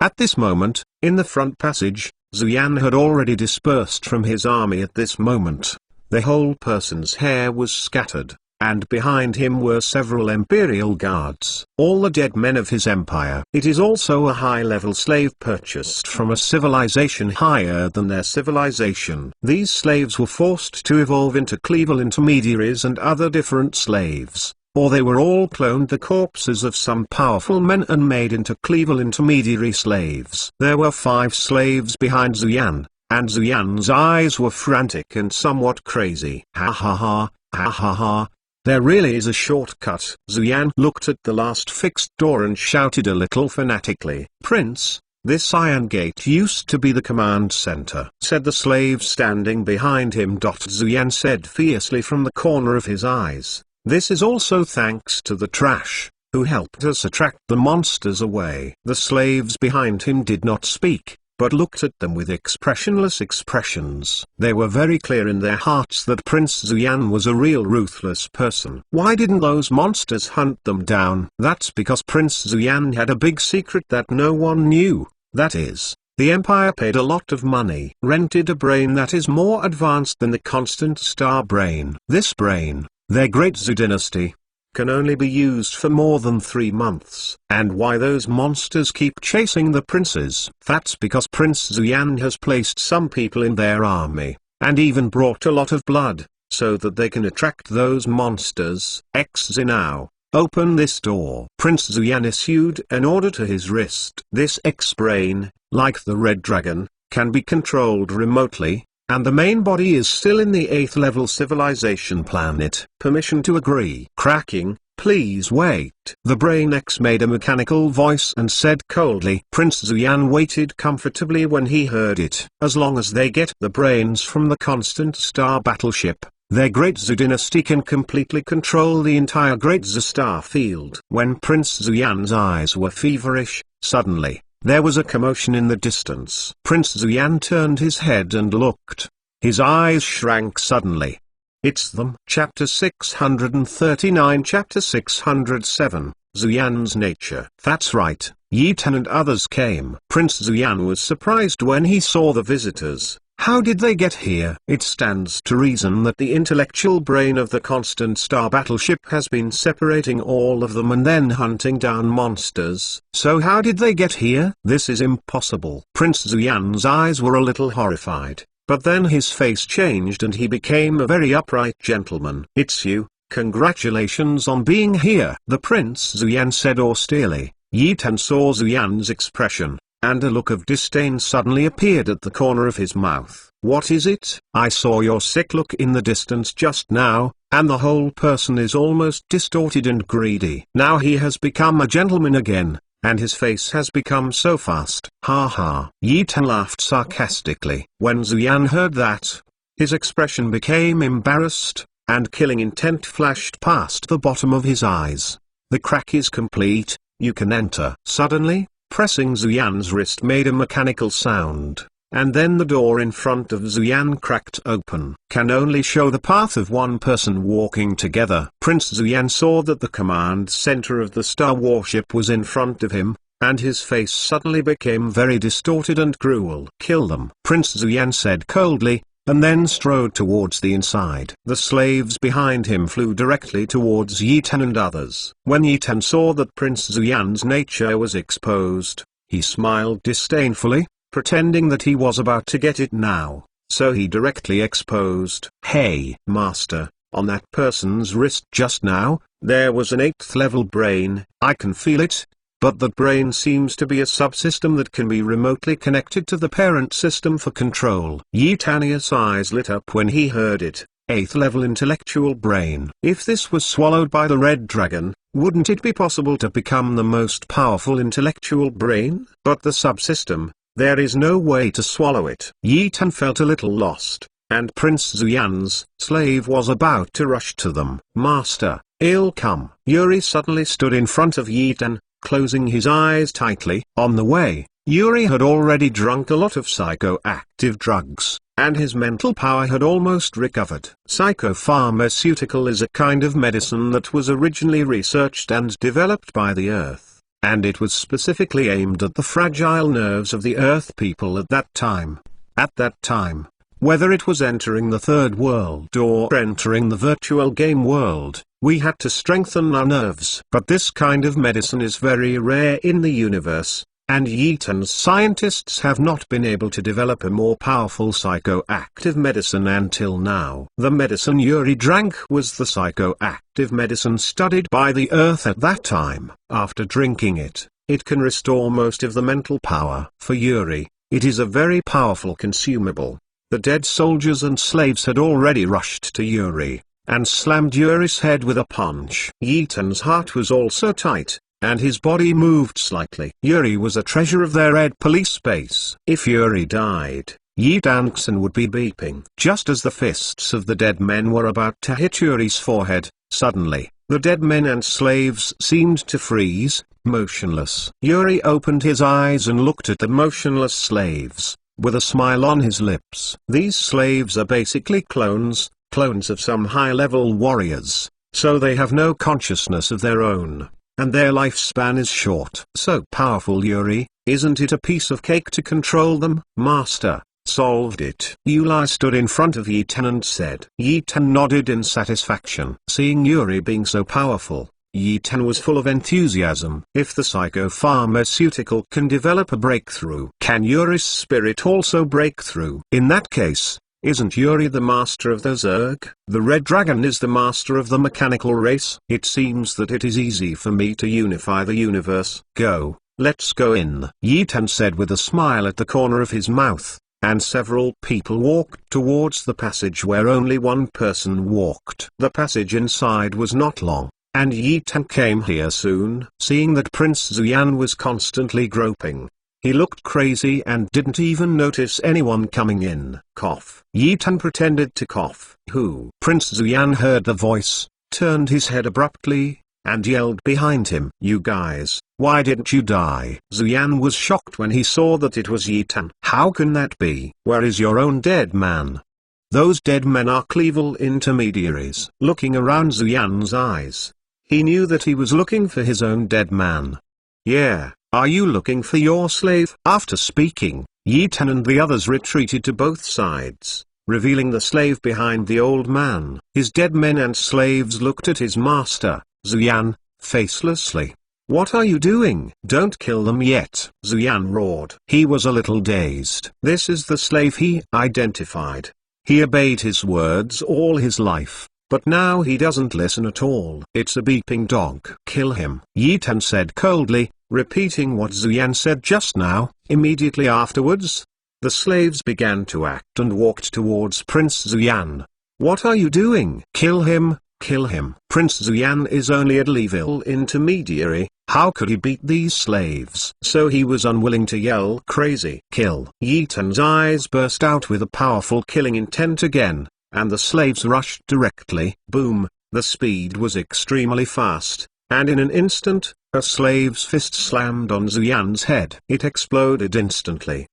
At this moment, in the front passage, Zuyan had already dispersed from his army. At this moment, the whole person's hair was scattered, and behind him were several imperial guards, all the dead men of his empire. It is also a high-level slave purchased from a civilization higher than their civilization. These slaves were forced to evolve into Cleval intermediaries and other different slaves, or they were all cloned the corpses of some powerful men and made into Cleval intermediary slaves. There were 5 slaves behind Zuyan, and Zuyan's eyes were frantic and somewhat crazy. Ha ha ha, ha ha ha. There really is a shortcut. Zuyan looked at the last fixed door and shouted a little fanatically. Prince, this iron gate used to be the command center, said the slave standing behind him. Zuyan said fiercely from the corner of his eyes, this is also thanks to the trash, who helped us attract the monsters away. The slaves behind him did not speak, but looked at them with expressionless expressions. They were very clear in their hearts that Prince Zuyan was a real ruthless person. Why didn't those monsters hunt them down? That's because Prince Zuyan had a big secret that no one knew. That is, the empire paid a lot of money, rented a brain that is more advanced than the constant star brain. This brain, their Great Zhu dynasty, can only be used for more than 3 months. And why those monsters keep chasing the princes? That's because Prince Zuyan has placed some people in their army, and even brought a lot of blood, so that they can attract those monsters. X now, open this door. Prince Zuyan issued an order to his wrist. This X-brain, like the Red Dragon, can be controlled remotely, and the main body is still in the 8th level civilization planet. Permission to agree. Cracking, please wait. The Brain X made a mechanical voice and said coldly. Prince Zuyan waited comfortably when he heard it. As long as they get the brains from the constant star battleship, their Great Zhu dynasty can completely control the entire Great Zhu star field. When Prince Zuyan's eyes were feverish, suddenly, there was a commotion in the distance. Prince Zuyan turned his head and looked. His eyes shrank suddenly. It's them. Chapter 639. Chapter 607, Zuyan's nature. That's right, Yi Tan and others came. Prince Zuyan was surprised when he saw the visitors. How did they get here? It stands to reason that the intellectual brain of the constant star battleship has been separating all of them and then hunting down monsters. So how did they get here? This is impossible. Prince Zuyan's eyes were a little horrified, but then his face changed and he became a very upright gentleman. It's you, congratulations on being here. The Prince Zuyan said austerely. Yi Tan saw Zuyan's expression, and a look of disdain suddenly appeared at the corner of his mouth. What is it? I saw your sick look in the distance just now, and the whole person is almost distorted and greedy. Now he has become a gentleman again, and his face has become so fast. Ha ha. Yi Tan laughed sarcastically. When Zuyan heard that, his expression became embarrassed, and killing intent flashed past the bottom of his eyes. The crack is complete, you can enter. Suddenly, pressing Zuyan's wrist made a mechanical sound, and then the door in front of Zuyan cracked open. Can only show the path of one person walking together. Prince Zuyan saw that the command center of the star warship was in front of him, and his face suddenly became very distorted and cruel. Kill them, Prince Zuyan said coldly, and then strode towards the inside. The slaves behind him flew directly towards Yi Tan and others. When Yi Tan saw that Prince Zuyan's nature was exposed, he smiled disdainfully, pretending that he was about to get it now, so he directly exposed. Hey, master, on that person's wrist just now, there was an 8th level brain. I can feel it. But that brain seems to be a subsystem that can be remotely connected to the parent system for control. Yi Tan's eyes lit up when he heard it. 8th level intellectual brain. If this was swallowed by the Red Dragon, wouldn't it be possible to become the most powerful intellectual brain? But the subsystem, There is no way to swallow it. Yi Tan felt a little lost, and Prince Zuyan's slave was about to rush to them. Master, ill come. Yuri suddenly stood in front of Yi Tan, closing his eyes tightly. On the way, Yuri had already drunk a lot of psychoactive drugs, and his mental power had almost recovered. Psychopharmaceutical is a kind of medicine that was originally researched and developed by the Earth, and it was specifically aimed at the fragile nerves of the Earth people at that time. At that time, whether it was entering the third world or entering the virtual game world, we had to strengthen our nerves. But this kind of medicine is very rare in the universe, and Yi Tan's scientists have not been able to develop a more powerful psychoactive medicine until now. The medicine Yuri drank was the psychoactive medicine studied by the Earth at that time. After drinking it, it can restore most of the mental power. For Yuri, it is a very powerful consumable. The dead soldiers and slaves had already rushed to Yuri, and slammed Yuri's head with a punch. Yi Tan's heart was also tight, and his body moved slightly. Yuri was a treasure of their Red Police base. If Yuri died, Yi Tan would be beeping. Just as the fists of the dead men were about to hit Yuri's forehead, suddenly, the dead men and slaves seemed to freeze, motionless. Yuri opened his eyes and looked at the motionless slaves, with a smile on his lips. These slaves are basically clones of some high-level warriors, so they have no consciousness of their own, and their lifespan is short. So powerful, Yuri, isn't it a piece of cake to control them? Master, solved it. Yuli stood in front of Yi Tan and said. Yi Tan nodded in satisfaction. Seeing Yuri being so powerful, Yi Tan was full of enthusiasm. If the psychopharmaceutical can develop a breakthrough, can Yuri's spirit also break through? In that case, isn't Yuri the master of the Zerg? The Red Dragon is the master of the mechanical race. It seems that it is easy for me to unify the universe. Go, let's go in. Yi Tan said with a smile at the corner of his mouth, and several people walked towards the passage where only one person walked. The passage inside was not long, and Yi Tan came here soon. Seeing that Prince Zuyan was constantly groping, he looked crazy and didn't even notice anyone coming in. Cough. Yi Tan pretended to cough. Who? Prince Zuyan heard the voice, turned his head abruptly, and yelled behind him. You guys, why didn't you die? Zuyan was shocked when he saw that it was Yi Tan. How can that be? Where is your own dead man? Those dead men are Clevel intermediaries. Looking around Zuyan's eyes, he knew that he was looking for his own dead man. Yeah. Are you looking for your slave? After speaking, Yi Tan and the others retreated to both sides, revealing the slave behind the old man. His dead men and slaves looked at his master, Zuyan, facelessly. What are you doing? Don't kill them yet, Zuyan roared. He was a little dazed. This is the slave he identified. He obeyed his words all his life, but now he doesn't listen at all. It's a beeping dog. Kill him, Yi Tan said coldly, repeating what Zuyan said just now. Immediately afterwards, the slaves began to act and walked towards Prince Zuyan. What are you doing? Kill him, kill him. Prince Zuyan is only a level intermediary. How could he beat these slaves? So he was unwilling to yell crazy. Kill. Yi Tan's eyes burst out with a powerful killing intent again, and the slaves rushed directly. Boom, the speed was extremely fast, and in an instant, a slave's fist slammed on Zuyan's head. It exploded instantly.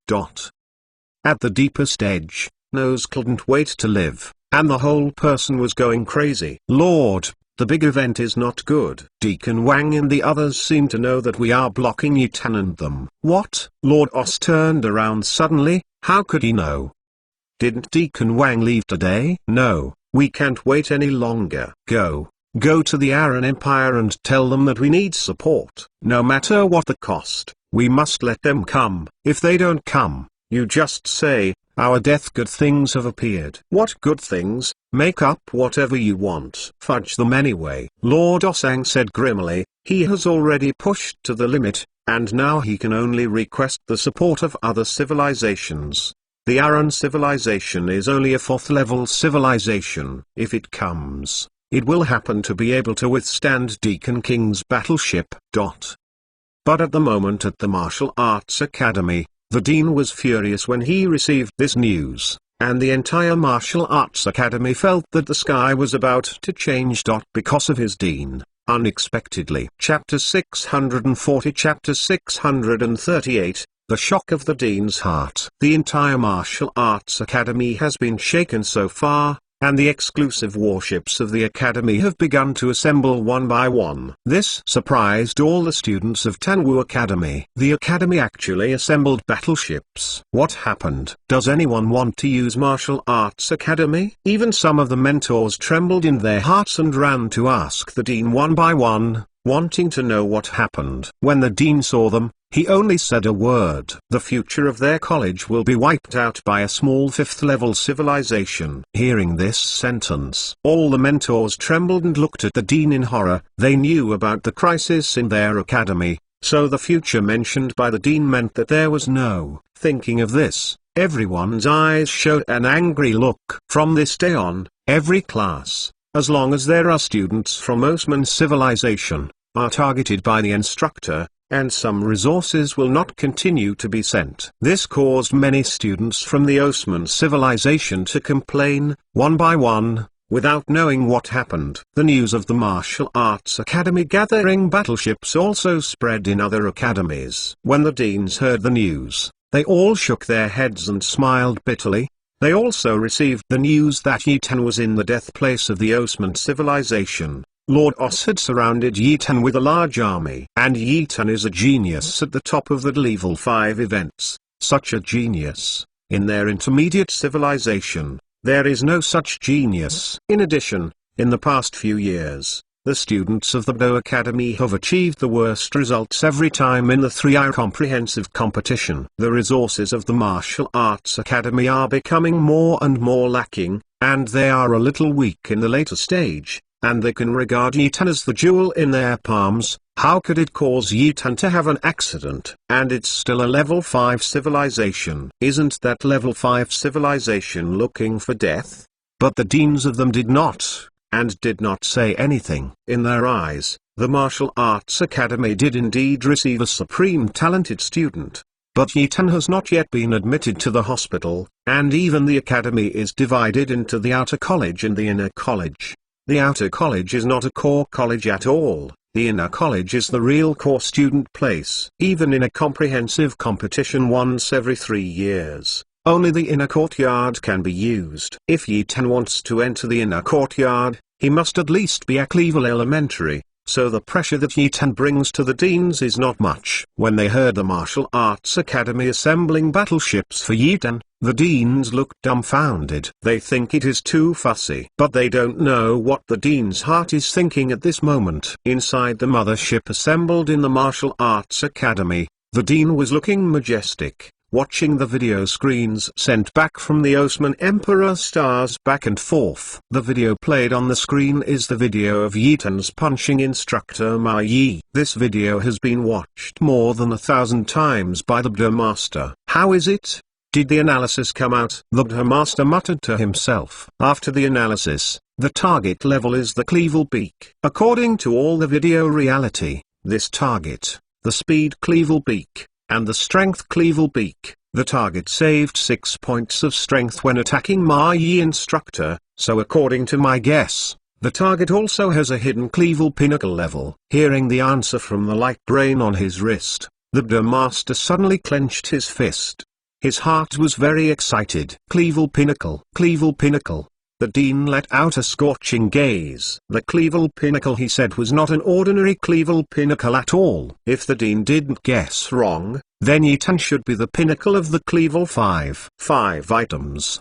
At the deepest edge, Nose couldn't wait to live, and the whole person was going crazy. Lord, the big event is not good. Deacon Wang and the others seem to know that we are blocking Yi Tan and them. What? Lord Os turned around suddenly. How could he know? Didn't Deacon Wang leave today? No, we can't wait any longer. Go to the Aran Empire and tell them that we need support. No matter what the cost, we must let them come. If they don't come, you just say, our death good things have appeared. What good things? Make up whatever you want. Fudge them anyway. Lord Osang said grimly. He has already pushed to the limit, and now he can only request the support of other civilizations. The Aran civilization is only a 4th level civilization. If it comes, it will happen to be able to withstand Deacon King's battleship. But at the moment at the Martial Arts Academy, The dean was furious when he received this news, and the entire martial arts academy felt that the sky was about to change. Because of his dean, unexpectedly. Chapter 640. Chapter 638, The Shock of the Dean's Heart. The entire martial arts academy has been shaken so far, and the exclusive warships of the academy have begun to assemble one by one. This surprised all the students of Tanwu Academy. The academy actually assembled battleships. What happened? Does anyone want to use martial arts academy? Even some of the mentors trembled in their hearts and ran to ask the dean one by one, wanting to know what happened. When the dean saw them, he only said a word. The future of their college will be wiped out by a small 5th-level civilization. Hearing this sentence, all the mentors trembled and looked at the dean in horror. They knew about the crisis in their academy, so the future mentioned by the dean meant that there was no thinking of this. Everyone's eyes showed an angry look. From this day on, every class, as long as there are students from Osman civilization, are targeted by the instructor, and some resources will not continue to be sent. This caused many students from the Osman civilization to complain, one by one, without knowing what happened. The news of the Martial Arts Academy gathering battleships also spread in other academies. When the deans heard the news, they all shook their heads and smiled bitterly. They also received the news that Yitan was in the death place of the Osman civilization. Lord Os had surrounded Yitan with a large army. And Yitan is a genius at the top of the level 5 events. Such a genius. In their intermediate civilization, there is no such genius. In addition, in the past few years, the students of the Do Academy have achieved the worst results every time in the 3-hour comprehensive competition. The resources of the Martial Arts Academy are becoming more and more lacking, and they are a little weak in the later stage. And they can regard Yitan as the jewel in their palms. How could it cause Yitan to have an accident? And it's still a level 5 civilization. Isn't that level 5 civilization looking for death? But the deans of them did not, and did not say anything. In their eyes, the Martial Arts Academy did indeed receive a supreme talented student. But Yitan has not yet been admitted to the hospital, and even the academy is divided into the outer college and the inner college. The outer college is not a core college at all. The inner college is the real core student place. Even in a comprehensive competition once every 3 years, only the inner courtyard can be used. If Yitan wants to enter the inner courtyard, he must at least be at level elementary, so the pressure that Yitan brings to the deans is not much. When they heard the Martial Arts Academy assembling battleships for Yitan, the deans look dumbfounded. They think it is too fussy. But they don't know what the dean's heart is thinking at this moment. Inside the mothership assembled in the Martial Arts Academy, the dean was looking majestic, watching the video screens sent back from the Osman Emperor stars back and forth. The video played on the screen is the video of Yitan's punching instructor Ma Yi. This video has been watched more than 1,000 times by the Bda Master. How is it? Did the analysis come out? The Bda Master muttered to himself. After the analysis, the target level is the Cleavel Beak. According to all the video reality, this target, the speed Cleavel Beak, and the strength Cleavel Beak, the target saved 6 points of strength when attacking Ma Yi instructor, so according to my guess, the target also has a hidden Cleavel Pinnacle level. Hearing the answer from the light brain on his wrist, the Bda Master suddenly clenched his fist. His heart was very excited. Cleavel Pinnacle. Cleavel Pinnacle. The dean let out a scorching gaze. The Cleavel Pinnacle, he said, was not an ordinary Cleavel Pinnacle at all. If the dean didn't guess wrong, then Yitan should be the pinnacle of the Cleavel 5 items.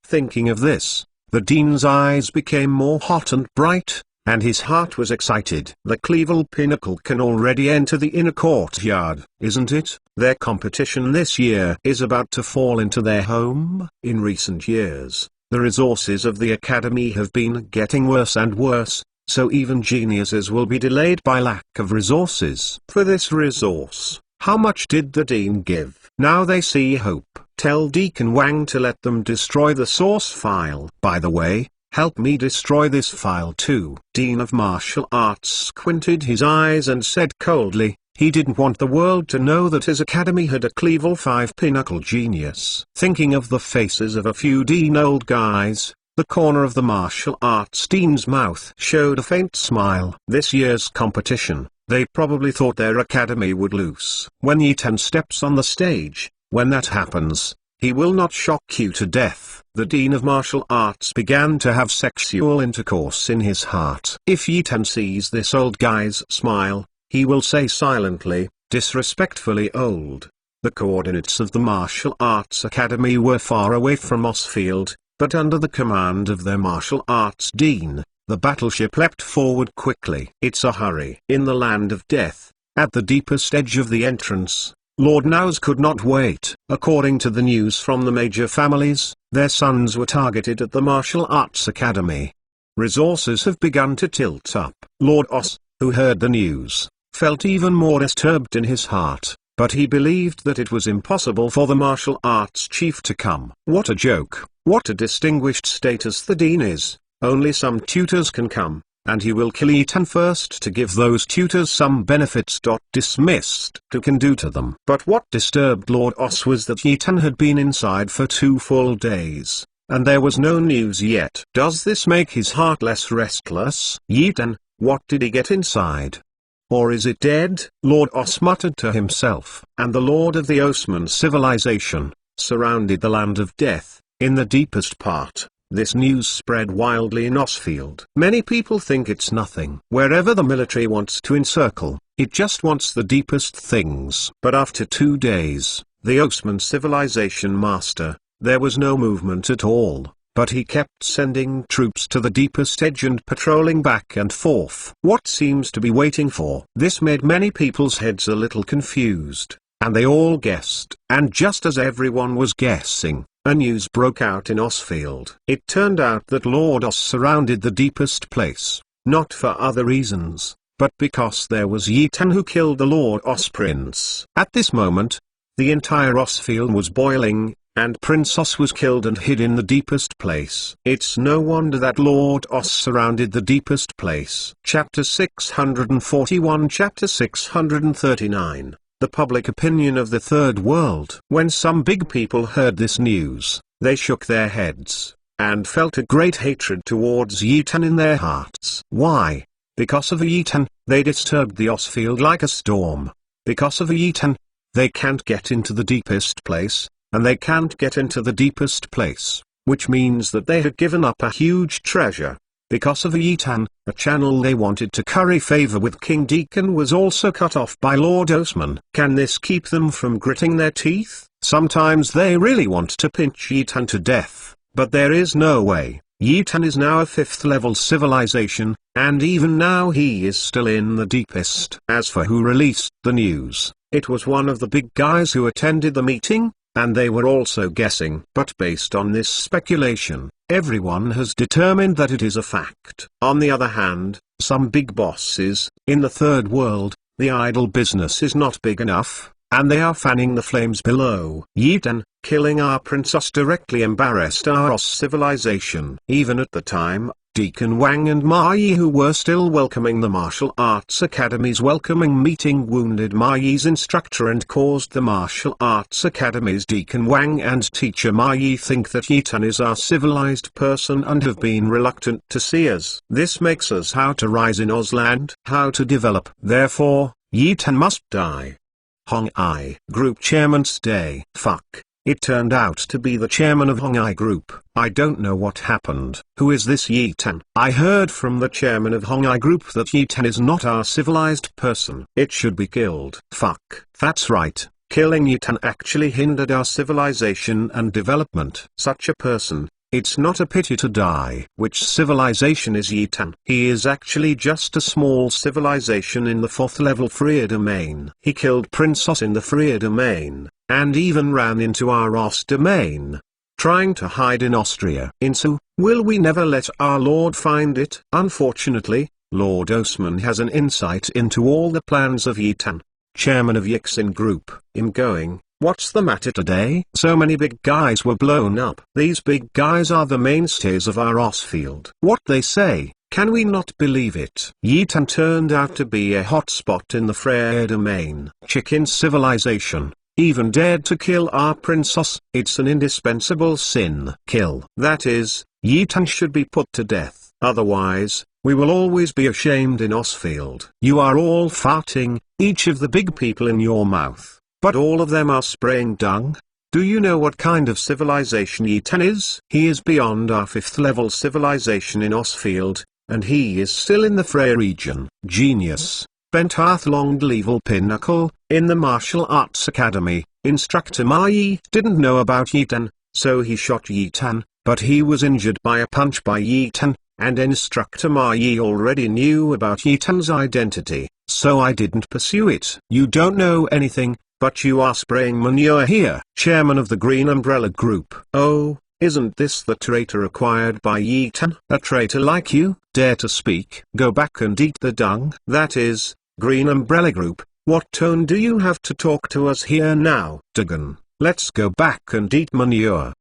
Thinking of this, the dean's eyes became more hot and bright, and his heart was excited. The Cleavel Pinnacle can already enter the inner courtyard, isn't it? Their competition this year is about to fall into their home. In recent years, the resources of the academy have been getting worse and worse, so even geniuses will be delayed by lack of resources. For this resource, how much did the dean give? Now they see hope. Tell Deacon Wang to let them destroy the source file. By the way, help me destroy this file too. Dean of Martial Arts squinted his eyes and said coldly, He didn't want the world to know that his academy had a level 5 pinnacle genius. Thinking of the faces of a few old guys, the corner of the martial arts dean's mouth showed a faint smile. This year's competition, they probably thought their academy would lose. When Yi Tan steps on the stage, when that happens, he will not shock you to death. The Dean of Martial Arts began to have sexual intercourse in his heart. If Yi Tan sees this old guy's smile, he will say silently, disrespectfully old. The coordinates of the Martial Arts Academy were far away from Osfield, but under the command of their martial arts dean, the battleship leapt forward quickly. It's a hurry. In the land of death, at the deepest edge of the entrance, Lord Naos could not wait. According to the news from the major families, their sons were targeted at the Martial Arts Academy. Resources have begun to tilt up. Lord Os, who heard the news, felt even more disturbed in his heart, but he believed that it was impossible for the martial arts chief to come. What a joke, what a distinguished status the dean is. Only some tutors can come, and he will kill Yi Tan first to give those tutors some benefits. Dismissed who can do to them. But what disturbed Lord Os was that Yi Tan had been inside for 2 full days, and there was no news yet. Does this make his heart less restless? Yi Tan, what did he get inside? Or is it dead? Lord Os muttered to himself. And the Lord of the Osman civilization surrounded the land of death. In the deepest part, this news spread wildly in Osfield. Many people think it's nothing. Wherever the military wants to encircle, it just wants the deepest things. But after 2 days, the Osman civilization master, there was no movement at all, but he kept sending troops to the deepest edge and patrolling back and forth. What seems to be waiting for? This made many people's heads a little confused, and they all guessed. And just as everyone was guessing, a news broke out in Osfield. It turned out that Lord Os surrounded the deepest place, not for other reasons, but because there was Yi Tan who killed the Lord Os prince. At this moment, the entire Osfield was boiling, and Prince Os was killed and hid in the deepest place. It's no wonder that Lord Os surrounded the deepest place. Chapter 641 Chapter 639 The Public Opinion of the Third World. When some big people heard this news, they shook their heads, and felt a great hatred towards Yi Tan in their hearts. Why? Because of Yi Tan, they disturbed the Osfield like a storm. Because of Yi Tan, they can't get into the deepest place, and they can't get into the deepest place, which means that they had given up a huge treasure. Because of Yi Tan, a channel they wanted to curry favor with King Deacon was also cut off by Lord Osman. Can this keep them from gritting their teeth? Sometimes they really want to pinch Yi Tan to death, but there is no way. Yi Tan is now a 5th level civilization, and even now he is still in the deepest. As for who released the news, it was one of the big guys who attended the meeting, and they were also guessing. But based on this speculation, everyone has determined that it is a fact. On the other hand, some big bosses, in the third world, the idol business is not big enough, and they are fanning the flames below. Yi Tan, killing our princess directly embarrassed our Os civilization. Even at the time, Deacon Wang and Ma Yi, who were still welcoming the Martial Arts Academy's welcoming meeting, wounded Ma Yi's instructor and caused the Martial Arts Academy's Deacon Wang and teacher Ma Yi think that Yi Tan is our civilized person and have been reluctant to see us. This makes us how to rise in Osland, how to develop. Therefore, Yi Tan must die. Hong Ai Group Chairman stay. Fuck. It turned out to be the chairman of Hong Ai Group. I don't know what happened. Who is this Yi Tan? I heard from the chairman of Hong Ai Group that Yi Tan is not our civilized person. It should be killed. Fuck. That's right. Killing Yi Tan actually hindered our civilization and development. Such a person, it's not a pity to die. Which civilization is Yi Tan? He is actually just a small civilization in the 4th level Freer domain. He killed Prince Os in the Freer domain, and even ran into our Os domain, trying to hide in Austria. Insu, will we never let our Lord find it? Unfortunately, Lord Osman has an insight into all the plans of Yi Tan, chairman of Yixin Group. Him going, what's the matter today? So many big guys were blown up. These big guys are the mainstays of our Osfield. What they say, Can we not believe it? Yitan turned out to be a hotspot in the Frere domain. Chicken civilization even dared to kill our princess. It's an indispensable sin. Kill. That is, Yitan should be put to death. Otherwise, we will always be ashamed in Osfield. You are all farting, each of the big people in your mouth, but all of them are spraying dung. Do you know what kind of civilization Yitan is? He is beyond our 5th level civilization in Osfield, and he is still in the Frey region. Genius. Bentarth Longlevel Pinnacle, in the Martial Arts Academy, Instructor Mai didn't know about Yitan, so he shot Yitan, but he was injured by a punch by Yitan, and Instructor Mai already knew about Yitan's identity, so I didn't pursue it. You don't know anything, but you are spraying manure here. Chairman of the Green Umbrella Group. Oh, isn't this the traitor acquired by Yitan? A traitor like you, dare to speak? Go back and eat the dung. That is, Green Umbrella Group, what tone do you have to talk to us here now? Dagon, let's go back and eat manure.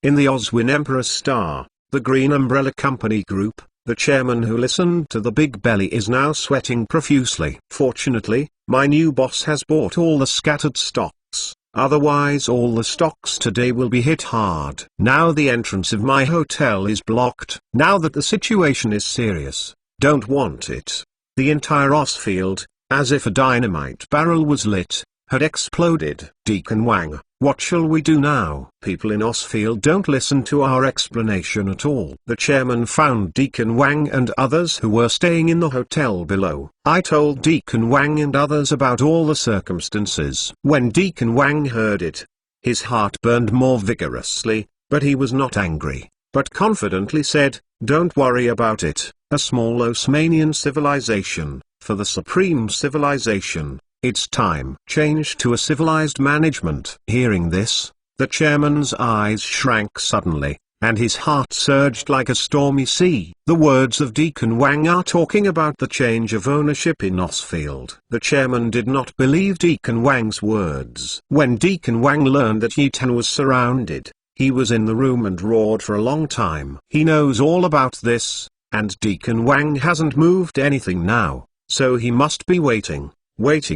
In the Oswin Emperor Star, the Green Umbrella Company Group, the chairman who listened to the big belly is now sweating profusely. Fortunately, my new boss has bought all the scattered stocks, otherwise all the stocks today will be hit hard. Now the entrance of my hotel is blocked. Now that the situation is serious, don't want it. The entire Osfield, as if a dynamite barrel was lit, had exploded. Deacon Wang, what shall we do now? People in Osfield don't listen to our explanation at all. The chairman found Deacon Wang and others who were staying in the hotel below. I told Deacon Wang and others about all the circumstances. When Deacon Wang heard it, his heart burned more vigorously, but he was not angry, but confidently said, don't worry about it. A small Osmanian civilization, for the supreme civilization, it's time. Change to a civilized management. Hearing this, the chairman's eyes shrank suddenly, and his heart surged like a stormy sea. The words of Deacon Wang are talking about the change of ownership in Osfield. The chairman did not believe Deacon Wang's words. When Deacon Wang learned that Yitan was surrounded, he was in the room and roared for a long time. He knows all about this, and Deacon Wang hasn't moved anything now, so he must be waiting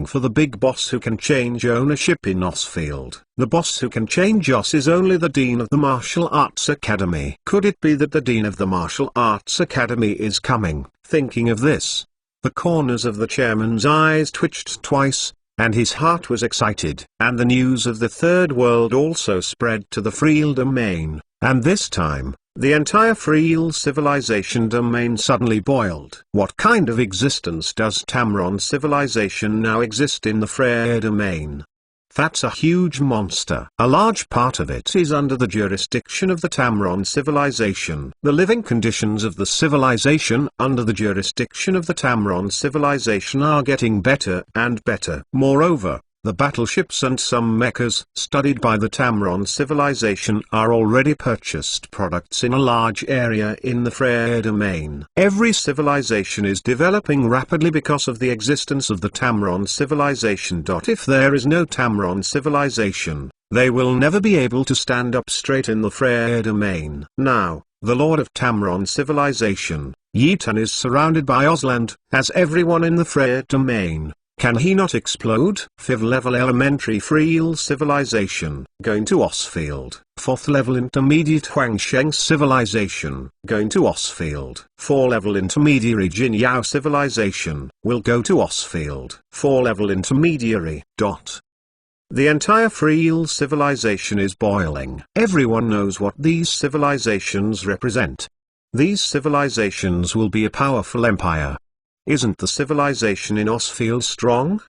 for the big boss who can change ownership in Osfield. The boss who can change Os is only the Dean of the Martial Arts Academy. Could it be that the Dean of the Martial Arts Academy is coming? Thinking of this, the corners of the chairman's eyes twitched twice, and his heart was excited. And the news of the Third World also spread to the Freel domain, and this time, the entire Freel civilization domain suddenly boiled. What kind of existence does Tamron civilization now exist in the Frere domain? That's a huge monster. A large part of it is under the jurisdiction of the Tamron civilization. The living conditions of the civilization under the jurisdiction of the Tamron civilization are getting better and better. Moreover, the battleships and some mechas studied by the Tamron civilization are already purchased products in a large area in the Frere domain. Every civilization is developing rapidly because of the existence of the Tamron civilization. If there is no Tamron civilization, they will never be able to stand up straight in the Frere domain. Now, the Lord of Tamron civilization, Yitan, is surrounded by Osland, as everyone in the Frere domain. Can he not explode? 5th level elementary Freel civilization, going to Osfield. 4th level intermediate Huangsheng civilization, going to Osfield. 4 level intermediary Jinyao civilization, will go to Osfield. 4 level intermediary. The entire Freel civilization is boiling. Everyone knows what these civilizations represent. These civilizations will be a powerful empire. Isn't the civilization in Osfield strong?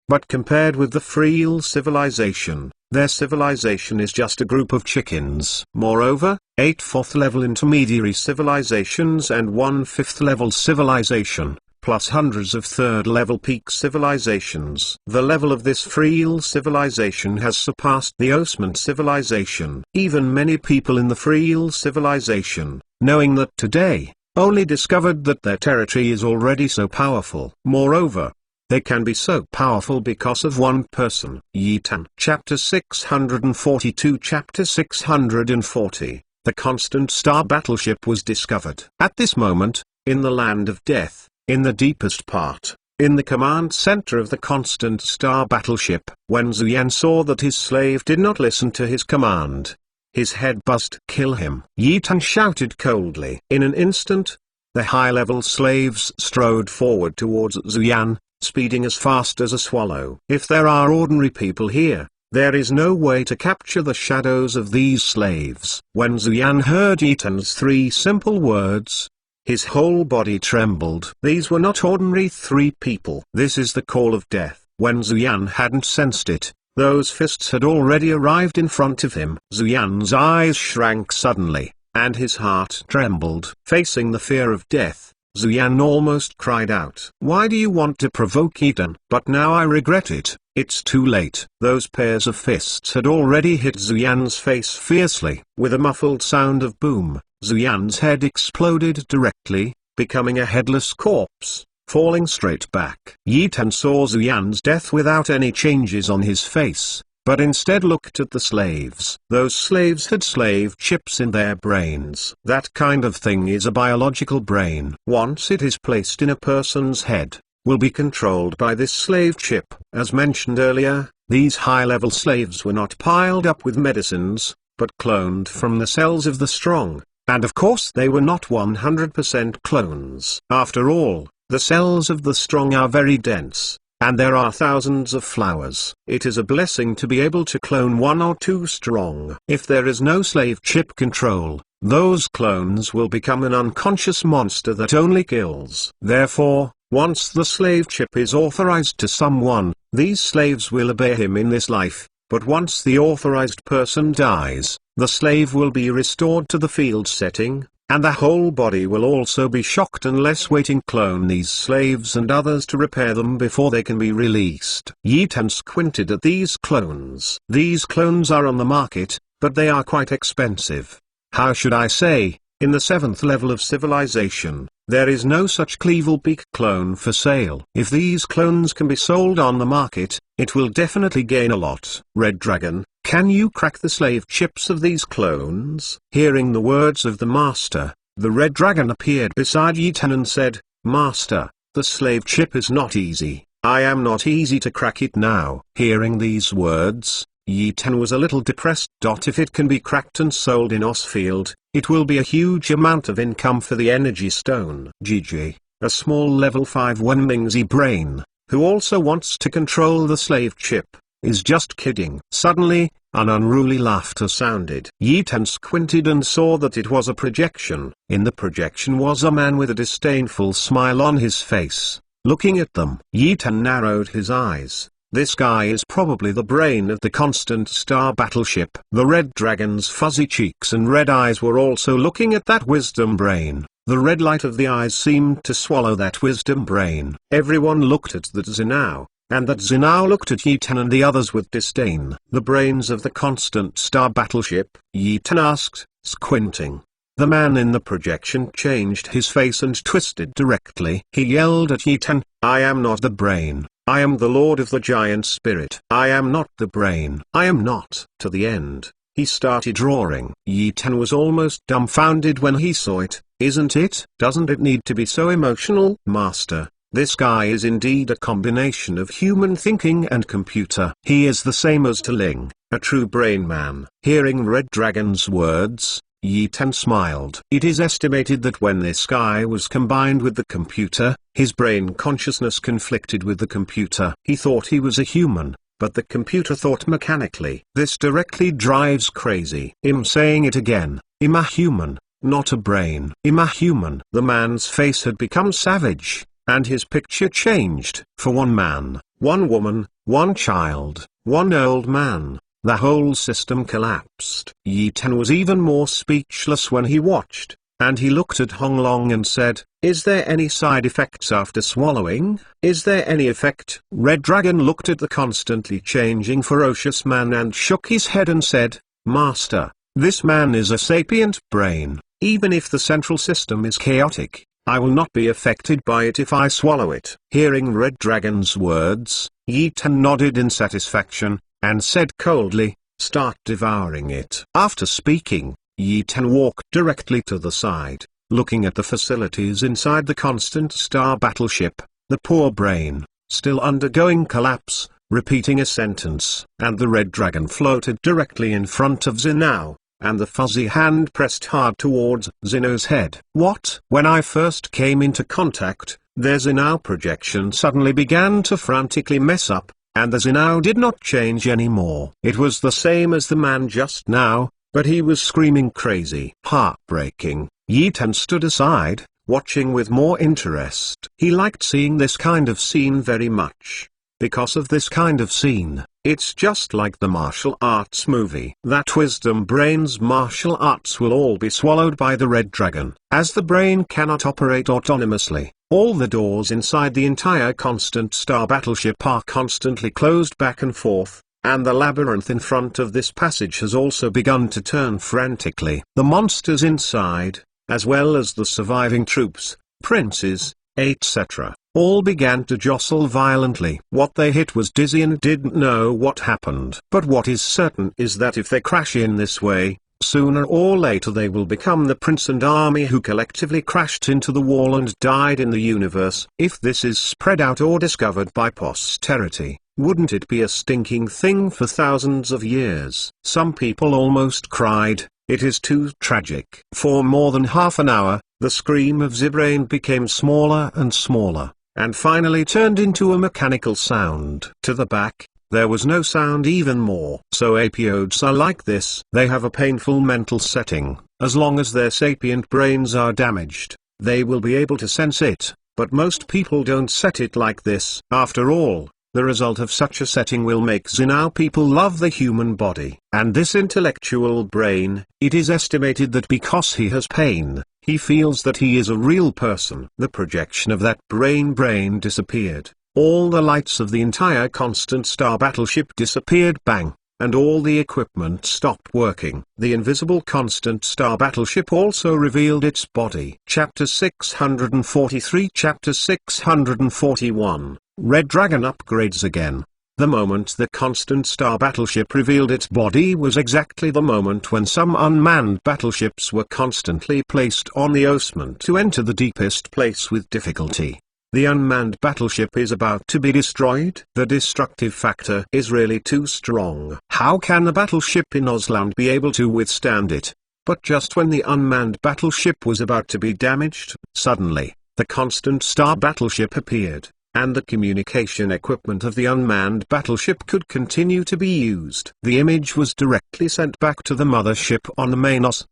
But compared with the Freel civilization, their civilization is just a group of chickens. Moreover, 8 4th level intermediary civilizations and 1 5th level civilization, plus hundreds of 3rd level peak civilizations. The level of this Freel civilization has surpassed the Osman civilization. Even many people in the Freel civilization, knowing that today, only discovered that their territory is already so powerful. Moreover, they can be so powerful because of one person. Yitan. Chapter 642. Chapter 640. the constant star battleship was discovered. At this moment, in the land of death, in the deepest part, in the command center of the constant star battleship, when Zuyan saw that his slave did not listen to his command, his head buzzed. Kill him, Yi Tan shouted coldly. In an instant, the high-level slaves strode forward towards Zuyan, speeding as fast as a swallow. If there are ordinary people here, there is no way to capture the shadows of these slaves. When Zuyan heard Yi Tan's 3 simple words, his whole body trembled. These were not ordinary 3 people. This is the call of death. When Zuyan hadn't sensed it, those fists had already arrived in front of him. Zuyan's eyes shrank suddenly, and his heart trembled. Facing the fear of death, Zuyan almost cried out. Why do you want to provoke Yi Tan? But now I regret it, it's too late. Those pairs of fists had already hit Zuyan's face fiercely. With a muffled sound of boom, Zuyan's head exploded directly, becoming a headless corpse, falling straight back. Yi Tan saw Zuyan's death without any changes on his face, but instead looked at the slaves. Those slaves had slave chips in their brains. That kind of thing is a biological brain. Once it is placed in a person's head, will be controlled by this slave chip. As mentioned earlier, these high-level slaves were not piled up with medicines, but cloned from the cells of the strong. And of course they were not 100% clones. After all, the cells of the strong are very dense, and there are thousands of flowers. It is a blessing to be able to clone 1 or 2 strong. If there is no slave chip control, those clones will become an unconscious monster that only kills. Therefore, once the slave chip is authorized to someone, these slaves will obey him in this life, but once the authorized person dies, the slave will be restored to the field setting, and the whole body will also be shocked unless waiting clone these slaves and others to repair them before they can be released. Yi Tan squinted at these clones. These clones are on the market, but they are quite expensive. How should I say, in the 7th level of civilization, there is no such Clevelpeak clone for sale. If these clones can be sold on the market, it will definitely gain a lot. Red Dragon, can you crack the slave chips of these clones? Hearing the words of the master, the Red Dragon appeared beside Yi Tan and said, Master, the slave chip is not easy. I am not easy to crack it now. Hearing these words, Yi Tan was a little depressed. If it can be cracked and sold in Osfield, it will be a huge amount of income for the energy stone. GG, a small level 5 Wenmingzi brain, who also wants to control the slave chip, is just kidding. Suddenly, an unruly laughter sounded. Yi Tan squinted and saw that it was a projection. In the projection was a man with a disdainful smile on his face. Looking at them, Yi Tan narrowed his eyes. This guy is probably the brain of the constant star battleship. The Red Dragon's fuzzy cheeks and red eyes were also looking at that wisdom brain. The red light of the eyes seemed to swallow that wisdom brain. Everyone looked at that Zinao, and that Zinao looked at Yi Tan and the others with disdain. The brains of the constant star battleship? Yi Tan asked, squinting. The man in the projection changed his face and twisted directly. He yelled at Yi Tan, I am not the brain. I am the Lord of the Giant Spirit. I am not the brain. I am not. To the end, he started roaring. Yi Tan was almost dumbfounded when he saw it. Isn't it? Doesn't it need to be so emotional? Master, this guy is indeed a combination of human thinking and computer. He is the same as Ling, a true brain man. Hearing Red Dragon's words, Yi Tan smiled. It is estimated that when this guy was combined with the computer, his brain consciousness conflicted with the computer. He thought he was a human, but the computer thought mechanically. This directly drives crazy. I'm saying it again, I'm a human, not a brain. I'm a human. The man's face had become savage, and his picture changed. For one man, one woman, one child, one old man, the whole system collapsed. Yi Tan was even more speechless when he watched, and he looked at Hong Long and said, is there any side effects after swallowing? Is there any effect? Red Dragon looked at the constantly changing ferocious man and shook his head and said, Master, this man is a sapient brain. Even if the central system is chaotic, I will not be affected by it if I swallow it. Hearing Red Dragon's words, Yi Tan nodded in satisfaction, and said coldly, start devouring it. After speaking, Yi Tan walked directly to the side, looking at the facilities inside the Constant Star battleship. The poor brain, still undergoing collapse, repeating a sentence, and the red dragon floated directly in front of Zinao, and the fuzzy hand pressed hard towards Zeno's head. What? When I first came into contact, their Zinao projection suddenly began to frantically mess up, and the Zinao did not change anymore. It was the same as the man just now, but he was screaming crazy. Heartbreaking. Yi Tan stood aside, watching with more interest. He liked seeing this kind of scene very much. Because of this kind of scene, it's just like the martial arts movie. That wisdom brain's martial arts will all be swallowed by the red dragon. As the brain cannot operate autonomously, all the doors inside the entire Constant Star battleship are constantly closed back and forth, and the labyrinth in front of this passage has also begun to turn frantically. The monsters inside, as well as the surviving troops, princes, etc., all began to jostle violently. What they hit was dizzy and didn't know what happened. But what is certain is that if they crash in this way, sooner or later they will become the prince and army who collectively crashed into the wall and died in the universe. If this is spread out or discovered by posterity, wouldn't it be a stinking thing for thousands of years? Some people almost cried. It is too tragic. For more than half an hour, the scream of Zibrain became smaller and smaller, and finally turned into a mechanical sound. To the back, there was no sound even more. So apiodes are like this. They have a painful mental setting. As long as their sapient brains are damaged, they will be able to sense it, but most people don't set it like this. After all, the result of such a setting will make Zinao people love the human body. And this intellectual brain, it is estimated that because he has pain, he feels that he is a real person. The projection of that brain disappeared. All the lights of the entire Constant Star battleship disappeared, bang, and all the equipment stopped working. The invisible Constant Star battleship also revealed its body. Chapter 643, Chapter 641. Red Dragon upgrades again. The moment the Constant Star battleship revealed its body was exactly the moment when some unmanned battleships were constantly placed on the osment to enter the deepest place with difficulty. The unmanned battleship is about to be destroyed. The destructive factor is really too strong. How can the battleship in Ozland be able to withstand it? But just when the unmanned battleship was about to be damaged, suddenly, the Constant Star battleship appeared, and the communication equipment of the unmanned battleship could continue to be used. The image was directly sent back to the mothership on the main OS.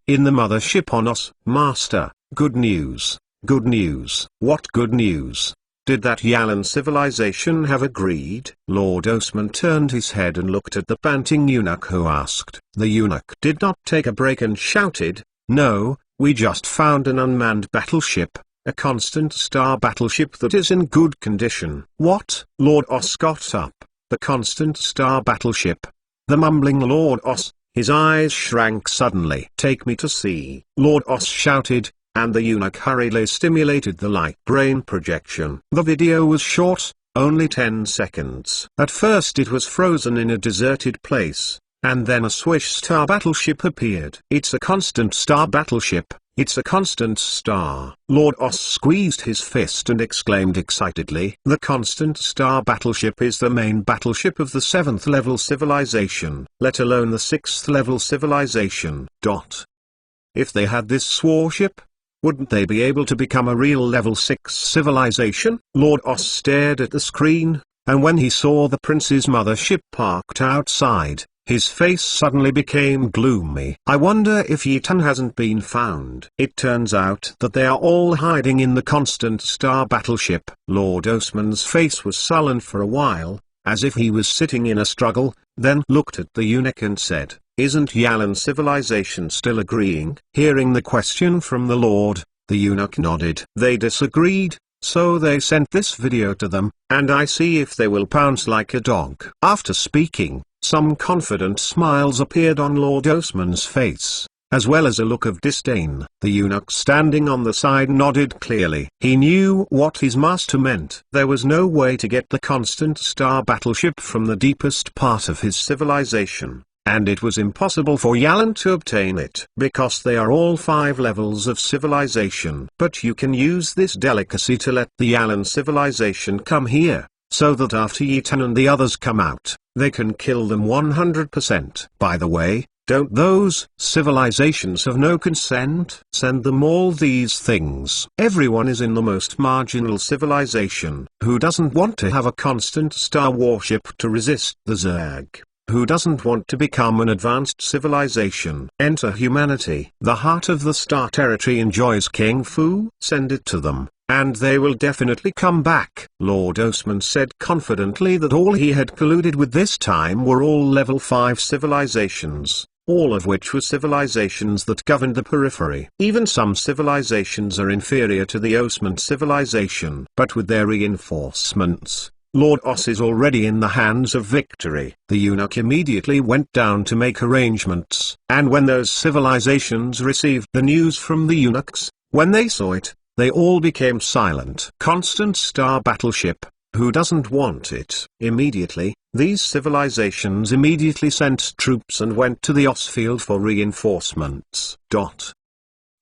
In the mothership on OS, Master, good news. Good news. What good news? Did that Yalan civilization have agreed? Lord Osman turned his head and looked at the panting eunuch who asked. The eunuch did not take a break and shouted, "No, we just found an unmanned battleship, a Constant Star battleship that is in good condition." What? Lord Os got up. The Constant Star battleship. The mumbling Lord Os, his eyes shrank suddenly. Take me to see. Lord Os shouted, and the eunuch hurriedly stimulated the light brain projection. The video was short, only 10 seconds. At first it was frozen in a deserted place, and then a Swish Star battleship appeared. It's a Constant Star battleship, it's a Constant Star. Lord Os squeezed his fist and exclaimed excitedly, the Constant Star battleship is the main battleship of the 7th level civilization, let alone the 6th level civilization. If they had this warship, wouldn't they be able to become a real level 6 civilization? Lord Os stared at the screen, and when he saw the prince's mothership parked outside, his face suddenly became gloomy. I wonder if Yitan hasn't been found. It turns out that they are all hiding in the Constant Star battleship. Lord Osman's face was sullen for a while, as if he was sitting in a struggle, then looked at the eunuch and said, "Isn't Yalan civilization still agreeing?" Hearing the question from the Lord, the eunuch nodded. They disagreed, so they sent this video to them, and I see if they will pounce like a dog. After speaking, some confident smiles appeared on Lord Osman's face, as well as a look of disdain. The eunuch standing on the side nodded clearly. He knew what his master meant. There was no way to get the Constant Star battleship from the deepest part of his civilization. and it was impossible for Yalan to obtain it because they are all 5 levels of civilization. But you can use this delicacy to let the Yalan civilization come here, so that after Yitan and the others come out, they can kill them 100%. By the way, don't those civilizations have no consent? Send them all these things. Everyone is in the most marginal civilization. Who doesn't want to have a constant star warship to resist the Zerg? Who doesn't want to become an advanced civilization? Enter humanity. The heart of the star territory enjoys King Fu. Send it to them, and they will definitely come back. Lord Osman said confidently that all he had colluded with this time were all level 5 civilizations, all of which were civilizations that governed the periphery. Even some civilizations are inferior to the Osman civilization. But with their reinforcements, Lord Os is already in the hands of victory. The eunuch immediately went down to make arrangements, and when those civilizations received the news from the eunuchs, when they saw it, they all became silent. Constant star battleship, who doesn't want it? Immediately, these civilizations immediately sent troops and went to the Os field for reinforcements.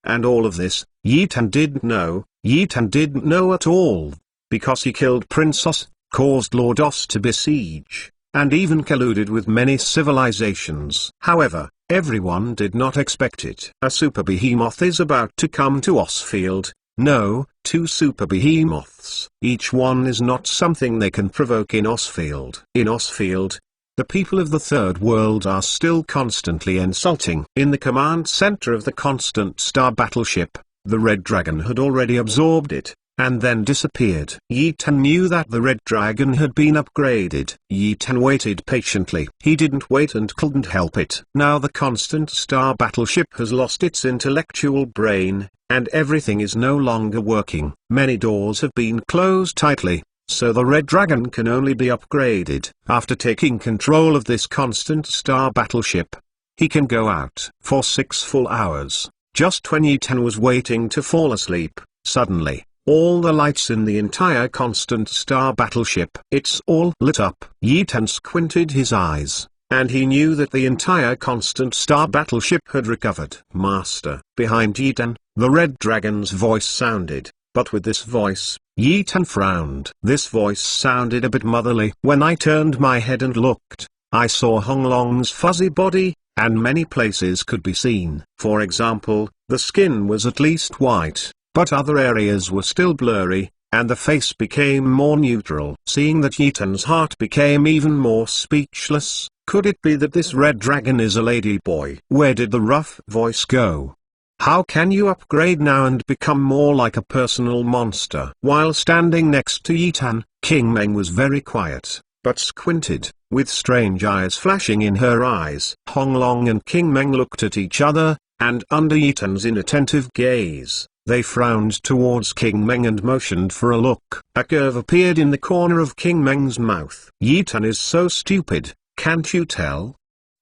And all of this, Yitan didn't know. Yitan didn't know at all, because he killed Prince Os, caused Lord Os to besiege, and even colluded with many civilizations. However, everyone did not expect it. A super behemoth is about to come to Osfield. No, 2 super behemoths. Each one is not something they can provoke in Osfield. In Osfield, the people of the third world are still constantly insulting. In the command center of the constant star battleship, the Red Dragon had already absorbed it, and then disappeared. Yitan knew that the Red Dragon had been upgraded. Yitan waited patiently. He didn't wait and couldn't help it. Now the constant star battleship has lost its intellectual brain, and everything is no longer working. Many doors have been closed tightly, so the Red Dragon can only be upgraded. After taking control of this constant star battleship, he can go out for 6 full hours. Just when Yitan was waiting to fall asleep, suddenly, all the lights in the entire constant star battleship, it's all lit up. Yitan squinted his eyes, and he knew that the entire constant star battleship had recovered. Master. Behind Yitan, the Red Dragon's voice sounded, but with this voice, Yitan frowned. This voice sounded a bit motherly. When I turned my head and looked, I saw Honglong's fuzzy body, and many places could be seen. For example, the skin was at least white, but other areas were still blurry, and the face became more neutral. Seeing that, Yitan's heart became even more speechless. Could it be that this Red Dragon is a lady boy? Where did the rough voice go? How can you upgrade now and become more like a personal monster? While standing next to Yitan, King Meng was very quiet, but squinted, with strange eyes flashing in her eyes. Honglong and King Meng looked at each other, and under Yitan's inattentive gaze, they frowned towards King Meng and motioned for a look. A curve appeared in the corner of King Meng's mouth. Yitan is so stupid, can't you tell?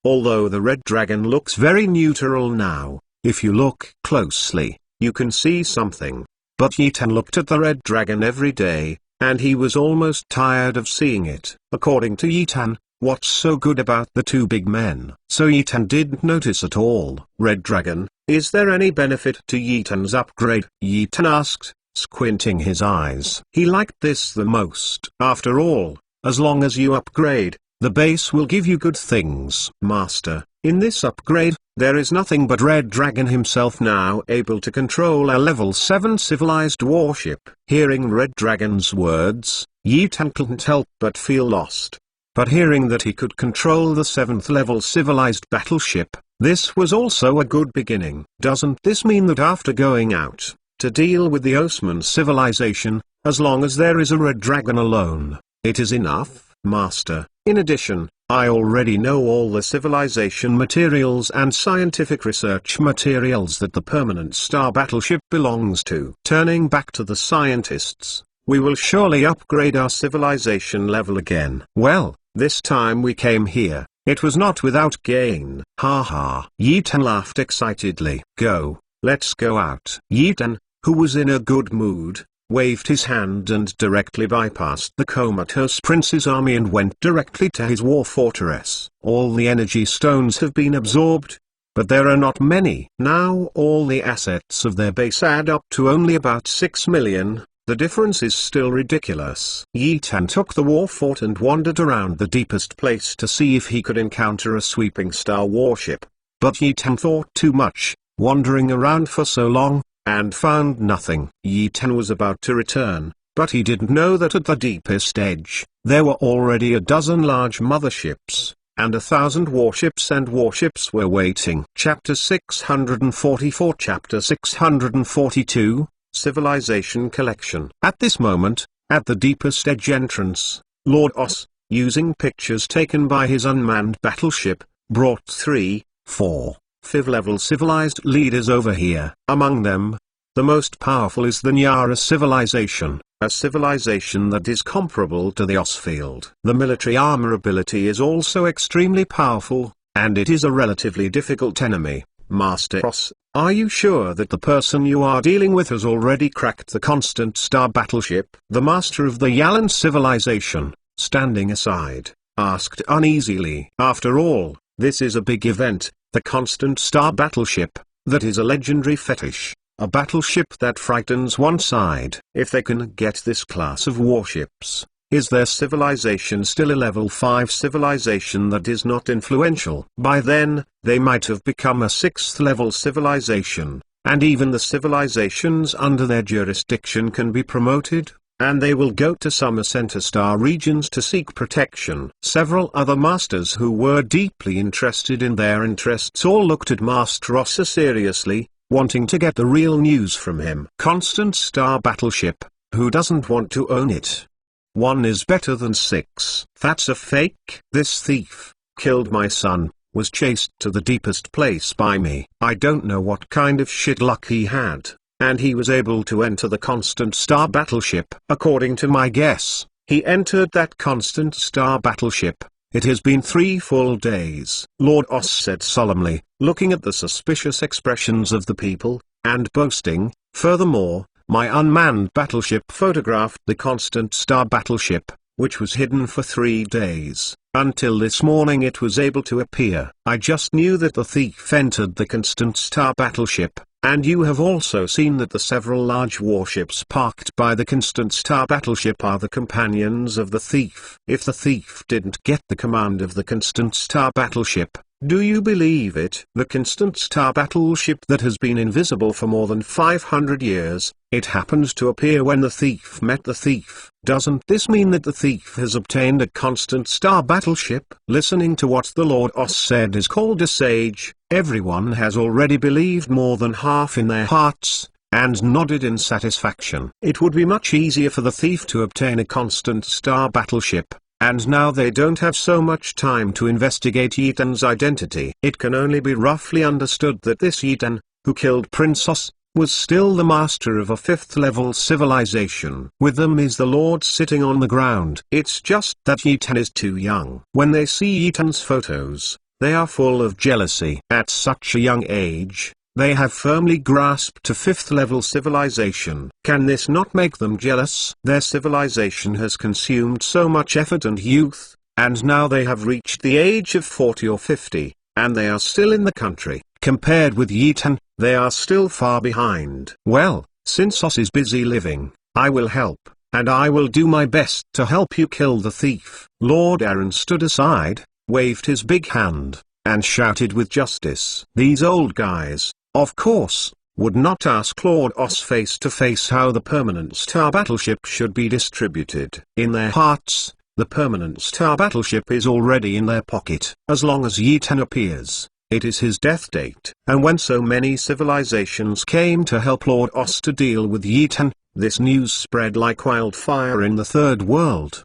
Although the Red Dragon looks very neutral now, if you look closely, you can see something. But Yitan looked at the Red Dragon every day, and he was almost tired of seeing it. According to Yitan, what's so good about the 2 big men? So Yitan didn't notice at all. Red Dragon, is there any benefit to Yitan's upgrade? Yitan asked, squinting his eyes. He liked this the most. After all, as long as you upgrade, the base will give you good things. Master, in this upgrade, there is nothing but Red Dragon himself now able to control a level 7 civilized warship. Hearing Red Dragon's words, Yitan couldn't help but feel lost. But hearing that he could control the 7th level civilized battleship, this was also a good beginning. Doesn't this mean that after going out to deal with the Osman civilization, as long as there is a Red Dragon alone, it is enough? Master, in addition, I already know all the civilization materials and scientific research materials that the permanent star battleship belongs to. Turning back to the scientists, we will surely upgrade our civilization level again. Well, this time we came here, it was not without gain. Ha ha. Yitan laughed excitedly. Go, let's go out. Yitan, who was in a good mood, waved his hand and directly bypassed the comatose prince's army and went directly to his war fortress. All the energy stones have been absorbed, but there are not many. Now all the assets of their base add up to only about 6 million. The difference is still ridiculous. Yi Tan took the war fort and wandered around the deepest place to see if he could encounter a sweeping star warship. But Yi Tan thought too much, wandering around for so long, and found nothing. Yi Tan was about to return, but he didn't know that at the deepest edge, there were already a dozen large motherships, and 1,000 warships were waiting. Chapter 644 Chapter 642, Civilization Collection. At this moment, at the deepest edge entrance, Lord Os, using pictures taken by his unmanned battleship, brought 3, 4, 5th-level civilized leaders over here. Among them, the most powerful is the Nyara civilization, a civilization that is comparable to the Osfield. The military armor ability is also extremely powerful, and it is a relatively difficult enemy. Master Os, are you sure that the person you are dealing with has already cracked the Constant Star battleship? The master of the Yalan civilization, standing aside, asked uneasily. After all, this is a big event. The Constant Star battleship, that is a legendary fetish, a battleship that frightens one side. If they can get this class of warships, is their civilization still a level 5 civilization that is not influential? By then, they might have become a 6th level civilization, and even the civilizations under their jurisdiction can be promoted, and they will go to some Ascenta Star regions to seek protection. Several other masters who were deeply interested in their interests all looked at Master Ossa seriously, wanting to get the real news from him. Constant Star battleship, who doesn't want to own it? 1 is better than 6. That's a fake. This thief killed my son, was chased to the deepest place by me. I don't know what kind of shit luck he had, and he was able to enter the Constant Star battleship. According to my guess, he entered that Constant Star battleship. It has been 3 full days. Lord Os said solemnly, looking at the suspicious expressions of the people, and boasting, furthermore, my unmanned battleship photographed the Constant Star battleship, which was hidden for 3 days. Until this morning it was able to appear. I just knew that the thief entered the Constant Star battleship, and you have also seen that the several large warships parked by the Constant Star battleship are the companions of the thief. If the thief didn't get the command of the Constant Star battleship, do you believe it? The Constant Star battleship that has been invisible for more than 500 years, it happened to appear when the thief met the thief. Doesn't this mean that the thief has obtained a Constant Star battleship? Listening to what the Lord Os said is called a sage. Everyone has already believed more than half in their hearts, and nodded in satisfaction. It would be much easier for the thief to obtain a Constant Star battleship, and now they don't have so much time to investigate Yi Tan's identity. It can only be roughly understood that this Yi Tan, who killed Prince Os, was still the master of a 5th level civilization. With them is the Lord sitting on the ground. It's just that Yi Tan is too young. When they see Yi Tan's photos, they are full of jealousy. At such a young age, they have firmly grasped a 5th level civilization. Can this not make them jealous? Their civilization has consumed so much effort and youth, and now they have reached the age of 40 or 50, and they are still in the country. Compared with Yi Tan, they are still far behind. Well, since Os is busy living, I will help, and I will do my best to help you kill the thief. Lord Aaron stood aside, waved his big hand, and shouted with justice. These old guys, of course, would not ask Lord Os face to face how the permanent star battleship should be distributed. In their hearts, the permanent star battleship is already in their pocket. As long as Yi Tan appears, it is his death date. And when so many civilizations came to help Lord Os to deal with Yi Tan, this news spread like wildfire in the third world.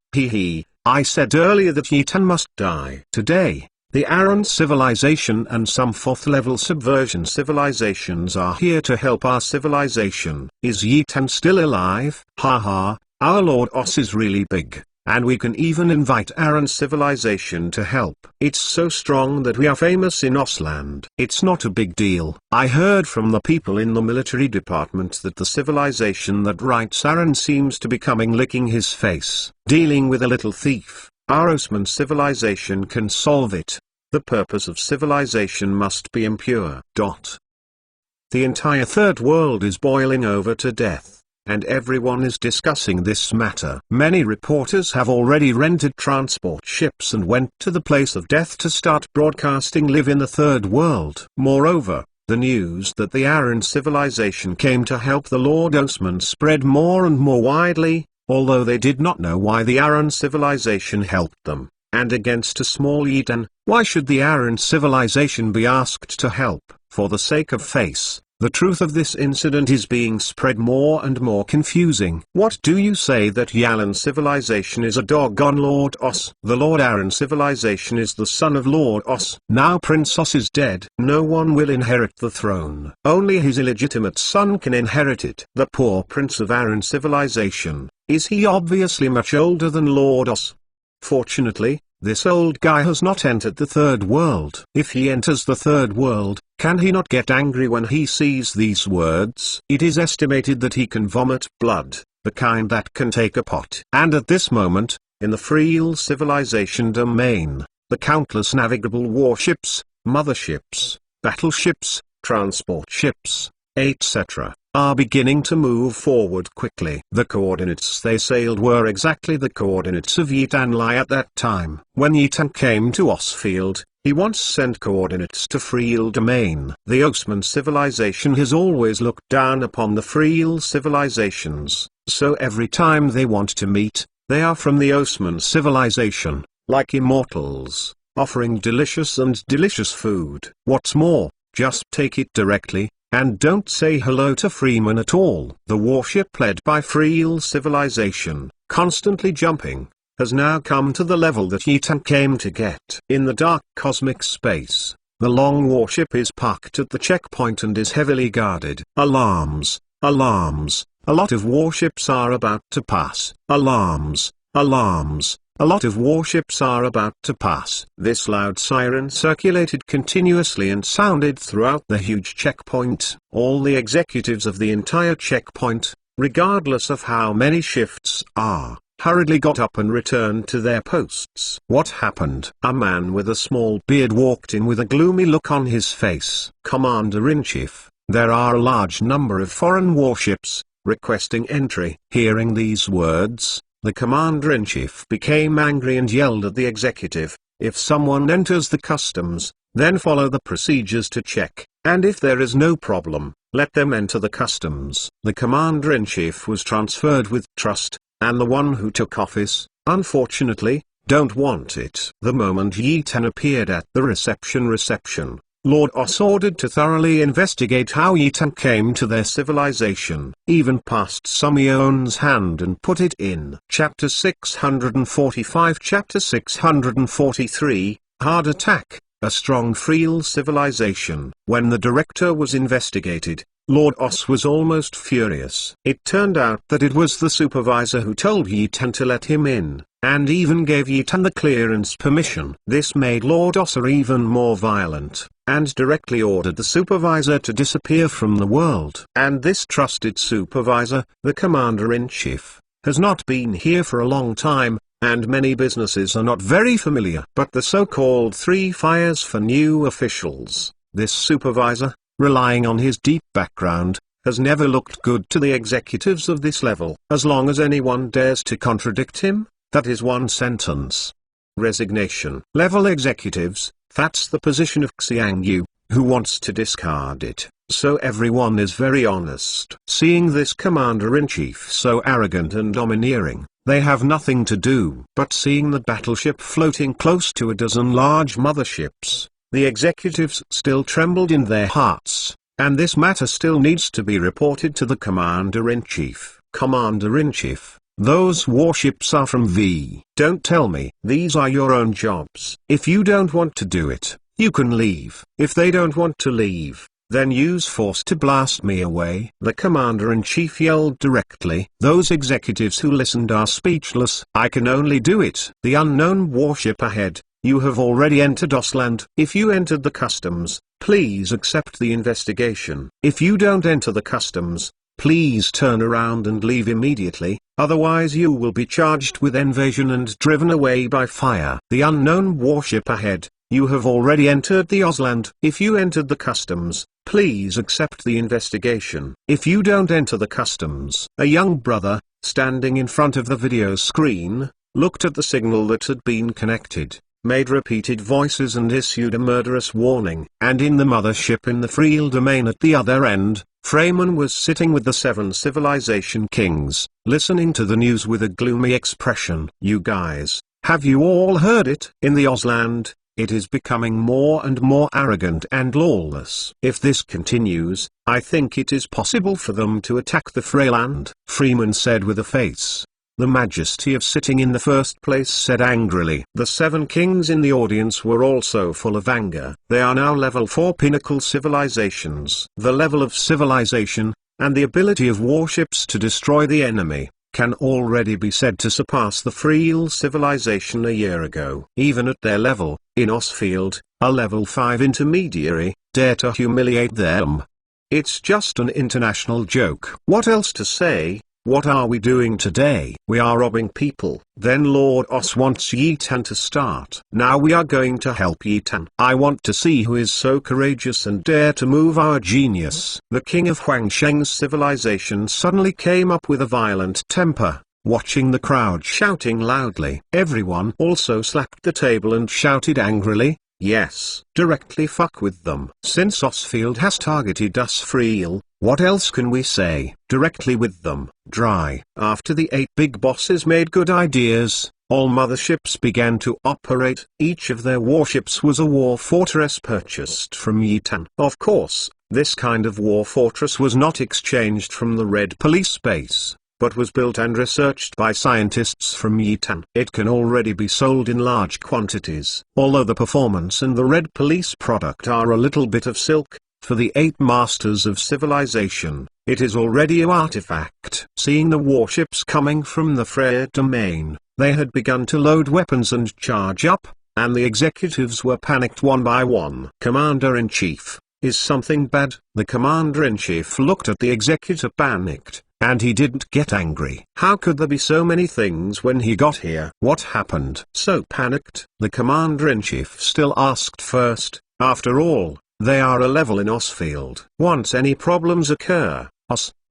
I said earlier that Yi Tan must die. Today, the Aran civilization and some 4th level subversion civilizations are here to help our civilization. Is Yi Tan still alive? Haha, our Lord Os is really big, and we can even invite Aran civilization to help. It's so strong that we are famous in Osland. It's not a big deal. I heard from the people in the military department that the civilization that writes Aran seems to be coming licking his face. Dealing with a little thief, our Osman civilization can solve it. The purpose of civilization must be impure. The entire third world is boiling over to death, and everyone is discussing this matter. Many reporters have already rented transport ships and went to the place of death to start broadcasting live in the third world. Moreover, the news that the Aran civilization came to help the Lord Osman spread more and more widely, although they did not know why the Aran civilization helped them. And against a small Yitan, why should the Aran civilization be asked to help? For the sake of face, the truth of this incident is being spread more and more confusing. What do you say that Yalan civilization is a dog on Lord Os? The Lord Aran civilization is the son of Lord Os. Now Prince Os is dead. No one will inherit the throne. Only his illegitimate son can inherit it. The poor prince of Aran civilization, is he obviously much older than Lord Os? Fortunately, this old guy has not entered the third world. If he enters the third world, can he not get angry when he sees these words? It is estimated that he can vomit blood, the kind that can take a pot. And at this moment, in the Freel civilization domain, the countless navigable warships, motherships, battleships, transport ships, etc., are beginning to move forward quickly. The coordinates they sailed were exactly the coordinates of Yitan Lai at that time. When Yitan came to Osfield, he once sent coordinates to Freel domain. The Osman civilization has always looked down upon the Freel civilizations, so every time they want to meet, they are from the Osman civilization, like immortals, offering delicious food. What's more, just take it directly, and don't say hello to Freeman at all. The warship led by Freel civilization, constantly jumping, has now come to the level that Yitan came to get. In the dark cosmic space, the long warship is parked at the checkpoint and is heavily guarded. Alarms, alarms, a lot of warships are about to pass. Alarms, alarms. A lot of warships are about to pass. This loud siren circulated continuously and sounded throughout the huge checkpoint. All the executives of the entire checkpoint, regardless of how many shifts are, hurriedly got up and returned to their posts. What happened? A man with a small beard walked in with a gloomy look on his face. Commander-in-Chief, there are a large number of foreign warships, requesting entry. Hearing these words, the Commander-in-Chief became angry and yelled at the executive, if someone enters the customs, then follow the procedures to check, and if there is no problem, let them enter the customs. The Commander-in-Chief was transferred with trust, and the one who took office, unfortunately, don't want it. The moment Yitan appeared at the reception, Lord Os ordered to thoroughly investigate how Yitan came to their civilization, even passed Sumion's hand and put it in. Chapter 645 Chapter 643, Hard Attack, a strong Freel civilization. When the director was investigated, Lord Os was almost furious. It turned out that it was the supervisor who told Yitan to let him in, and even gave Yitan the clearance permission. This made Lord Os even more violent, and directly ordered the supervisor to disappear from the world. And this trusted supervisor, the Commander-in-Chief, has not been here for a long time, and many businesses are not very familiar. But the so-called 3 fires for new officials, this supervisor, relying on his deep background, has never looked good to the executives of this level. As long as anyone dares to contradict him, that is one sentence. Resignation. Level executives, that's the position of Xiang Yu, who wants to discard it, so everyone is very honest. Seeing this Commander-in-Chief so arrogant and domineering, they have nothing to do but seeing the battleship floating close to a dozen large motherships. The executives still trembled in their hearts, and this matter still needs to be reported to the Commander-in-Chief. Commander-in-Chief, those warships are from V. Don't tell me. These are your own jobs. If you don't want to do it, you can leave. If they don't want to leave, then use force to blast me away. The commander-in-chief yelled directly. Those executives who listened are speechless. I can only do it. The unknown warship ahead. You have already entered Osland. If you entered the customs, please accept the investigation. If you don't enter the customs, please turn around and leave immediately, otherwise you will be charged with invasion and driven away by fire. The unknown warship ahead. You have already entered the Osland. If you entered the customs, please accept the investigation. If you don't enter the customs. A young brother, standing in front of the video screen, looked at the signal that had been connected, made repeated voices and issued a murderous warning. And in the mothership in the Freel domain at the other end, Freeman was sitting with the 7 civilization kings, listening to the news with a gloomy expression. You guys, have you all heard it? In the Osland, it is becoming more and more arrogant and lawless. If this continues, I think it is possible for them to attack the Freeland. Freeman said with a face. The majesty of sitting in the first place said angrily. The 7 kings in the audience were also full of anger. They are now level 4 pinnacle civilizations. The level of civilization, and the ability of warships to destroy the enemy, can already be said to surpass the Freel civilization a year ago. Even at their level, in Osfield, a level 5 intermediary, dare to humiliate them. It's just an international joke. What else to say? What are we doing today? We are robbing people. Then Lord Os wants Yitan to start. Now we are going to help Yitan. I want to see who is so courageous and dare to move our genius. The king of Huangsheng's civilization suddenly came up with a violent temper, watching the crowd shouting loudly. Everyone also slapped the table and shouted angrily, yes, directly fuck with them. Since Osfield has targeted us Freel, what else can we say? Directly with them. Dry. After the 8 big bosses made good ideas, all motherships began to operate. Each of their warships was a war fortress purchased from Yitan. Of course, this kind of war fortress was not exchanged from the Red Police base, but was built and researched by scientists from Yitan. It can already be sold in large quantities. Although the performance and the Red Police product are a little bit of silk, for the 8 masters of civilization, it is already an artifact. Seeing the warships coming from the Freya domain, they had begun to load weapons and charge up, and the executives were panicked one by one. Commander-in-Chief, is something bad? The Commander-in-Chief looked at the executive panicked, and he didn't get angry. How could there be so many things when he got here? What happened? So panicked, the Commander-in-Chief still asked first. After all, they are a level in Osfield. Once any problems occur,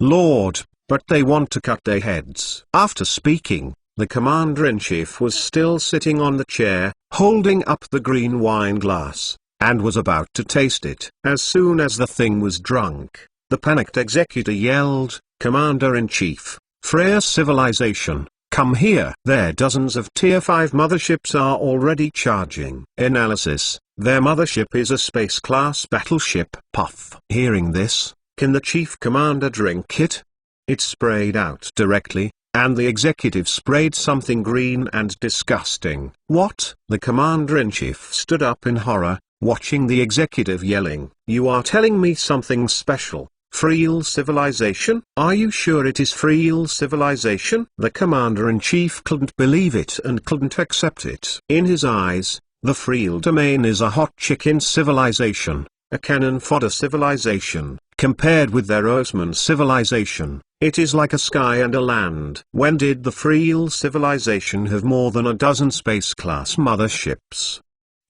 Lord, but they want to cut their heads. After speaking, the Commander-in-Chief was still sitting on the chair, holding up the green wine glass, and was about to taste it. As soon as the thing was drunk, the panicked executor yelled, Commander-in-Chief, Freya civilization, come here. Their dozens of Tier 5 motherships are already charging. Analysis. Their mothership is a space-class battleship. Puff. Hearing this, can the chief commander drink it? It sprayed out directly, and the executive sprayed something green and disgusting. What? The commander-in-chief stood up in horror, watching the executive yelling. You are telling me something special? Freel civilization? Are you sure it is Freel civilization? The commander-in-chief couldn't believe it and couldn't accept it. In his eyes, the Freel domain is a hot chicken civilization, a cannon fodder civilization. Compared with their Osman civilization, it is like a sky and a land. When did the Freel civilization have more than a dozen space-class motherships?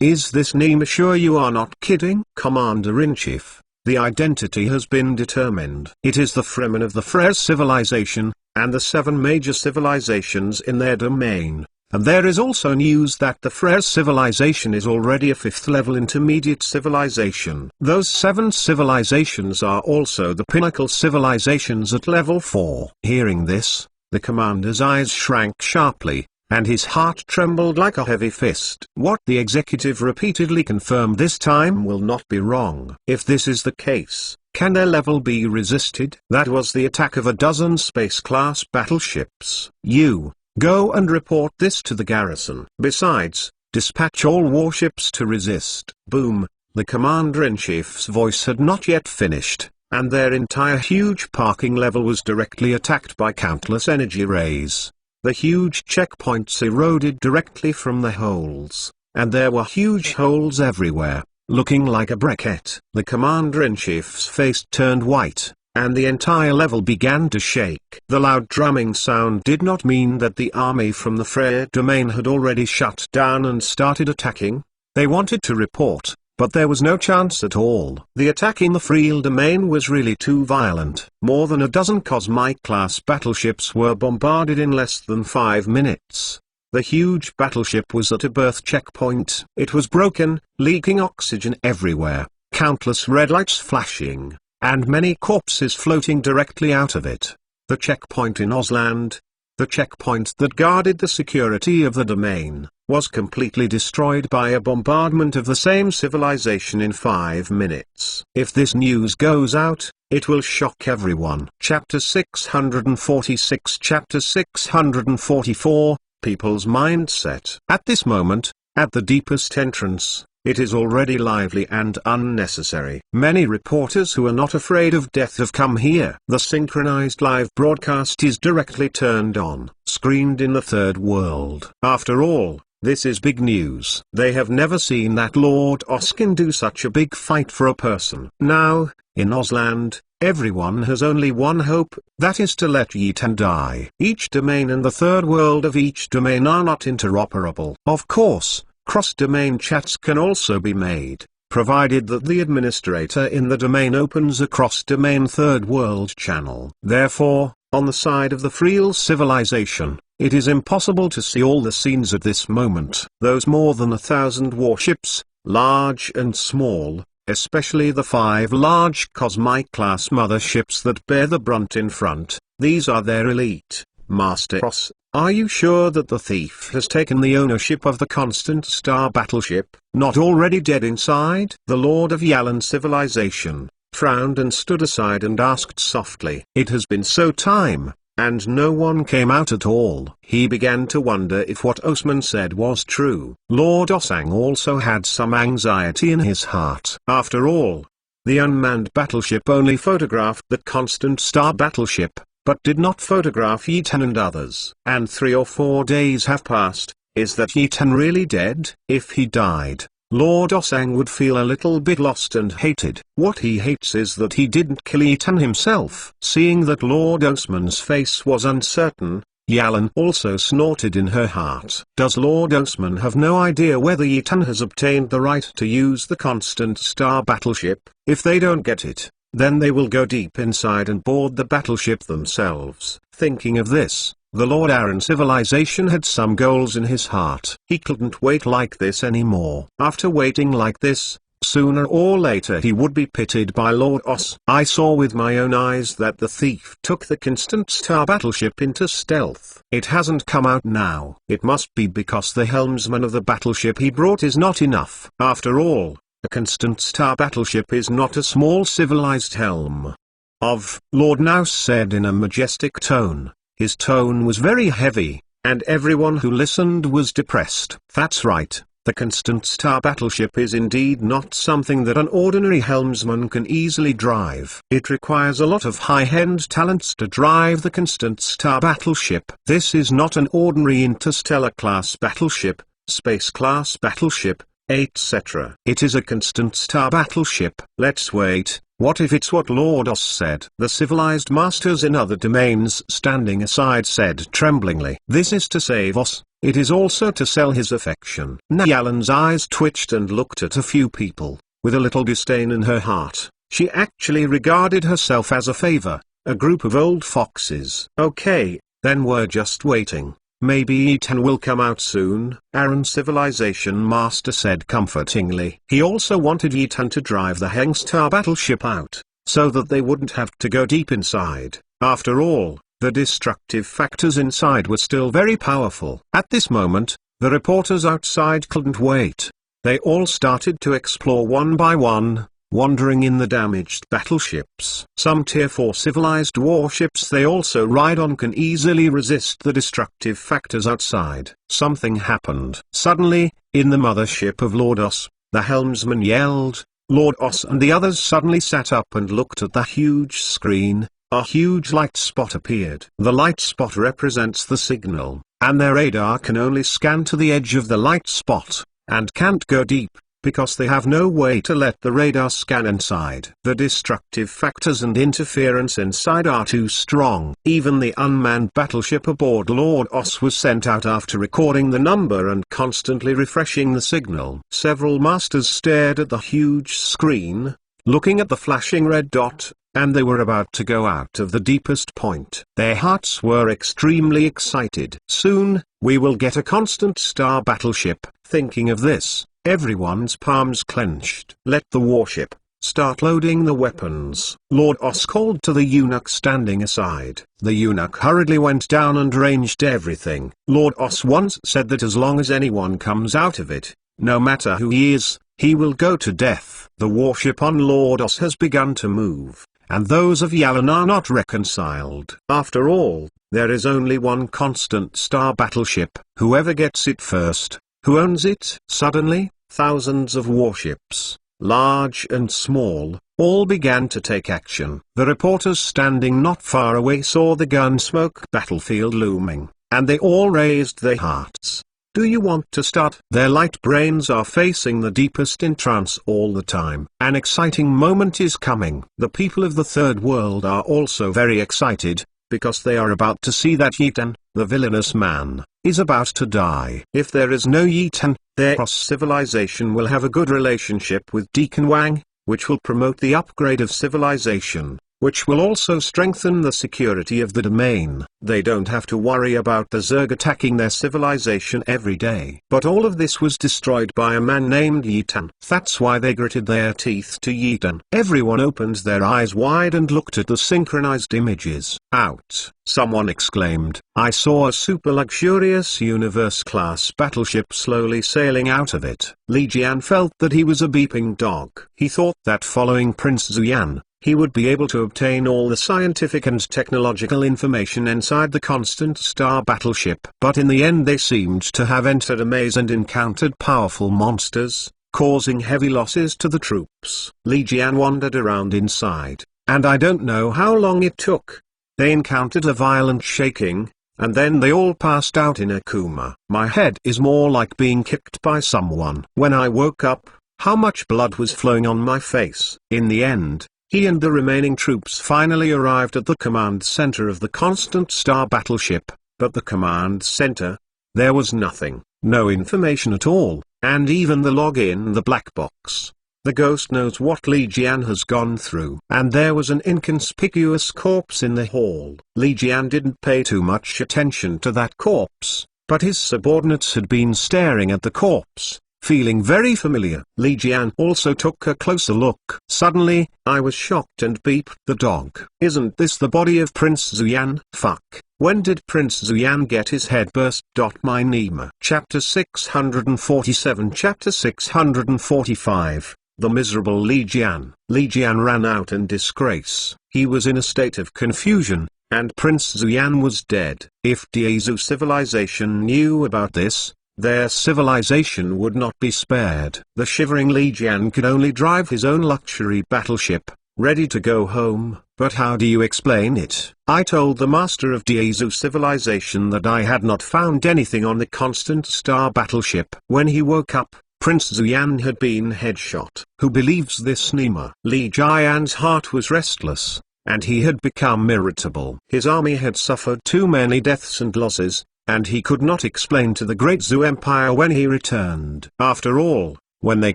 Is this name sure you are not kidding? Commander-in-Chief, the identity has been determined. It is the Fremen of the Freya civilization, and the 7 major civilizations in their domain. And there is also news that the Freya civilization is already a 5th level intermediate civilization. Those 7 civilizations are also the pinnacle civilizations at level 4. Hearing this, the commander's eyes shrank sharply, and his heart trembled like a heavy fist. What the executive repeatedly confirmed this time will not be wrong. If this is the case, can their level be resisted? That was the attack of a dozen space-class battleships. You go and report this to the garrison. Besides, dispatch all warships to resist. Boom. The commander-in-chief's voice had not yet finished, and their entire huge parking level was directly attacked by countless energy rays. The huge checkpoints eroded directly from the holes, and there were huge holes everywhere, looking like a bracket. The commander-in-chief's face turned white, and the entire level began to shake. The loud drumming sound did not mean that the army from the Freya domain had already shut down and started attacking. They wanted to report, but there was no chance at all. The attack in the Freya domain was really too violent. More than a dozen Cosmic-class battleships were bombarded in less than 5 minutes. The huge battleship was at a berth checkpoint. It was broken, leaking oxygen everywhere, countless red lights flashing, and many corpses floating directly out of it. The checkpoint in Ozland, the checkpoint that guarded the security of the domain, was completely destroyed by a bombardment of the same civilization in 5 minutes. If this news goes out, it will shock everyone. Chapter 646. Chapter 644, People's Mindset. At this moment, at the deepest entrance, it is already lively and unnecessary. Many reporters who are not afraid of death have come here. The synchronized live broadcast is directly turned on, screened in the third world. After all, this is big news. They have never seen that Lord Oskin do such a big fight for a person. Now, in Ozland, everyone has only one hope, that is to let Yi Tan die. Each domain and the third world of each domain are not interoperable. Of course, cross-domain chats can also be made, provided that the administrator in the domain opens a cross-domain third world channel. Therefore, on the side of the Freya civilization, it is impossible to see all the scenes at this moment. Those more than 1,000 warships, large and small, especially the 5 large Cosmic-class motherships that bear the brunt in front, these are their elite. Master Ross, are you sure that the thief has taken the ownership of the Constant Star battleship, not already dead inside? The Lord of Yalan civilization frowned and stood aside and asked softly. It has been so time, and no one came out at all. He began to wonder if what Osman said was true. Lord Osang also had some anxiety in his heart. After all, the unmanned battleship only photographed the Constant Star battleship, but did not photograph Yi Tan and others. And 3 or 4 days have passed. Is that Yi Tan really dead? If he died, Lord Osang would feel a little bit lost and hated. What he hates is that he didn't kill Yi Tan himself. Seeing that Lord Osman's face was uncertain, Yalan also snorted in her heart. Does Lord Osman have no idea whether Yi Tan has obtained the right to use the Constant Star battleship? If they don't get it, then they will go deep inside and board the battleship themselves. Thinking of this, the Lord Aaron civilization had some goals in his heart. He couldn't wait like this anymore. After waiting like this, sooner or later he would be pitied by Lord Os. I saw with my own eyes that the thief took the Constant Star battleship into stealth. It hasn't come out now. It must be because the helmsman of the battleship he brought is not enough. After all, a Constant Star battleship is not a small civilized helm. Lord Naus said in a majestic tone. His tone was very heavy, and everyone who listened was depressed. That's right, the Constant Star battleship is indeed not something that an ordinary helmsman can easily drive. It requires a lot of high-end talents to drive the Constant Star battleship. This is not an ordinary interstellar-class battleship, space-class battleship, etc. It is a Constant Star battleship. Let's wait. What if it's what Lord Os said? The civilized masters in other domains standing aside said tremblingly. This is to save Os, it is also to sell his affection. Yalan's eyes twitched and looked at a few people, with a little disdain in her heart. She actually regarded herself as a favor, a group of old foxes. Okay, then we're just waiting. Maybe Yi Tan will come out soon, Aaron Civilization Master said comfortingly. He also wanted Yi Tan to drive the Heng Star battleship out, so that they wouldn't have to go deep inside. After all, the destructive factors inside were still very powerful. At this moment, the reporters outside couldn't wait. They all started to explore one by one, wandering in the damaged battleships. Some Tier 4 civilized warships they also ride on can easily resist the destructive factors outside. Something happened. Suddenly, in the mothership of Lord Os, The helmsman yelled. Lord Os and the others suddenly sat up and looked at the huge screen. A huge light spot appeared. The light spot represents the signal, and their radar can only scan to the edge of the light spot, and can't go deep, because they have no way to let the radar scan inside. The destructive factors and interference inside are too strong. Even the unmanned battleship aboard Lord Os was sent out after recording the number and constantly refreshing the signal. Several masters stared at the huge screen, looking at the flashing red dot, and they were about to go out of the deepest point. Their hearts were extremely excited. Soon, we will get a constant star battleship. Thinking of this, everyone's palms clenched. Let the warship start loading the weapons. Lord Os called to the eunuch standing aside. The eunuch hurriedly went down and arranged everything. Lord Os once said that as long as anyone comes out of it, no matter who he is, he will go to death. The warship on Lord Os has begun to move, and those of Yalan are not reconciled. After all, there is only one constant star battleship. Whoever gets it first, who owns it? Suddenly, thousands of warships, large and small, all began to take action. The reporters standing not far away saw the gun-smoke battlefield looming, and they all raised their hearts. Do you want to start? Their light brains are facing the deepest in trance all the time. An exciting moment is coming. The people of the third world are also very excited, because they are about to see that Yitan, the villainous man, is about to die. If there is no Yitan, their cross-civilization will have a good relationship with Deacon Wang, which will promote the upgrade of civilization, which will also strengthen the security of the domain. They don't have to worry about the Zerg attacking their civilization every day. But all of this was destroyed by a man named Yitan. That's why they gritted their teeth to Yitan. Everyone opened their eyes wide and looked at the synchronized images. Out! Someone exclaimed. I saw a super luxurious universe-class battleship slowly sailing out of it. Li Jian felt that he was a beeping dog. He thought that following Prince Zuyan, he would be able to obtain all the scientific and technological information inside the constant star battleship. But in the end they seemed to have entered a maze and encountered powerful monsters, causing heavy losses to the troops. Li Jian wandered around inside, and I don't know how long it took. They encountered a violent shaking, and then they all passed out in a coma. My head is more like being kicked by someone. When I woke up, how much blood was flowing on my face. In the end, he and the remaining troops finally arrived at the command center of the constant star battleship, but the command center, there was nothing, no information at all, and even the log in the black box. The ghost knows what Li Jian has gone through. And there was an inconspicuous corpse in the hall. Li Jian didn't pay too much attention to that corpse, but his subordinates had been staring at the corpse, feeling very familiar. Li Jian also took a closer look. Suddenly, I was shocked and beeped the dog. Isn't this the body of Prince Zuyan? Fuck. When did Prince Zuyan get his head burst? My Nima. Chapter 647. Chapter 645. The miserable Li Jian. Li Jian ran out in disgrace. He was in a state of confusion, and Prince Zuyan was dead. If Diezu civilization knew about this, their civilization would not be spared. The shivering Li Jian could only drive his own luxury battleship, ready to go home. But how do you explain it? I told the master of Diezu civilization that I had not found anything on the constant star battleship. When he woke up, Prince Zuyan had been headshot. Who believes this, Nima? Li Jian's heart was restless, and he had become irritable. His army had suffered too many deaths and losses, and he could not explain to the Great Zhou Empire when he returned. After all, when they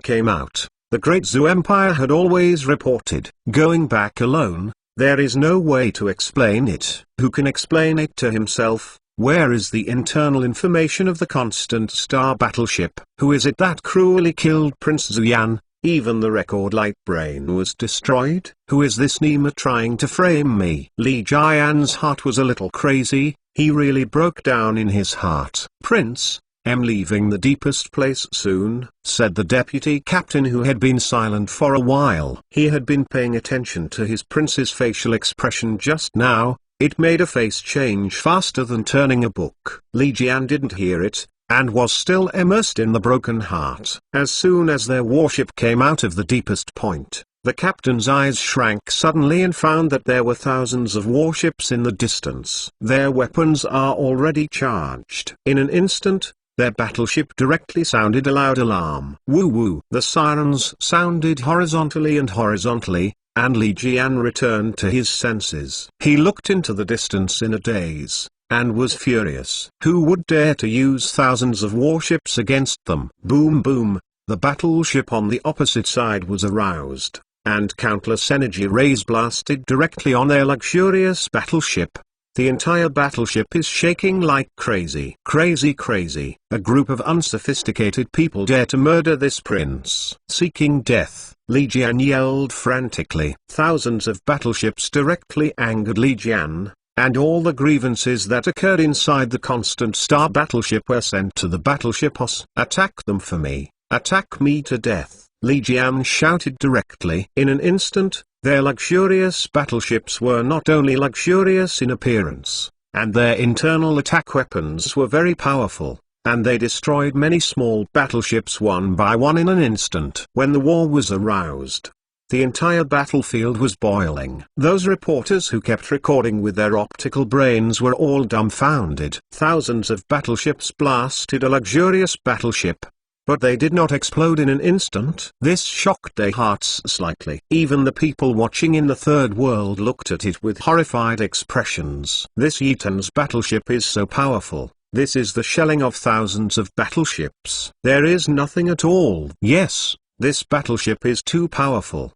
came out, the Great Zhou Empire had always reported, going back alone, there is no way to explain it. Who can explain it to himself? Where is the internal information of the constant star battleship? Who is it that cruelly killed Prince Zuyan? Even the record light brain was destroyed. Who is this Nima trying to frame me? Li Jian's heart was a little crazy. He really broke down in his heart. Prince, I'm leaving the deepest place soon, said the deputy captain, who had been silent for a while. He had been paying attention to his prince's facial expression just now. It made a face change faster than turning a book. Li Jian didn't hear it, and was still immersed in the broken heart. As soon as their warship came out of the deepest point, the captain's eyes shrank suddenly and found that there were thousands of warships in the distance. Their weapons are already charged. In an instant, their battleship directly sounded a loud alarm. Woo woo. The sirens sounded horizontally and horizontally, and Li Jian returned to his senses. He looked into the distance in a daze, and was furious. Who would dare to use thousands of warships against them? Boom boom, the battleship on the opposite side was aroused, and countless energy rays blasted directly on their luxurious battleship. The entire battleship is shaking like crazy. Crazy crazy. A group of unsophisticated people dare to murder this prince. Seeking death, Li Jian yelled frantically. Thousands of battleships directly angered Li Jian, and all the grievances that occurred inside the Constant Star battleship were sent to the battleship OS. Attack them for me. Attack me to death, Li Jian shouted directly. In an instant, their luxurious battleships were not only luxurious in appearance, and their internal attack weapons were very powerful, and they destroyed many small battleships one by one in an instant. When the war was aroused, the entire battlefield was boiling. Those reporters who kept recording with their optical brains were all dumbfounded. Thousands of battleships blasted a luxurious battleship, but they did not explode in an instant. This shocked their hearts slightly. Even the people watching in the third world looked at it with horrified expressions. This Eaton's battleship is so powerful. This is the shelling of thousands of battleships. There is nothing at all. Yes, this battleship is too powerful.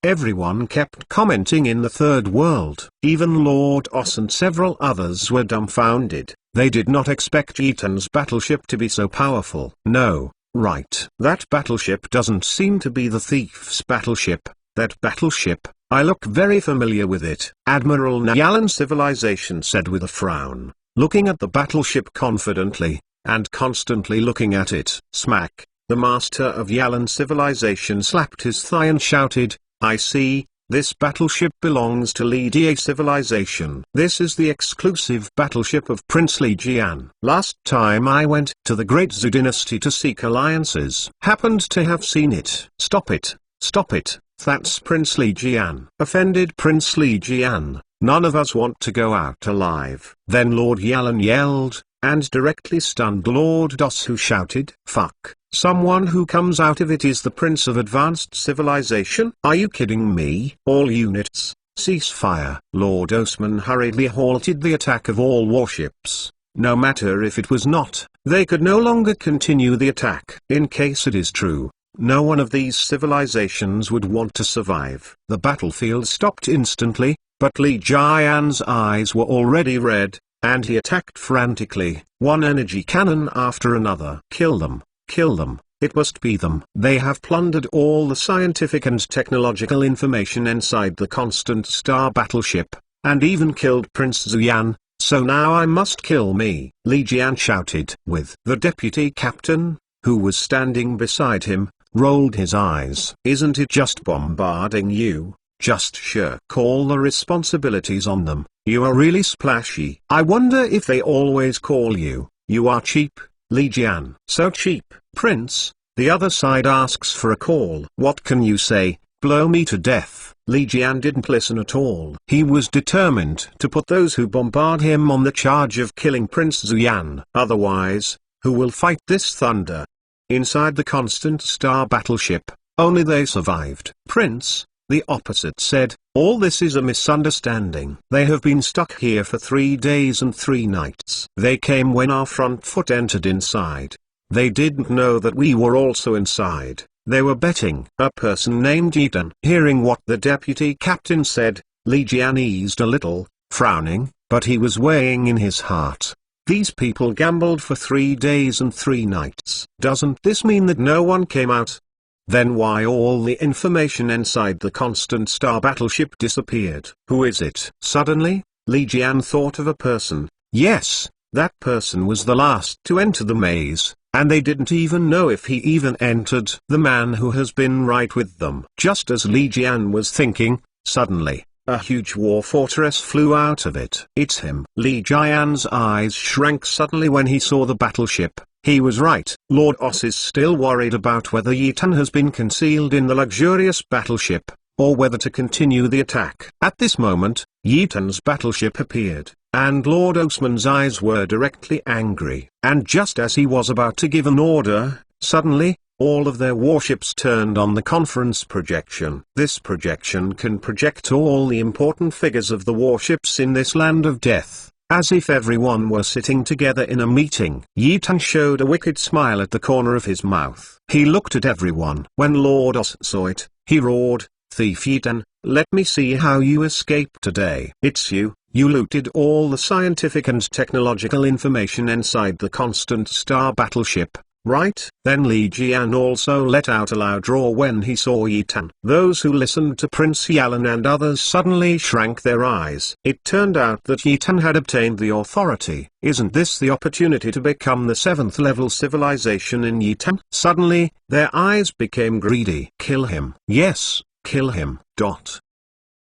Everyone kept commenting in the third world. Even Lord Os and several others were dumbfounded. They did not expect Eaton's battleship to be so powerful. No, right. That battleship doesn't seem to be the thief's battleship. That battleship, I look very familiar with it. Admiral Nyalan Civilization said with a frown, looking at the battleship confidently, and constantly looking at it. Smack, the master of Yalan Civilization slapped his thigh and shouted, I see, this battleship belongs to Li Die Civilization. This is the exclusive battleship of Prince Li Jian. Last time I went to the Great Zhou Dynasty to seek alliances. Happened to have seen it. Stop it, stop it, that's Prince Li Jian. Offended Prince Li Jian, none of us want to go out alive. Then Lord Yalan yelled, and directly stunned Lord Dos, who shouted, fuck. Someone who comes out of it is the Prince of Advanced Civilization? Are you kidding me? All units, cease fire. Lord Osman hurriedly halted the attack of all warships. No matter if it was not, they could no longer continue the attack. In case it is true, no one of these civilizations would want to survive. The battlefield stopped instantly, but Li Jian's eyes were already red, and he attacked frantically, one energy cannon after another. Kill them. Kill them, it must be them. They have plundered all the scientific and technological information inside the Constant Star battleship, and even killed Prince Zuyan, so now I must kill me. Li Jian shouted. With the deputy captain, who was standing beside him, rolled his eyes. Isn't it just bombarding you? Just shirk all the responsibilities on them. You are really splashy. I wonder if they always call you, you are cheap. Li Jian. So cheap, Prince, the other side asks for a call. What can you say? Blow me to death. Li Jian didn't listen at all. He was determined to put those who bombard him on the charge of killing Prince Zuyan. Otherwise, who will fight this thunder? Inside the Constant Star battleship, only they survived. Prince, the opposite said, all this is a misunderstanding. They have been stuck here for 3 days and 3 nights. They came when our front foot entered inside. They didn't know that we were also inside. They were betting. A person named Eaton. Hearing what the deputy captain said, Li Jian eased a little, frowning, but he was weighing in his heart. These people gambled for 3 days and 3 nights. Doesn't this mean that no one came out? Then why all the information inside the Constant Star battleship disappeared? Who is it? Suddenly, Li Jian thought of a person. Yes, that person was the last to enter the maze, and they didn't even know if he even entered. The man who has been right with them. Just as Li Jian was thinking, suddenly, a huge war fortress flew out of it. It's him. Li Jian's eyes shrank suddenly when he saw the battleship. He was right. Lord Os is still worried about whether Yi Tan has been concealed in the luxurious battleship, or whether to continue the attack. At this moment, Yi Tan's battleship appeared, and Lord Osman's eyes were directly angry. And just as he was about to give an order, suddenly, all of their warships turned on the conference projection. This projection can project all the important figures of the warships in this land of death, as if everyone were sitting together in a meeting. Yi Tan showed a wicked smile at the corner of his mouth. He looked at everyone. When Lord Os saw it, he roared, "Thief Yi Tan, let me see how you escaped today. It's you looted all the scientific and technological information inside the Constant Star battleship, right?" Then Li Jian also let out a loud roar when he saw Yi Tan. Those who listened to Prince Yalan and others suddenly shrank their eyes. It turned out that Yi Tan had obtained the authority. Isn't this the opportunity to become the 7th level civilization in Yi Tan? Suddenly, their eyes became greedy. Kill him. Yes, kill him.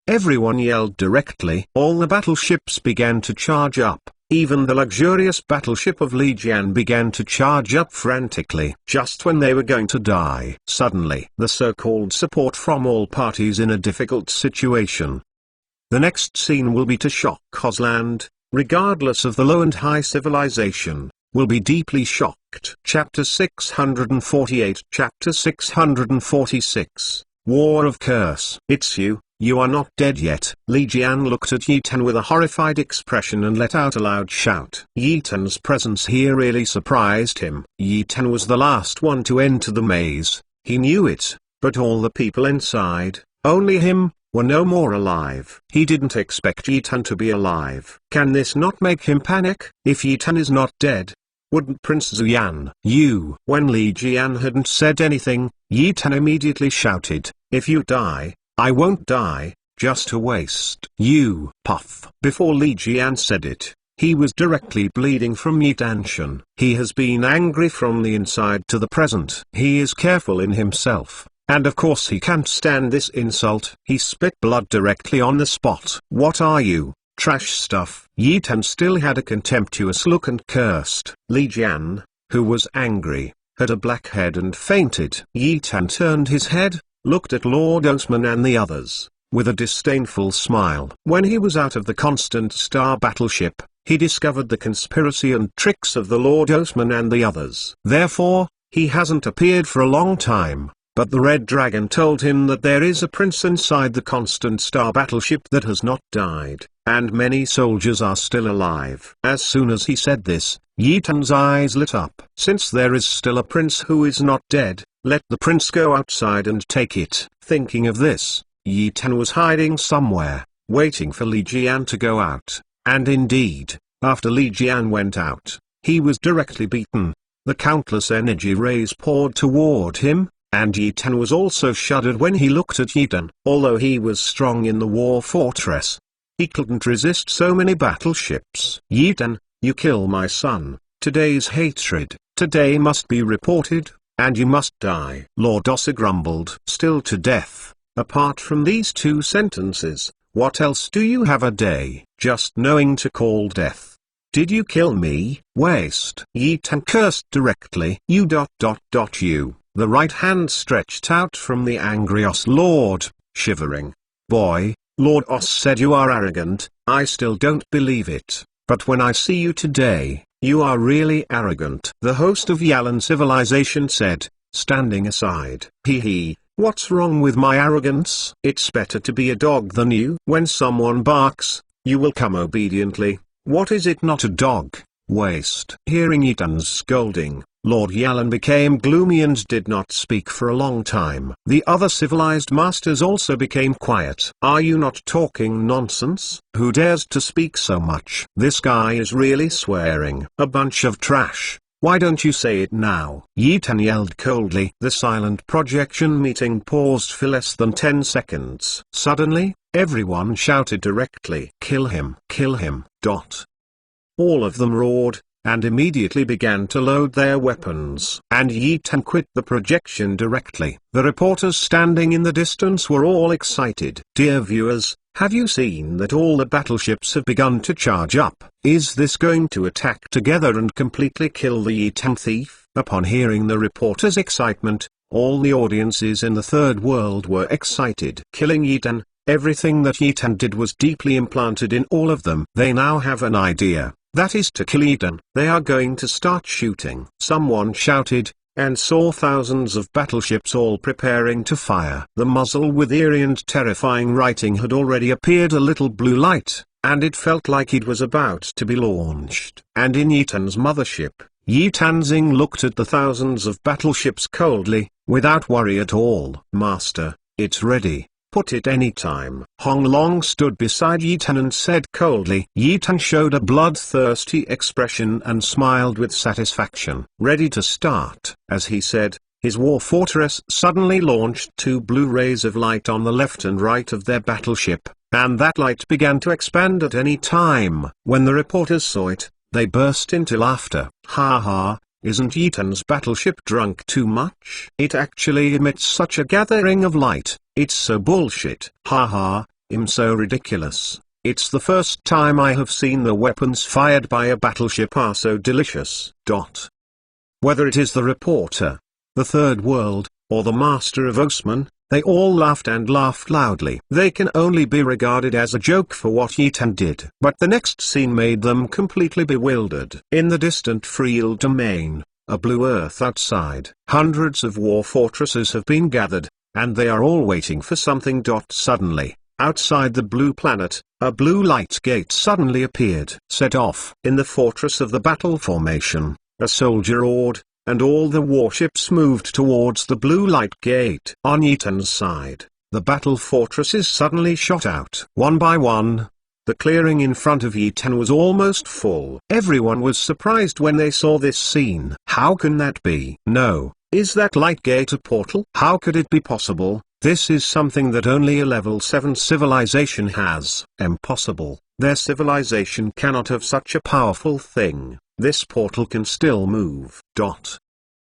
Everyone yelled directly. All the battleships began to charge up. Even the luxurious battleship of Li Jian began to charge up frantically. Just when they were going to die, suddenly, the so-called support from all parties in a difficult situation. The next scene will be to shock Ozland, regardless of the low and high civilization, will be deeply shocked. Chapter 648. Chapter 646. War of Curse. It's you. You are not dead yet. Li Jian looked at Yi Tan with a horrified expression and let out a loud shout. Yi Tan's presence here really surprised him. Yi Tan was the last one to enter the maze. He knew it, but all the people inside, only him, were no more alive. He didn't expect Yi Tan to be alive. Can this not make him panic? If Yi Tan is not dead, wouldn't Prince Zuyan? You. When Li Jian hadn't said anything, Yi Tan immediately shouted, "If you die, I won't die, just a waste." You. Puff. Before Li Jian said it, he was directly bleeding from Yi Tanshan. He has been angry from the inside to the present. He is careful in himself, and of course he can't stand this insult. He spit blood directly on the spot. What are you? Trash stuff. Yi Tan still had a contemptuous look and cursed. Li Jian, who was angry, had a black head and fainted. Yi Tan turned his head, looked at Lord Osman and the others, with a disdainful smile. When he was out of the Constant Star battleship, he discovered the conspiracy and tricks of the Lord Osman and the others. Therefore, he hasn't appeared for a long time, but the Red Dragon told him that there is a prince inside the Constant Star battleship that has not died, and many soldiers are still alive. As soon as he said this, Yi Tan's eyes lit up. Since there is still a prince who is not dead, let the prince go outside and take it. Thinking of this, Yi Tan was hiding somewhere, waiting for Li Jian to go out, and indeed, after Li Jian went out, he was directly beaten. The countless energy rays poured toward him, and Yi Tan was also shuddered when he looked at Yi Tan. Although he was strong in the war fortress, he couldn't resist so many battleships. Yi Tan, you kill my son. Today's hatred, today must be reported, and you must die. Lord Osa grumbled. Still to death. Apart from these two sentences, what else do you have a day? Just knowing to call death. Did you kill me? Waste. Yi Tan cursed directly. You. The right hand stretched out from the angry Os Lord, shivering. Boy, Lord Os said you are arrogant. I still don't believe it, but when I see you today, you are really arrogant. The host of Yalan civilization said, standing aside. Hee, what's wrong with my arrogance? It's better to be a dog than you. When someone barks, you will come obediently. What is it not a dog? Waste. Hearing Yi Tan's scolding, Lord Yalan became gloomy and did not speak for a long time. The other civilized masters also became quiet. Are you not talking nonsense? Who dares to speak so much? This guy is really swearing. A bunch of trash. Why don't you say it now? Yi Tan yelled coldly. The silent projection meeting paused for less than 10 seconds. Suddenly, everyone shouted directly. Kill him. Kill him. All of them roared, and immediately began to load their weapons. And Yi Tan quit the projection directly. The reporters standing in the distance were all excited. Dear viewers, have you seen that all the battleships have begun to charge up? Is this going to attack together and completely kill the Yi Tan thief? Upon hearing the reporters' excitement, all the audiences in the third world were excited. Killing Yi Tan, everything that Yi Tan did was deeply implanted in all of them. They now have an idea, that is to kill Yi Tan. They are going to start shooting. Someone shouted, and saw thousands of battleships all preparing to fire. The muzzle with eerie and terrifying writing had already appeared, a little blue light, and it felt like it was about to be launched. And in Yi Tan's mothership, Yi Tanzing looked at the thousands of battleships coldly, without worry at all. Master, it's ready. Put it anytime. Hong Long stood beside Yi Tan and said coldly. Yi Tan showed a bloodthirsty expression and smiled with satisfaction. Ready to start. As he said, his war fortress suddenly launched two blue rays of light on the left and right of their battleship, and that light began to expand at any time. When the reporters saw it, they burst into laughter. Ha ha. Isn't Yi Tan's battleship drunk too much? It actually emits such a gathering of light, it's so bullshit. Ha ha, so ridiculous. It's the first time I have seen the weapons fired by a battleship are so delicious. Whether it is the reporter, the third world, or the master of Osman, they all laughed and laughed loudly. They can only be regarded as a joke for what Yi Tan did. But the next scene made them completely bewildered. In the distant Friel domain, a blue earth outside, hundreds of war fortresses have been gathered, and they are all waiting for something. Suddenly, outside the blue planet, a blue light gate suddenly appeared. Set off. In the fortress of the battle formation, a soldier ordered, and all the warships moved towards the blue light gate. On Yi Tan's side, the battle fortresses suddenly shot out. One by one, the clearing in front of Yi Tan was almost full. Everyone was surprised when they saw this scene. How can that be? No, is that light gate a portal? How could it be possible? This is something that only a level 7 civilization has. Impossible. Their civilization cannot have such a powerful thing. This portal can still move.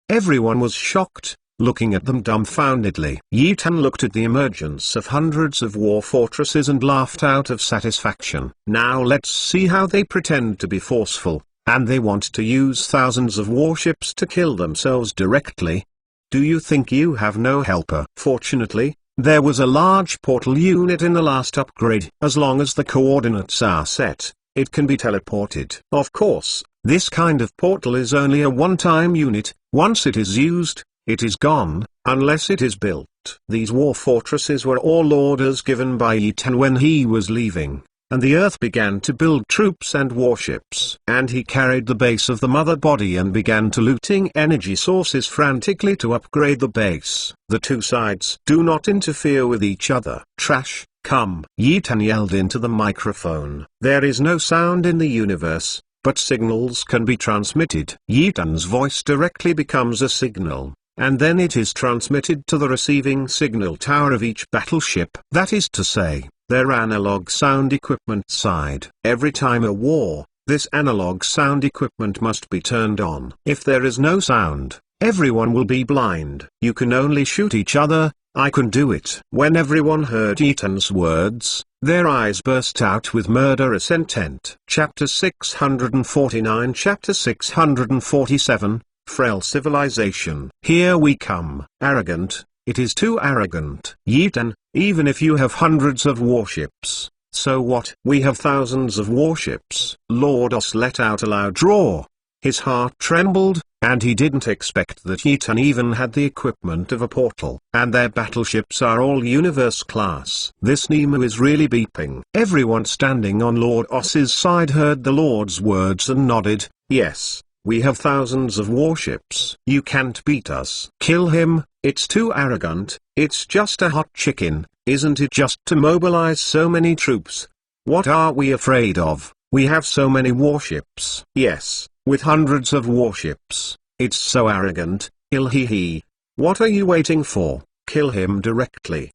Everyone was shocked, looking at them dumbfoundedly. Yi Tan looked at the emergence of hundreds of war fortresses and laughed out of satisfaction. Now let's see how they pretend to be forceful, and they want to use thousands of warships to kill themselves directly. Do you think you have no helper? Fortunately, there was a large portal unit in the last upgrade. As long as the coordinates are set, it can be teleported. Of course, this kind of portal is only a one-time unit. Once it is used, it is gone, unless it is built. These war fortresses were all orders given by Yi Tan when he was leaving, and the Earth began to build troops and warships. And he carried the base of the mother body and began to looting energy sources frantically to upgrade the base. The two sides do not interfere with each other. Trash, come. Yi Tan yelled into the microphone. There is no sound in the universe, but signals can be transmitted. Yi Tan's voice directly becomes a signal, and then it is transmitted to the receiving signal tower of each battleship. That is to say, their analog sound equipment side. Every time a war, this analog sound equipment must be turned on. If there is no sound, everyone will be blind. You can only shoot each other. I can do it. When everyone heard Yi Tan's words, their eyes burst out with murderous intent. Chapter 649. Chapter 647, Frail Civilization. Here we come. Arrogant, it is too arrogant. Yi Tan, even if you have hundreds of warships, so what? We have thousands of warships. Lord Os let out a loud roar. His heart trembled, and he didn't expect that Yi Tan even had the equipment of a portal. And their battleships are all universe class. This Nemu is really beeping. Everyone standing on Lord Os's side heard the Lord's words and nodded. Yes, we have thousands of warships. You can't beat us. Kill him. It's too arrogant. It's just a hot chicken, isn't it? Just to mobilize so many troops. What are we afraid of? We have so many warships. Yes, with hundreds of warships. It's so arrogant. He. What are you waiting for? Kill him directly.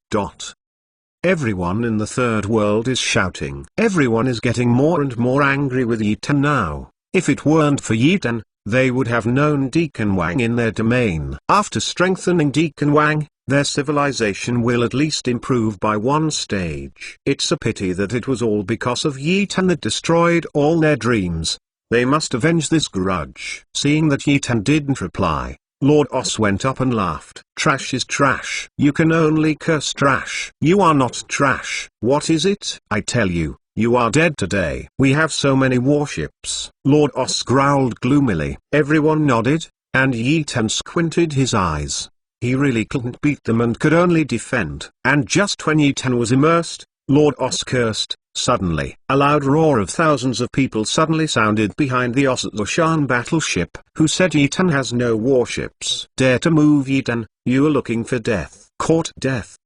Everyone in the third world is shouting. Everyone is getting more and more angry with Yi Tan now. If it weren't for Yitan, they would have known Deacon Wang in their domain. After strengthening Deacon Wang, their civilization will at least improve by one stage. It's a pity that it was all because of Yitan that destroyed all their dreams. They must avenge this grudge. Seeing that Yitan didn't reply, Lord Os went up and laughed. Trash is trash. You can only curse trash. You are not trash. What is it? I tell you, you are dead today. We have so many warships. Lord Os growled gloomily. Everyone nodded, and Yitan squinted his eyes. He really couldn't beat them and could only defend. And just when Yitan was immersed, Lord Os cursed. Suddenly, a loud roar of thousands of people suddenly sounded behind the Os-Lushan battleship. Who said Yitan has no warships? Dare to move, Yitan, you are looking for death. Court death.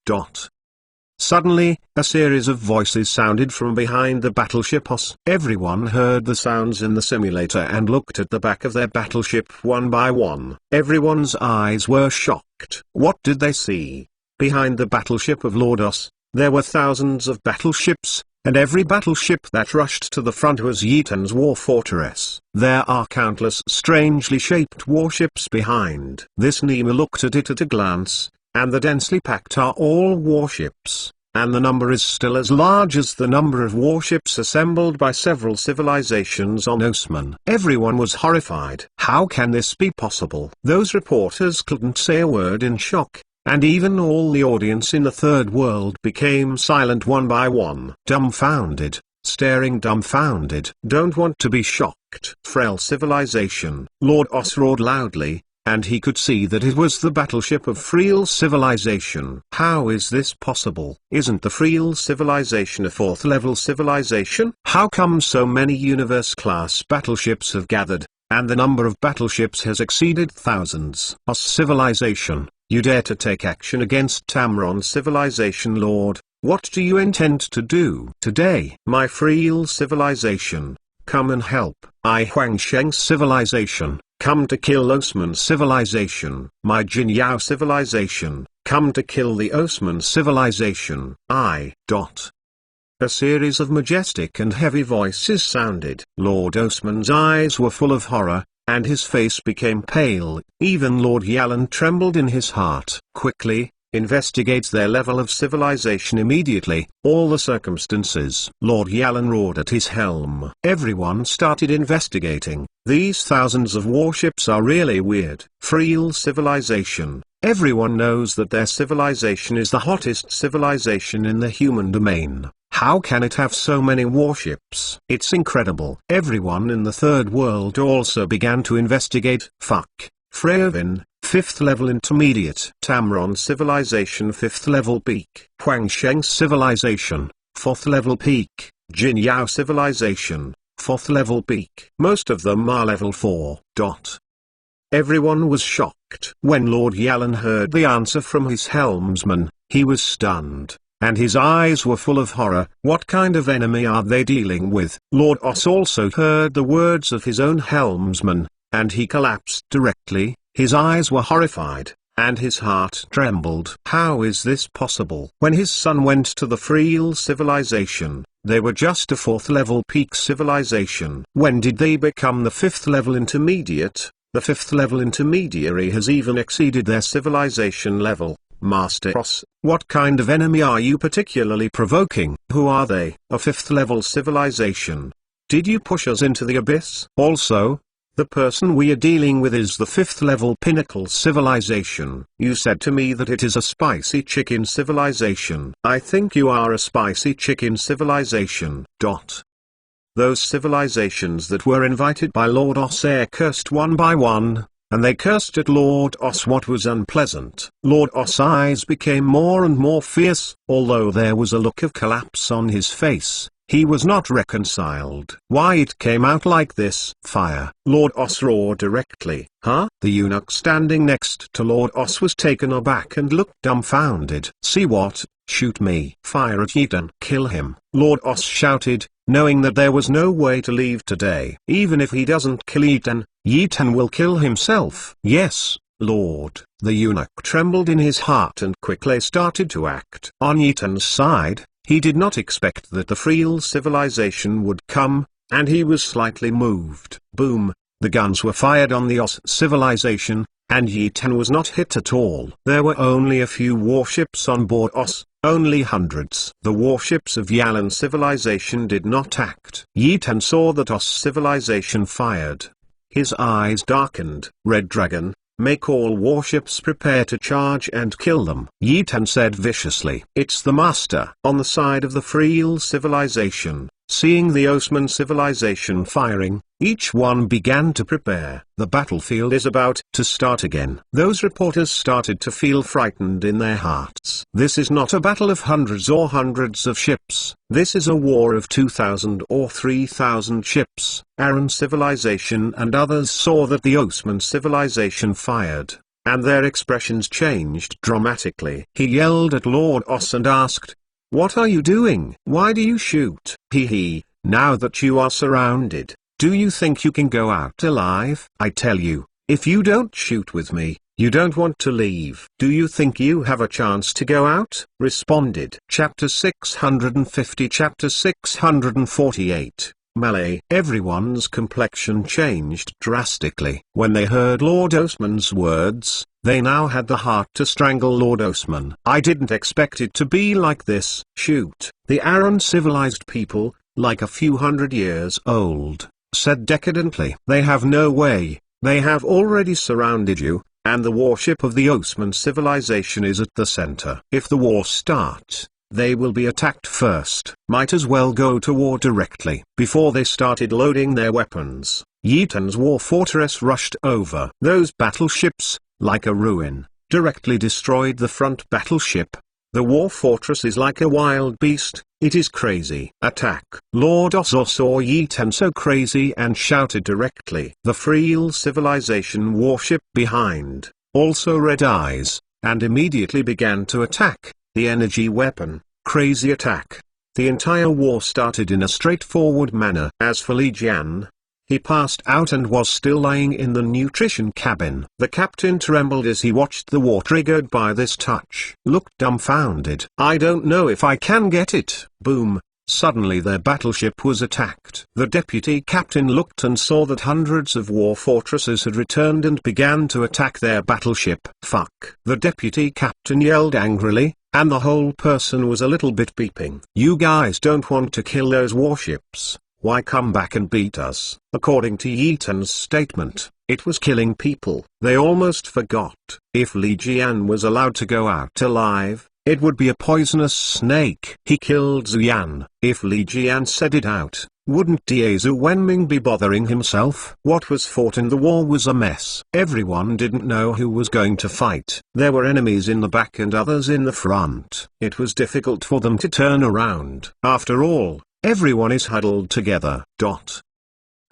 Suddenly, a series of voices sounded from behind the battleship Os. Everyone heard the sounds in the simulator and looked at the back of their battleship one by one. Everyone's eyes were shocked. What did they see? Behind the battleship of Lord Os, there were thousands of battleships, and every battleship that rushed to the front was Yitan's war fortress. There are countless strangely shaped warships behind. This Nima looked at it at a glance, and the densely packed are all warships, and the number is still as large as the number of warships assembled by several civilizations on Osman. Everyone was horrified. How can this be possible? Those reporters couldn't say a word in shock. And even all the audience in the third world became silent one by one. Dumbfounded, staring dumbfounded. Don't want to be shocked. Frail civilization. Lord Os roared loudly, and he could see that it was the battleship of Frail civilization. How is this possible? Isn't the Frail civilization a fourth-level civilization? How come so many universe-class battleships have gathered, and the number of battleships has exceeded thousands? Os civilization. You dare to take action against Tamron civilization, Lord. What do you intend to do today? My Frail civilization, come and help. I Huangsheng civilization, come to kill Osman civilization. My Jin Yao civilization, come to kill the Osman civilization. A series of majestic and heavy voices sounded. Lord Osman's eyes were full of horror, and his face became pale. Even Lord Yalan trembled in his heart. Quickly, investigate their level of civilization immediately, all the circumstances. Lord Yalan roared at his helm. Everyone started investigating. These thousands of warships are really weird. Frail civilization. Everyone knows that their civilization is the hottest civilization in the human domain. How can it have so many warships? It's incredible. Everyone in the third world also began to investigate. Freyovin, 5th level intermediate. Tamron civilization 5th level peak. Huangsheng civilization, 4th level peak. Jin Yao civilization, 4th level peak. Most of them are level 4. Everyone was shocked. When Lord Yalan heard the answer from his helmsman, he was stunned, and his eyes were full of horror. What kind of enemy are they dealing with? Lord Os also heard the words of his own helmsman, and he collapsed directly. His eyes were horrified, and his heart trembled. How is this possible? When his son went to the Frail civilization, they were just a 4th level peak civilization. When did they become the 5th level intermediate? The 5th level intermediary has even exceeded their civilization level. Master Os, what kind of enemy are you particularly provoking? Who are they? A 5th level civilization. Did you push us into the abyss? Also, the person we are dealing with is the 5th level pinnacle civilization. You said to me that it is a spicy chicken civilization. I think you are a spicy chicken civilization. Those civilizations that were invited by Lord Os cursed one by one, and they cursed at Lord Os. What was unpleasant. Lord Os' eyes became more and more fierce. Although there was a look of collapse on his face, he was not reconciled. Why it came out like this? Fire. Lord Os roared directly. Huh? The eunuch standing next to Lord Os was taken aback and looked dumbfounded. See what? Shoot me. Fire at Yitan. Kill him. Lord Os shouted, knowing that there was no way to leave today. Even if he doesn't kill Yitan, Yitan will kill himself. Yes, Lord. The eunuch trembled in his heart and quickly started to act. On Yitan's side, he did not expect that the Frail civilization would come, and he was slightly moved. Boom! The guns were fired on the Oz civilization, and Yi-Tan was not hit at all. There were only a few warships on board Oz, only hundreds. The warships of Yalan civilization did not act. Yi-Tan saw that Oz civilization fired. His eyes darkened. Red Dragon, make all warships prepare to charge and kill them. Yi-Tan said viciously. It's the master. On the side of the Freel civilization, seeing the Osman civilization firing, each one began to prepare. The battlefield is about to start again. Those reporters started to feel frightened in their hearts. This is not a battle of hundreds or hundreds of ships. This is a war of 2,000 or 3,000 ships. Aran civilization and others saw that the Osman civilization fired, and their expressions changed dramatically. He yelled at Lord Os and asked, "What are you doing? Why do you shoot?" Hee, now that you are surrounded, do you think you can go out alive? I tell you, if you don't shoot with me, you don't want to leave. Do you think you have a chance to go out? Responded. Chapter 650 Chapter 648 Malay. Everyone's complexion changed drastically. When they heard Lord Osman's words, they now had the heart to strangle Lord Osman. I didn't expect it to be like this. Shoot. The Aran civilized people, like a few hundred years old, said decadently. They have no way. They have already surrounded you, and the warship of the Osman civilization is at the center. If the war starts, they will be attacked first. Might as well go to war directly. Before they started loading their weapons, Yi-Tan's war fortress rushed over. Those battleships, like a ruin, directly destroyed the front battleship. The war fortress is like a wild beast, it is crazy. Attack. Lord Osso saw Yi-Tan so crazy and shouted directly. The Freel civilization warship behind, also red eyes, and immediately began to attack. The energy weapon, crazy attack. The entire war started in a straightforward manner. As for Li Jian, he passed out and was still lying in the nutrition cabin. The captain trembled as he watched the war triggered by this touch. Looked dumbfounded. I don't know if I can get it. Boom. Suddenly their battleship was attacked. The deputy captain looked and saw that hundreds of war fortresses had returned and began to attack their battleship. Fuck. The deputy captain yelled angrily, and the whole person was a little bit beeping. You guys don't want to kill those warships. Why come back and beat us? According to Yi-Tan's statement, it was killing people. They almost forgot. If Li Jian was allowed to go out alive, it would be a poisonous snake. He killed Zuyan. If Li Jian said it out, wouldn't Diezu Wenming be bothering himself? What was fought in the war was a mess. Everyone didn't know who was going to fight. There were enemies in the back and others in the front. It was difficult for them to turn around. After all, everyone is huddled together.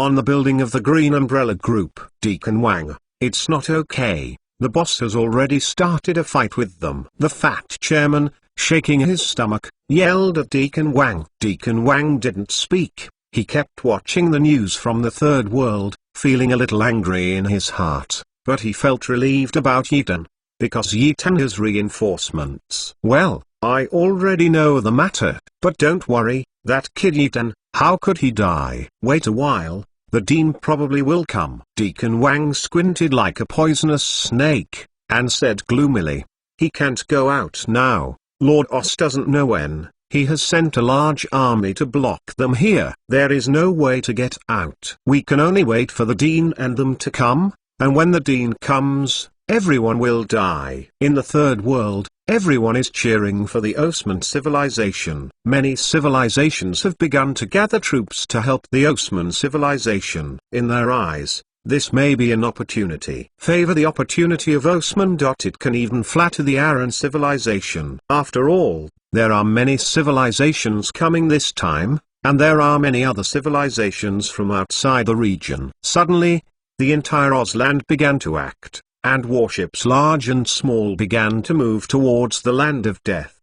On the building of the Green Umbrella Group. Deacon Wang, it's not okay. The boss has already started a fight with them. The fat chairman, shaking his stomach, yelled at Deacon Wang. Deacon Wang didn't speak. He kept watching the news from the third world, feeling a little angry in his heart, but he felt relieved about Yi-Tan, because Yi-Tan has reinforcements. Well, I already know the matter, but don't worry, that kid Yi-Tan, how could he die? Wait a while. The Dean probably will come. Deacon Wang squinted like a poisonous snake, and said gloomily, he can't go out now. Lord Os doesn't know when. He has sent a large army to block them here. There is no way to get out. We can only wait for the Dean and them to come, and when the Dean comes, everyone will die. In the third world, everyone is cheering for the Osman civilization. Many civilizations have begun to gather troops to help the Osman civilization. In their eyes, this may be an opportunity. Favor the opportunity of Osman. It can even flatter the Aran civilization. After all, there are many civilizations coming this time, and there are many other civilizations from outside the region. Suddenly, the entire Ozland began to act, and warships large and small began to move towards the land of death.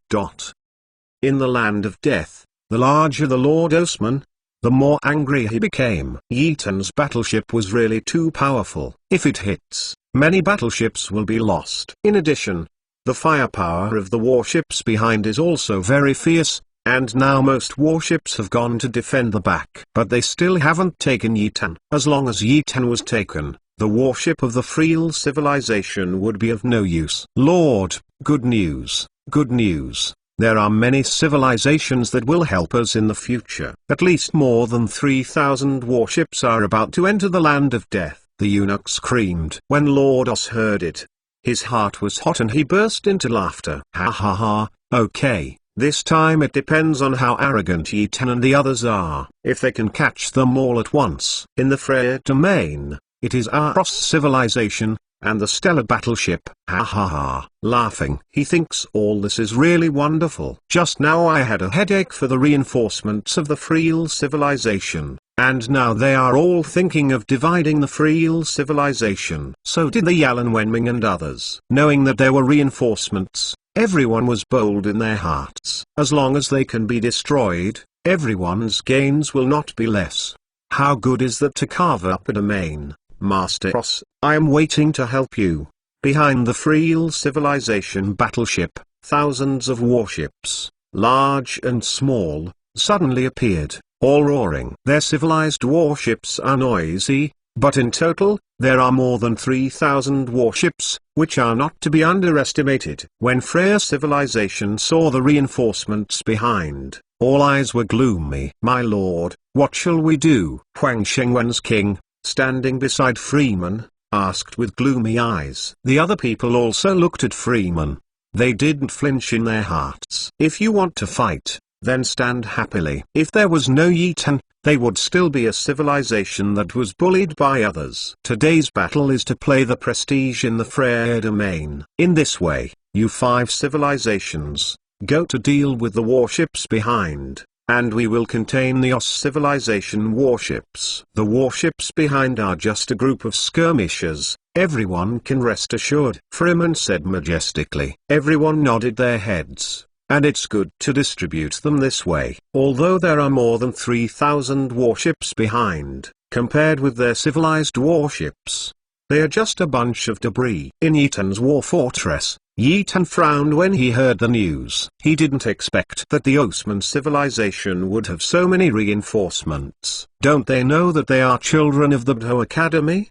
In the land of death, the larger the Lord Osman, the more angry he became. Yi-Tan's battleship was really too powerful. If it hits, many battleships will be lost. In addition, the firepower of the warships behind is also very fierce, and now most warships have gone to defend the back. But they still haven't taken Yitan. As long as Yitan was taken, the warship of the Freel civilization would be of no use. Lord, good news, good news. There are many civilizations that will help us in the future. At least more than 3,000 warships are about to enter the land of death. The eunuch screamed. When Lord Os heard it, his heart was hot and he burst into laughter. Ha ha ha, okay, this time it depends on how arrogant Yitan and the others are. If they can catch them all at once. In the Freya domain, it is our Os civilization, and the stellar battleship. Ha ha ha, laughing. He thinks all this is really wonderful. Just now I had a headache for the reinforcements of the Freel civilization, and now they are all thinking of dividing the Freel civilization. So did the Yalan Wenming and others. Knowing that there were reinforcements, everyone was bold in their hearts. As long as they can be destroyed, everyone's gains will not be less. How good is that to carve up a domain? Master Os, I am waiting to help you. Behind the Freel civilization battleship, thousands of warships, large and small, suddenly appeared, all roaring. Their civilized warships are noisy, but in total, there are more than 3,000 warships, which are not to be underestimated. When Freya civilization saw the reinforcements behind, all eyes were gloomy. My lord, what shall we do? Huang Shengwen's king, standing beside Freeman, asked with gloomy eyes. The other people also looked at Freeman. They didn't flinch in their hearts. If you want to fight, then stand happily. If there was no Yitan, they would still be a civilization that was bullied by others. Today's battle is to play the prestige in the Freya domain. In this way, you 5 civilizations, go to deal with the warships behind, and we will contain the Os civilization warships. The warships behind are just a group of skirmishers, everyone can rest assured. Freeman said majestically. Everyone nodded their heads, and it's good to distribute them this way. Although there are more than 3,000 warships behind, compared with their civilized warships, they are just a bunch of debris. In Yitan's war fortress, Yitan frowned when he heard the news. He didn't expect that the Osman civilization would have so many reinforcements. Don't they know that they are children of the Bdo Academy?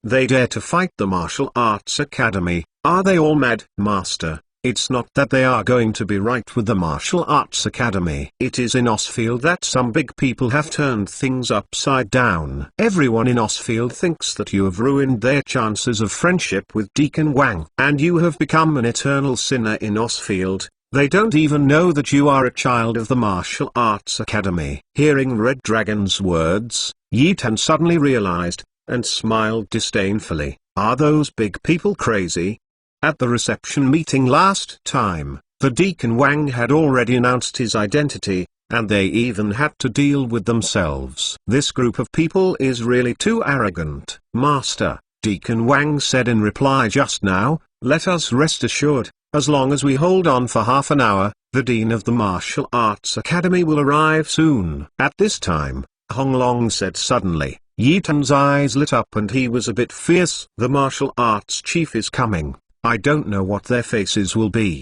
They dare to fight the Martial Arts Academy. Are they all mad? Master, it's not that they are going to be right with the Martial Arts Academy. It is in Osfield that some big people have turned things upside down. Everyone in Osfield thinks that you have ruined their chances of friendship with Deacon Wang. And you have become an eternal sinner in Osfield. They don't even know that you are a child of the Martial Arts Academy. Hearing Red Dragon's words, Yitan suddenly realized, and smiled disdainfully. Are those big people crazy? At the reception meeting last time, the Deacon Wang had already announced his identity, and they even had to deal with themselves. This group of people is really too arrogant. Master, Deacon Wang said in reply just now, let us rest assured, as long as we hold on for half an hour, the Dean of the Martial Arts Academy will arrive soon. At this time, Hong Long said suddenly. Yitan's eyes lit up and he was a bit fierce. The martial arts chief is coming. I don't know what their faces will be.